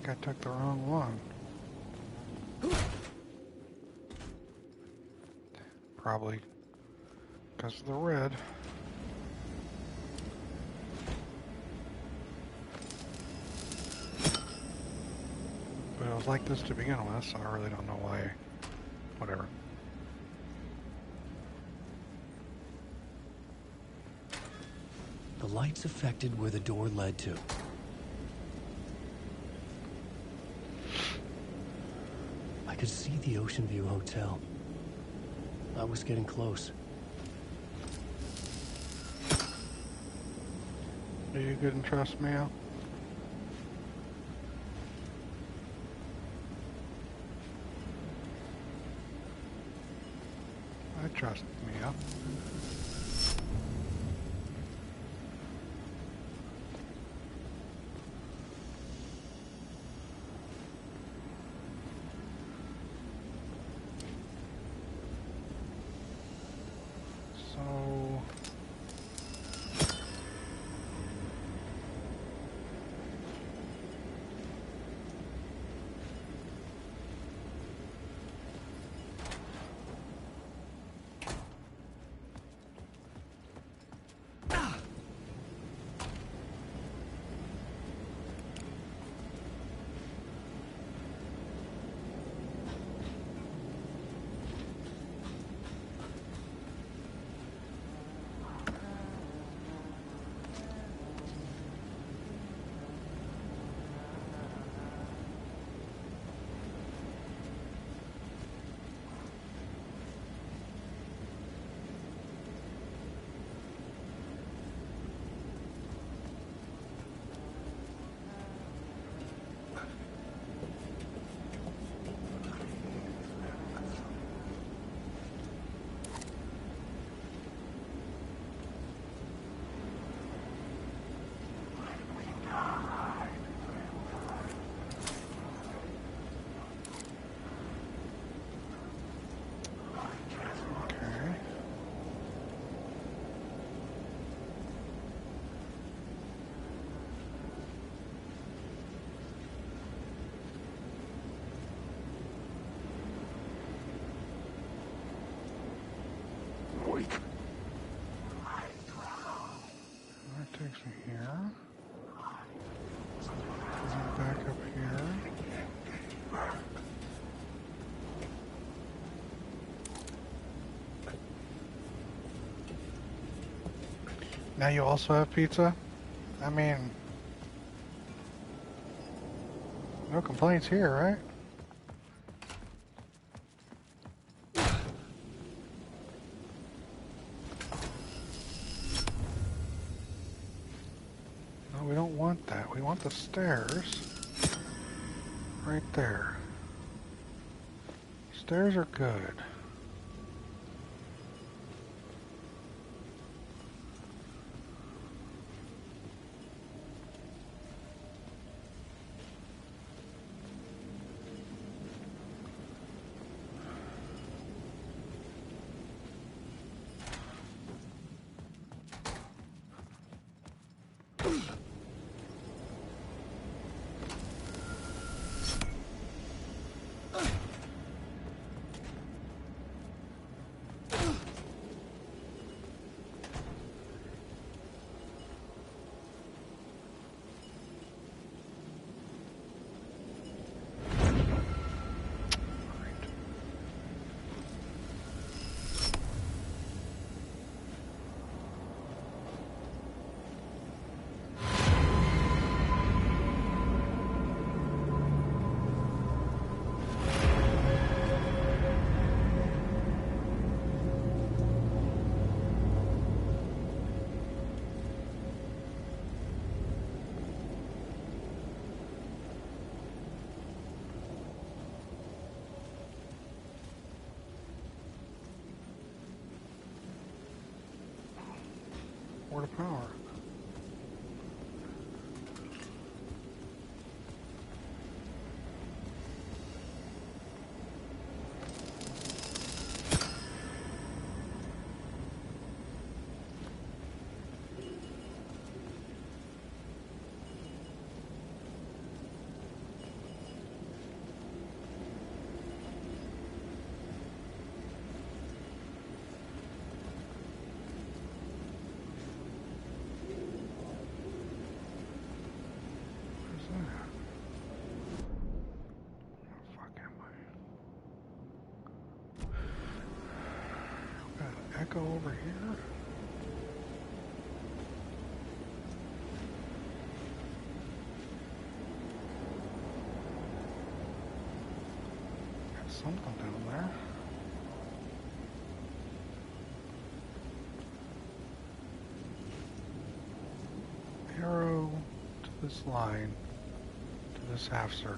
I took the wrong one. Probably because of the red. was like this to begin with, so I really don't know why. Whatever. The lights affected where the door led to. I could see the Ocean View Hotel. I was getting close. Do you good and trust me, Al? I trust Mia. So that takes me here. And then back up here. Now you also have pizza? I mean, no complaints here, right? No, we don't want that. We want the stairs right there. Stairs are good. Word of power. go over here? Got something down there. Arrow to this line, to this half circle.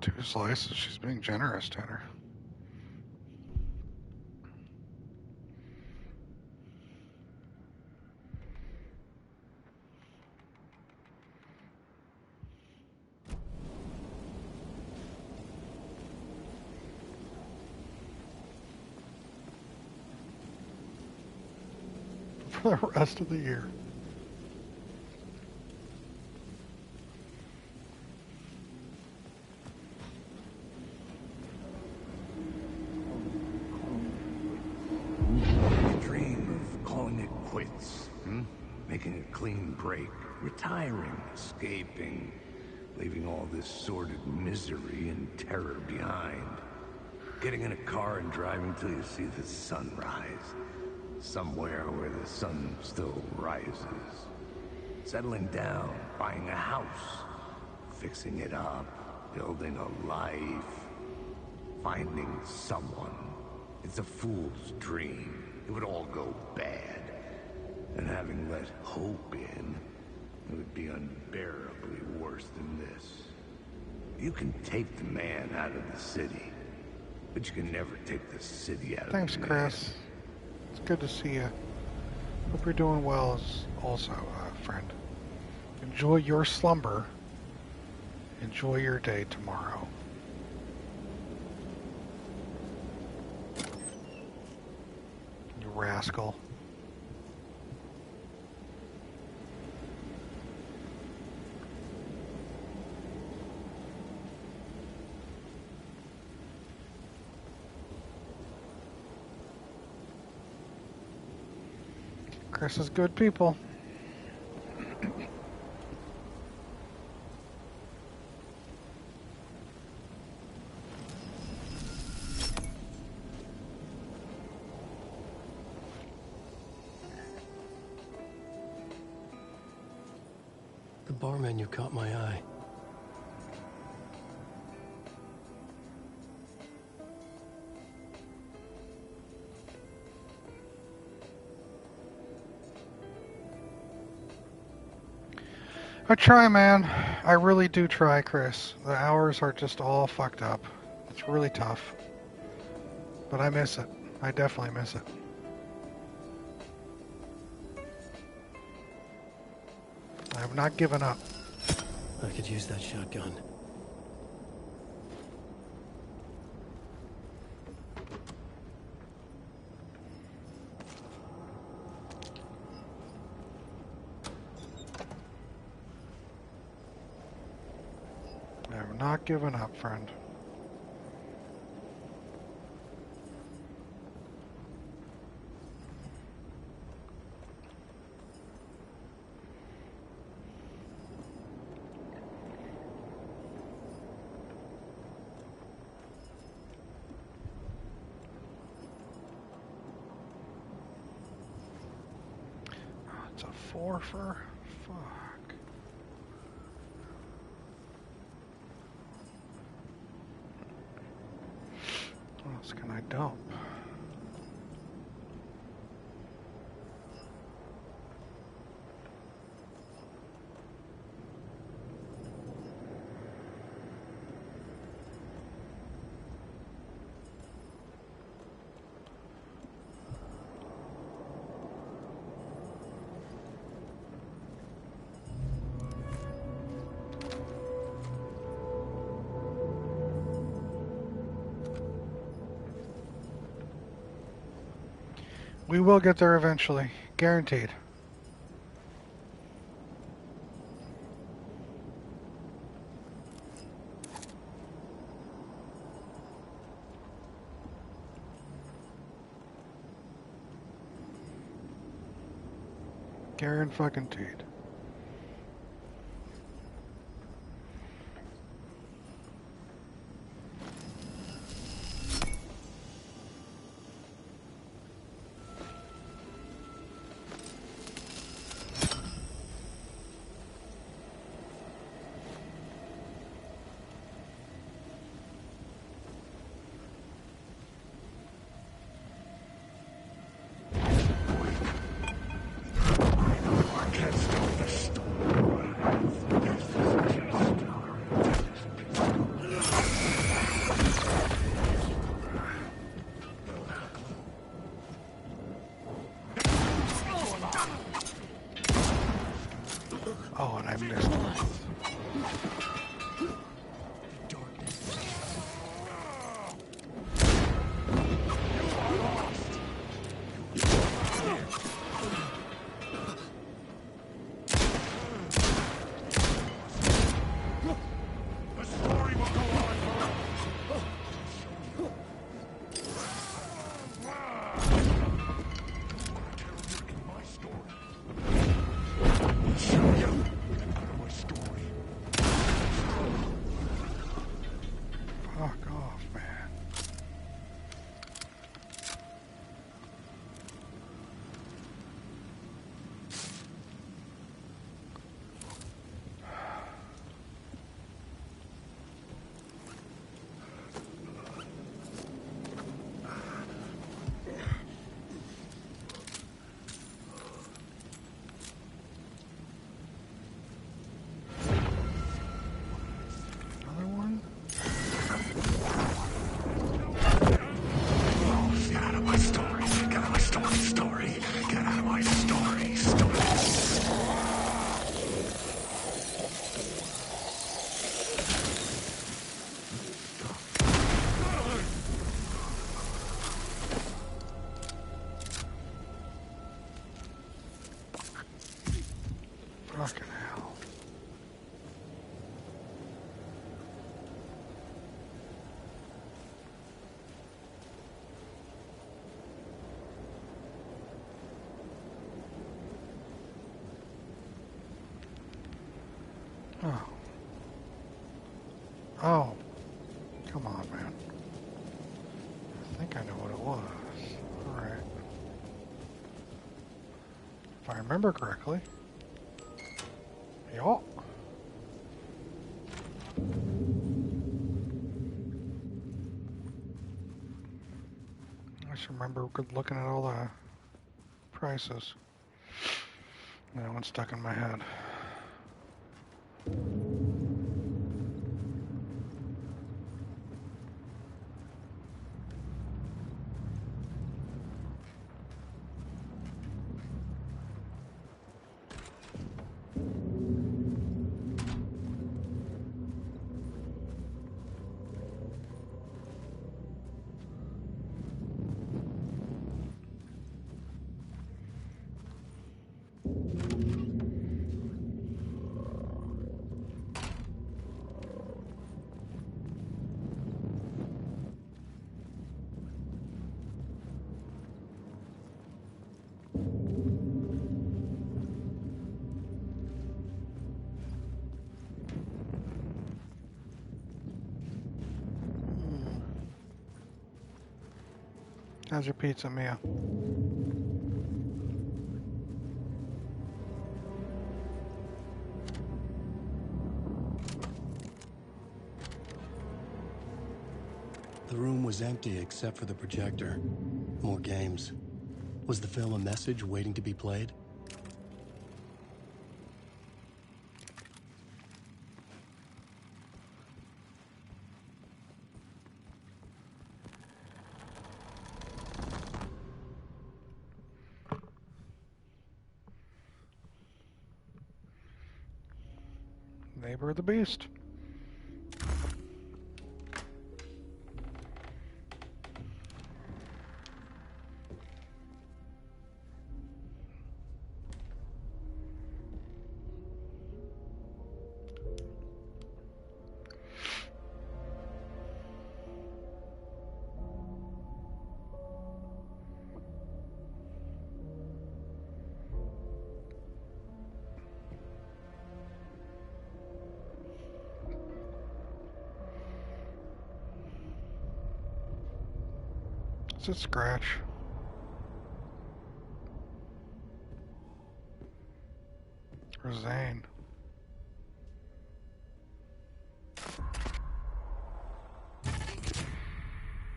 Two slices. She's being generous, Tanner. For the rest of the year. Making a clean break, retiring, escaping, leaving all this sordid misery and terror behind. Getting in a car and driving till you see the sun rise, somewhere where the sun still rises. Settling down, buying a house, fixing it up, building a life, finding someone. It's a fool's dream. It would all go bad. And having let hope in, it would be unbearably worse than this. You can take the man out of the city, but you can never take the city out of the man. Thanks, Chris. It's good to see you. Hope you're doing well also, friend. Enjoy your slumber. Enjoy your day tomorrow. You rascal. Chris is good people. The bar menu caught my eye. I try, man. I really do try, Chris. The hours are just all fucked up. It's really tough. But I miss it. I definitely miss it. I have not given up. I could use that shotgun. I have not given up, friend. It's a 4 for... Fuck. What else can I dump? We will get there eventually. Guaranteed. Guaranteed. Oh, and I missed one. Fuck off, man. Another one? Get out of my story. Get out of my story. Get out of my story. Fucking hell. Oh. Oh. Come on, man. I think I know what it was. Alright. If I remember correctly. Yup. I just remember looking at all the prices. That one stuck in my head. How's your pizza, Mia? The room was empty except for the projector. More games. Was the film a message waiting to be played? Neighbor of the Beast. It's a Scratch. Or Zane.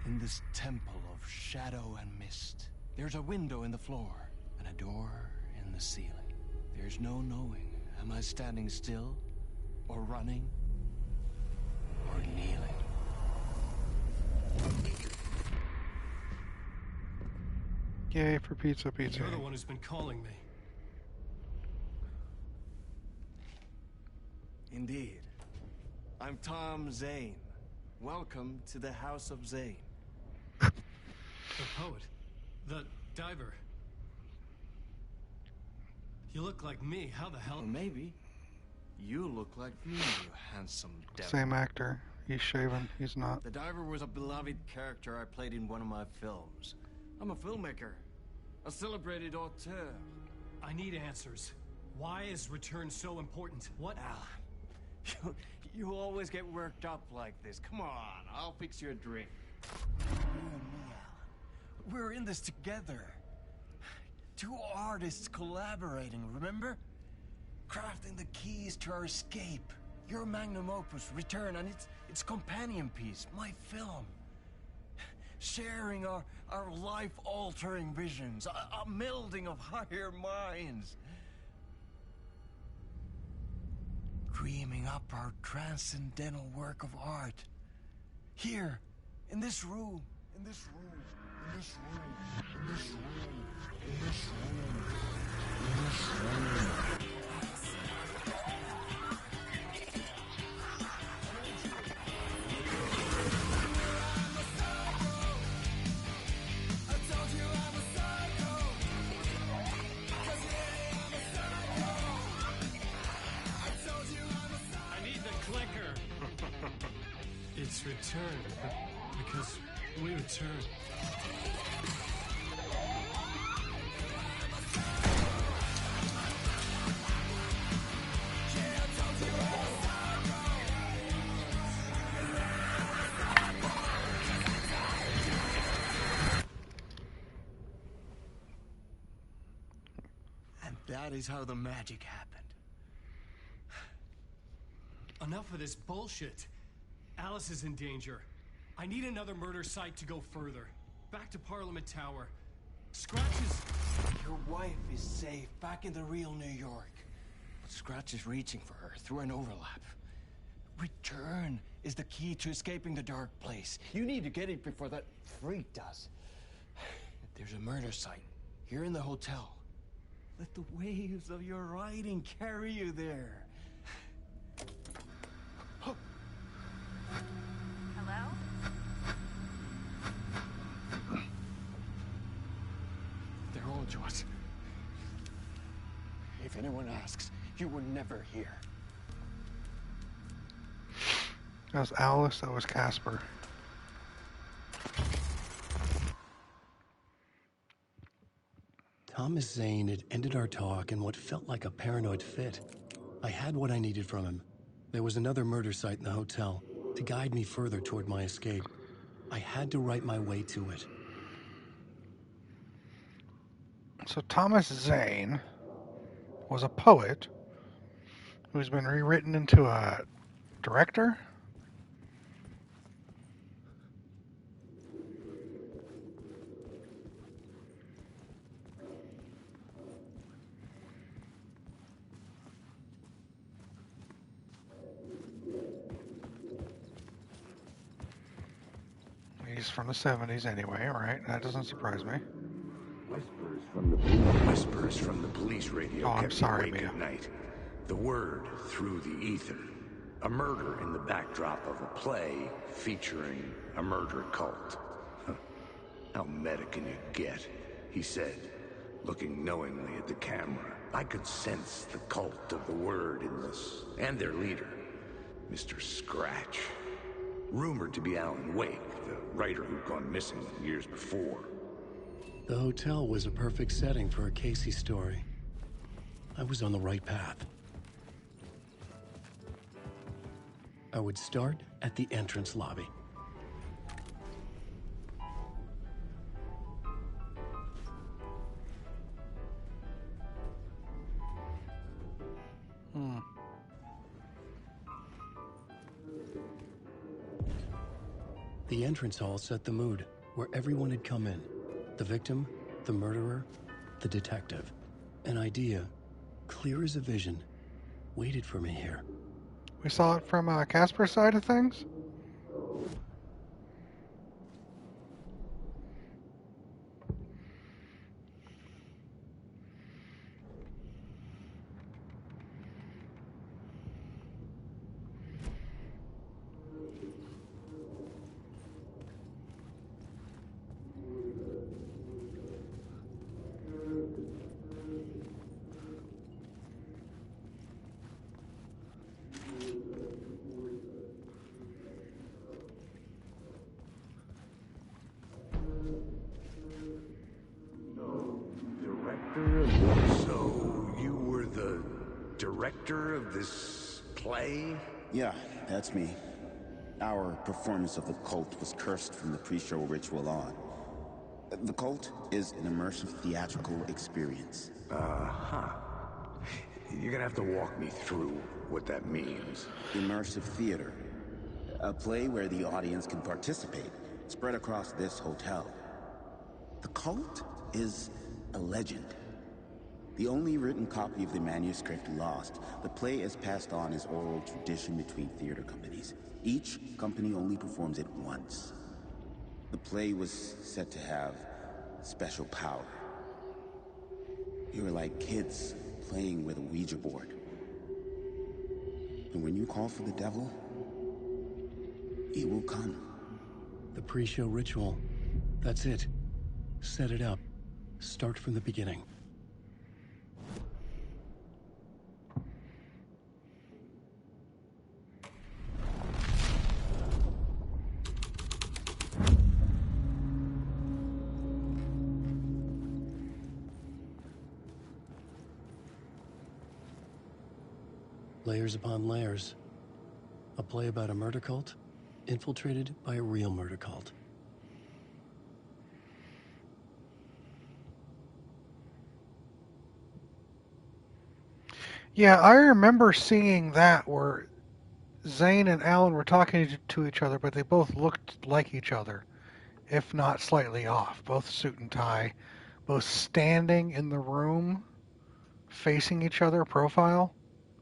In this temple of shadow and mist, there's a window in the floor and a door in the ceiling. There's no knowing, am I standing still, or running, or kneeling? Yay for pizza. You're the one who's been calling me. Indeed. I'm Tom Zane. Welcome to the House of Zane. The poet. The diver. You look like me. How the hell? Well, maybe. You look like me, you handsome devil. Same actor. He's shaven. He's not. The diver was a beloved character I played in one of my films. I'm a filmmaker. A celebrated auteur. I need answers. Why is Return so important? What? Alan, you always get worked up like this. Come on, I'll fix you a drink. You and me, Alan. We're in this together. Two artists collaborating, remember? Crafting the keys to our escape. Your magnum opus, Return, and its companion piece, my film. Sharing our life-altering visions, a melding of higher minds. Dreaming up our transcendental work of art. Here, in this room, in this room, in this room, in this room, in this room, in this room. It's Return, because we return. And that is how the magic happened. Enough of this bullshit. Alice is in danger. I need another murder site to go further. Back to Parliament Tower. Scratch is... Your wife is safe, back in the real New York. But Scratch is reaching for her through an overlap. Return is the key to escaping the dark place. You need to get it before that freak does. There's a murder site here in the hotel. Let the waves of your writing carry you there. Hello? They're all yours. If anyone asks, you were never here. That was Alice, that was Casper. Thomas Zane had ended our talk in what felt like a paranoid fit. I had what I needed from him. There was another murder site in the hotel to guide me further toward my escape. I had to write my way to it. So Thomas Zane was a poet who's been rewritten into a director? He's from the 70s anyway, right? That doesn't surprise me. Whispers from the police radio I'm kept sorry, me awake Mia. at night. The word through the ether. A murder in the backdrop of a play featuring a murder cult. Huh. How meta can you get? He said, looking knowingly at the camera. I could sense the cult of the word in this, and their leader, Mr. Scratch. Rumored to be Alan Wake, the writer who'd gone missing years before. The hotel was a perfect setting for a Casey story. I was on the right path. I would start at the entrance lobby. The entrance hall set the mood, where everyone had come in. The victim, the murderer, the detective. An idea, clear as a vision, waited for me here. We saw it from Casper's side of things? So, you were the director of this play? Yeah, that's me. Our performance of The Cult was cursed from the pre-show ritual on. The Cult is an immersive theatrical experience. Uh-huh. You're gonna have to walk me through what that means. Immersive theater. A play where the audience can participate, spread across this hotel. The Cult is a legend. The only written copy of the manuscript lost, the play is passed on as oral tradition between theater companies. Each company only performs it once. The play was said to have special power. You were like kids playing with a Ouija board. And when you call for the devil, he will come. The pre-show ritual. That's it. Set it up. Start from the beginning. Layers upon layers. A play about a murder cult, infiltrated by a real murder cult. Yeah, I remember seeing that where Zane and Alan were talking to each other, but they both looked like each other, if not slightly off. Both suit and tie, both standing in the room, facing each other, profile,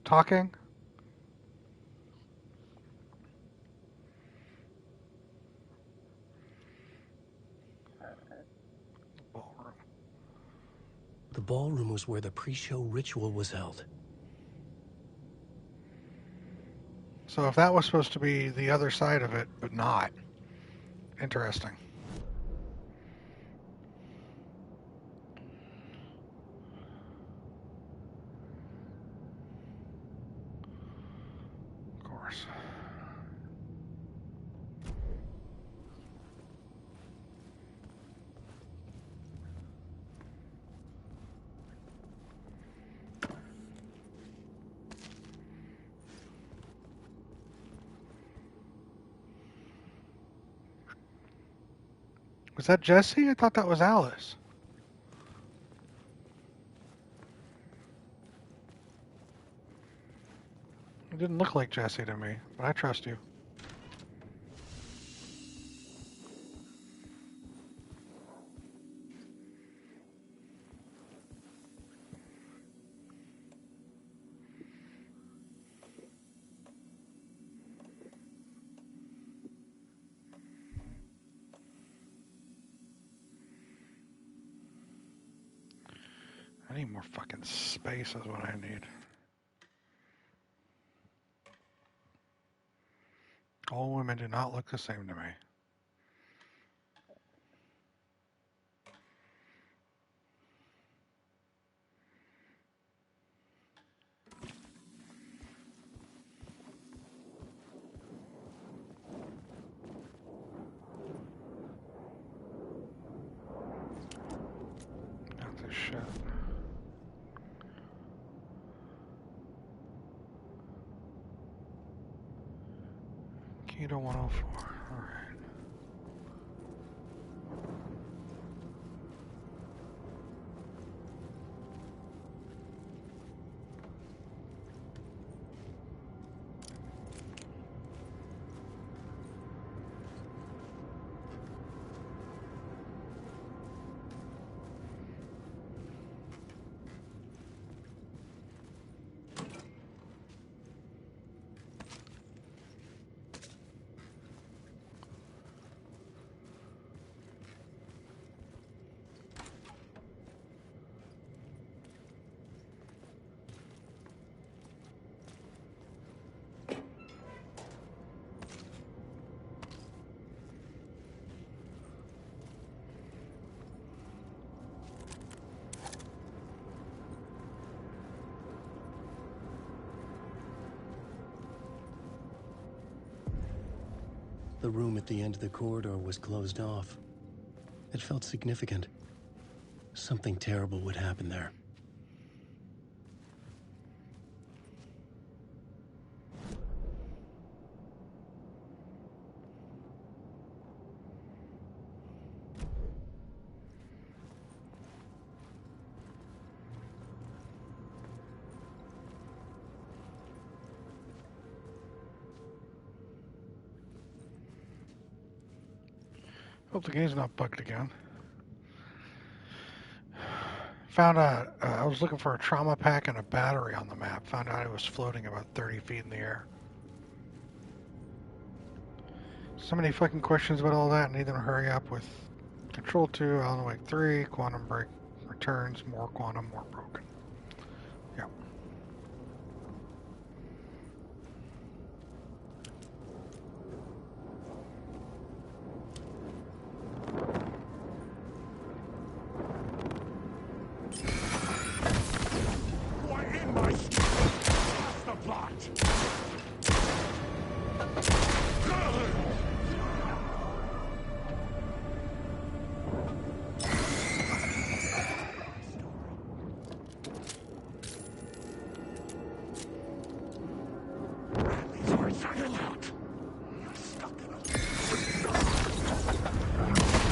talking. The ballroom was where the pre-show ritual was held. So if that was supposed to be the other side of it, but not. Interesting. Of course. Was that Jesse? I thought that was Alice. It didn't look like Jesse to me, but I trust you. I need more fucking space is what I need. All women do not look the same to me. Not this shit. Keto 104. Alright. The room at the end of the corridor was closed off. It felt significant. Something terrible would happen there. Hope the game's not bugged again. Found out, I was looking for a trauma pack and a battery on the map. Found out it was floating about 30 feet in the air. So many fucking questions about all that. Need them to hurry up with Control 2, Alan Wake 3, Quantum Break returns, more Quantum, more broken. Yep.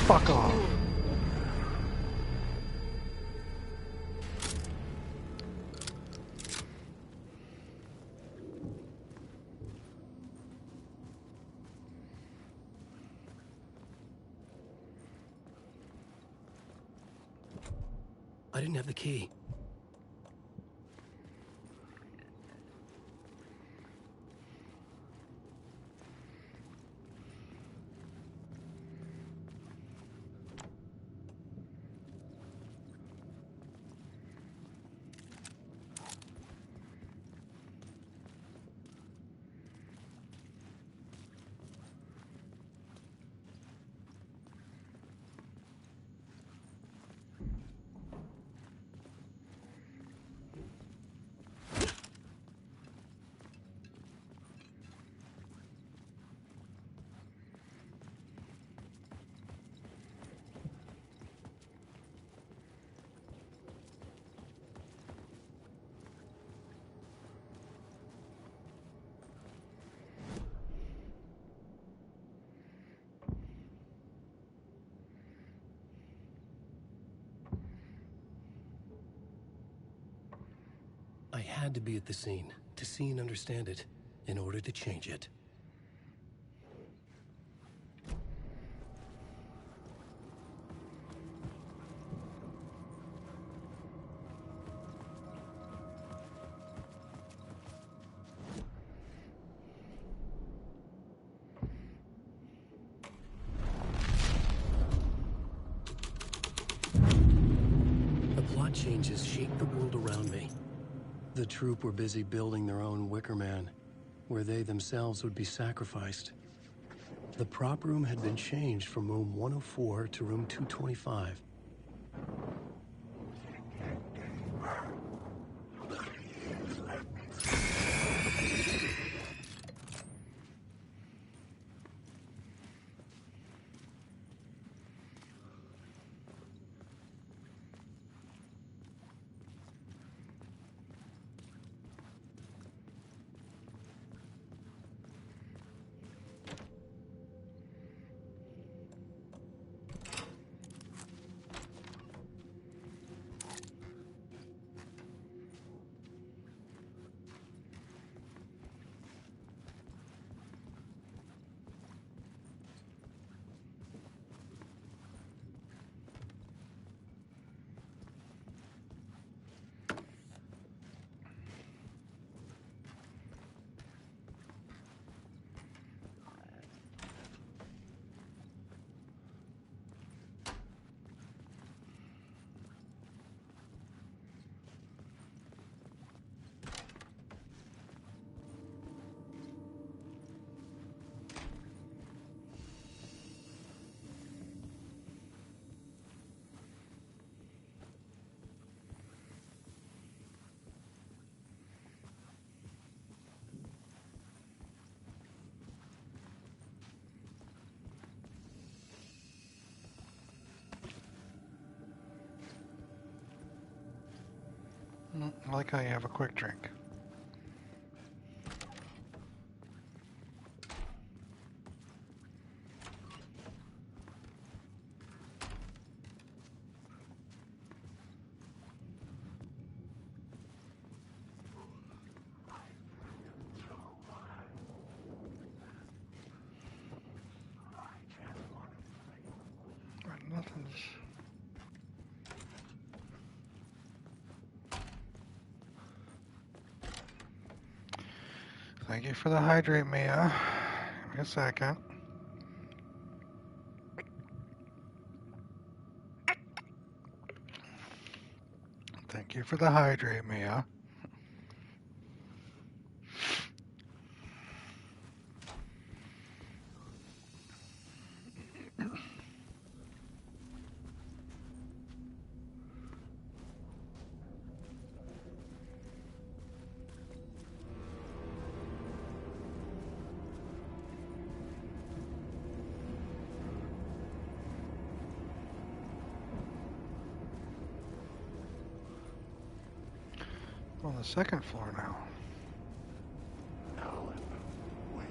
Fuck off. I didn't have the key. I had to be at the scene, to see and understand it, in order to change it. The plot changes shaped the world around me. The troop were busy building their own Wicker Man, where they themselves would be sacrificed. The prop room had been changed from room 104 to room 225. I like how you have a quick drink. Nothing's... Thank you for the hydrate, Mia. Give me a second. Thank you for the hydrate, Mia. On the second floor now. Alan, wake.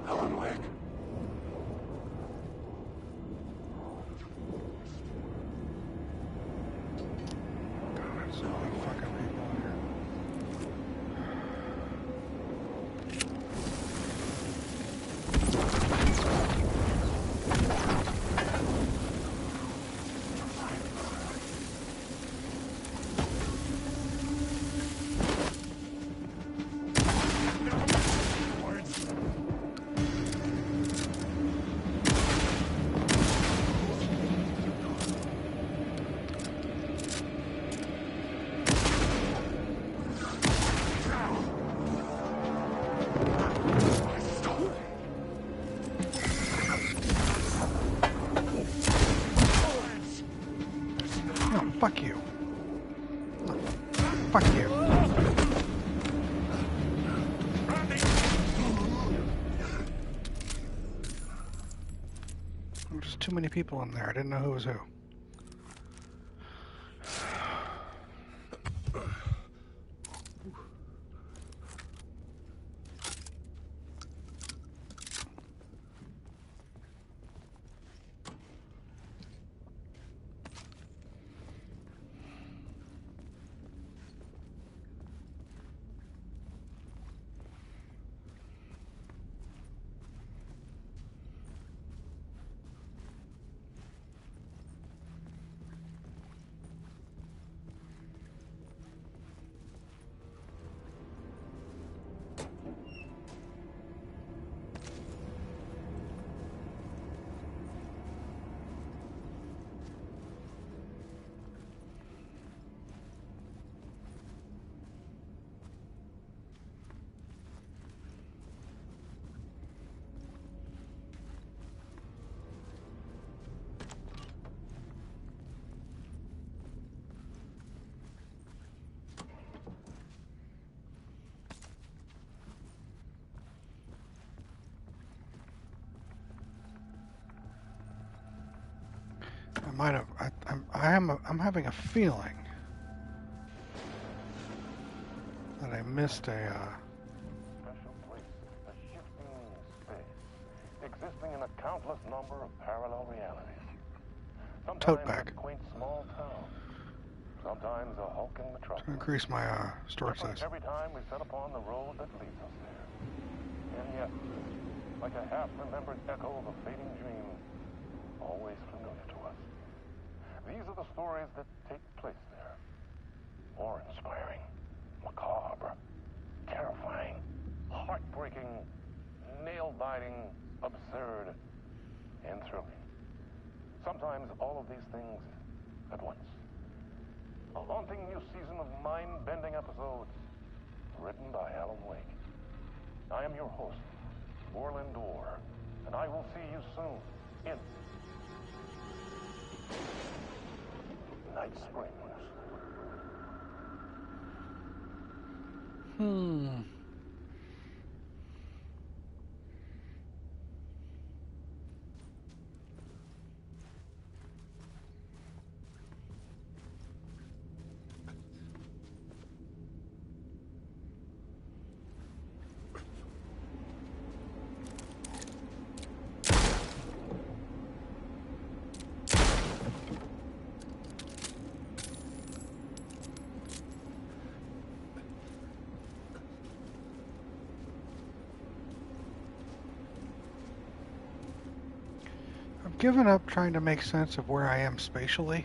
Alan, wake. So many fucking people in here. Fuck you. Fuck you. There's too many people in there. I didn't know who was who. I might have. I'm having a feeling that I missed a. Special place, a shifting space, existing in a countless number of parallel realities. Tote Sometimes bag. a quaint small town, sometimes a hulking metropolis. To increase my storage Different size. every time we set upon the road that leads us there. And yet, like a half-remembered echo of a fading dream, always familiar to us. These are the stories that take place there. Awe-inspiring, macabre, terrifying, heartbreaking, nail-biting, absurd, and thrilling. Sometimes all of these things at once. A haunting new season of mind-bending episodes written by Alan Wake. I am your host, Orland Orr, and I will see you soon in Night Springs. I've given up trying to make sense of where I am spatially.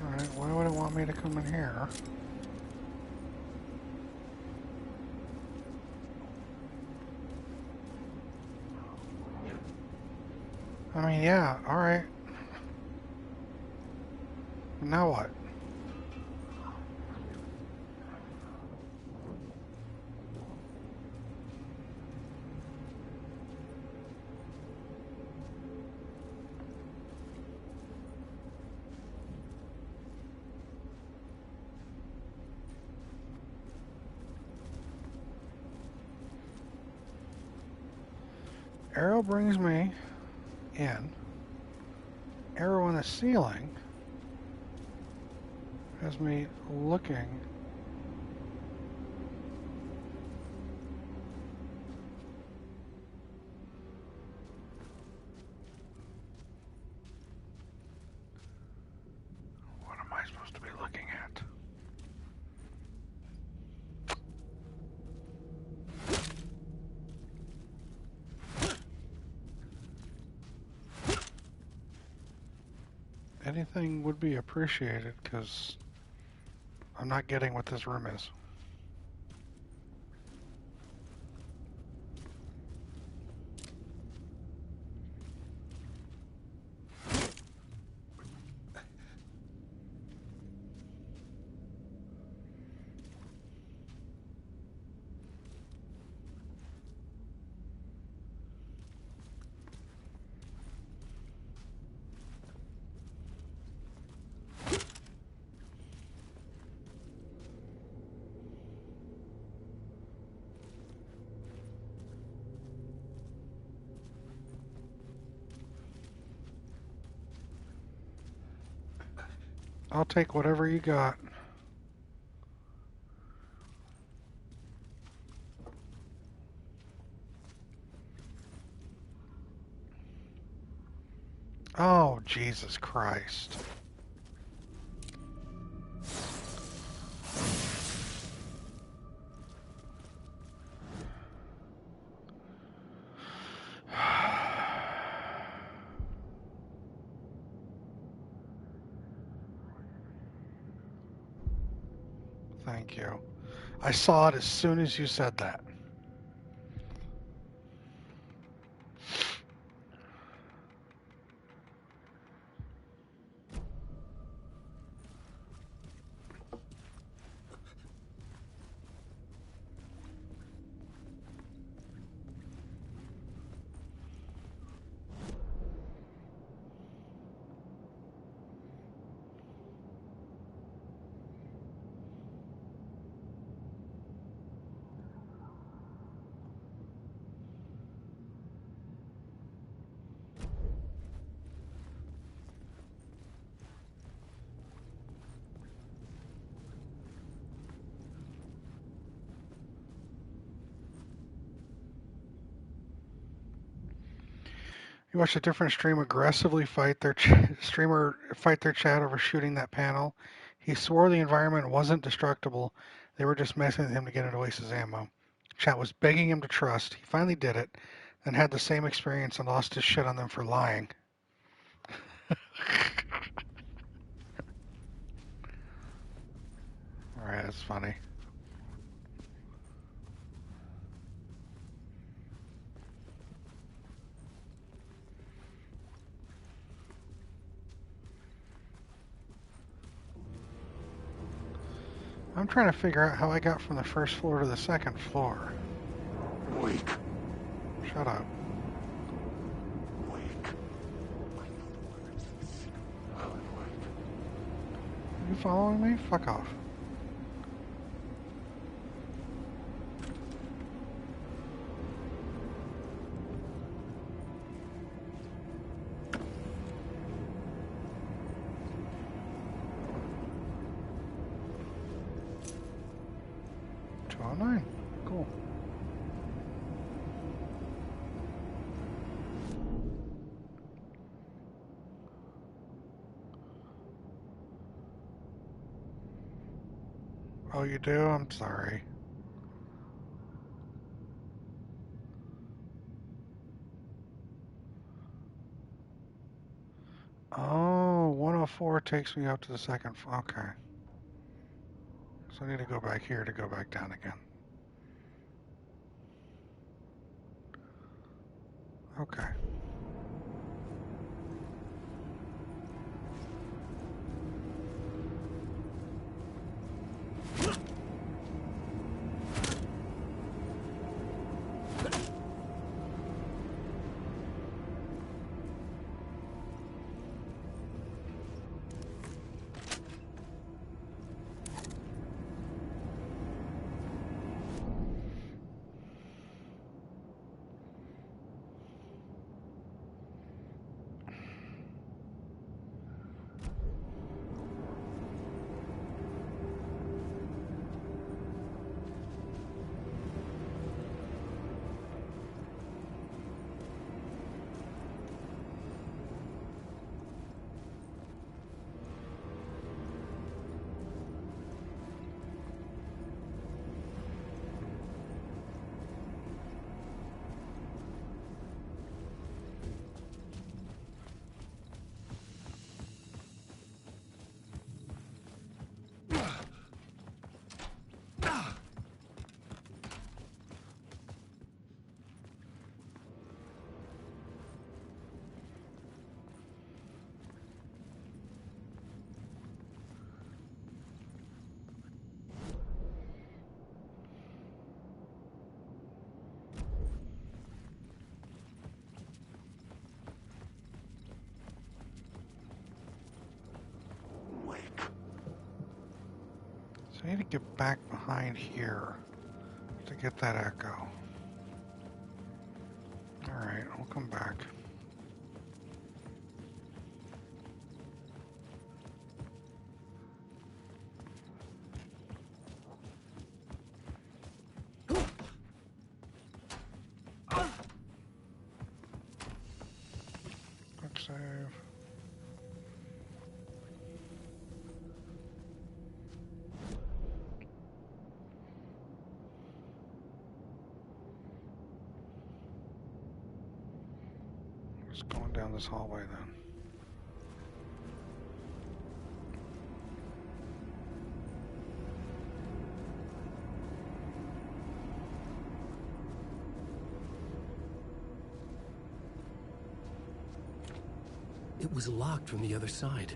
Alright, why would it want me to come in here? I mean, yeah, alright. Now what? Arrow brings me in. Arrow on the ceiling has me looking. What am I supposed to be looking at? Anything would be appreciated, because I'm not getting what this room is. I'll take whatever you got. Oh, Jesus Christ. Thank you. I saw it as soon as you said that. You watched a different streamer aggressively fight their chat over shooting that panel. He swore the environment wasn't destructible. They were just messing with him to get into Oasis ammo. Chat was begging him to trust. He finally did it, then had the same experience and lost his shit on them for lying. Alright, that's funny. I'm trying to figure out how I got from the first floor to the second floor. Wake. Shut up. You following me? Fuck off. Cool. Oh, you do? I'm sorry. Oh, 104 takes me up to the second floor. Okay. So I need to go back here to go back down again. Okay. I need to get back behind here to get that echo. Alright, I'll come back. Quick save. Just going down this hallway then. It was locked from the other side.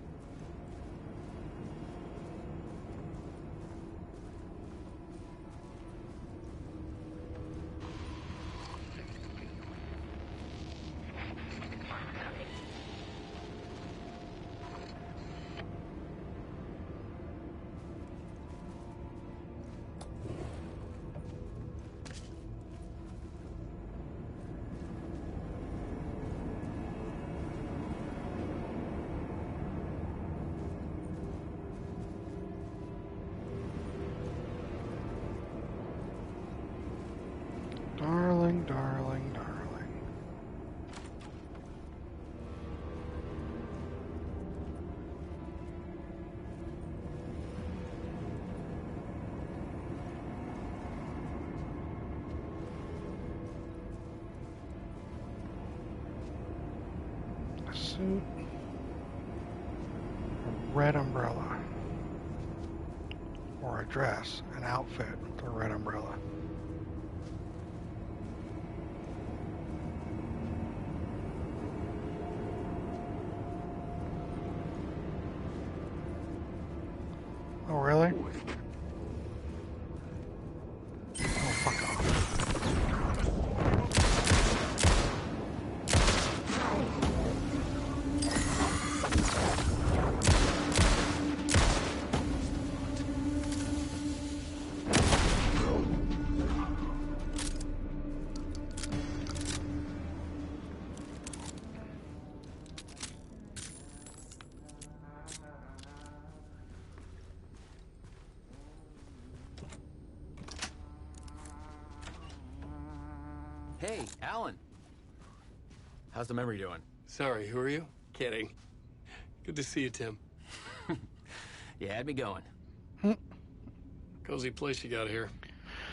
Darling, darling, darling. A suit. A red umbrella. Or a dress, an outfit with a red umbrella. Oh, really? Hey, Alan. How's the memory doing? Sorry, who are you? Kidding. Good to see you, Tim. You had me going. Cozy place you got here.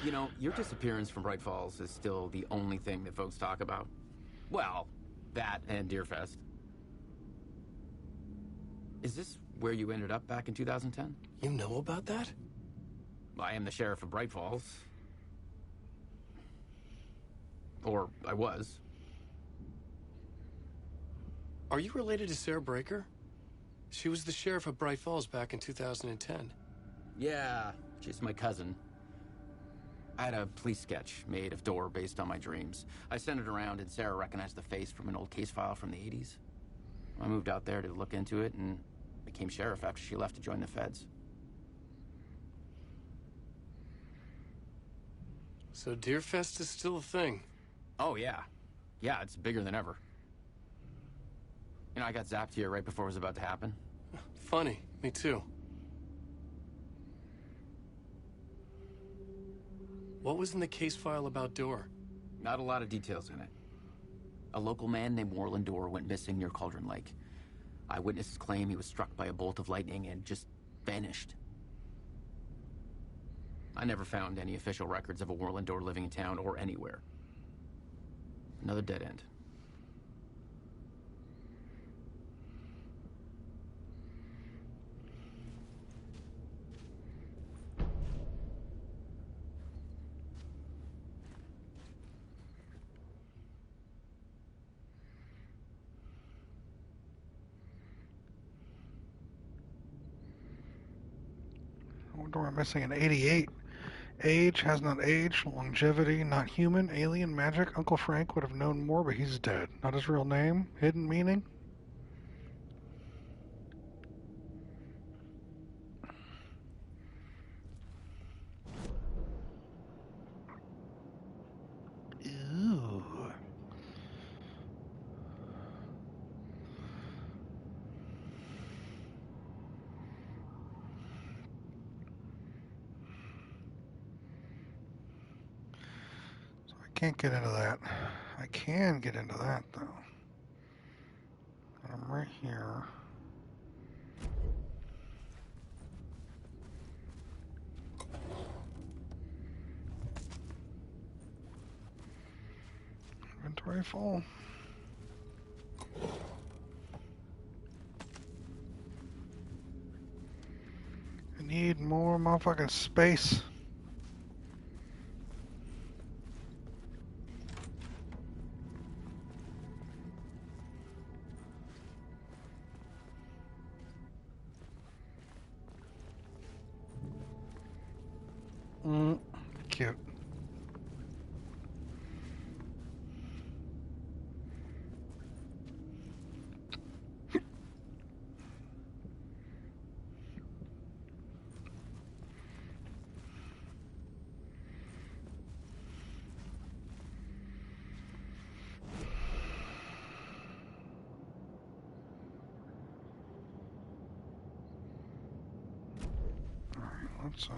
You know, your disappearance from Bright Falls is still the only thing that folks talk about. Well, that and Deerfest. Is this where you ended up back in 2010? You know about that? I am the sheriff of Bright Falls. Or I was. Are you related to Sarah Breaker? She was the sheriff of Bright Falls back in 2010. Yeah, she's my cousin. I had a police sketch made of Door based on my dreams. I sent it around and Sarah recognized the face from an old case file from the 80s. I moved out there to look into it and became sheriff after she left to join the feds. So Deerfest is still a thing? Oh, yeah. Yeah, it's bigger than ever. You know, I got zapped here right before it was about to happen. Funny, me too. What was in the case file about Door? Not a lot of details in it. A local man named Warland Door went missing near Cauldron Lake. Eyewitnesses claim he was struck by a bolt of lightning and just vanished. I never found any official records of a Warland Door living in town or anywhere. Another dead end. I wonder why I'm missing an 88. Age has not aged. Longevity not human. Alien magic. Uncle Frank would have known more, but he's dead. Not his real name. Hidden meaning. Ooh. Can't get into that. I can get into that though. I'm right here. Inventory full. I need more motherfucking space. Cute. All right, let's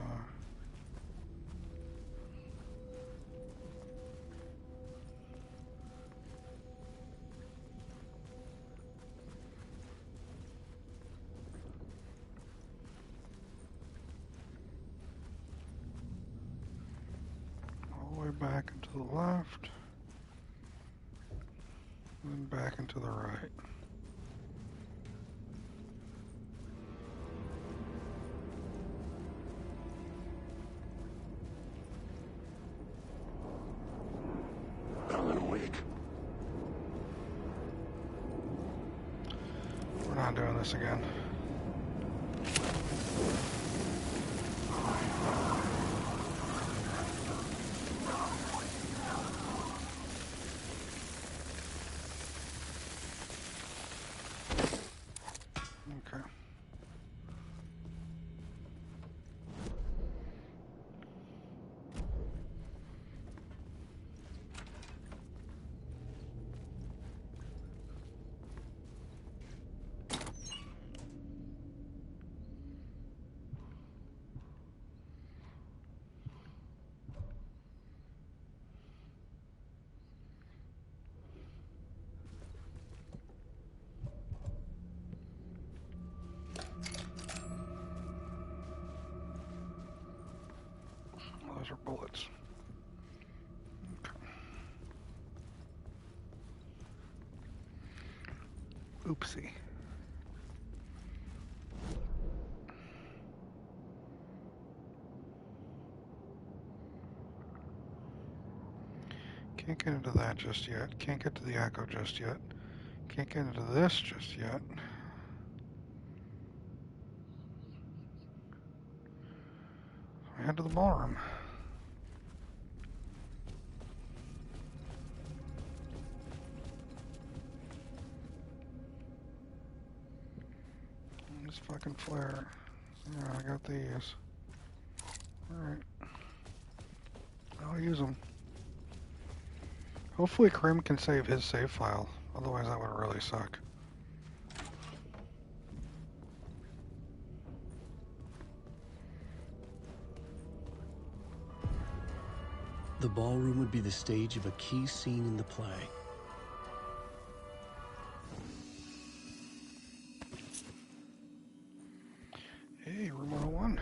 back and to the left, and then back and to the right. Alan Wake. We're not doing this again. Okay. bullets. Okay. Oopsie. Can't get into that just yet. Can't get to the echo just yet. Can't get into this just yet. I head to the ballroom. This fucking flare. Yeah, I got these. Alright. I'll use them. Hopefully Krim can save his save file. Otherwise that would really suck. The ballroom would be the stage of a key scene in the play. Hey, room 101.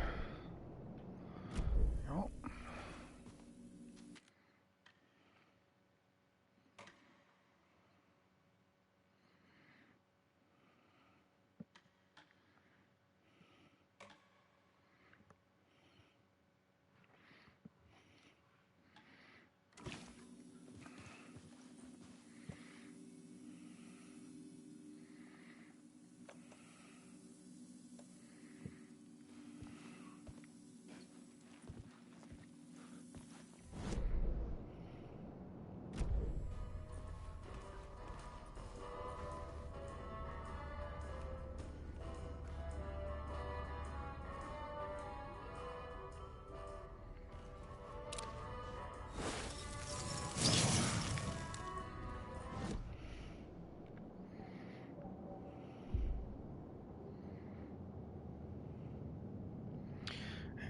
Yup.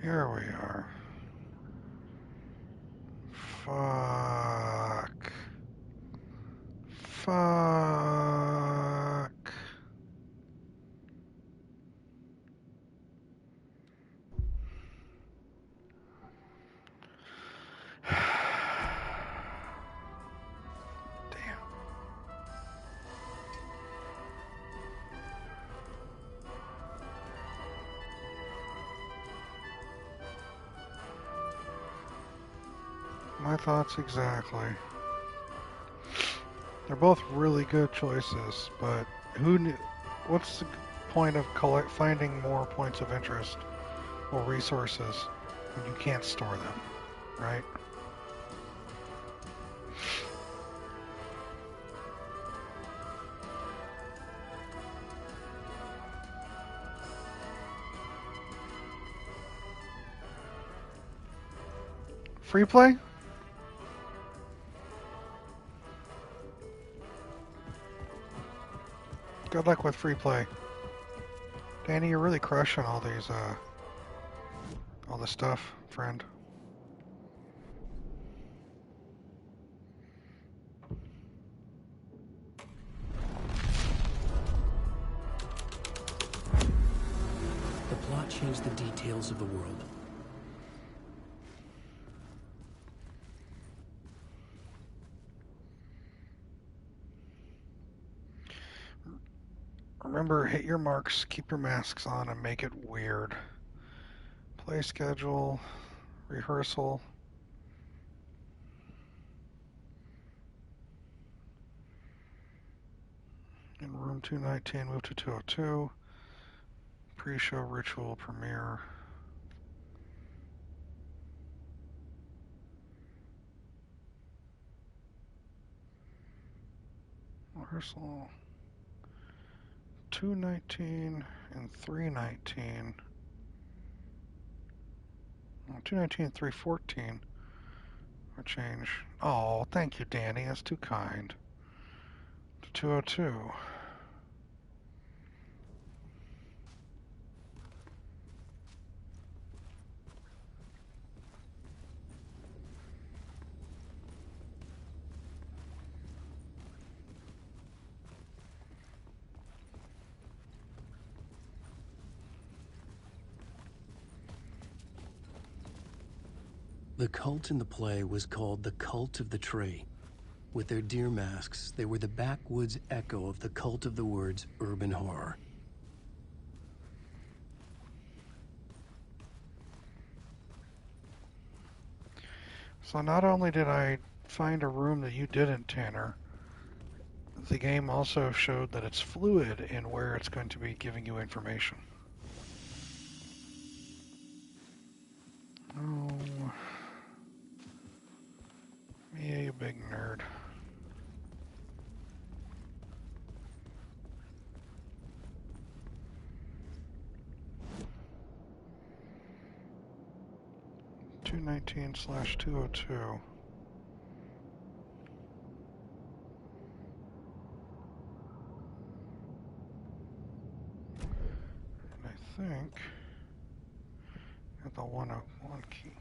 Here we are. Fuck. Fuck. My thoughts exactly. They're both really good choices, but what's the point of finding more points of interest or resources when you can't store them, right? Free play? Good luck with free play. Danny, you're really crushing all these, all the stuff, friend. The plot changed the details of the world. Remember, hit your marks, keep your masks on, and make it weird. Play schedule, rehearsal. In room 219, move to 202. Pre-show ritual premiere. Rehearsal. 219 and 319. 219 and 314 are changed. Oh, thank you, Danny. That's too kind. To 202. The cult in the play was called the Cult of the Tree. With their deer masks, they were the backwoods echo of the cult of the word's urban horror. So not only did I find a room that you didn't, Tanner, the game also showed that it's fluid in where it's going to be giving you information. Oh, yeah, you big nerd. (219/202). And I think at the 101 key.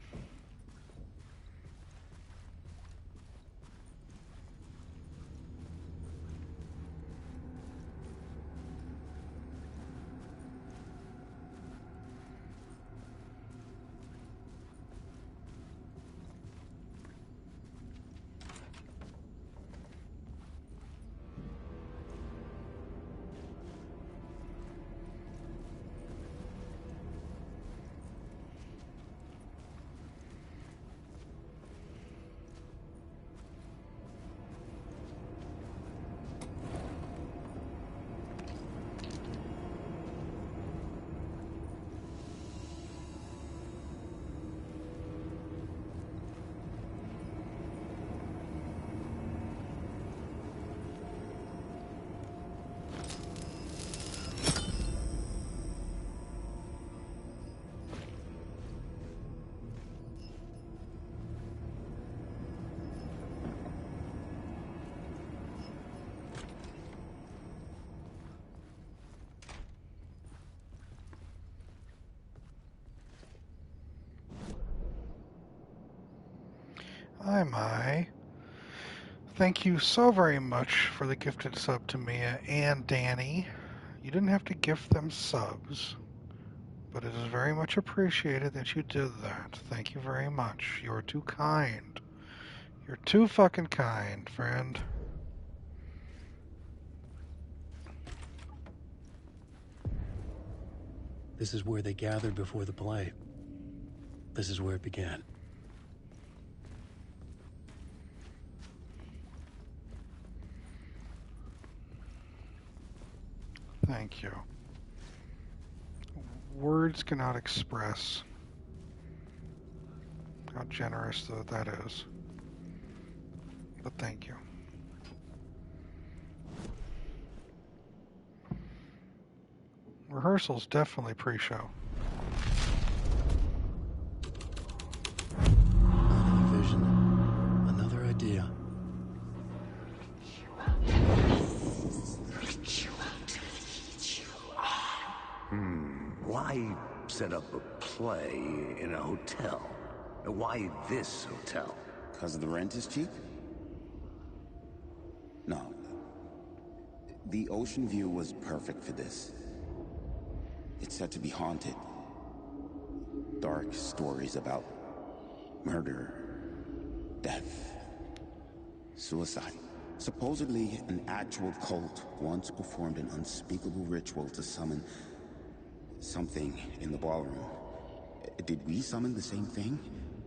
Hi, Mai. Thank you so very much for the gifted sub to Mia and Danny. You didn't have to gift them subs, but it is very much appreciated that you did that. Thank you very much. You're too kind. You're too fucking kind, friend. This is where they gathered before the play. This is where it began. Thank you. Words cannot express how generous that is. But thank you. Rehearsal's definitely pre-show. Another vision. Another idea. Why set up a play in a hotel? Why this hotel? Because the rent is cheap? No. The ocean view was perfect for this. It's said to be haunted. Dark stories about murder, death, suicide. Supposedly, an actual cult once performed an unspeakable ritual to summon something in the ballroom. Did we summon the same thing?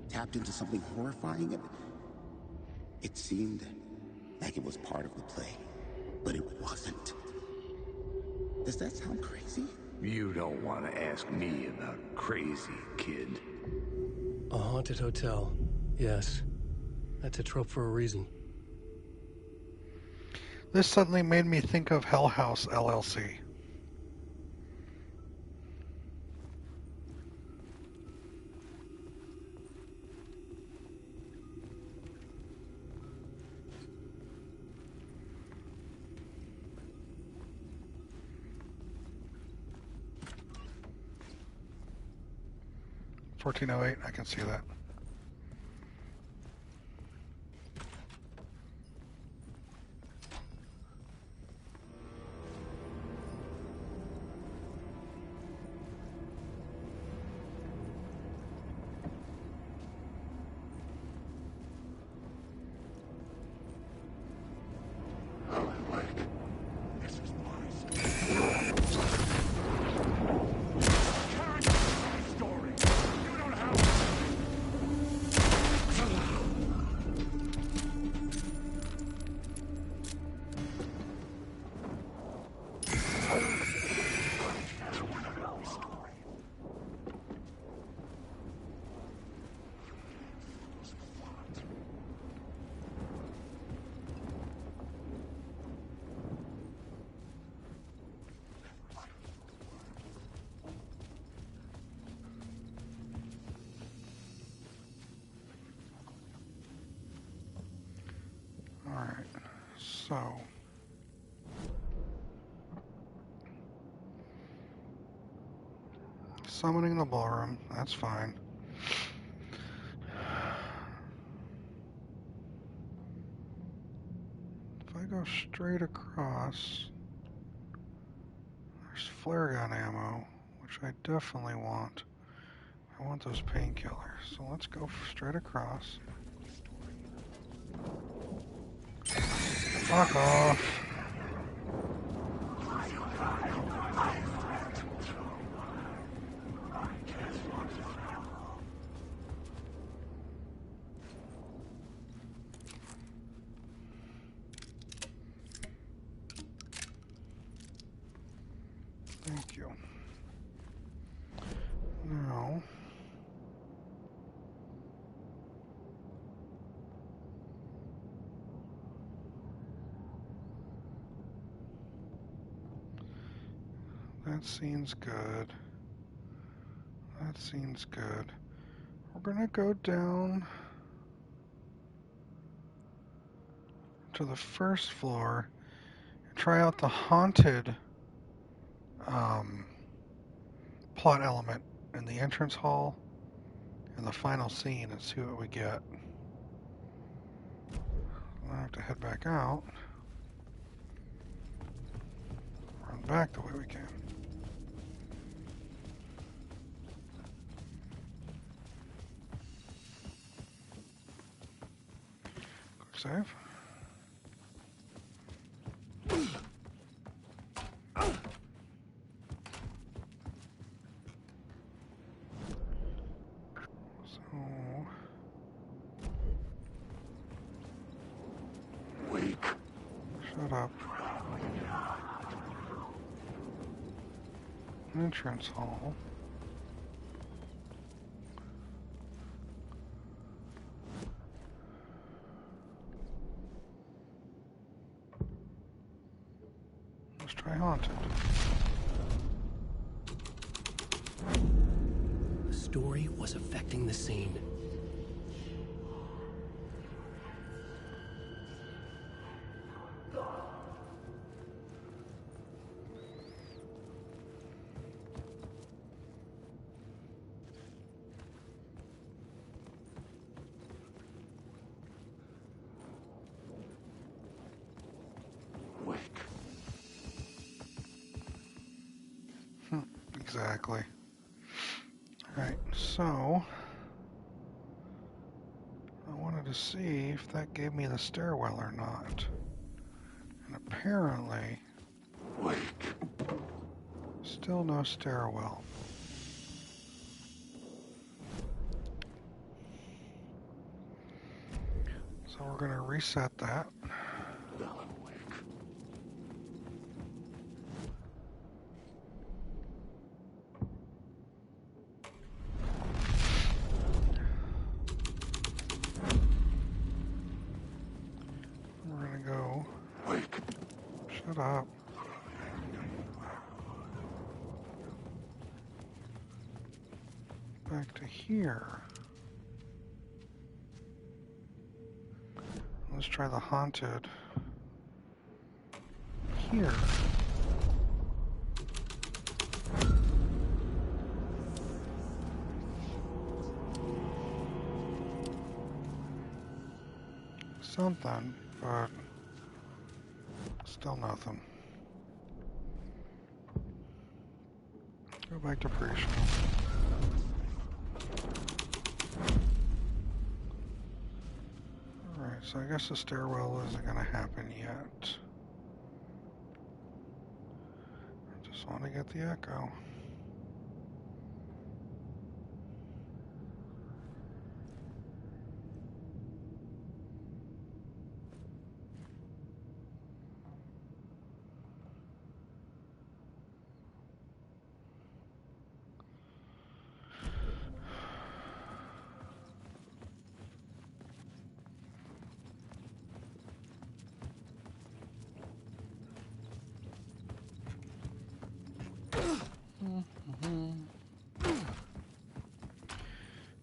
Tapped into something horrifying? It seemed like it was part of the play, but it wasn't. Does that sound crazy? You don't want to ask me about crazy, kid. A haunted hotel. Yes. That's a trope for a reason. This suddenly made me think of Hell House LLC. $14.08, I can see that. So. Summoning the ballroom, that's fine. If I go straight across, there's flare gun ammo, which I definitely want. I want those painkillers, so let's go straight across. Fuck off. Thank you. Now, that seems good. That seems good. We're gonna go down to the first floor and try out the haunted plot element in the entrance hall in the final scene and see what we get. We'll have to head back out. Run back the way we can. Quick save. Shut up. Entrance hall. Let's try haunted. The story was affecting the scene. Exactly. Alright, so I wanted to see if that gave me the stairwell or not. And apparently, still no stairwell. So we're going to reset that. Shut up. Back to here. Let's try the haunted here. Something, but still nothing. Go back to pre-show. Alright, so I guess the stairwell isn't going to happen yet. I just want to get the echo.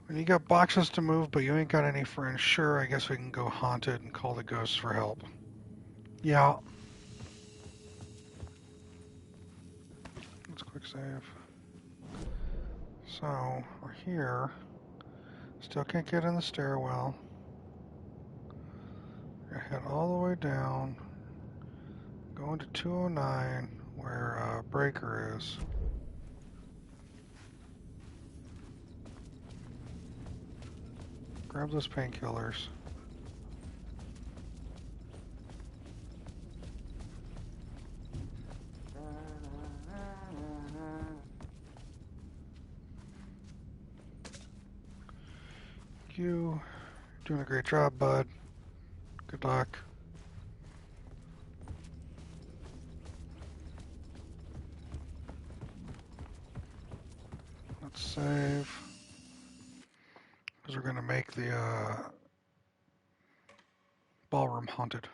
When you got boxes to move, but you ain't got any friends, sure, I guess we can go haunted and call the ghosts for help. Yeah. Let's quick save. So, we're here. Still can't get in the stairwell. We're gonna head all the way down. Going to 209, where Breaker is. Grab those painkillers. You doing a great job, bud. Good luck. Let's save. Because we're going to make the ballroom haunted.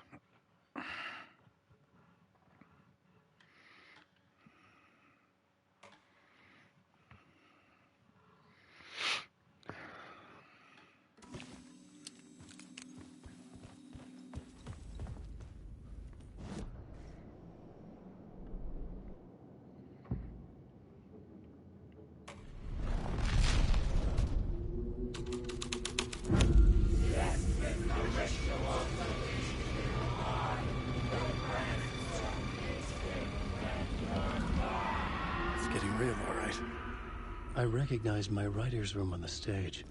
I recognized my writer's room on the stage.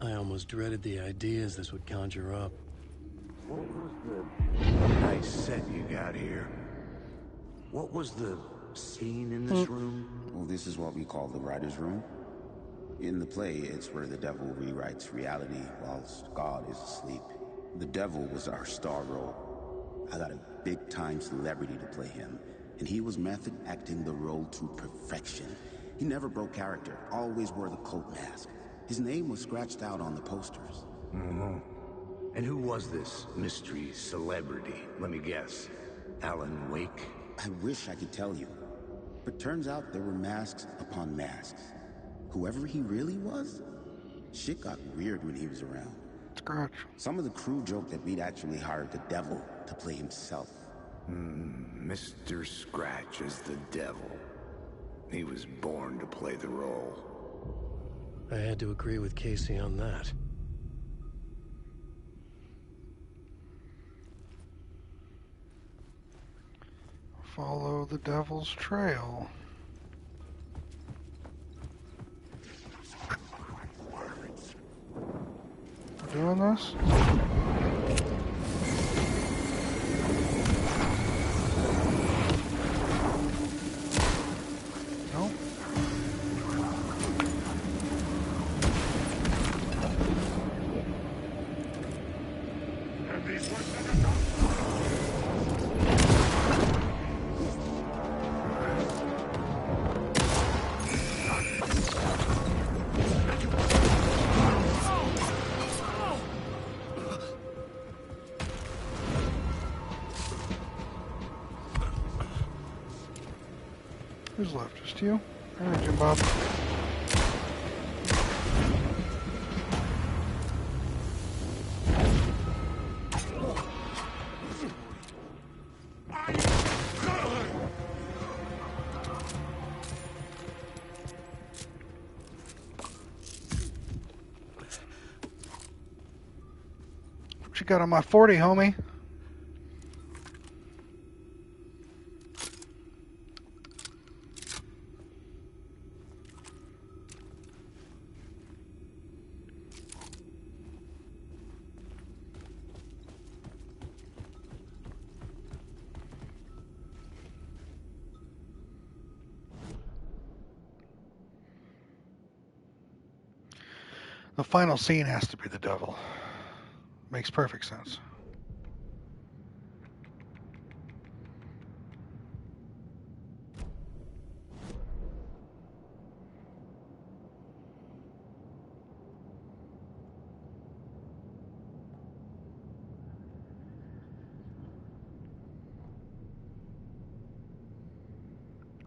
I almost dreaded the ideas this would conjure up. What was the nice set you got here? What was the scene in this room? Well, this is what we call the writer's room. In the play, it's where the devil rewrites reality whilst God is asleep. The devil was our star role. I got a big-time celebrity to play him, and he was method acting the role to perfection. He never broke character, always wore the cult mask. His name was scratched out on the posters. Mm-hmm. And who was this mystery celebrity? Let me guess. Alan Wake? I wish I could tell you. But turns out there were masks upon masks. Whoever he really was, shit got weird when he was around. Scratch. Some of the crew joked that we'd actually hired the devil to play himself. Mr. Scratch is the devil. He was born to play the role. I had to agree with Casey on that. Follow the devil's trail. We're doing this? Nope. Who's left? Just you? Alright, Jim Bob. What you got on my 40, homie? The final scene has to be the devil. Makes perfect sense.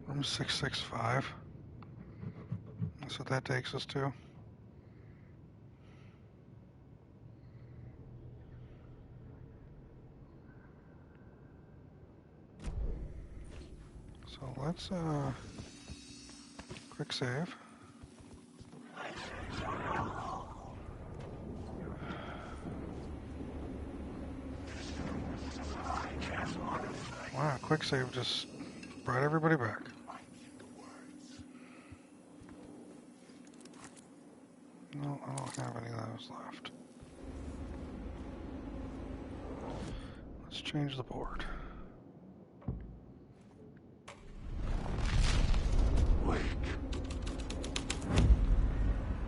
Room 665. That's what that takes us to. So let's quick save. Wow, quick save just brought everybody back. No, I don't have any of those left. Let's change the board.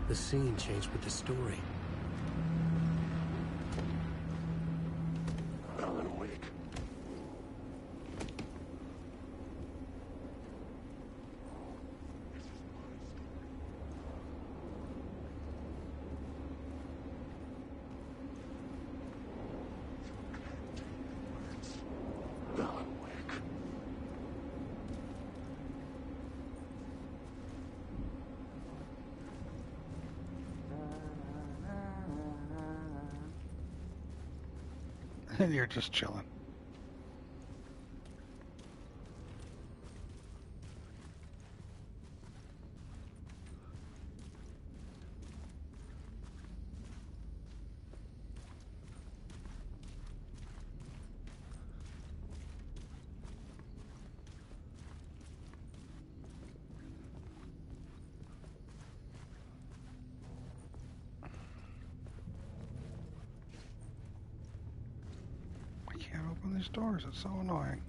The scene changed with the story. Alan Wake. Alan Wake. And you're just chilling. I can't open these doors, it's so annoying.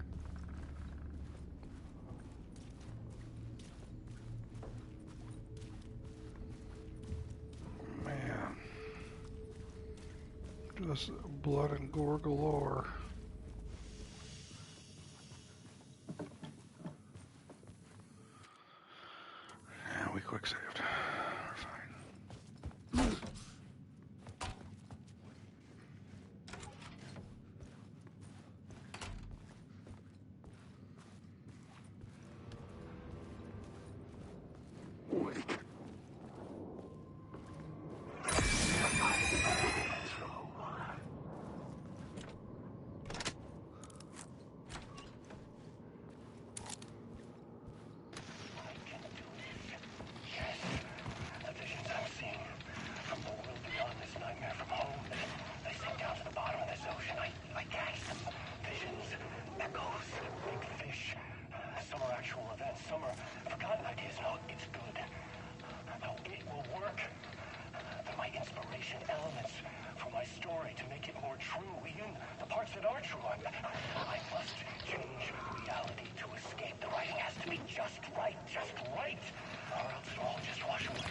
Man. Just blood and gore galore. Yeah, we quick saved. We're fine. Wake. The visions I'm seeing from the world beyond this nightmare from home, they sink down to the bottom of this ocean. I catch them. Visions, echoes, big fish. Some are actual events, some are forgotten ideas. No, it's good. No, it will work. They're my inspiration elements for my story to make it more true. Even the parts that are true. I must change reality to escape. The writing has to be just right, or else it'll all just wash away.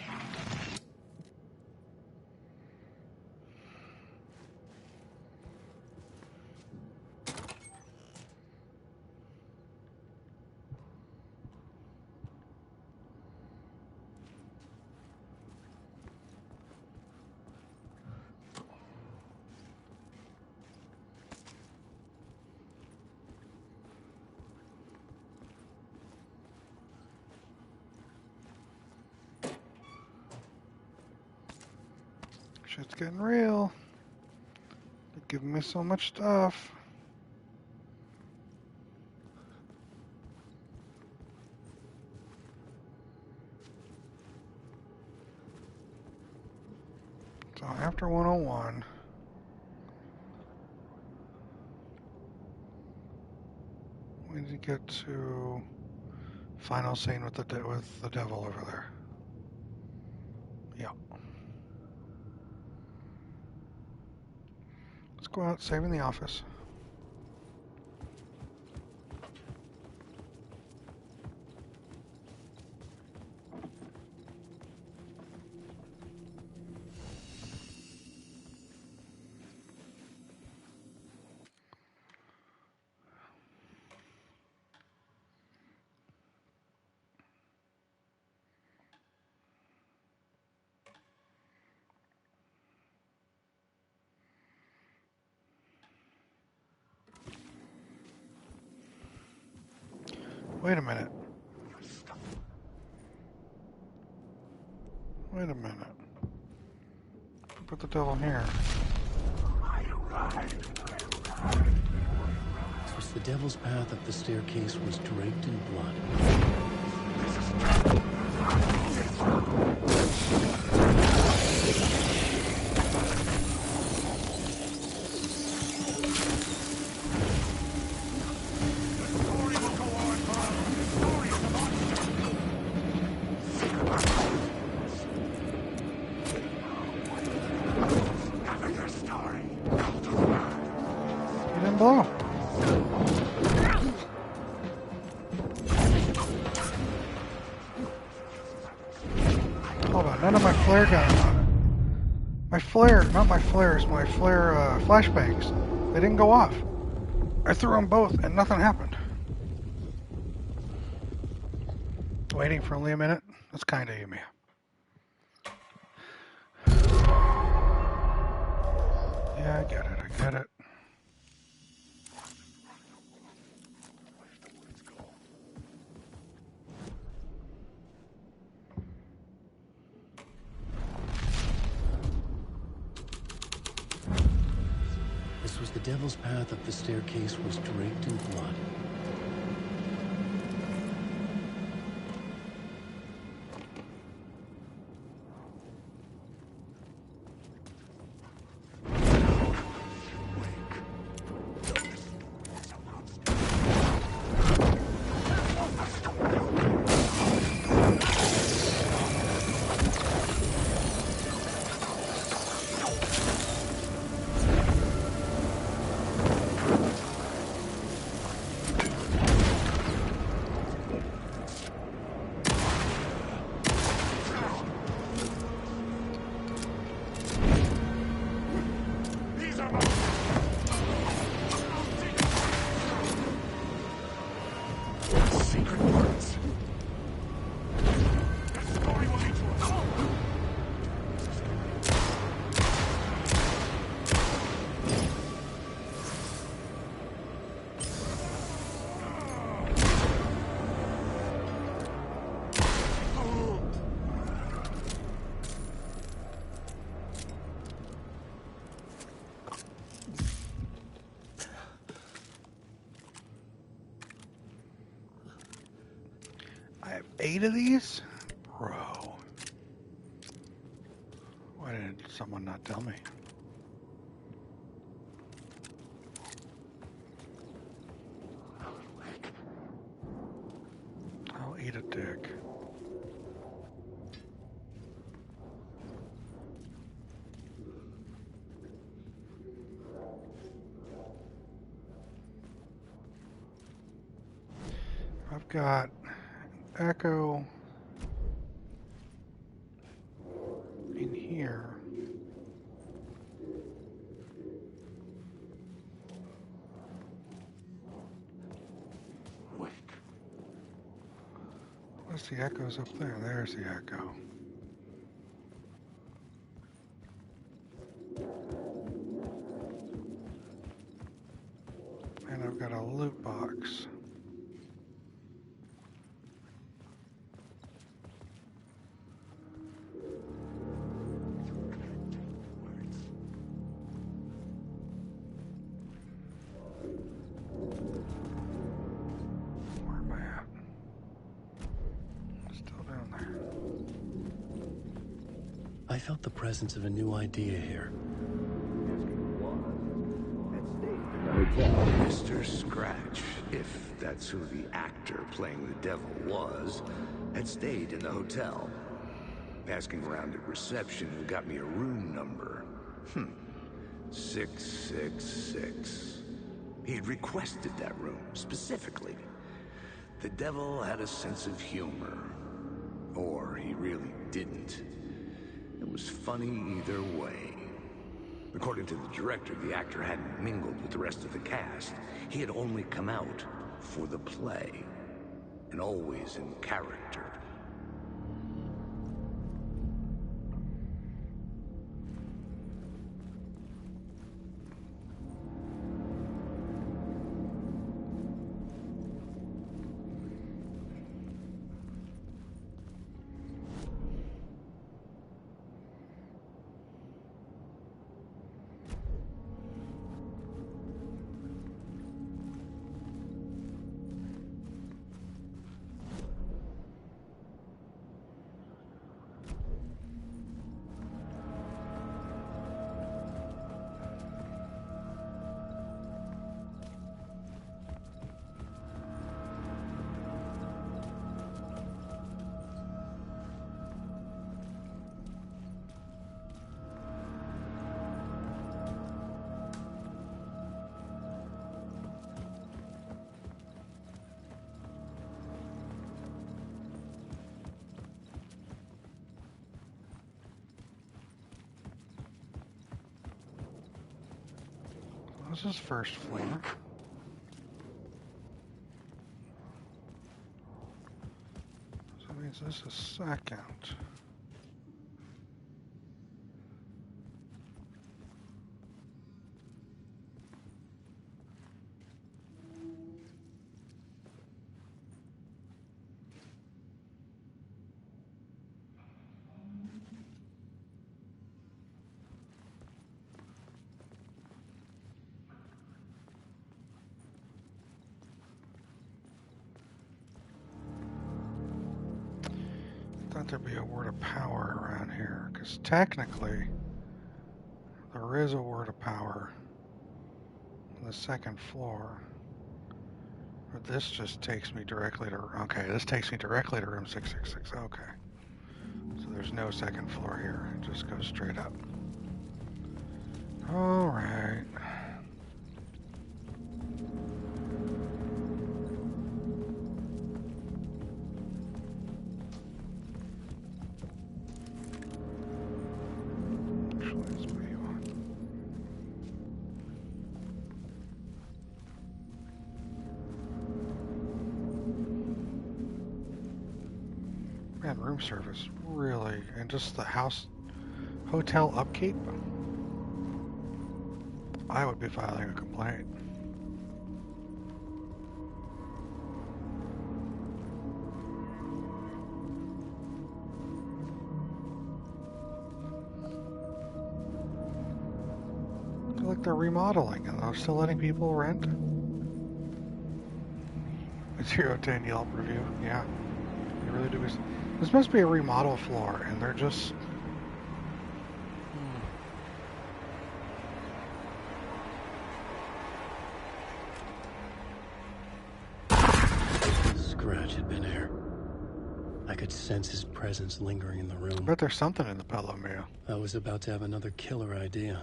Shit's getting real. They're giving me so much stuff. So after 101, we need to get to final scene with the devil over there. Yeah. Let's go out saving the office. Wait a minute. Wait a minute. Put the devil here. This was The devil's path up the staircase was draped in blood. Get in below. Hold on, none of my flare guns on it. My flare, not my flares, my flare flashbangs. They didn't go off. I threw them both and nothing happened. Waiting for only a minute? That's kind of you, man. Yeah, I get it, I get it. This was the devil's path up the staircase was draped in blood. I have 8 of these? Bro. Why did someone not tell me? I'll eat a dick. I've got Echo in here. What's the Echo's up there? There's the Echo. And I've got a loot box. I felt the presence of a new idea here. Mr. Scratch, if that's who the actor playing the devil was, had stayed in the hotel. Asking around at reception got me a room number. 666. He had requested that room, specifically. The devil had a sense of humor. Or he really didn't. It was funny either way. According to the director, the actor hadn't mingled with the rest of the cast. He had only come out for the play, and always in character. This is first floor. So that means this is second. Thought there'd be a word of power around here, because technically there is a word of power on the second floor. But this just takes me directly to, okay, this takes me directly to room 666, okay. So there's no second floor here, it just goes straight up. Alright. Man, room service, really, and just the hotel upkeep, I would be filing a complaint. I feel like they're remodeling and they're still letting people rent. 0-10 Yelp review, yeah. They really do. This must be a remodel floor, and they're just... Scratch had been here. I could sense his presence lingering in the room. I bet there's something in the pillow, Mia. I was about to have another killer idea.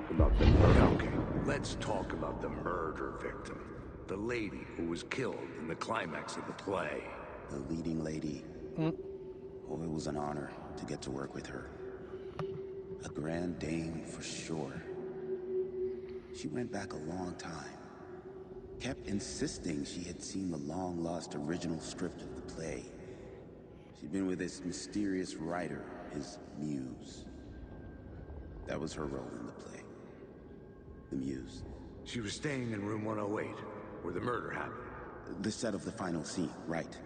About the murder. Okay, let's talk about the murder victim. The lady who was killed in the climax of the play. The leading lady. Oh, it was an honor to get to work with her. A grand dame for sure. She went back a long time. Kept insisting she had seen the long-lost original script of the play. She'd been with this mysterious writer, his muse. That was her role in the play. The muse. She was staying in room 108, where the murder happened. The set of the final scene, right.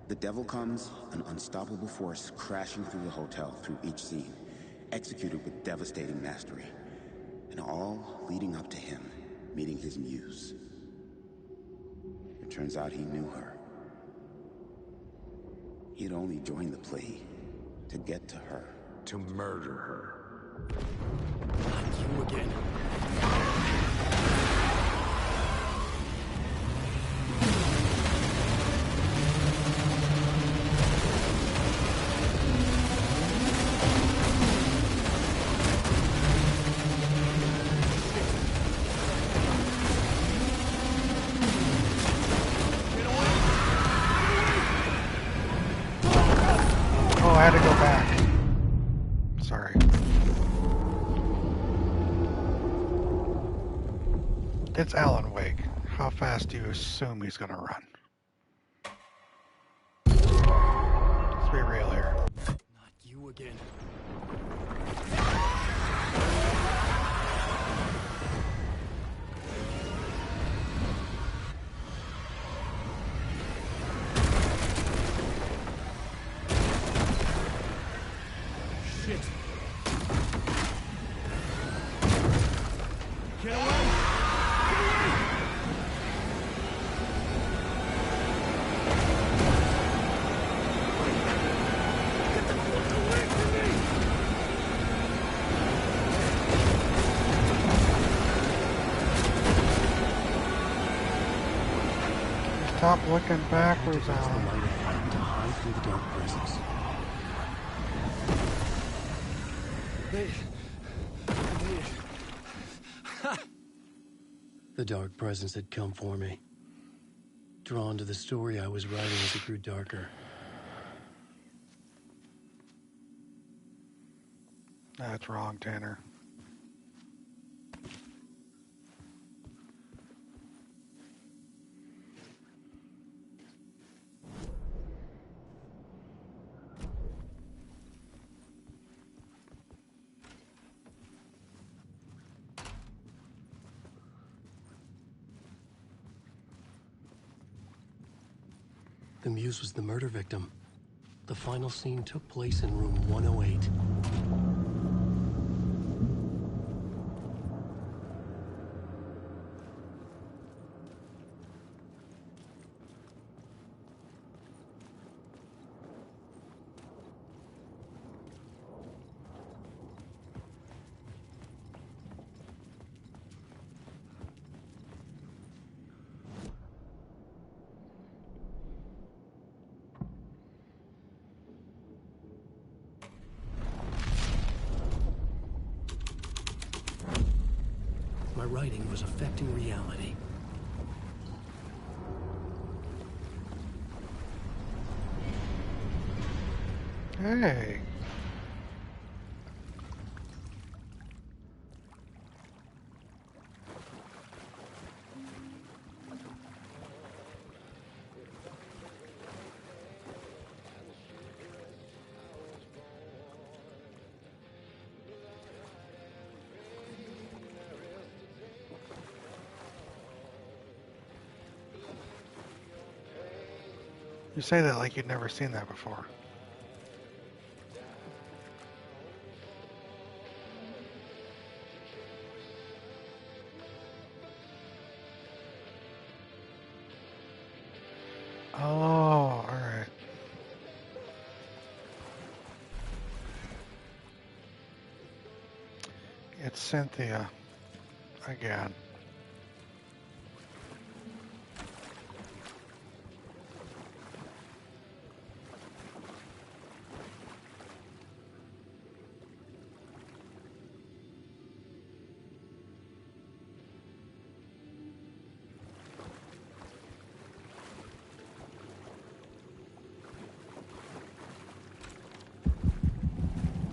The devil comes, an unstoppable force crashing through the hotel through each scene, executed with devastating mastery, and all leading up to him meeting his muse. It turns out he knew her. He had only joined the play to get to her. To murder her. Not you again. Oh, I had to go back. Sorry. It's Alan Wake. How fast do you assume he's gonna run? Let's be real here. Not you again. Shit. Get away! Stop looking backwards, Alan. To hide through the dark presence. The dark presence had come for me. Drawn to the story I was writing as it grew darker. That's wrong, Tanner. Muse was the murder victim. The final scene took place in room 108. My writing was affecting reality. Hey. You say that like you'd never seen that before. Oh, all right. It's Cynthia again.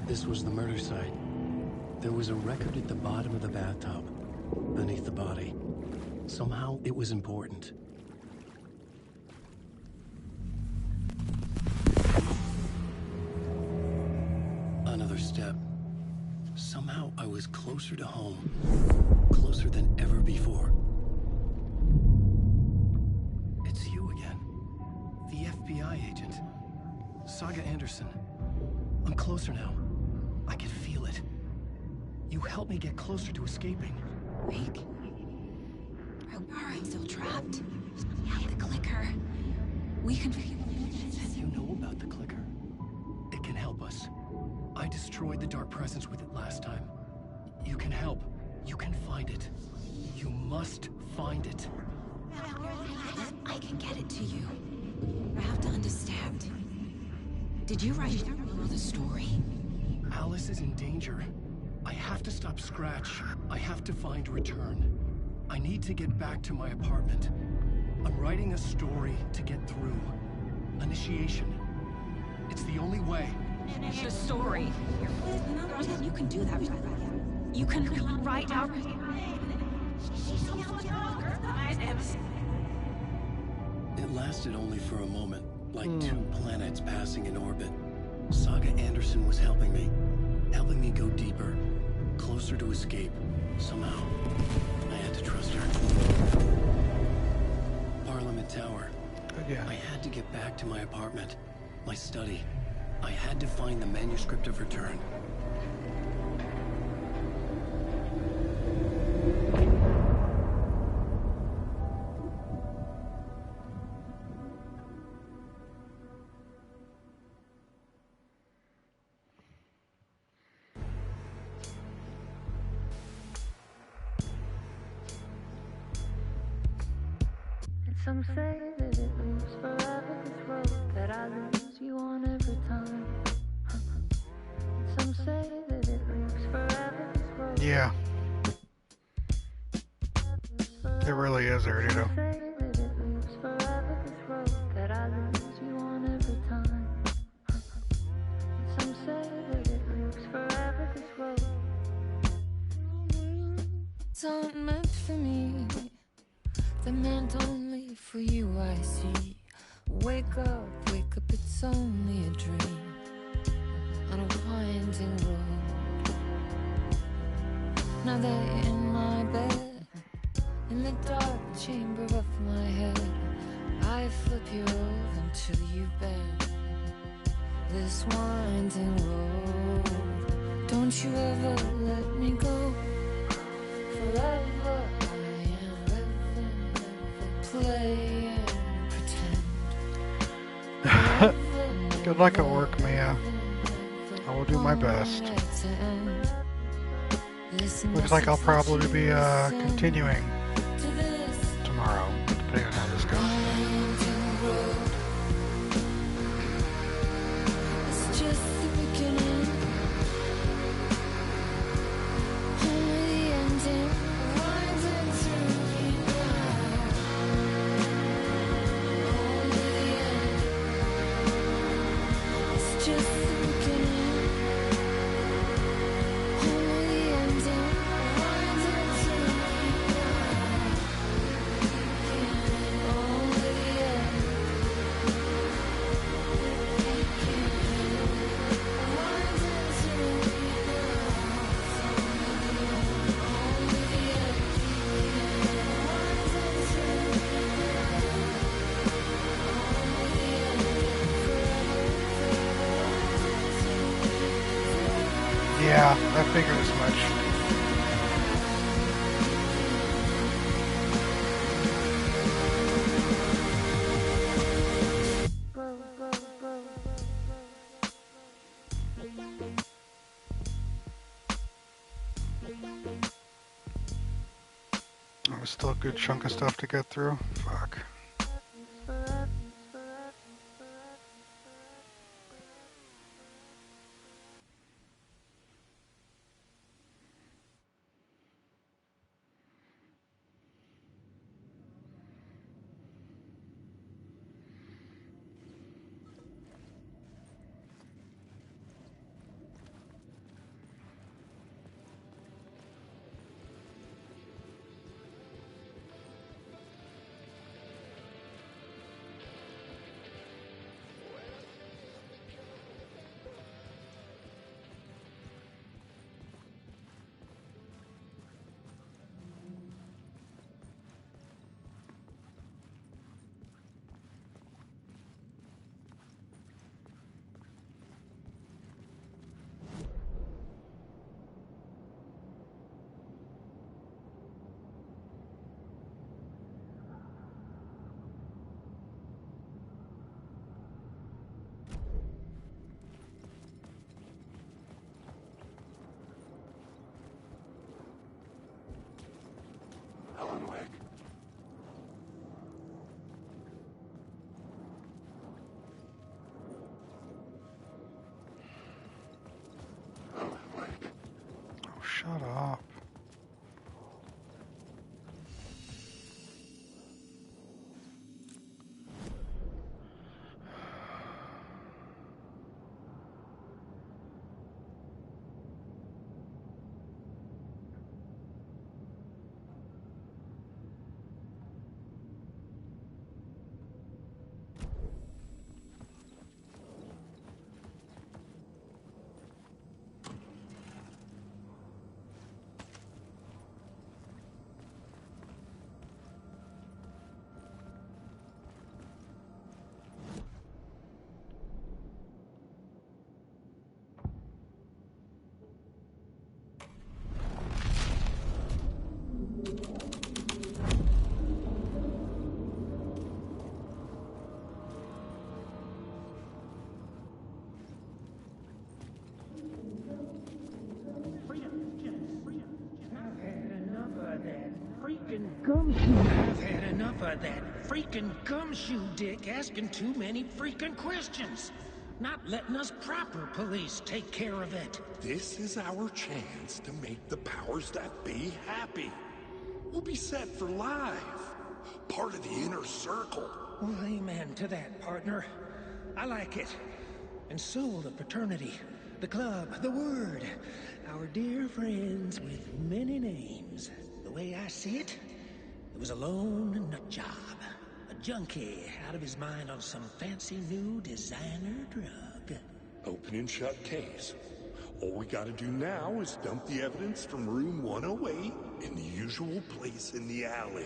This was the murder site. There was a record at the bottom of the bathtub, beneath the body. Somehow, it was important. Another step. Somehow, I was closer to home. Closer than ever before. It's you again. The FBI agent. Saga Anderson. I'm closer now. I can feel it. You helped me get closer to escaping. Rick? Are we still trapped? We have the clicker. We can... You know about the clicker. It can help us. I destroyed the dark presence with it last time. You can help. You can find it. You must find it. I can get it to you. I have to understand. Did you write the story? Alice is in danger. I have to stop Scratch. I have to find Return. I need to get back to my apartment. I'm writing a story to get through. Initiation. It's the only way. The story. You can do that. You can write out... It lasted only for a moment, like two planets passing in orbit. Saga Anderson was helping me go deeper, closer to escape. Somehow, I had to trust her. Parliament Tower. Yeah. I had to get back to my apartment, my study. I had to find the manuscript of Return. Some say that it lives forever, this road that I lose you on every time. Some say that it lives forever, this road. Yeah. It really is, Erdito. Some say that it lives forever, this road that I lose you on every time. Some say that it lives forever, this road. It's not meant for me. The meant only for you, I see. Wake up, it's only a dream on a winding road. Now that in my bed, in the dark chamber of my head, I flip you over until you bend this winding road. Don't you ever let me go. Forever I am living, play and pretend. Good luck at work, Mia. I will do my best. Looks like I'll probably be continuing tomorrow, depending on how this goes. It's just the beginning. Only the ending. Winding through me now. Only the end. It's just the beginning. Only the ending. Winding through me now. Only the end. Yeah, I figured as much. There's still a good chunk of stuff to get through. Fuck. Helen Wake. Oh, shut up. I've had enough of that freaking gumshoe dick asking too many freaking questions. Not letting us proper police take care of it. This is our chance to make the powers that be happy. We'll be set for life. Part of the inner circle. Well, amen to that, partner. I like it. And so will the fraternity, the club, the word. Our dear friends with many names. The way I see it, it was a lone nut job. A junkie out of his mind on some fancy new designer drug. Open and shut case. All we gotta do now is dump the evidence from room 108 in the usual place in the alley.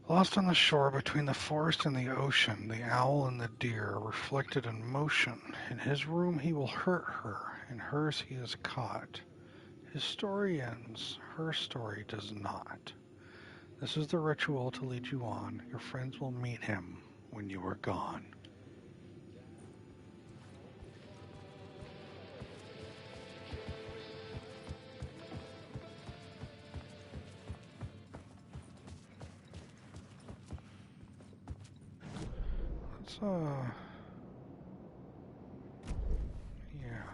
Lost on the shore between the forest and the ocean, the owl and the deer reflected in motion. In his room he will hurt her, in hers he is caught. His story ends, her story does not. This is the ritual to lead you on. Your friends will meet him when you are gone. Let's, yeah.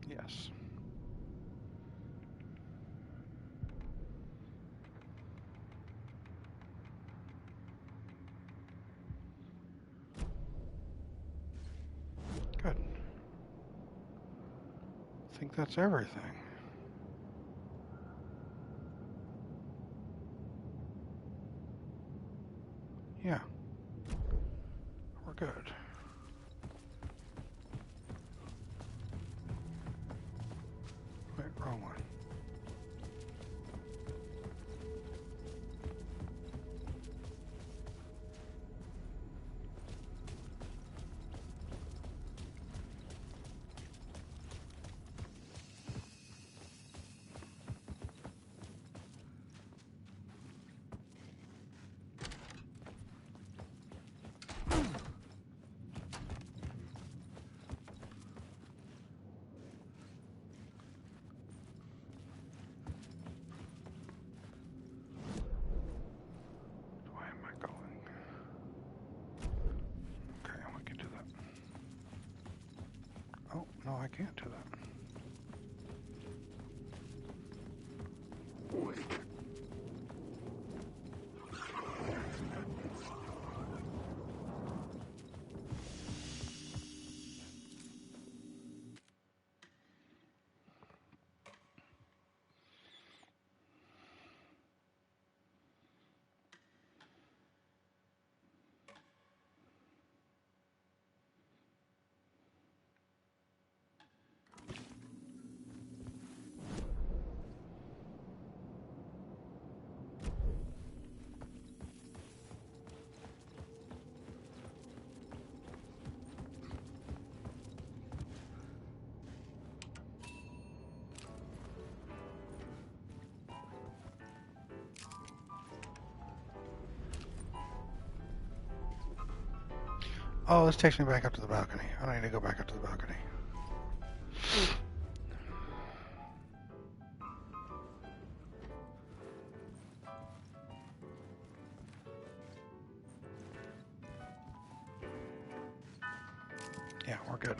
Yes. Good. I think that's everything. Yeah. We're good. Wait, wrong one. No, I can't do that. Oh, this takes me back up to the balcony. I don't need to go back up to the balcony. Yeah, we're good.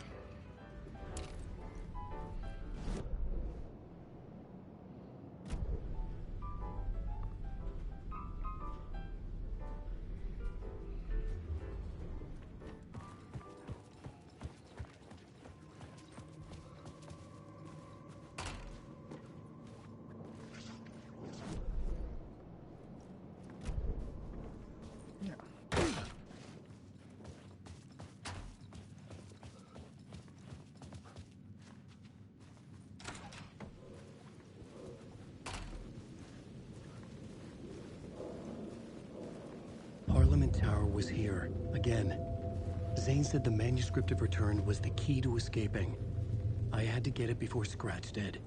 Parliament Tower was here, again. Zane said the manuscript of return was the key to escaping. I had to get it before Scratch did.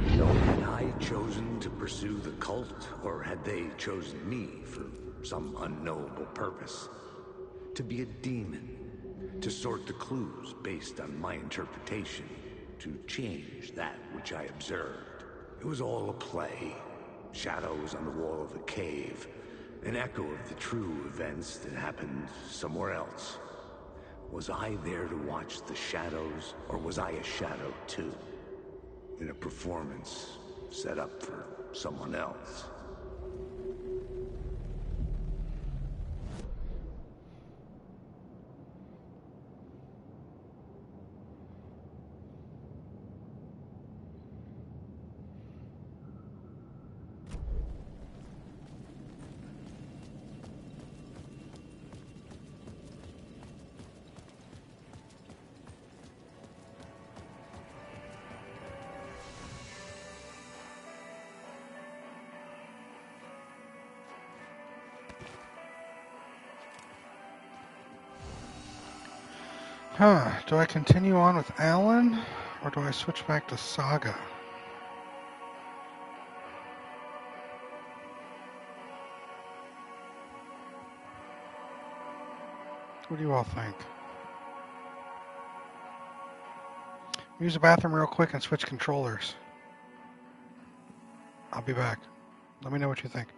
Had I chosen to pursue the cult, or had they chosen me for some unknowable purpose? To be a demon, to sort the clues based on my interpretation, to change that which I observed. It was all a play. Shadows on the wall of the cave, an echo of the true events that happened somewhere else. Was I there to watch the shadows, or was I a shadow too? In a performance set up for someone else. Do I continue on with Alan, or do I switch back to Saga? What do you all think? Use the bathroom real quick and switch controllers. I'll be back. Let me know what you think.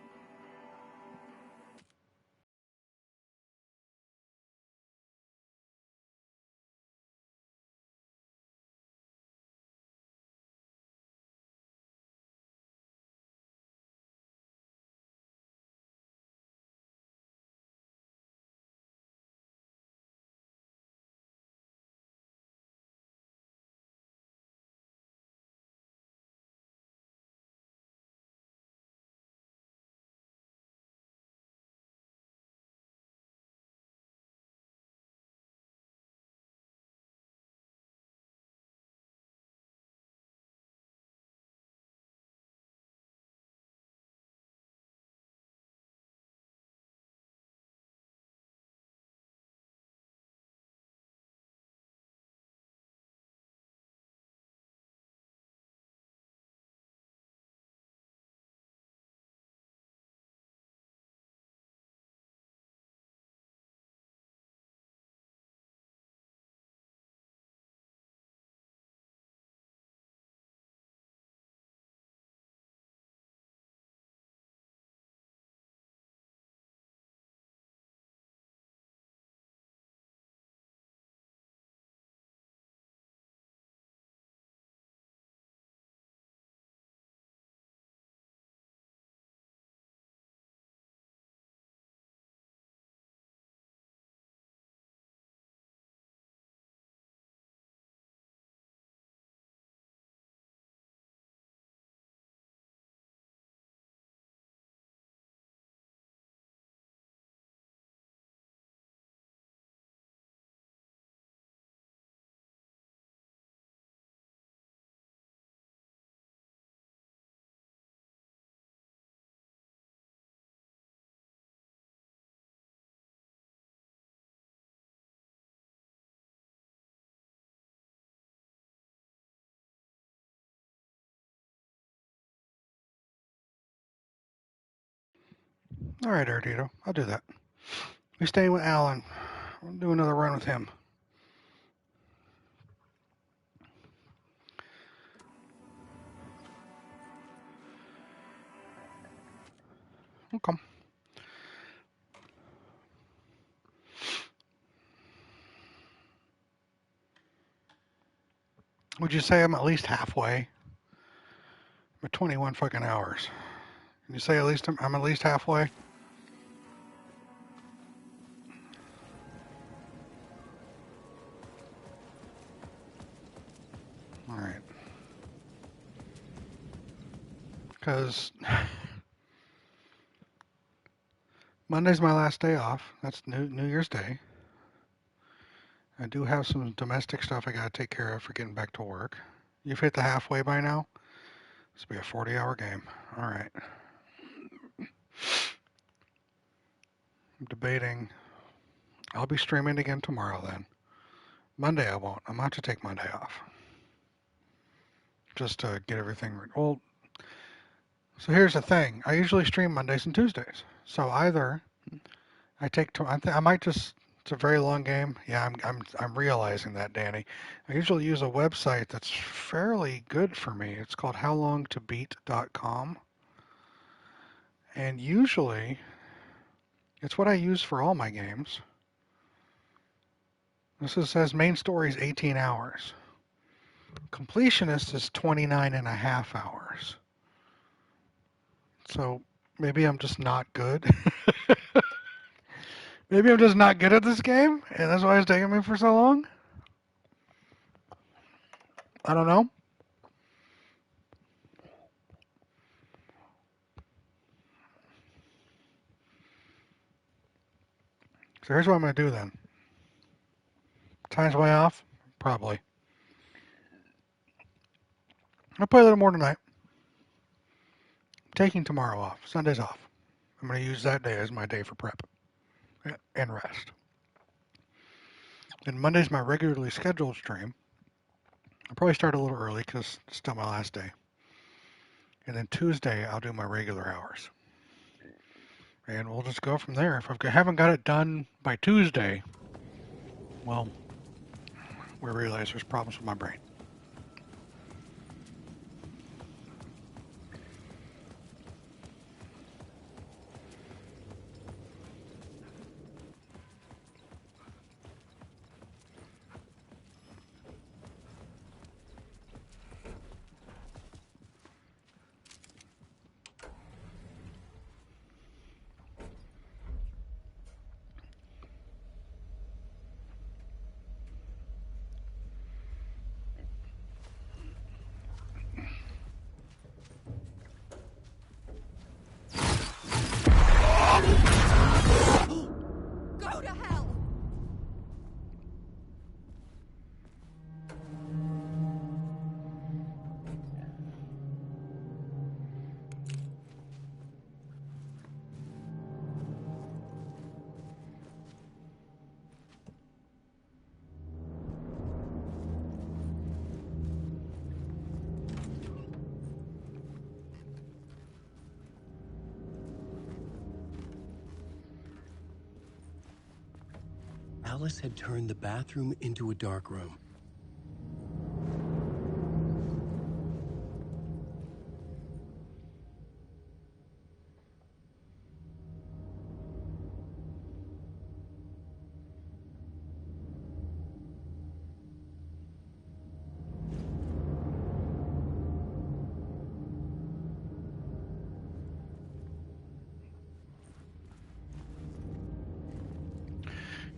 All right, Ardito, I'll do that. We stay with Alan. We'll do another run with him. Okay. Would you say I'm at least halfway? I'm at 21 fucking hours. Can you say at least I'm at least halfway? All right. Because Monday's my last day off. That's New Year's Day. I do have some domestic stuff I got to take care of for getting back to work. You've hit the halfway by now. This will be a 40-hour game. All right. I'm debating. I'll be streaming again tomorrow then. Monday I won't. I'm going to have to take Monday off. Just to get everything... Well, so here's the thing. I usually stream Mondays and Tuesdays. So either I take... I might just... It's a very long game. Yeah, I'm realizing that, Danny. I usually use a website that's fairly good for me. It's called howlongtobeat.com. And usually, it's what I use for all my games. This says main story is 18 hours. Completionist is 29 and a half hours. So maybe I'm just not good. Maybe I'm just not good at this game, and that's why it's taking me for so long. I don't know. So here's what I'm going to do then. Time's way off? Probably. I'll play a little more tonight. I'm taking tomorrow off. Sunday's off. I'm going to use that day as my day for prep and rest. And Monday's my regularly scheduled stream. I'll probably start a little early because it's still my last day. And then Tuesday, I'll do my regular hours. And we'll just go from there. If I haven't got it done by Tuesday, well, we realize there's problems with my brain. Go to hell! Alice had turned the bathroom into a dark room.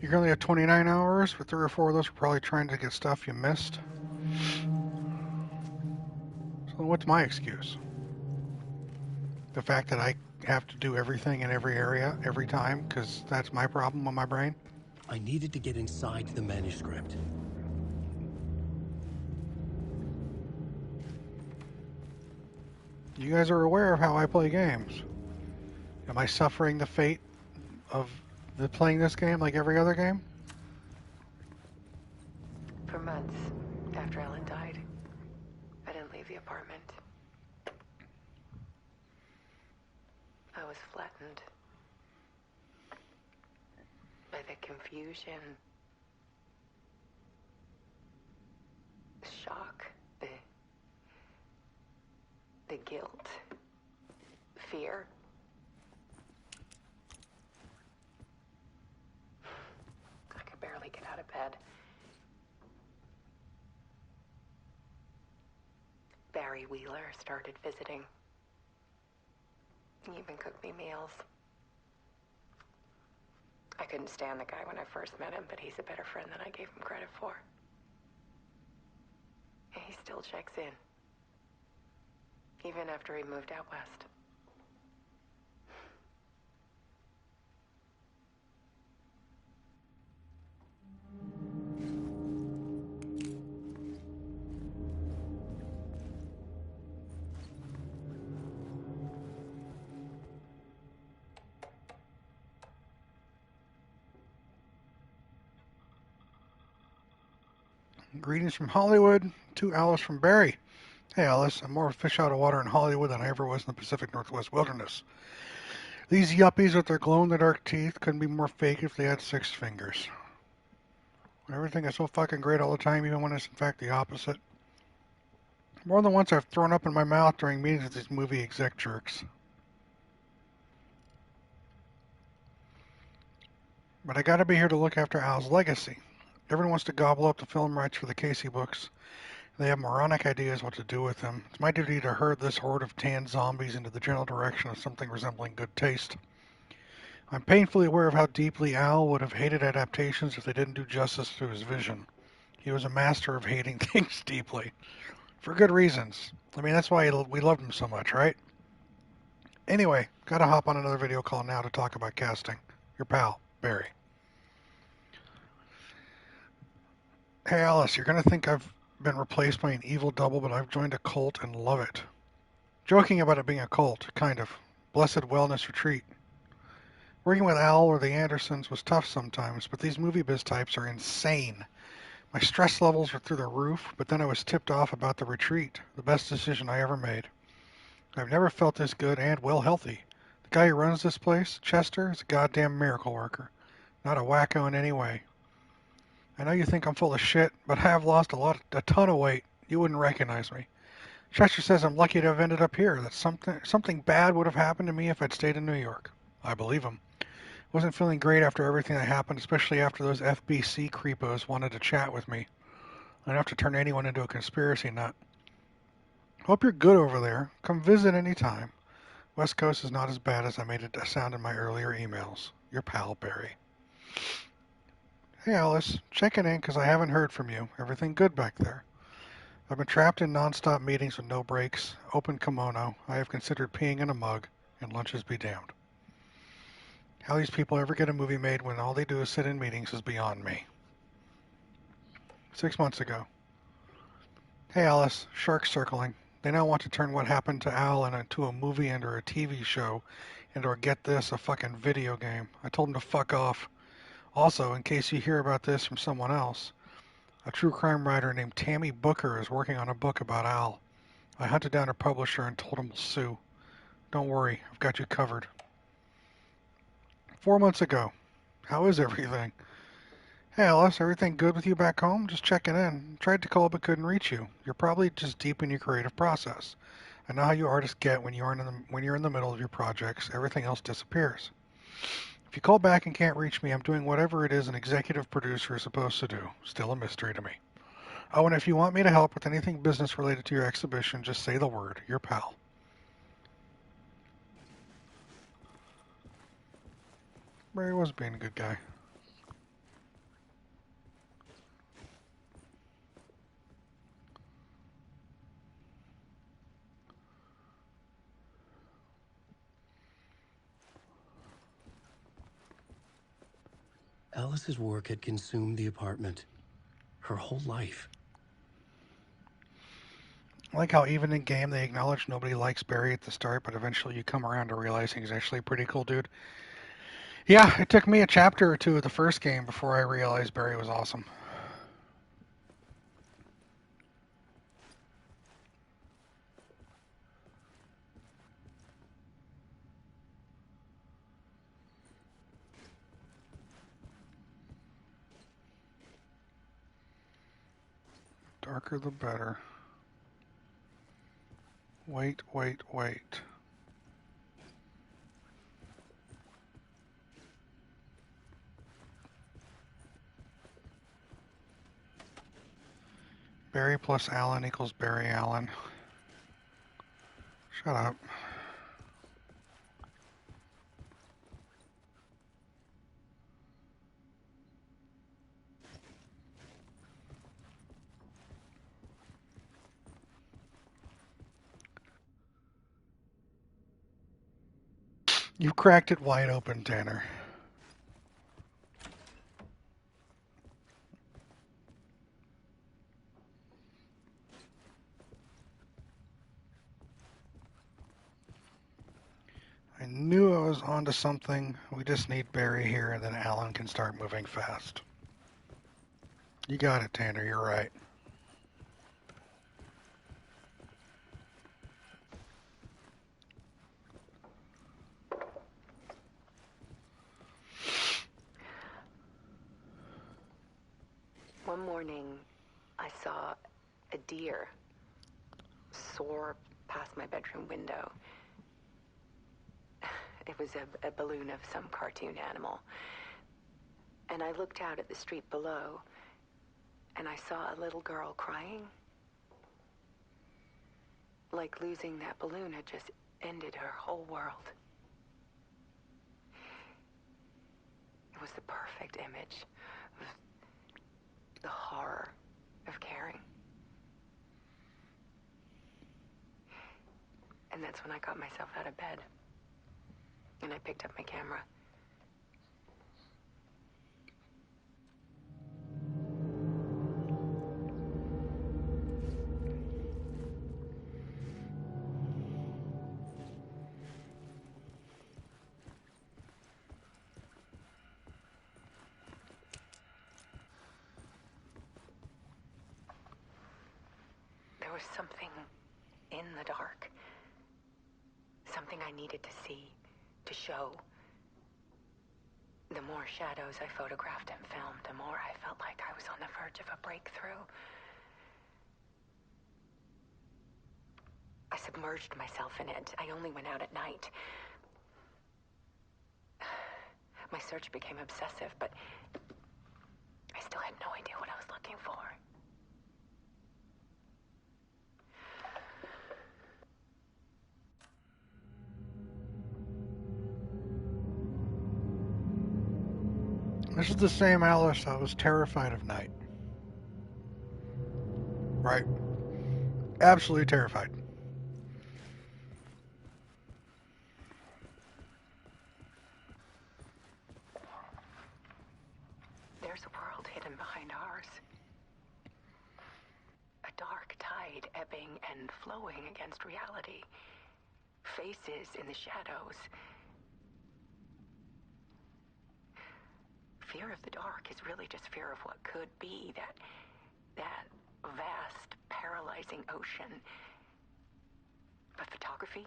You currently have 29 hours, but 3 or 4 of those are probably trying to get stuff you missed. So what's my excuse? The fact that I have to do everything in every area, every time, because that's my problem with my brain? I needed to get inside the manuscript. You guys are aware of how I play games. Am I suffering the fate of playing this game like every other game? For months after Ellen died, I didn't leave the apartment. I was flattened by the confusion, the shock, the guilt, fear. I could barely get out of bed. Barry Wheeler started visiting. He even cooked me meals. I couldn't stand the guy when I first met him, but he's a better friend than I gave him credit for. And he still checks in. Even after he moved out west. Greetings from Hollywood to Alice from Barry. Hey Alice, I'm more of a fish out of water in Hollywood than I ever was in the Pacific Northwest wilderness. These yuppies with their glow-in-the-dark teeth couldn't be more fake if they had 6 fingers. Everything is so fucking great all the time, even when it's in fact the opposite. More than once I've thrown up in my mouth during meetings with these movie exec jerks. But I gotta be here to look after Al's legacy. Everyone wants to gobble up the film rights for the Casey books. They have moronic ideas what to do with them. It's my duty to herd this horde of tanned zombies into the general direction of something resembling good taste. I'm painfully aware of how deeply Al would have hated adaptations if they didn't do justice to his vision. He was a master of hating things deeply. For good reasons. I mean, that's why we loved him so much, right? Anyway, gotta hop on another video call now to talk about casting. Your pal, Barry. Hey Alice, you're gonna think I've been replaced by an evil double, but I've joined a cult and love it. Joking about it being a cult, kind of. Blessed wellness retreat. Working with Al or the Andersons was tough sometimes, but these movie biz types are insane. My stress levels were through the roof, but then I was tipped off about the retreat. The best decision I ever made. I've never felt this good and well healthy. The guy who runs this place, Chester, is a goddamn miracle worker. Not a wacko in any way. I know you think I'm full of shit, but I have lost a ton of weight. You wouldn't recognize me. Chester says I'm lucky to have ended up here, that something bad would have happened to me if I'd stayed in New York. I believe him. Wasn't feeling great after everything that happened, especially after those FBC creepos wanted to chat with me. Enough to turn anyone into a conspiracy nut. Hope you're good over there. Come visit any time. West Coast is not as bad as I made it sound in my earlier emails. Your pal, Barry. Hey Alice, checking in because I haven't heard from you. Everything good back there? I've been trapped in non-stop meetings with no breaks, open kimono. I have considered peeing in a mug, and lunches be damned. How these people ever get a movie made when all they do is sit in meetings is beyond me. 6 months ago. Hey Alice, sharks circling. They now want to turn what happened to Al into a movie and or a TV show and or get this, a fucking video game. I told them to fuck off. Also, in case you hear about this from someone else, a true crime writer named Tammy Booker is working on a book about Al. I hunted down her publisher and told him we'll sue. Don't worry, I've got you covered. 4 months ago. How is everything? Hey Alice, everything good with you back home? Just checking in. Tried to call but couldn't reach you. You're probably just deep in your creative process. I know how you artists get when you're in the middle of your projects. Everything else disappears. If you call back and can't reach me, I'm doing whatever it is an executive producer is supposed to do. Still a mystery to me. Oh, and if you want me to help with anything business related to your exhibition, just say the word. Your pal. Barry was being a good guy. Alice's work had consumed the apartment. Her whole life. I like how even in game they acknowledge nobody likes Barry at the start, but eventually you come around to realizing he's actually a pretty cool dude. Yeah, it took me a chapter or two of the first game before I realized Barry was awesome. Darker the better. Wait, wait, wait. Barry plus Allen equals Barry Allen. Shut up. You cracked it wide open, Tanner. I knew I was onto something. We just need Barry here, and then Alan can start moving fast. You got it, Tanner. You're right. One morning, I saw a deer soar past my bedroom window. It was a balloon of some cartoon animal. And I looked out at the street below, and I saw a little girl crying. Like losing that balloon had just ended her whole world. It was the perfect image of the horror of caring. And that's when I got myself out of bed. And I picked up my camera. There was something in the dark. Something I needed to see, to show. The more shadows I photographed and filmed, the more I felt like I was on the verge of a breakthrough. I submerged myself in it. I only went out at night. My search became obsessive, but I still had no idea what I was looking for. This is the same Alice that was terrified of night. Right? Absolutely terrified. There's a world hidden behind ours. A dark tide ebbing and flowing against reality. Faces in the shadows. Fear of the dark is really just fear of what could be, that vast, paralyzing ocean. But photography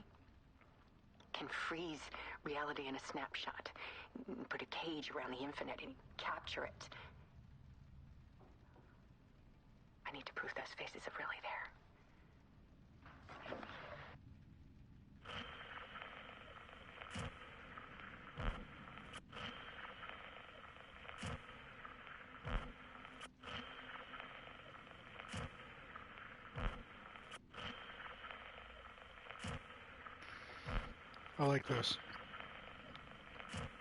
can freeze reality in a snapshot, put a cage around the infinite and capture it. I need to prove those faces are really there. I like this.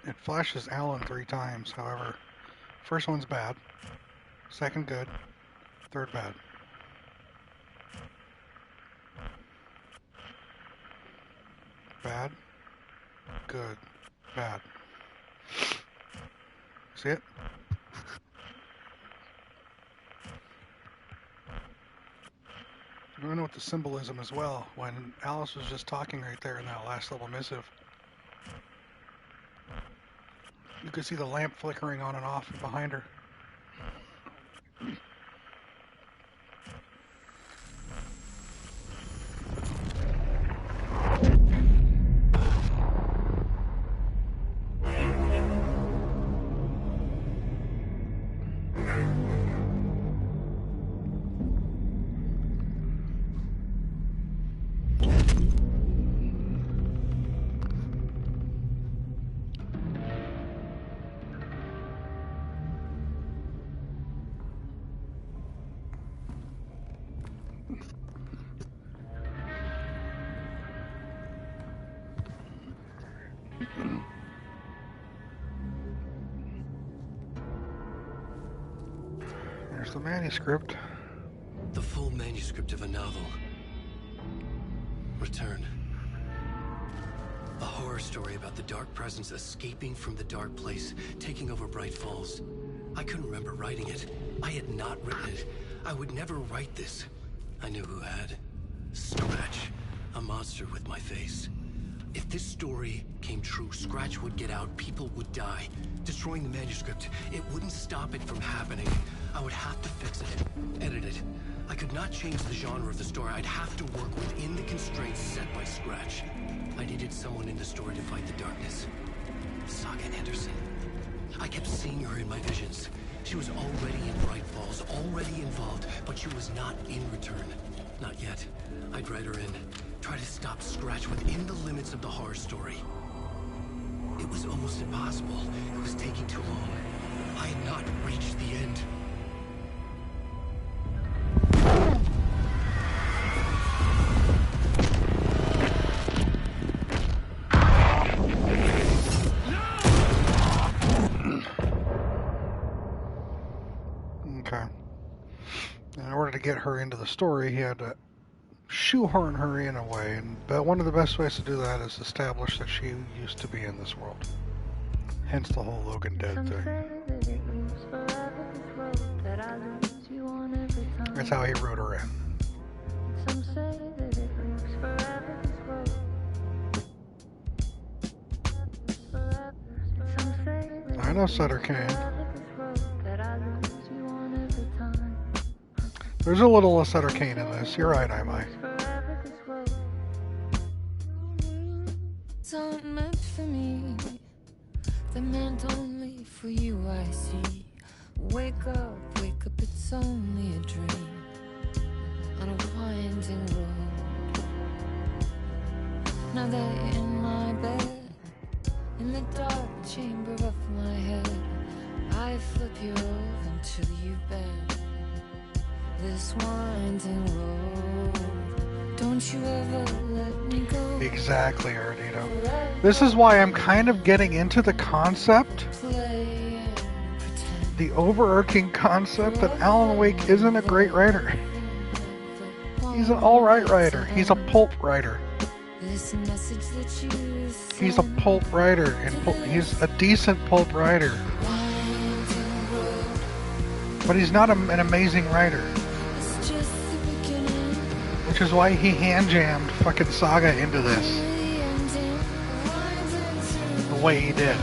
It flashes Alan 3 times, however. First one's bad. Second good. Third bad. Bad. Good. Bad. See it? I don't know what the symbolism as well, when Alice was just talking right there in that last little missive. You could see the lamp flickering on and off behind her. There's the manuscript. The full manuscript of a novel. Return. A horror story about the dark presence escaping from the dark place, taking over Bright Falls. I couldn't remember writing it. I had not written it. I would never write this. I knew who had. Scratch. A monster with my face. If this story came true, Scratch would get out, people would die. Destroying the manuscript, it wouldn't stop it from happening. I would have to fix it, edit it. I could not change the genre of the story. I'd have to work within the constraints set by Scratch. I needed someone in the story to fight the darkness. Saga Anderson. I kept seeing her in my visions. She was already in Bright Falls, already involved, but she was not in Return. Not yet. I'd write her in. Try to stop Scratch within the limits of the horror story. It was almost impossible. It was taking too long. I had not reached the end. Okay. In order to get her into the story, he had to shoehorn her in a way, but one of the best ways to do that is establish that she used to be in this world. Hence the whole Logan dead thing. That's how he wrote her in. I know Sutter Kane. There's a little Sutter Kane in this. You're right, am I? It's not meant for me. They're meant only for you, I see. Wake up, it's only a dream. On a winding road. Now that you're in my bed, in the dark chamber of my head, I flip you over until you bend. This winding road, don't you ever let me go. Exactly, Ardito. This is why I'm kind of getting into the concept, the overarching concept that Alan Wake isn't a great writer. He's an alright writer. He's a pulp writer. He's a pulp writer, and he's a decent pulp writer. But he's not an amazing writer. Which is why he hand-jammed fucking Saga into this. The way he did.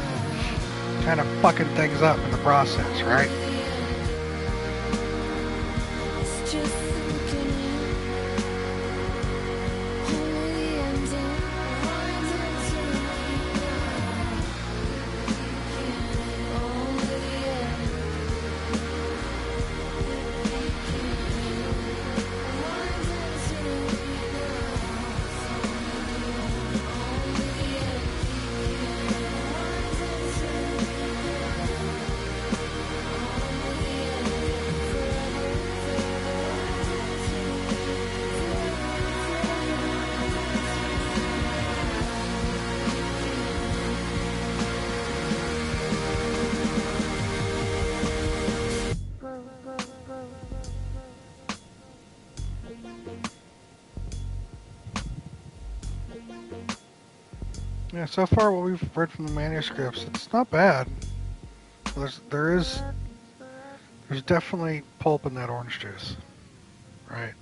Kind of fucking things up in the process, right? Yeah, so far what we've read from the manuscripts, it's not bad. There's definitely pulp in that orange juice, right?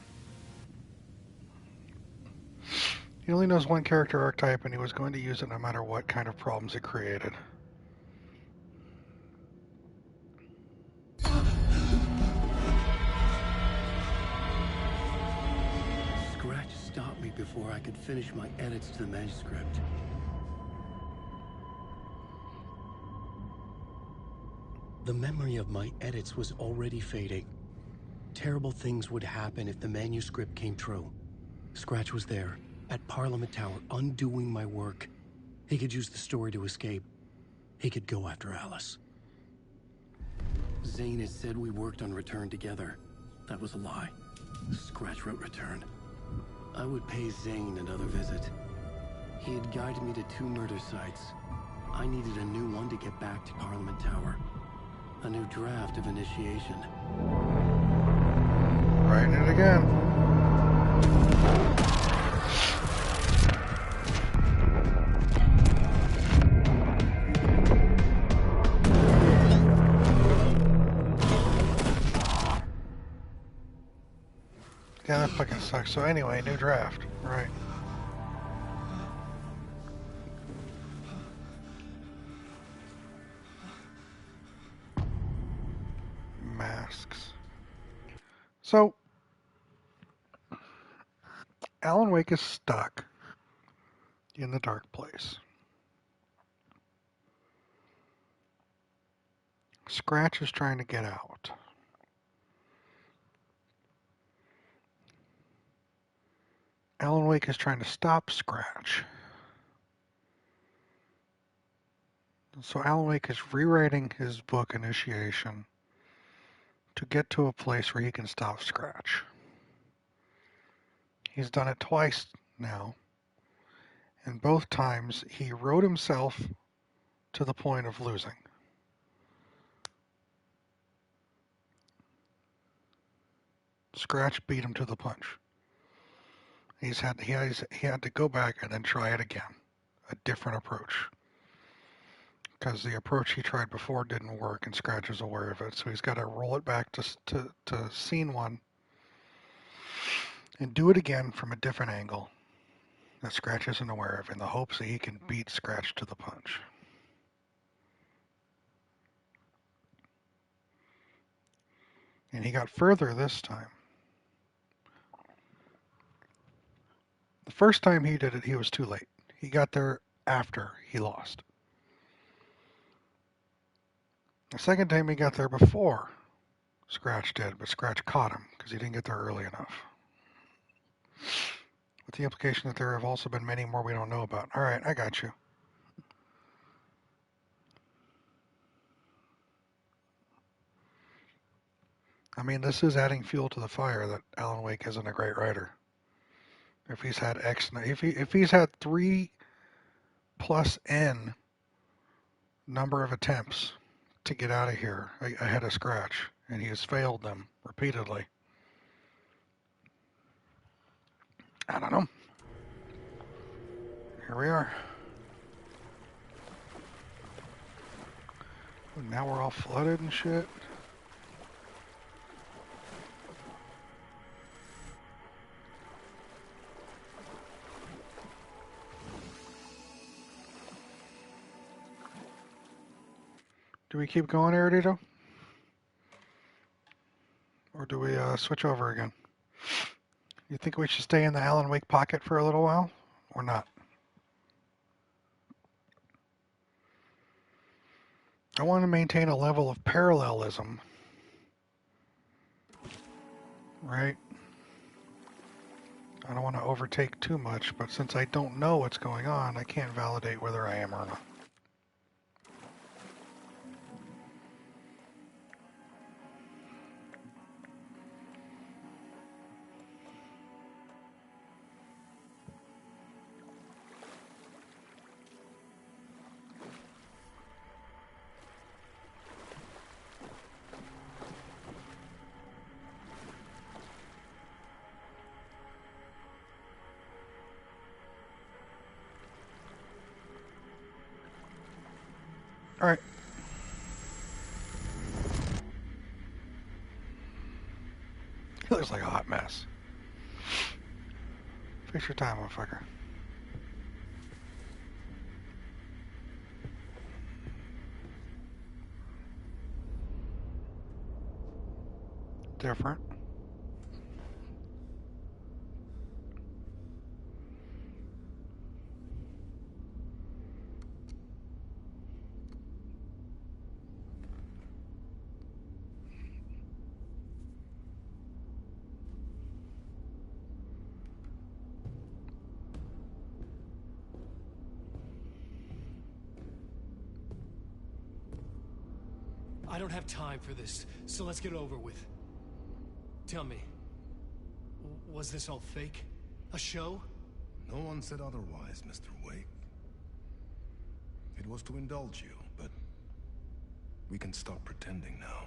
He only knows one character archetype, and he was going to use it no matter what kind of problems it created. Scratch stopped me before I could finish my edits to the manuscript. The memory of my edits was already fading. Terrible things would happen if the manuscript came true. Scratch was there, at Parliament Tower, undoing my work. He could use the story to escape. He could go after Alice. Zane had said we worked on Return together. That was a lie. Scratch wrote Return. I would pay Zane another visit. He had guided me to 2 murder sites. I needed a new one to get back to Parliament Tower. A new draft of Initiation. Writing it again. Yeah, that fucking sucks. So anyway, new draft. Right. Masks. So, Alan Wake is stuck in the dark place. Scratch is trying to get out. Alan Wake is trying to stop Scratch. So Alan Wake is rewriting his book, Initiation, to get to a place where he can stop Scratch. He's done it twice now, and both times he wrote himself to the point of losing. Scratch beat him to the punch. He had to go back and then try it again, a different approach, because the approach he tried before didn't work, and Scratch is aware of it. So he's got to roll it back to scene one and do it again from a different angle that Scratch isn't aware of, in the hopes that he can beat Scratch to the punch. And he got further this time. The first time he did it, he was too late. He got there after he lost. The second time he got there before Scratch did, but Scratch caught him because he didn't get there early enough. With the implication that there have also been many more we don't know about. All right, I got you. I mean, this is adding fuel to the fire that Alan Wake isn't a great writer. If he's had if he's had 3 plus N number of attempts to get out of here ahead of Scratch, and he has failed them repeatedly, I don't know. Here we are. Now we're all flooded and shit. Do we keep going, Erudito? Or do we switch over again? You think we should stay in the Alan Wake pocket for a little while? Or not? I want to maintain a level of parallelism. Right? I don't want to overtake too much, but since I don't know what's going on, I can't validate whether I am or not. All right. He looks like a hot mess. Fix your time, motherfucker. Different. I don't have time for this, so let's get over with. Tell me, was this all fake? A show? No one said otherwise, Mr. Wake. It was to indulge you, but we can stop pretending now.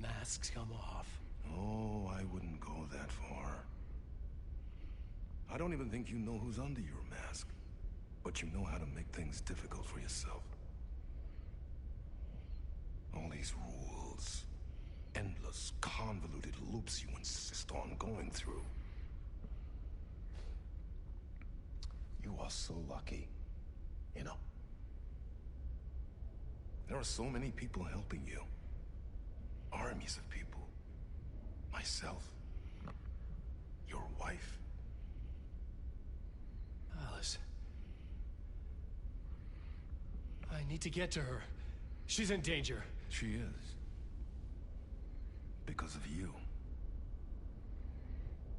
Masks come off. Oh, I wouldn't go that far. I don't even think you know who's under your mask, but you know how to make things difficult for yourself. All these rules, endless, convoluted loops you insist on going through. You are so lucky, you know. There are so many people helping you. Armies of people. Myself. Your wife. Alice. I need to get to her. She's in danger. She is. Because of you.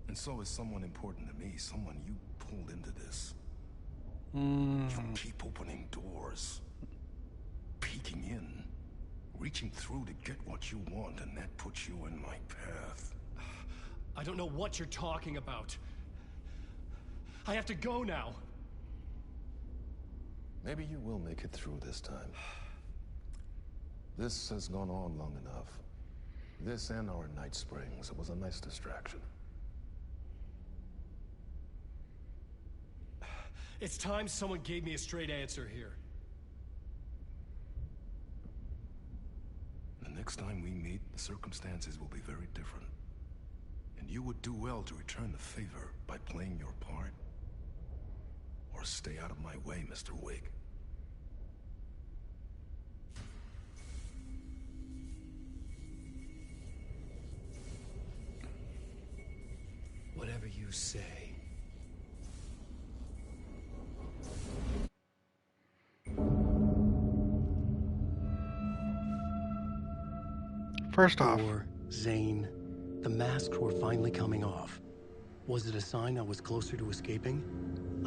And so is someone important to me, someone you pulled into this. You keep opening doors, peeking in, reaching through to get what you want, and that puts you in my path. I don't know what you're talking about. I have to go now. Maybe you will make it through this time. This has gone on long enough. This and our Night Springs. It was a nice distraction. It's time someone gave me a straight answer here. The next time we meet, the circumstances will be very different. And you would do well to return the favor by playing your part. Or stay out of my way, Mr. Wig. Whatever you say. First off, Zane, the masks were finally coming off. Was it a sign I was closer to escaping?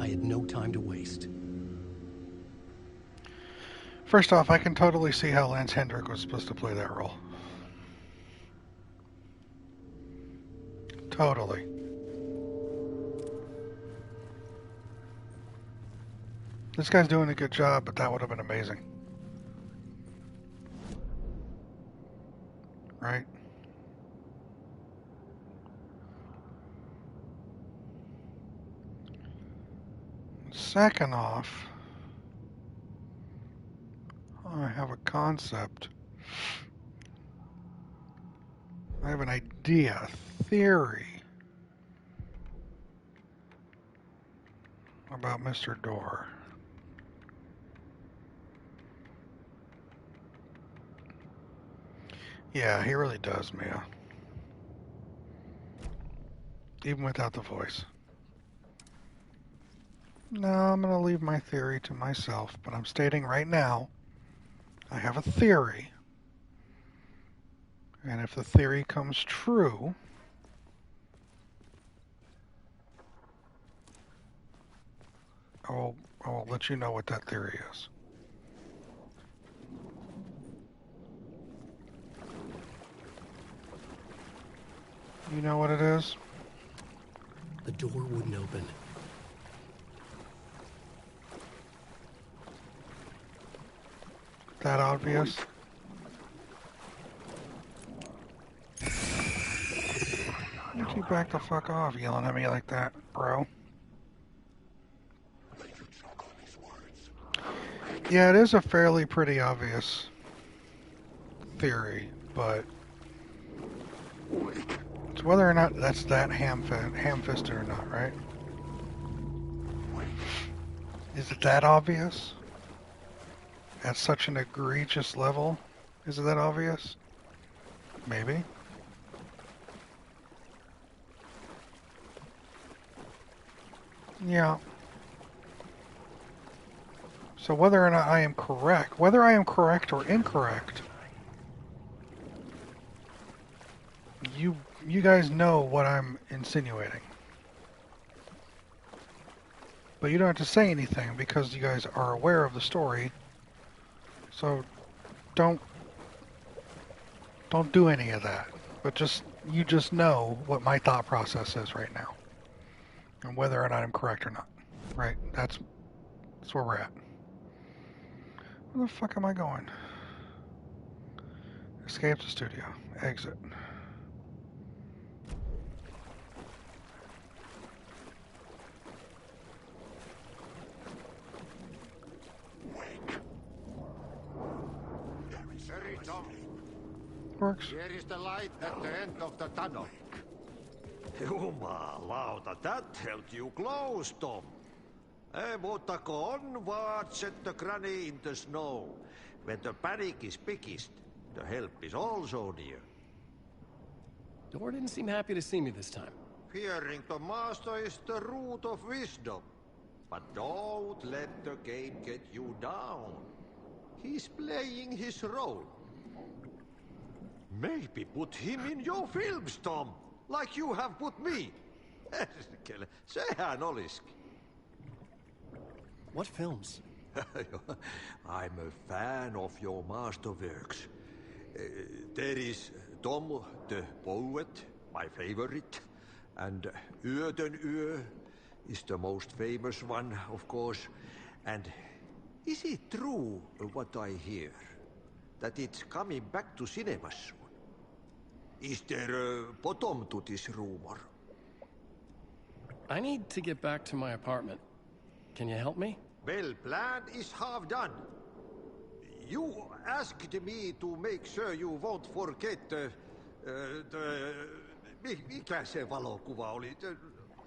I had no time to waste. First off, I can totally see how Lance Hendrick was supposed to play that role. Totally. This guy's doing a good job, but that would have been amazing. Right? Second off, I have a concept. I have an idea, a theory about Mr. Door. Yeah, he really does, Mia. Even without the voice. No, I'm going to leave my theory to myself, but I'm stating right now, I have a theory. And if the theory comes true, I'll let you know what that theory is. You know what it is? The door wouldn't open. That obvious? Why don't you back the fuck off yelling at me like that, bro? Yeah, it is a fairly pretty obvious theory, but it's whether or not that's that ham-fisted or not, right? Is it that obvious? At such an egregious level? Is it that obvious? Maybe. Yeah. So whether or not I am correct, whether I am correct or incorrect, you guys know what I'm insinuating. But you don't have to say anything because you guys are aware of the story. So don't do any of that. But you just know what my thought process is right now. And whether or not I'm correct or not. Right? That's where we're at. Where the fuck am I going? Escape the studio. Exit. Works. Here is the light at the end of the tunnel. Jumalauta, that held you close, Tom. Mutta onward, said the granny in the snow. When the panic is biggest, the help is also near. Door didn't seem happy to see me this time. Fearing the master is the root of wisdom. But don't let the game get you down. He's playing his role. Maybe put him in your films, Tom, like you have put me. Sehän olisikin. What films? I'm a fan of your masterworks. There is Tom the Poet, my favorite, and Yöden Yö is the most famous one, of course. And is it true what I hear, that it's coming back to cinemas soon? Is there a bottom to this rumor? I need to get back to my apartment. Can you help me? Well, plan is half done. You asked me to make sure you won't forget mikä se valokuva oli? The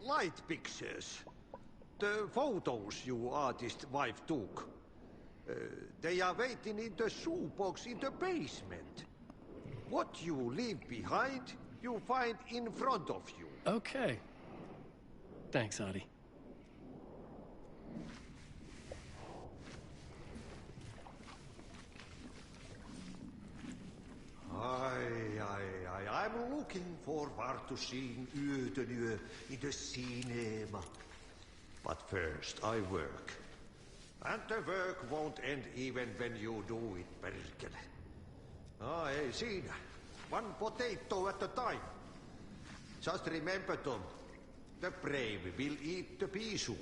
light pictures. The photos your artist wife took. They are waiting in the shoebox in the basement. What you leave behind, you find in front of you. Okay. Thanks, Adi. I'm looking forward to seeing Yöden Yö in the cinema. But first I work. And the work won't end even when you do it, perkele. Ei siinä. One potato at a time. Just remember, Tom, the brave will eat the pea soup.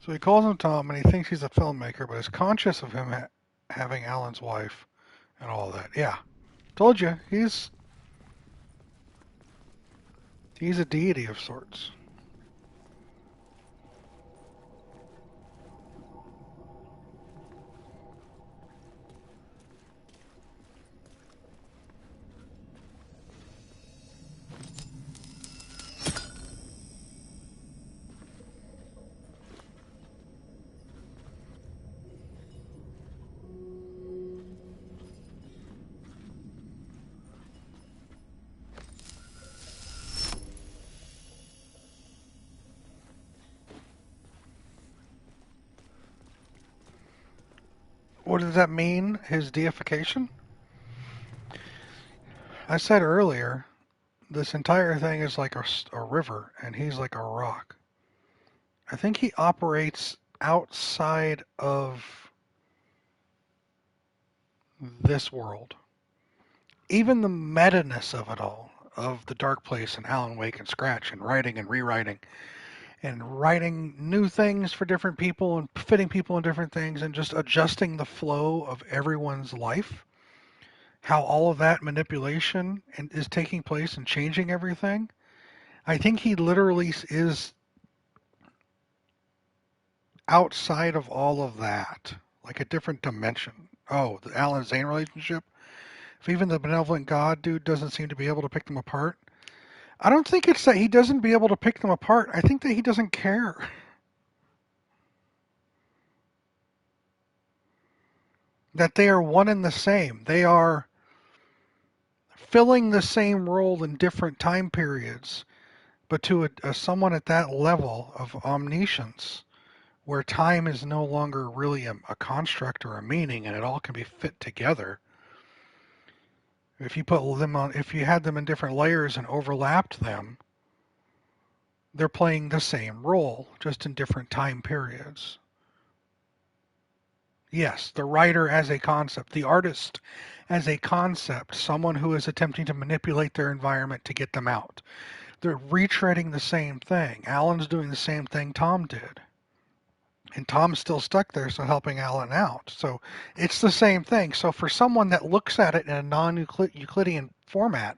So he calls him Tom, and he thinks he's a filmmaker, but is conscious of him having Alan's wife and all that. Yeah, told you, he's a deity of sorts. What does that mean, his deification? I said earlier, this entire thing is like a river, and he's like a rock. I think he operates outside of this world. Even the meta-ness of it all, of the Dark Place and Alan Wake and Scratch and writing and rewriting, and writing new things for different people and fitting people in different things and just adjusting the flow of everyone's life, how all of that manipulation is taking place and changing everything. I think he literally is outside of all of that, like a different dimension. Oh, the Alan Zane relationship? If even the benevolent God dude doesn't seem to be able to pick them apart, I don't think it's that he doesn't be able to pick them apart. I think that he doesn't care. That they are one and the same. They are filling the same role in different time periods, but to someone at that level of omniscience, where time is no longer really a construct or a meaning, and it all can be fit together. If you put them on, if you had them in different layers and overlapped them, they're playing the same role, just in different time periods. Yes, the writer as a concept, the artist as a concept, someone who is attempting to manipulate their environment to get them out. They're retreading the same thing. Alan's doing the same thing Tom did. And Tom's still stuck there, so helping Alan out. So it's the same thing. So for someone that looks at it in a non-Euclidean format,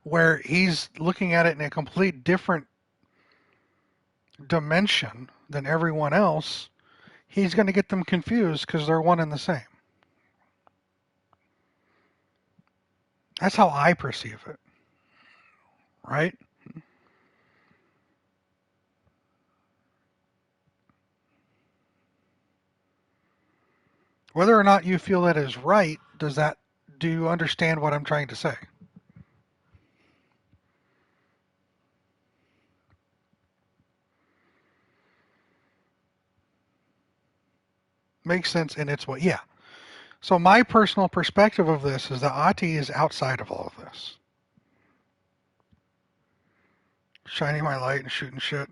where he's looking at it in a complete different dimension than everyone else, he's going to get them confused because they're one and the same. That's how I perceive it. Right? Whether or not you feel that is right, do you understand what I'm trying to say? Makes sense in its way. Yeah. So my personal perspective of this is that Ahti is outside of all of this. Shining my light and shooting shit.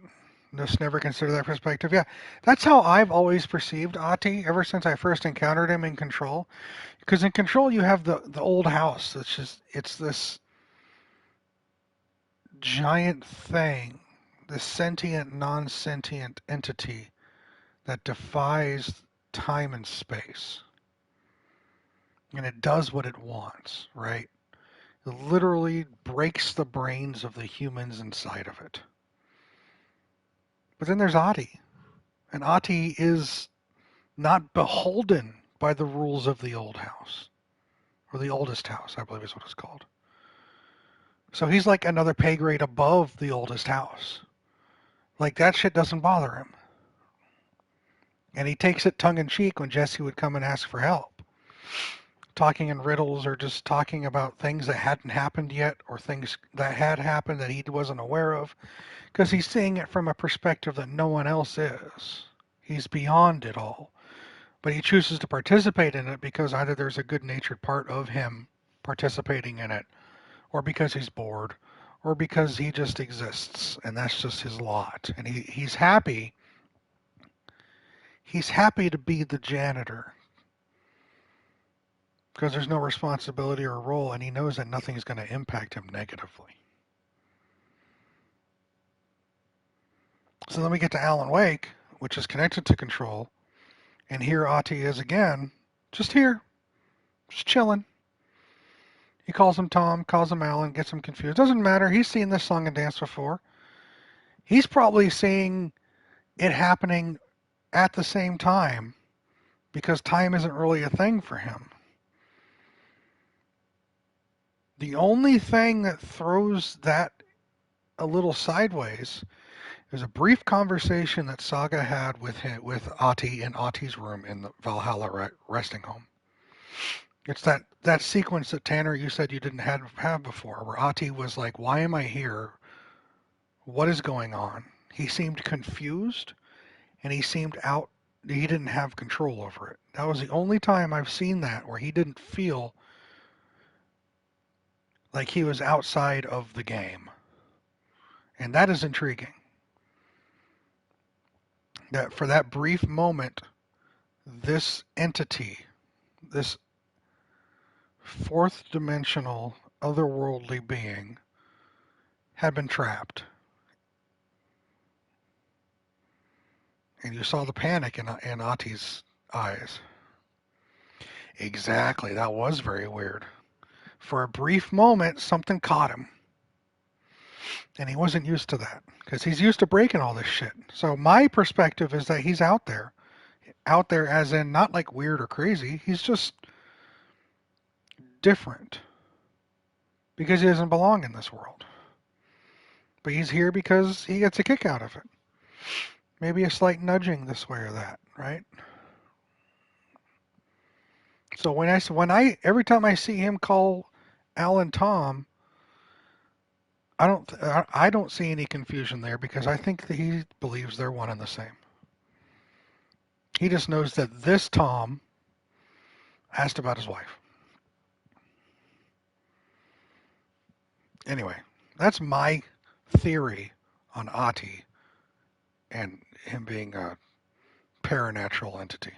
Just never consider that perspective. Yeah, that's how I've always perceived Ahti ever since I first encountered him in Control. Because in Control you have the old house. It's this giant thing, this sentient, non-sentient entity that defies time and space. And it does what it wants, right? It literally breaks the brains of the humans inside of it. But then there's Ahti. And Ahti is not beholden by the rules of the old house. Or the oldest house, I believe is what it's called. So he's like another pay grade above the oldest house. Like, that shit doesn't bother him. And he takes it tongue-in-cheek when Jesse would come and ask for help. Talking in riddles or just talking about things that hadn't happened yet or things that had happened that he wasn't aware of. Because he's seeing it from a perspective that no one else is. He's beyond it all. But he chooses to participate in it because either there's a good-natured part of him participating in it, or because he's bored, or because he just exists, and that's just his lot. And he's happy. He's happy to be the janitor because there's no responsibility or role, and he knows that nothing's going to impact him negatively. So then we get to Alan Wake, which is connected to Control, and here Ahti is again, just here, just chilling. He calls him Tom, calls him Alan, gets him confused. Doesn't matter. He's seen this song and dance before. He's probably seeing it happening at the same time because time isn't really a thing for him. The only thing that throws that a little sideways is a brief conversation that Saga had with Ahti in Ahti's room in the Valhalla resting home. It's that sequence that Tanner, you said you didn't have before, where Ahti was like, why am I here? What is going on? He seemed confused, and he didn't have control over it. That was the only time I've seen that where he didn't feel like he was outside of the game. And that is intriguing. That for that brief moment, this entity, this fourth dimensional, otherworldly being, had been trapped. And you saw the panic in Ahti's eyes. Exactly, that was very weird. For a brief moment, something caught him. And he wasn't used to that, because he's used to breaking all this shit. So my perspective is that he's out there. Out there as in not like weird or crazy. He's just different. Because he doesn't belong in this world. But he's here because he gets a kick out of it. Maybe a slight nudging this way or that, right? So every time I see him call Alan Tom, I don't see any confusion there because I think that he believes they're one and the same. He just knows that this Tom asked about his wife. Anyway, that's my theory on Ahti and him being a paranatural entity.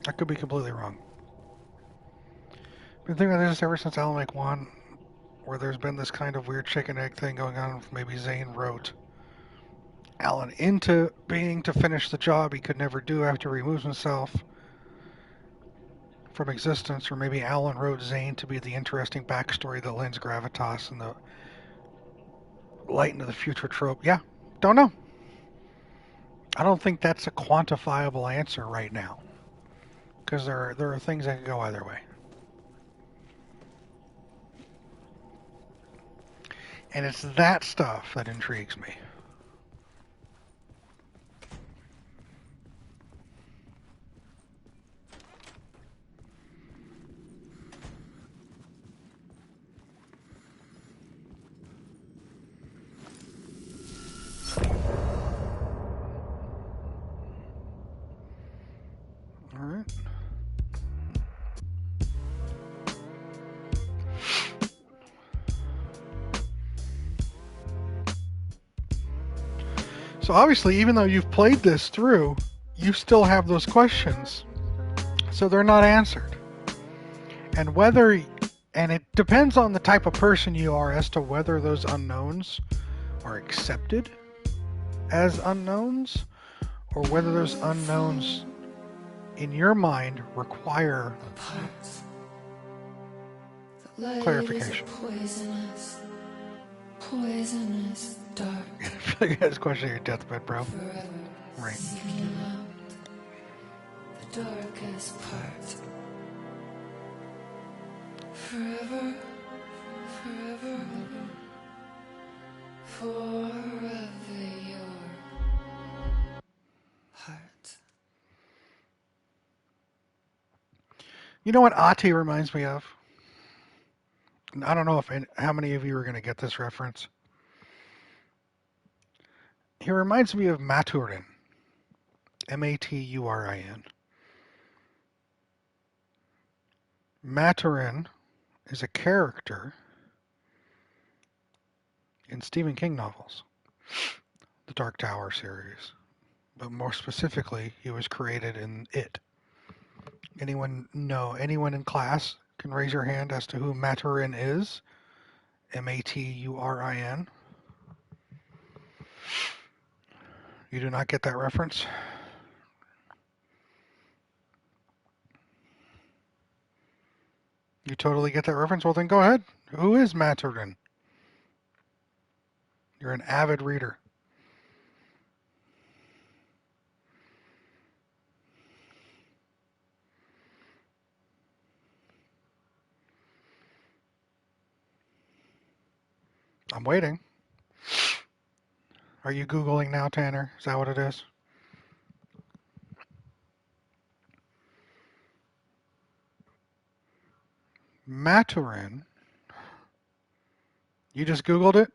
I could be completely wrong. Been thinking about this ever since Alan Wake 1, where there's been this kind of weird chicken egg thing going on with maybe Zane wrote Alan into being to finish the job he could never do after he removes himself from existence, or maybe Alan wrote Zane to be the interesting backstory that lends gravitas and the light into the future trope. Yeah, don't know. I don't think that's a quantifiable answer right now. Because there are things that can go either way. And it's that stuff that intrigues me. All right. So obviously, even though you've played this through, you still have those questions. So they're not answered. And it depends on the type of person you are as to whether those unknowns are accepted as unknowns, or whether those unknowns in your mind require clarification. Poisonous dark. I feel like that's a question of your deathbed, bro. Right. The darkest part. Forever, forever, forever your heart. You know what Ati reminds me of? I don't know how many of you are going to get this reference. He reminds me of Maturin. Maturin. Maturin is a character in Stephen King novels, the Dark Tower series. But more specifically, he was created in It. Anyone in class can raise your hand as to who Maturin is? Maturin. You do not get that reference? You totally get that reference? Well, then go ahead. Who is Maturin? You're an avid reader. I'm waiting. Are you Googling now, Tanner? Is that what it is? Maturin. You just Googled it?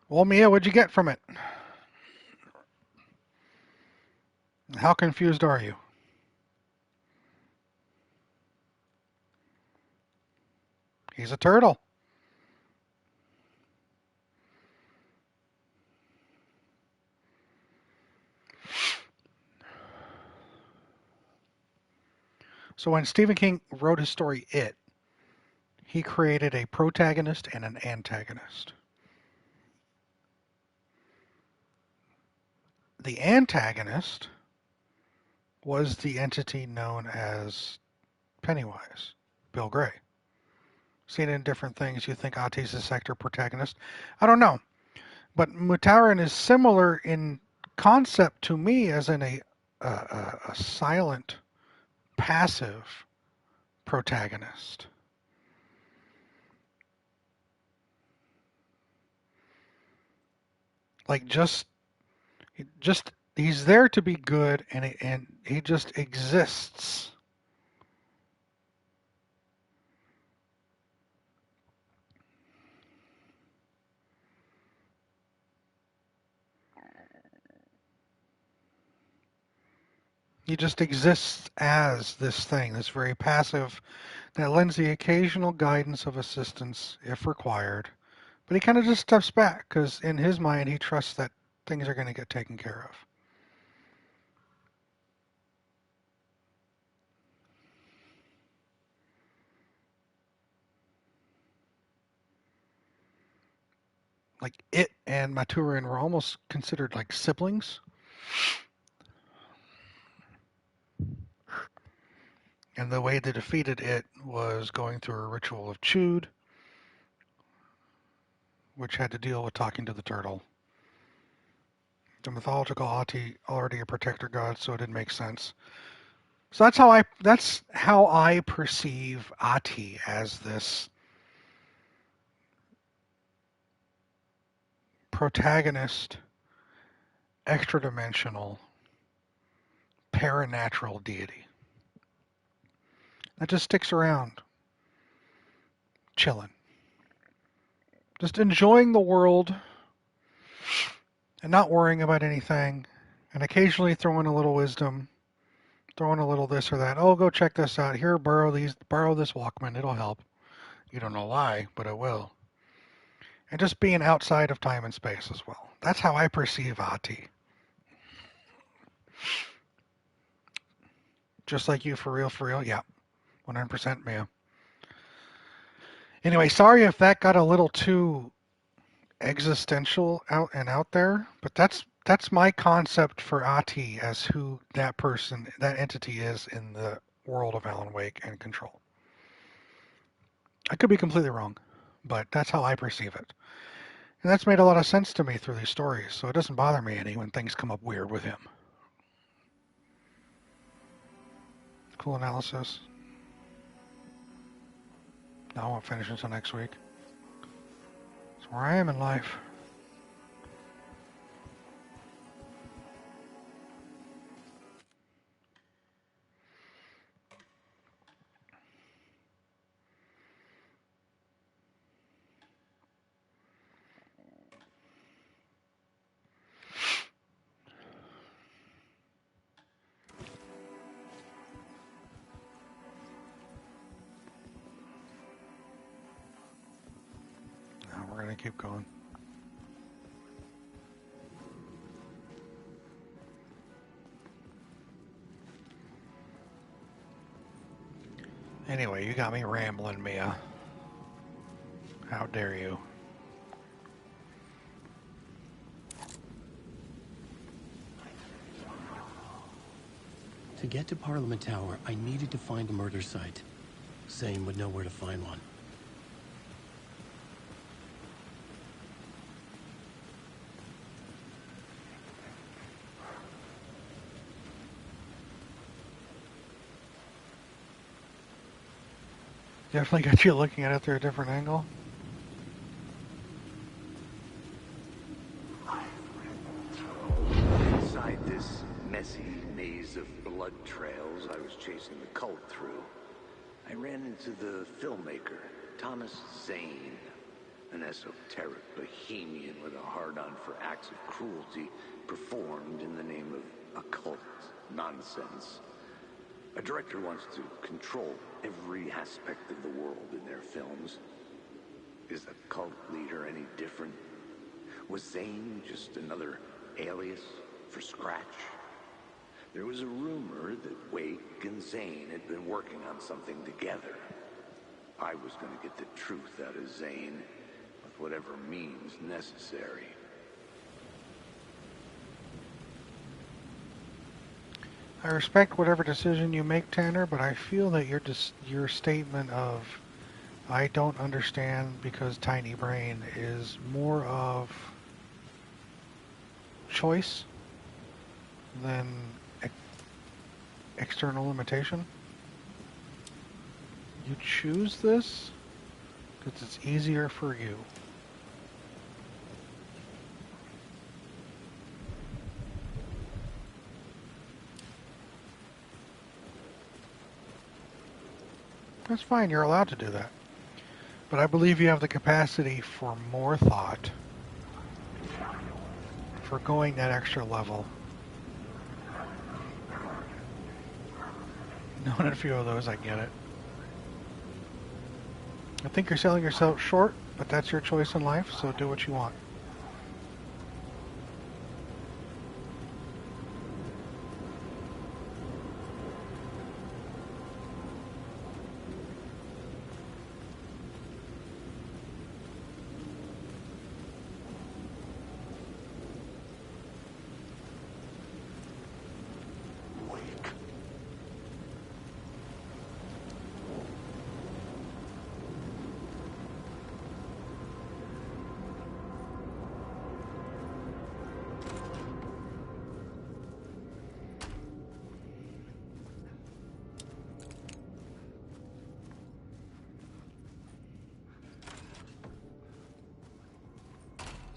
Well, Mia, what'd you get from it? How confused are you? He's a turtle. So when Stephen King wrote his story, It, he created a protagonist and an antagonist. The antagonist was the entity known as Pennywise, Bill Gray. Seen in different things, you think Ati's a sector protagonist. I don't know. But Maturin is similar in concept to me as in a silent, passive protagonist. Like just he's there to be good, and he just exists. He just exists as this thing, this very passive, that lends the occasional guidance of assistance if required. But he kind of just steps back because in his mind he trusts that things are going to get taken care of. Like It and Maturin were almost considered like siblings. And the way they defeated It was going through a ritual of Chewd, which had to deal with talking to the turtle. The mythological Ahti already a protector god, so it didn't make sense. So that's how I perceive Ahti, as this protagonist, extra-dimensional, paranatural deity that just sticks around, chilling, just enjoying the world and not worrying about anything, and occasionally throwing a little wisdom, throwing a little this or that. Oh, go check this out. Here, borrow this Walkman. It'll help. You don't know why, but it will. And just being outside of time and space as well. That's how I perceive Ahti. Just like you, for real? Yeah. 100% Mia. Anyway, sorry if that got a little too existential out there, but that's my concept for Ahti as who that entity is in the world of Alan Wake and Control. I could be completely wrong, but that's how I perceive it. And that's made a lot of sense to me through these stories, so it doesn't bother me any when things come up weird with him. Cool analysis. No, I won't finish until next week. That's where I am in life. We're going to keep going. Anyway, you got me rambling, Mia. How dare you? To get to Parliament Tower, I needed to find a murder site. Zane would know where to find one. Definitely got you looking at it through a different angle. Inside this messy maze of blood trails I was chasing the cult through, I ran into the filmmaker, Thomas Zane, an esoteric bohemian with a hard-on for acts of cruelty performed in the name of occult nonsense. A director wants to control every aspect of the world in their films. Is the cult leader any different? Was Zane just another alias for Scratch? There was a rumor that Wake and Zane had been working on something together. I was going to get the truth out of Zane with whatever means necessary. I respect whatever decision you make, Tanner, but I feel that your statement of I don't understand because tiny brain is more of choice than external limitation. You choose this because it's easier for you. That's fine, you're allowed to do that. But I believe you have the capacity for more thought, for going that extra level. Knowing a few of those, I get it. I think you're selling yourself short, but that's your choice in life, so do what you want.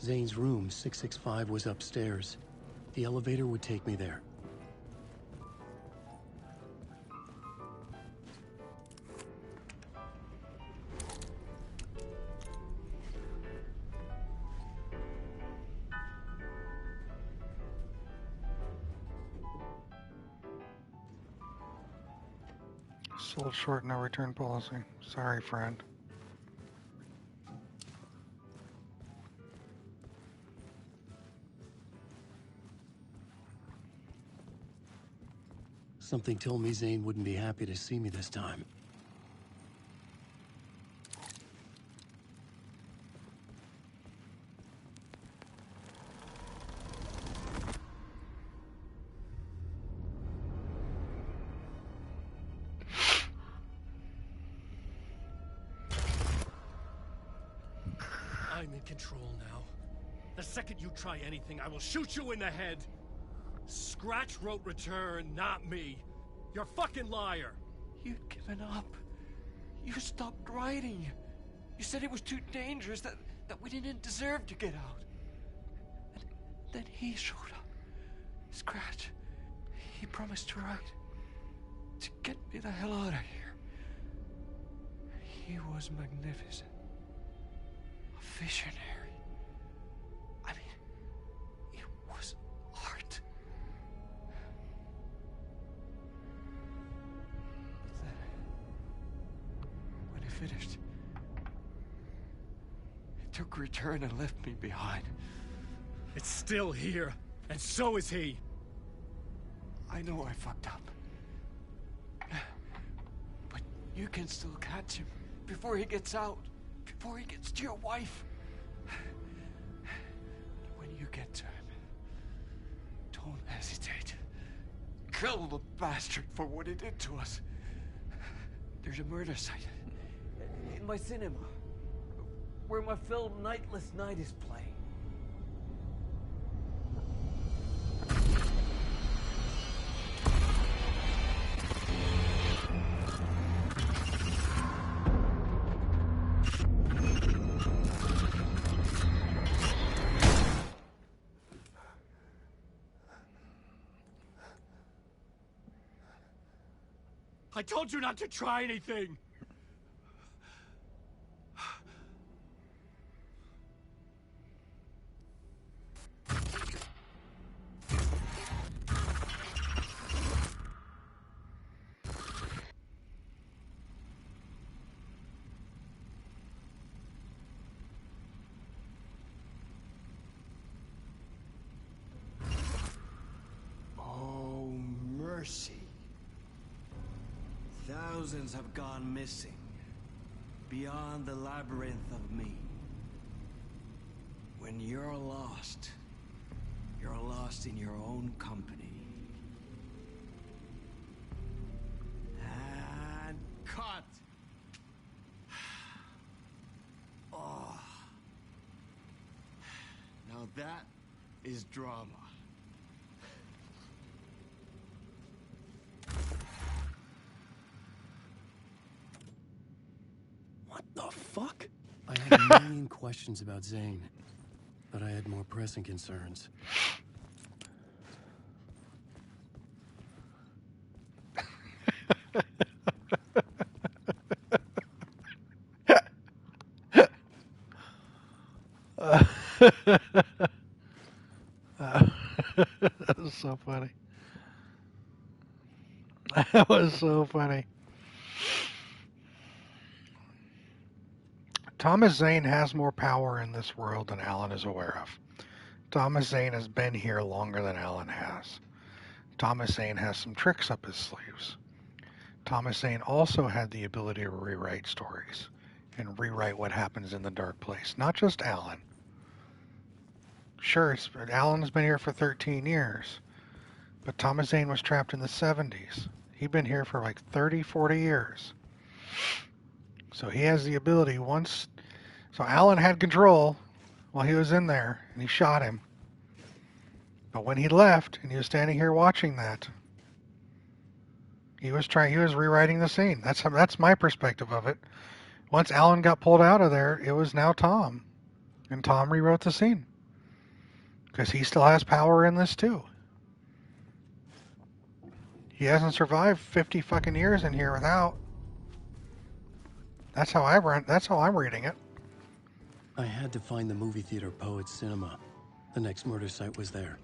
Zane's room, 665, was upstairs. The elevator would take me there. Sold short, no return policy. Sorry, friend. Something told me Zane wouldn't be happy to see me this time. I'm in control now. The second you try anything, I will shoot you in the head. Scratch wrote return, not me. You're a fucking liar. You'd given up. You stopped writing. You said it was too dangerous, that we didn't deserve to get out. And then he showed up. Scratch. He promised to write. To get me the hell out of here. He was magnificent. A visionary. I mean, it was art. Then, when he finished, he took return and left me behind. It's still here, and so is he. I know I fucked up. But you can still catch him before he gets out, before he gets to your wife. When you get to him, don't hesitate. Kill the bastard for what he did to us. There's a murder site in my cinema where my film Nightless Night is playing. I told you not to try anything! Oh, mercy. Thousands have gone missing, beyond the labyrinth of me. When you're lost in your own company. And cut! Oh. Now that is drama. What the fuck? I had a million questions about Zane, but I had more pressing concerns. That was so funny. That was so funny. Thomas Zane has more power in this world than Alan is aware of. Thomas Zane has been here longer than Alan has. Thomas Zane has some tricks up his sleeves. Thomas Zane also had the ability to rewrite stories and rewrite what happens in the Dark Place. Not just Alan. Sure, Alan's been here for 13 years, but Thomas Zane was trapped in the 70s. He'd been here for like 30, 40 years. So he has the ability once... So Alan had control while he was in there, and he shot him. But when he left, and he was standing here watching that, he was rewriting the scene. That's my perspective of it. Once Alan got pulled out of there, it was now Tom. And Tom rewrote the scene. Because he still has power in this too. He hasn't survived 50 fucking years in here without. That's how I'm reading it. I had to find the movie theater Poet Cinema. The next murder site was there.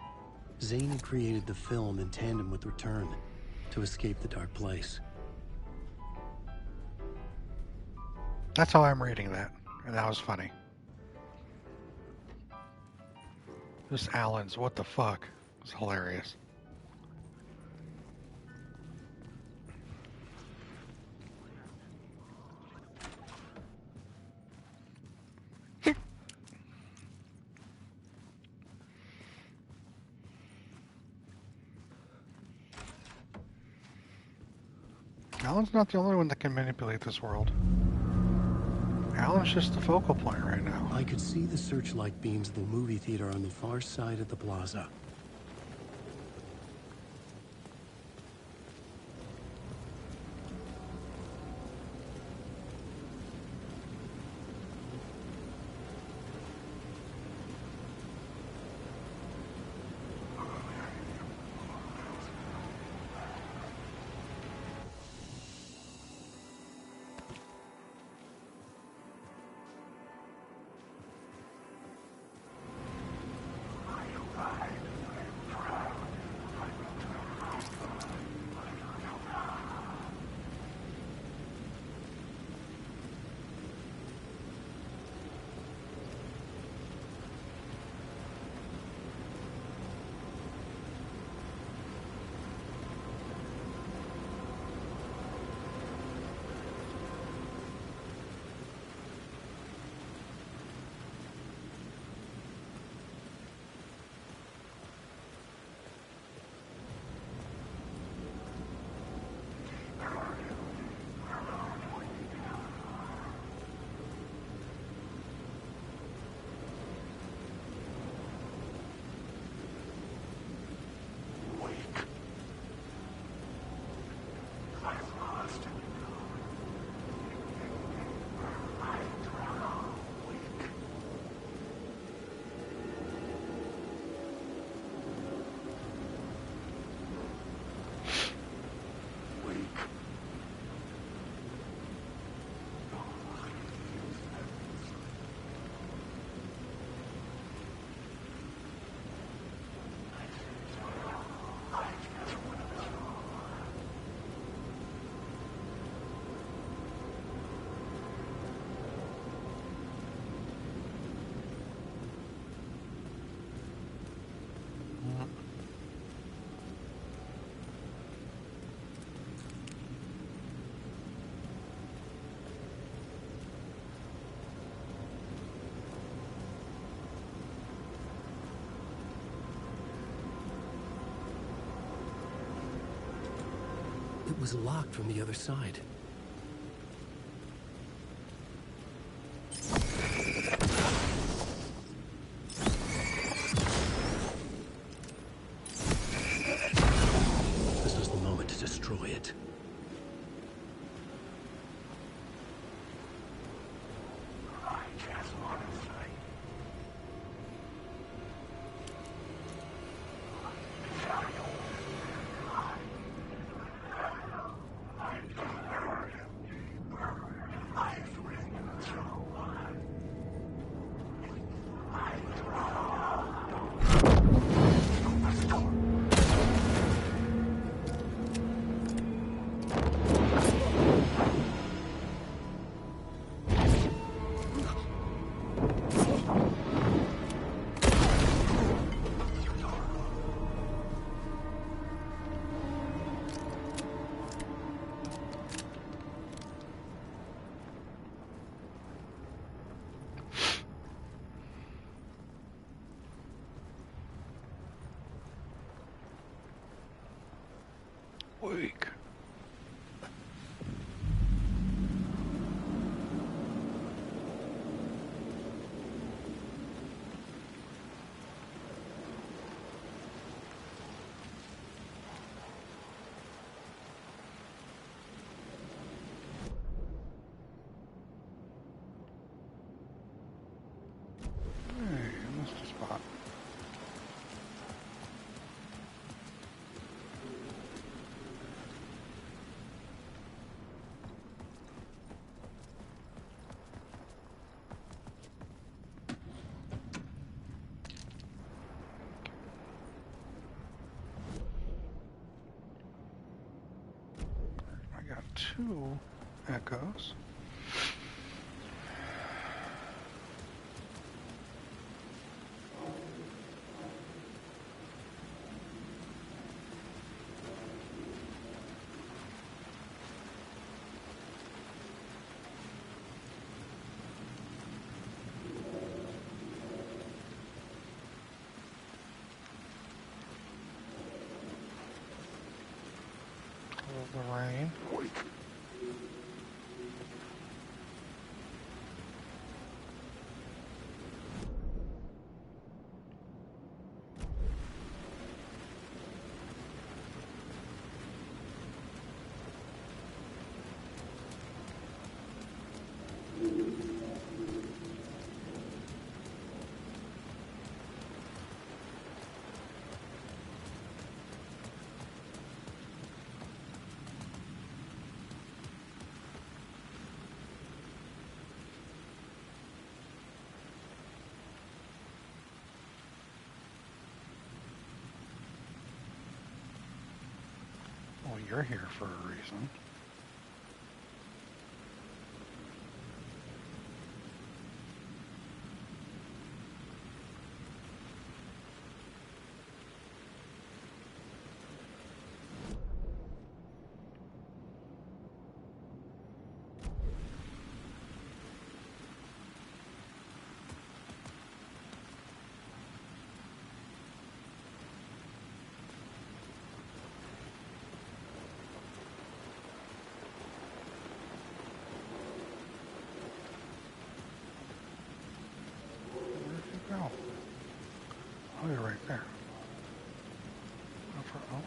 Zane had created the film in tandem with Return to escape the dark place. That's how I'm reading that. And that was funny. This Alan's what the fuck? It's hilarious. Alan's not the only one that can manipulate this world. Alan's just the focal point right now. I could see the searchlight beams of the movie theater on the far side of the plaza. It was locked from the other side. This was the moment to destroy it. Weak. Hey, I missed a spot. 2 echoes. The rain. Well, you're here for a reason. Oh, you're right there. Oh.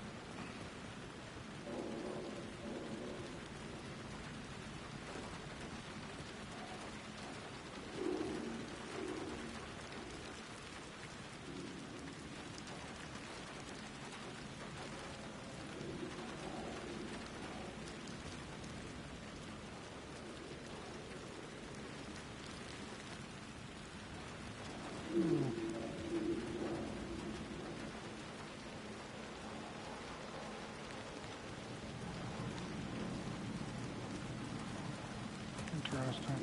Interesting.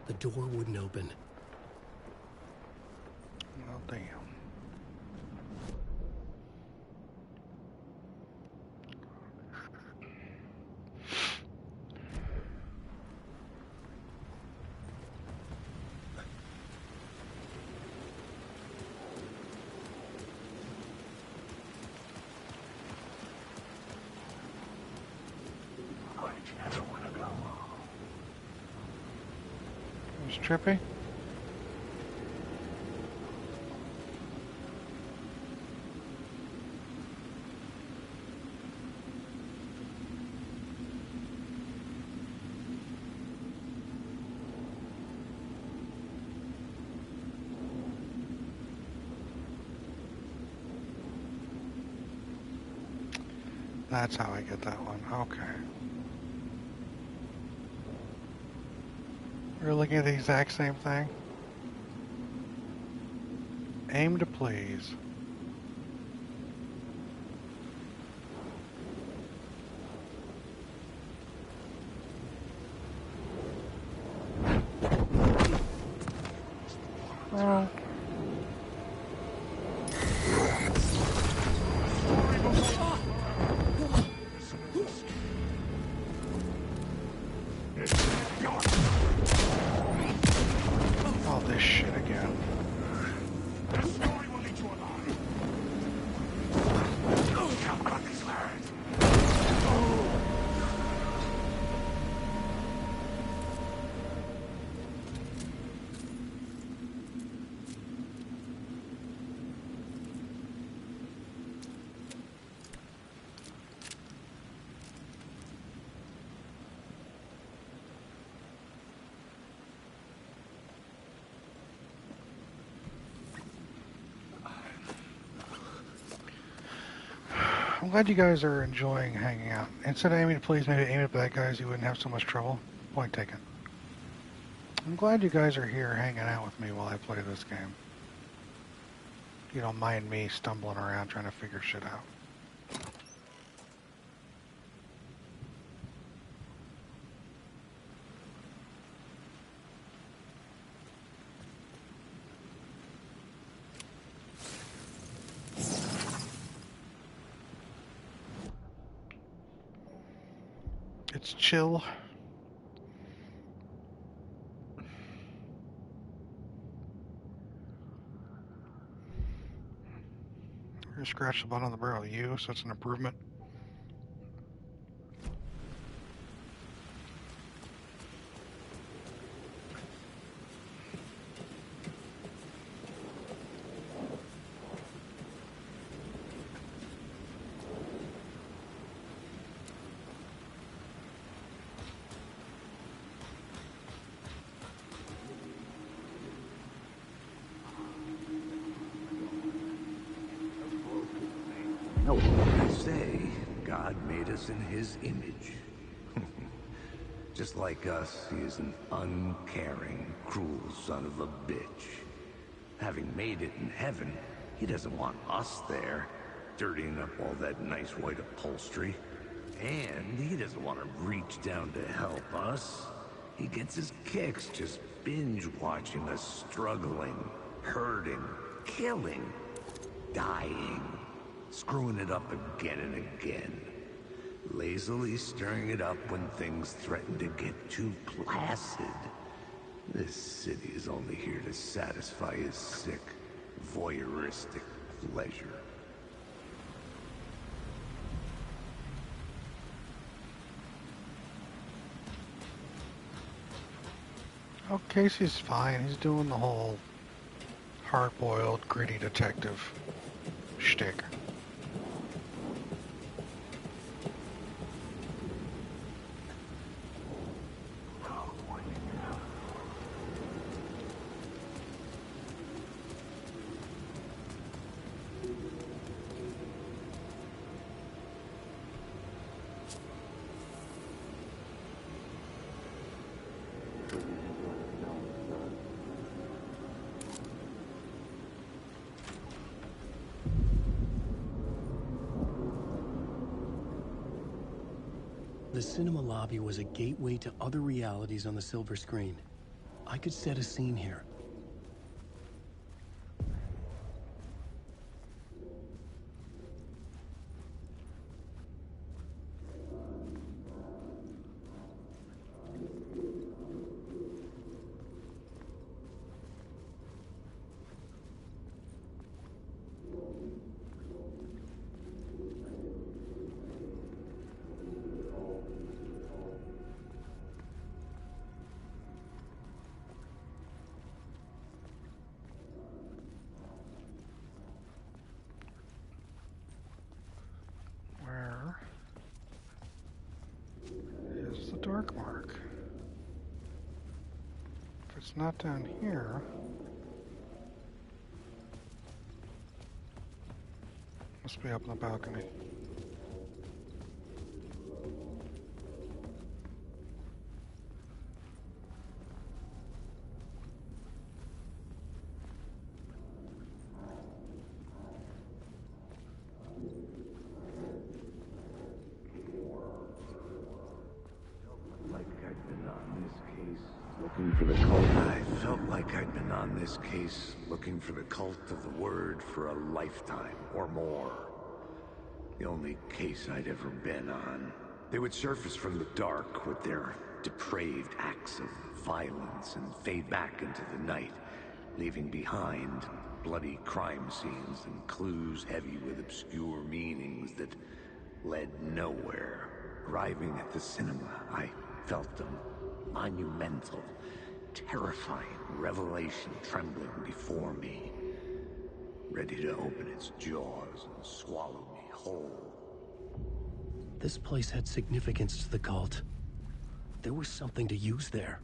The door wouldn't open. Well, damn. It's trippy. That's how I get that one. Okay. We're looking at the exact same thing. Aim to please. Well. All this shit again. I'm glad you guys are enjoying hanging out. Instead of aiming to please, maybe aim at bad guys, you wouldn't have so much trouble. Point taken. I'm glad you guys are here hanging out with me while I play this game. You don't mind me stumbling around trying to figure shit out. It's chill. We're gonna scratch the bottom of the barrel U, so it's an improvement. No, I say, God made us in his image. Just like us, he is an uncaring, cruel son of a bitch. Having made it in heaven, he doesn't want us there, dirtying up all that nice white upholstery. And he doesn't want to reach down to help us. He gets his kicks just binge-watching us struggling, hurting, killing, dying. Screwing it up again and again. Lazily stirring it up when things threaten to get too placid. This city is only here to satisfy his sick, voyeuristic pleasure. Oh, Casey's fine. He's doing the whole hard-boiled, gritty detective shtick. The cinema lobby was a gateway to other realities on the silver screen. I could set a scene here. Dark mark. If it's not down here, must be up on the balcony. This case, looking for the cult of the word for a lifetime or more. The only case I'd ever been on. They would surface from the dark with their depraved acts of violence and fade back into the night, leaving behind bloody crime scenes and clues heavy with obscure meanings that led nowhere. Arriving at the cinema, I felt a monumental, terrifying revelation trembling before me, ready to open its jaws and swallow me whole. This place had significance to the cult. There was something to use there.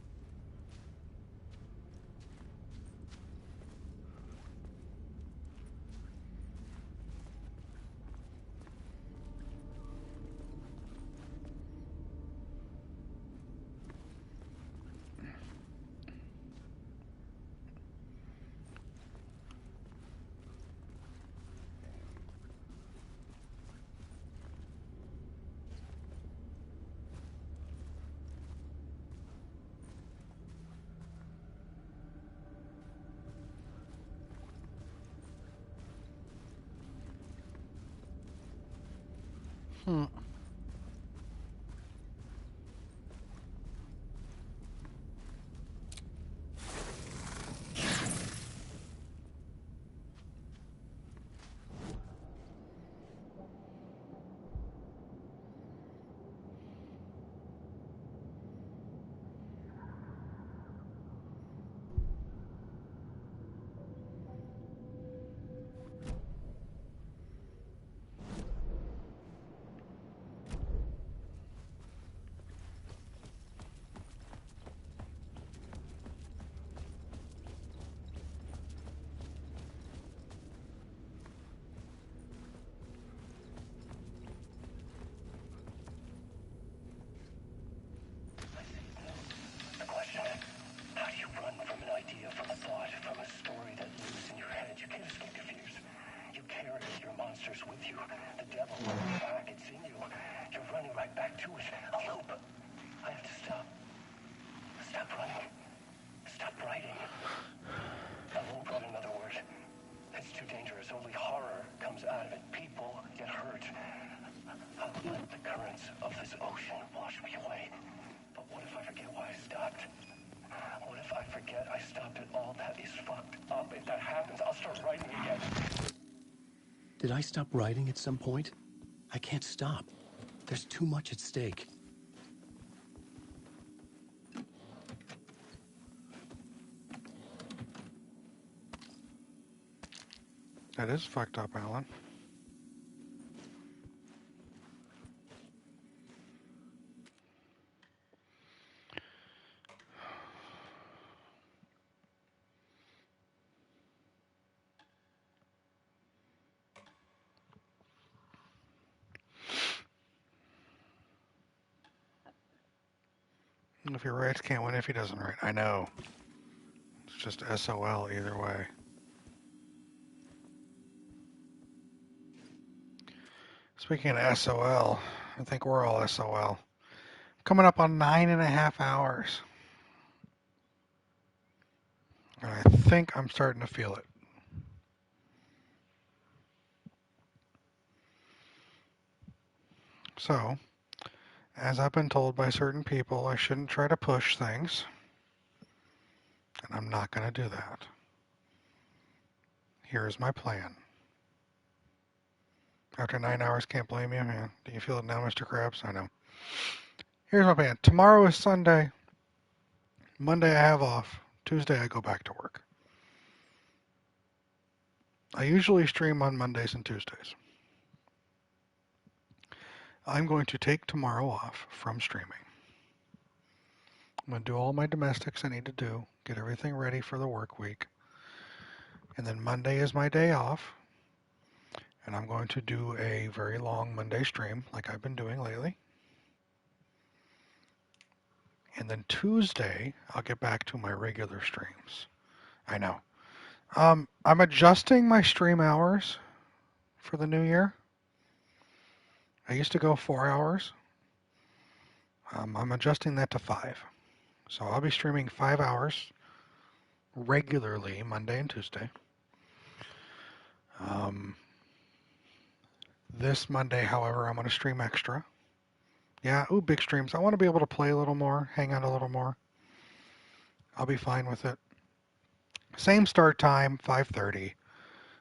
The question, how do you run from an idea, from a thought, from a story that lives in your head? You can't escape your fears. You carry your monsters with you. The devil running back, it's in you. You're running right back to it. A loop. I have to stop. Stop running. Stop writing. I won't run, in other words. It's too dangerous. Only horror comes out of it. People get hurt. I'll let the currents of this ocean wash me away. But what if I forget why I stopped? What if I forget I stopped at all? That is fucked up. If that happens, I'll start writing again. Did I stop writing at some point? I can't stop. There's too much at stake. That is fucked up, Alan. If he writes, can't win if he doesn't write. I know. It's just SOL either way. Speaking of SOL, I think we're all SOL. Coming up on 9.5 hours. And I think I'm starting to feel it. So, as I've been told by certain people, I shouldn't try to push things. And I'm not going to do that. Here's my plan. After 9 hours, can't blame you. Yeah. Do you feel it now, Mr. Krabs? I know. Here's my plan. Tomorrow is Sunday. Monday I have off. Tuesday I go back to work. I usually stream on Mondays and Tuesdays. I'm going to take tomorrow off from streaming. I'm going to do all my domestics I need to do, get everything ready for the work week. And then Monday is my day off. And I'm going to do a very long Monday stream like I've been doing lately. And then Tuesday, I'll get back to my regular streams. I know. I'm adjusting my stream hours for the new year. I used to go 4 hours. I'm adjusting that to 5. So I'll be streaming 5 hours regularly Monday and Tuesday. This Monday, however, I'm going to stream extra. Yeah, big streams. I want to be able to play a little more, hang out a little more. I'll be fine with it. Same start time, 5:30,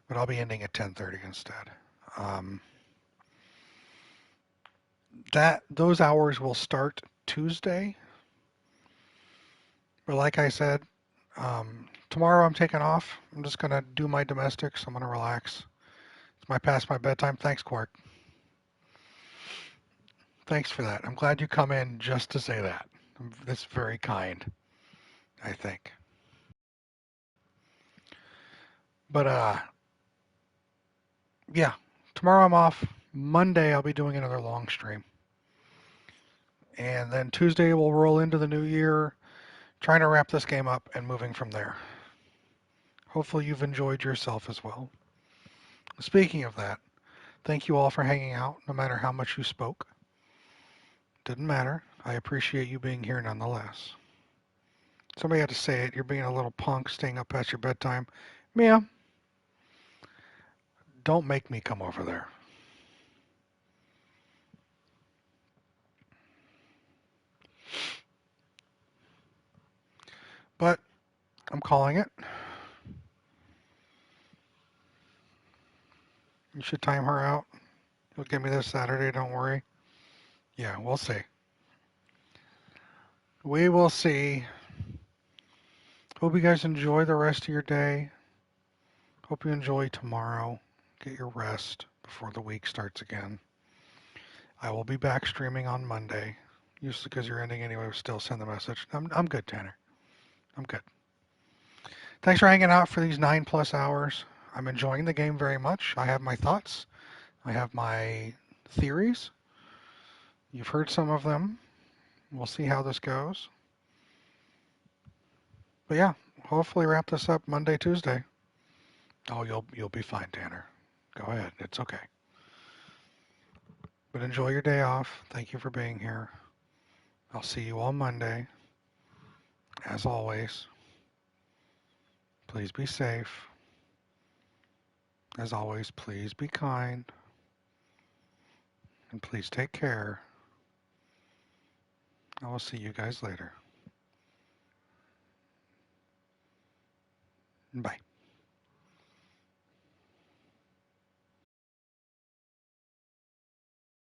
but I'll be ending at 10:30 instead. Those hours will start Tuesday. But like I said, tomorrow I'm taking off. I'm just going to do my domestics. I'm going to relax. It's past my bedtime. Thanks, Quark. Thanks for that. I'm glad you come in just to say that. That's very kind, I think. But, yeah, tomorrow I'm off. Monday I'll be doing another long stream. And then Tuesday we'll roll into the new year, trying to wrap this game up and moving from there. Hopefully you've enjoyed yourself as well. Speaking of that, thank you all for hanging out, no matter how much you spoke. Didn't matter. I appreciate you being here nonetheless. Somebody had to say it. You're being a little punk, staying up past your bedtime. Mia, don't make me come over there. But I'm calling it. You should time her out. You'll give me this Saturday, don't worry. Yeah, we'll see. We will see. Hope you guys enjoy the rest of your day. Hope you enjoy tomorrow. Get your rest before the week starts again. I will be back streaming on Monday. Usually because you're ending anyway, still send the message. I'm good, Tanner. I'm good. Thanks for hanging out for these 9+ hours. I'm enjoying the game very much. I have my thoughts. I have my theories. You've heard some of them. We'll see how this goes. But yeah, hopefully wrap this up Monday, Tuesday. Oh, you'll be fine, Tanner. Go ahead. It's okay. But enjoy your day off. Thank you for being here. I'll see you all Monday. As always, please be safe. As always, please be kind. And please take care. I will see you guys later. Bye.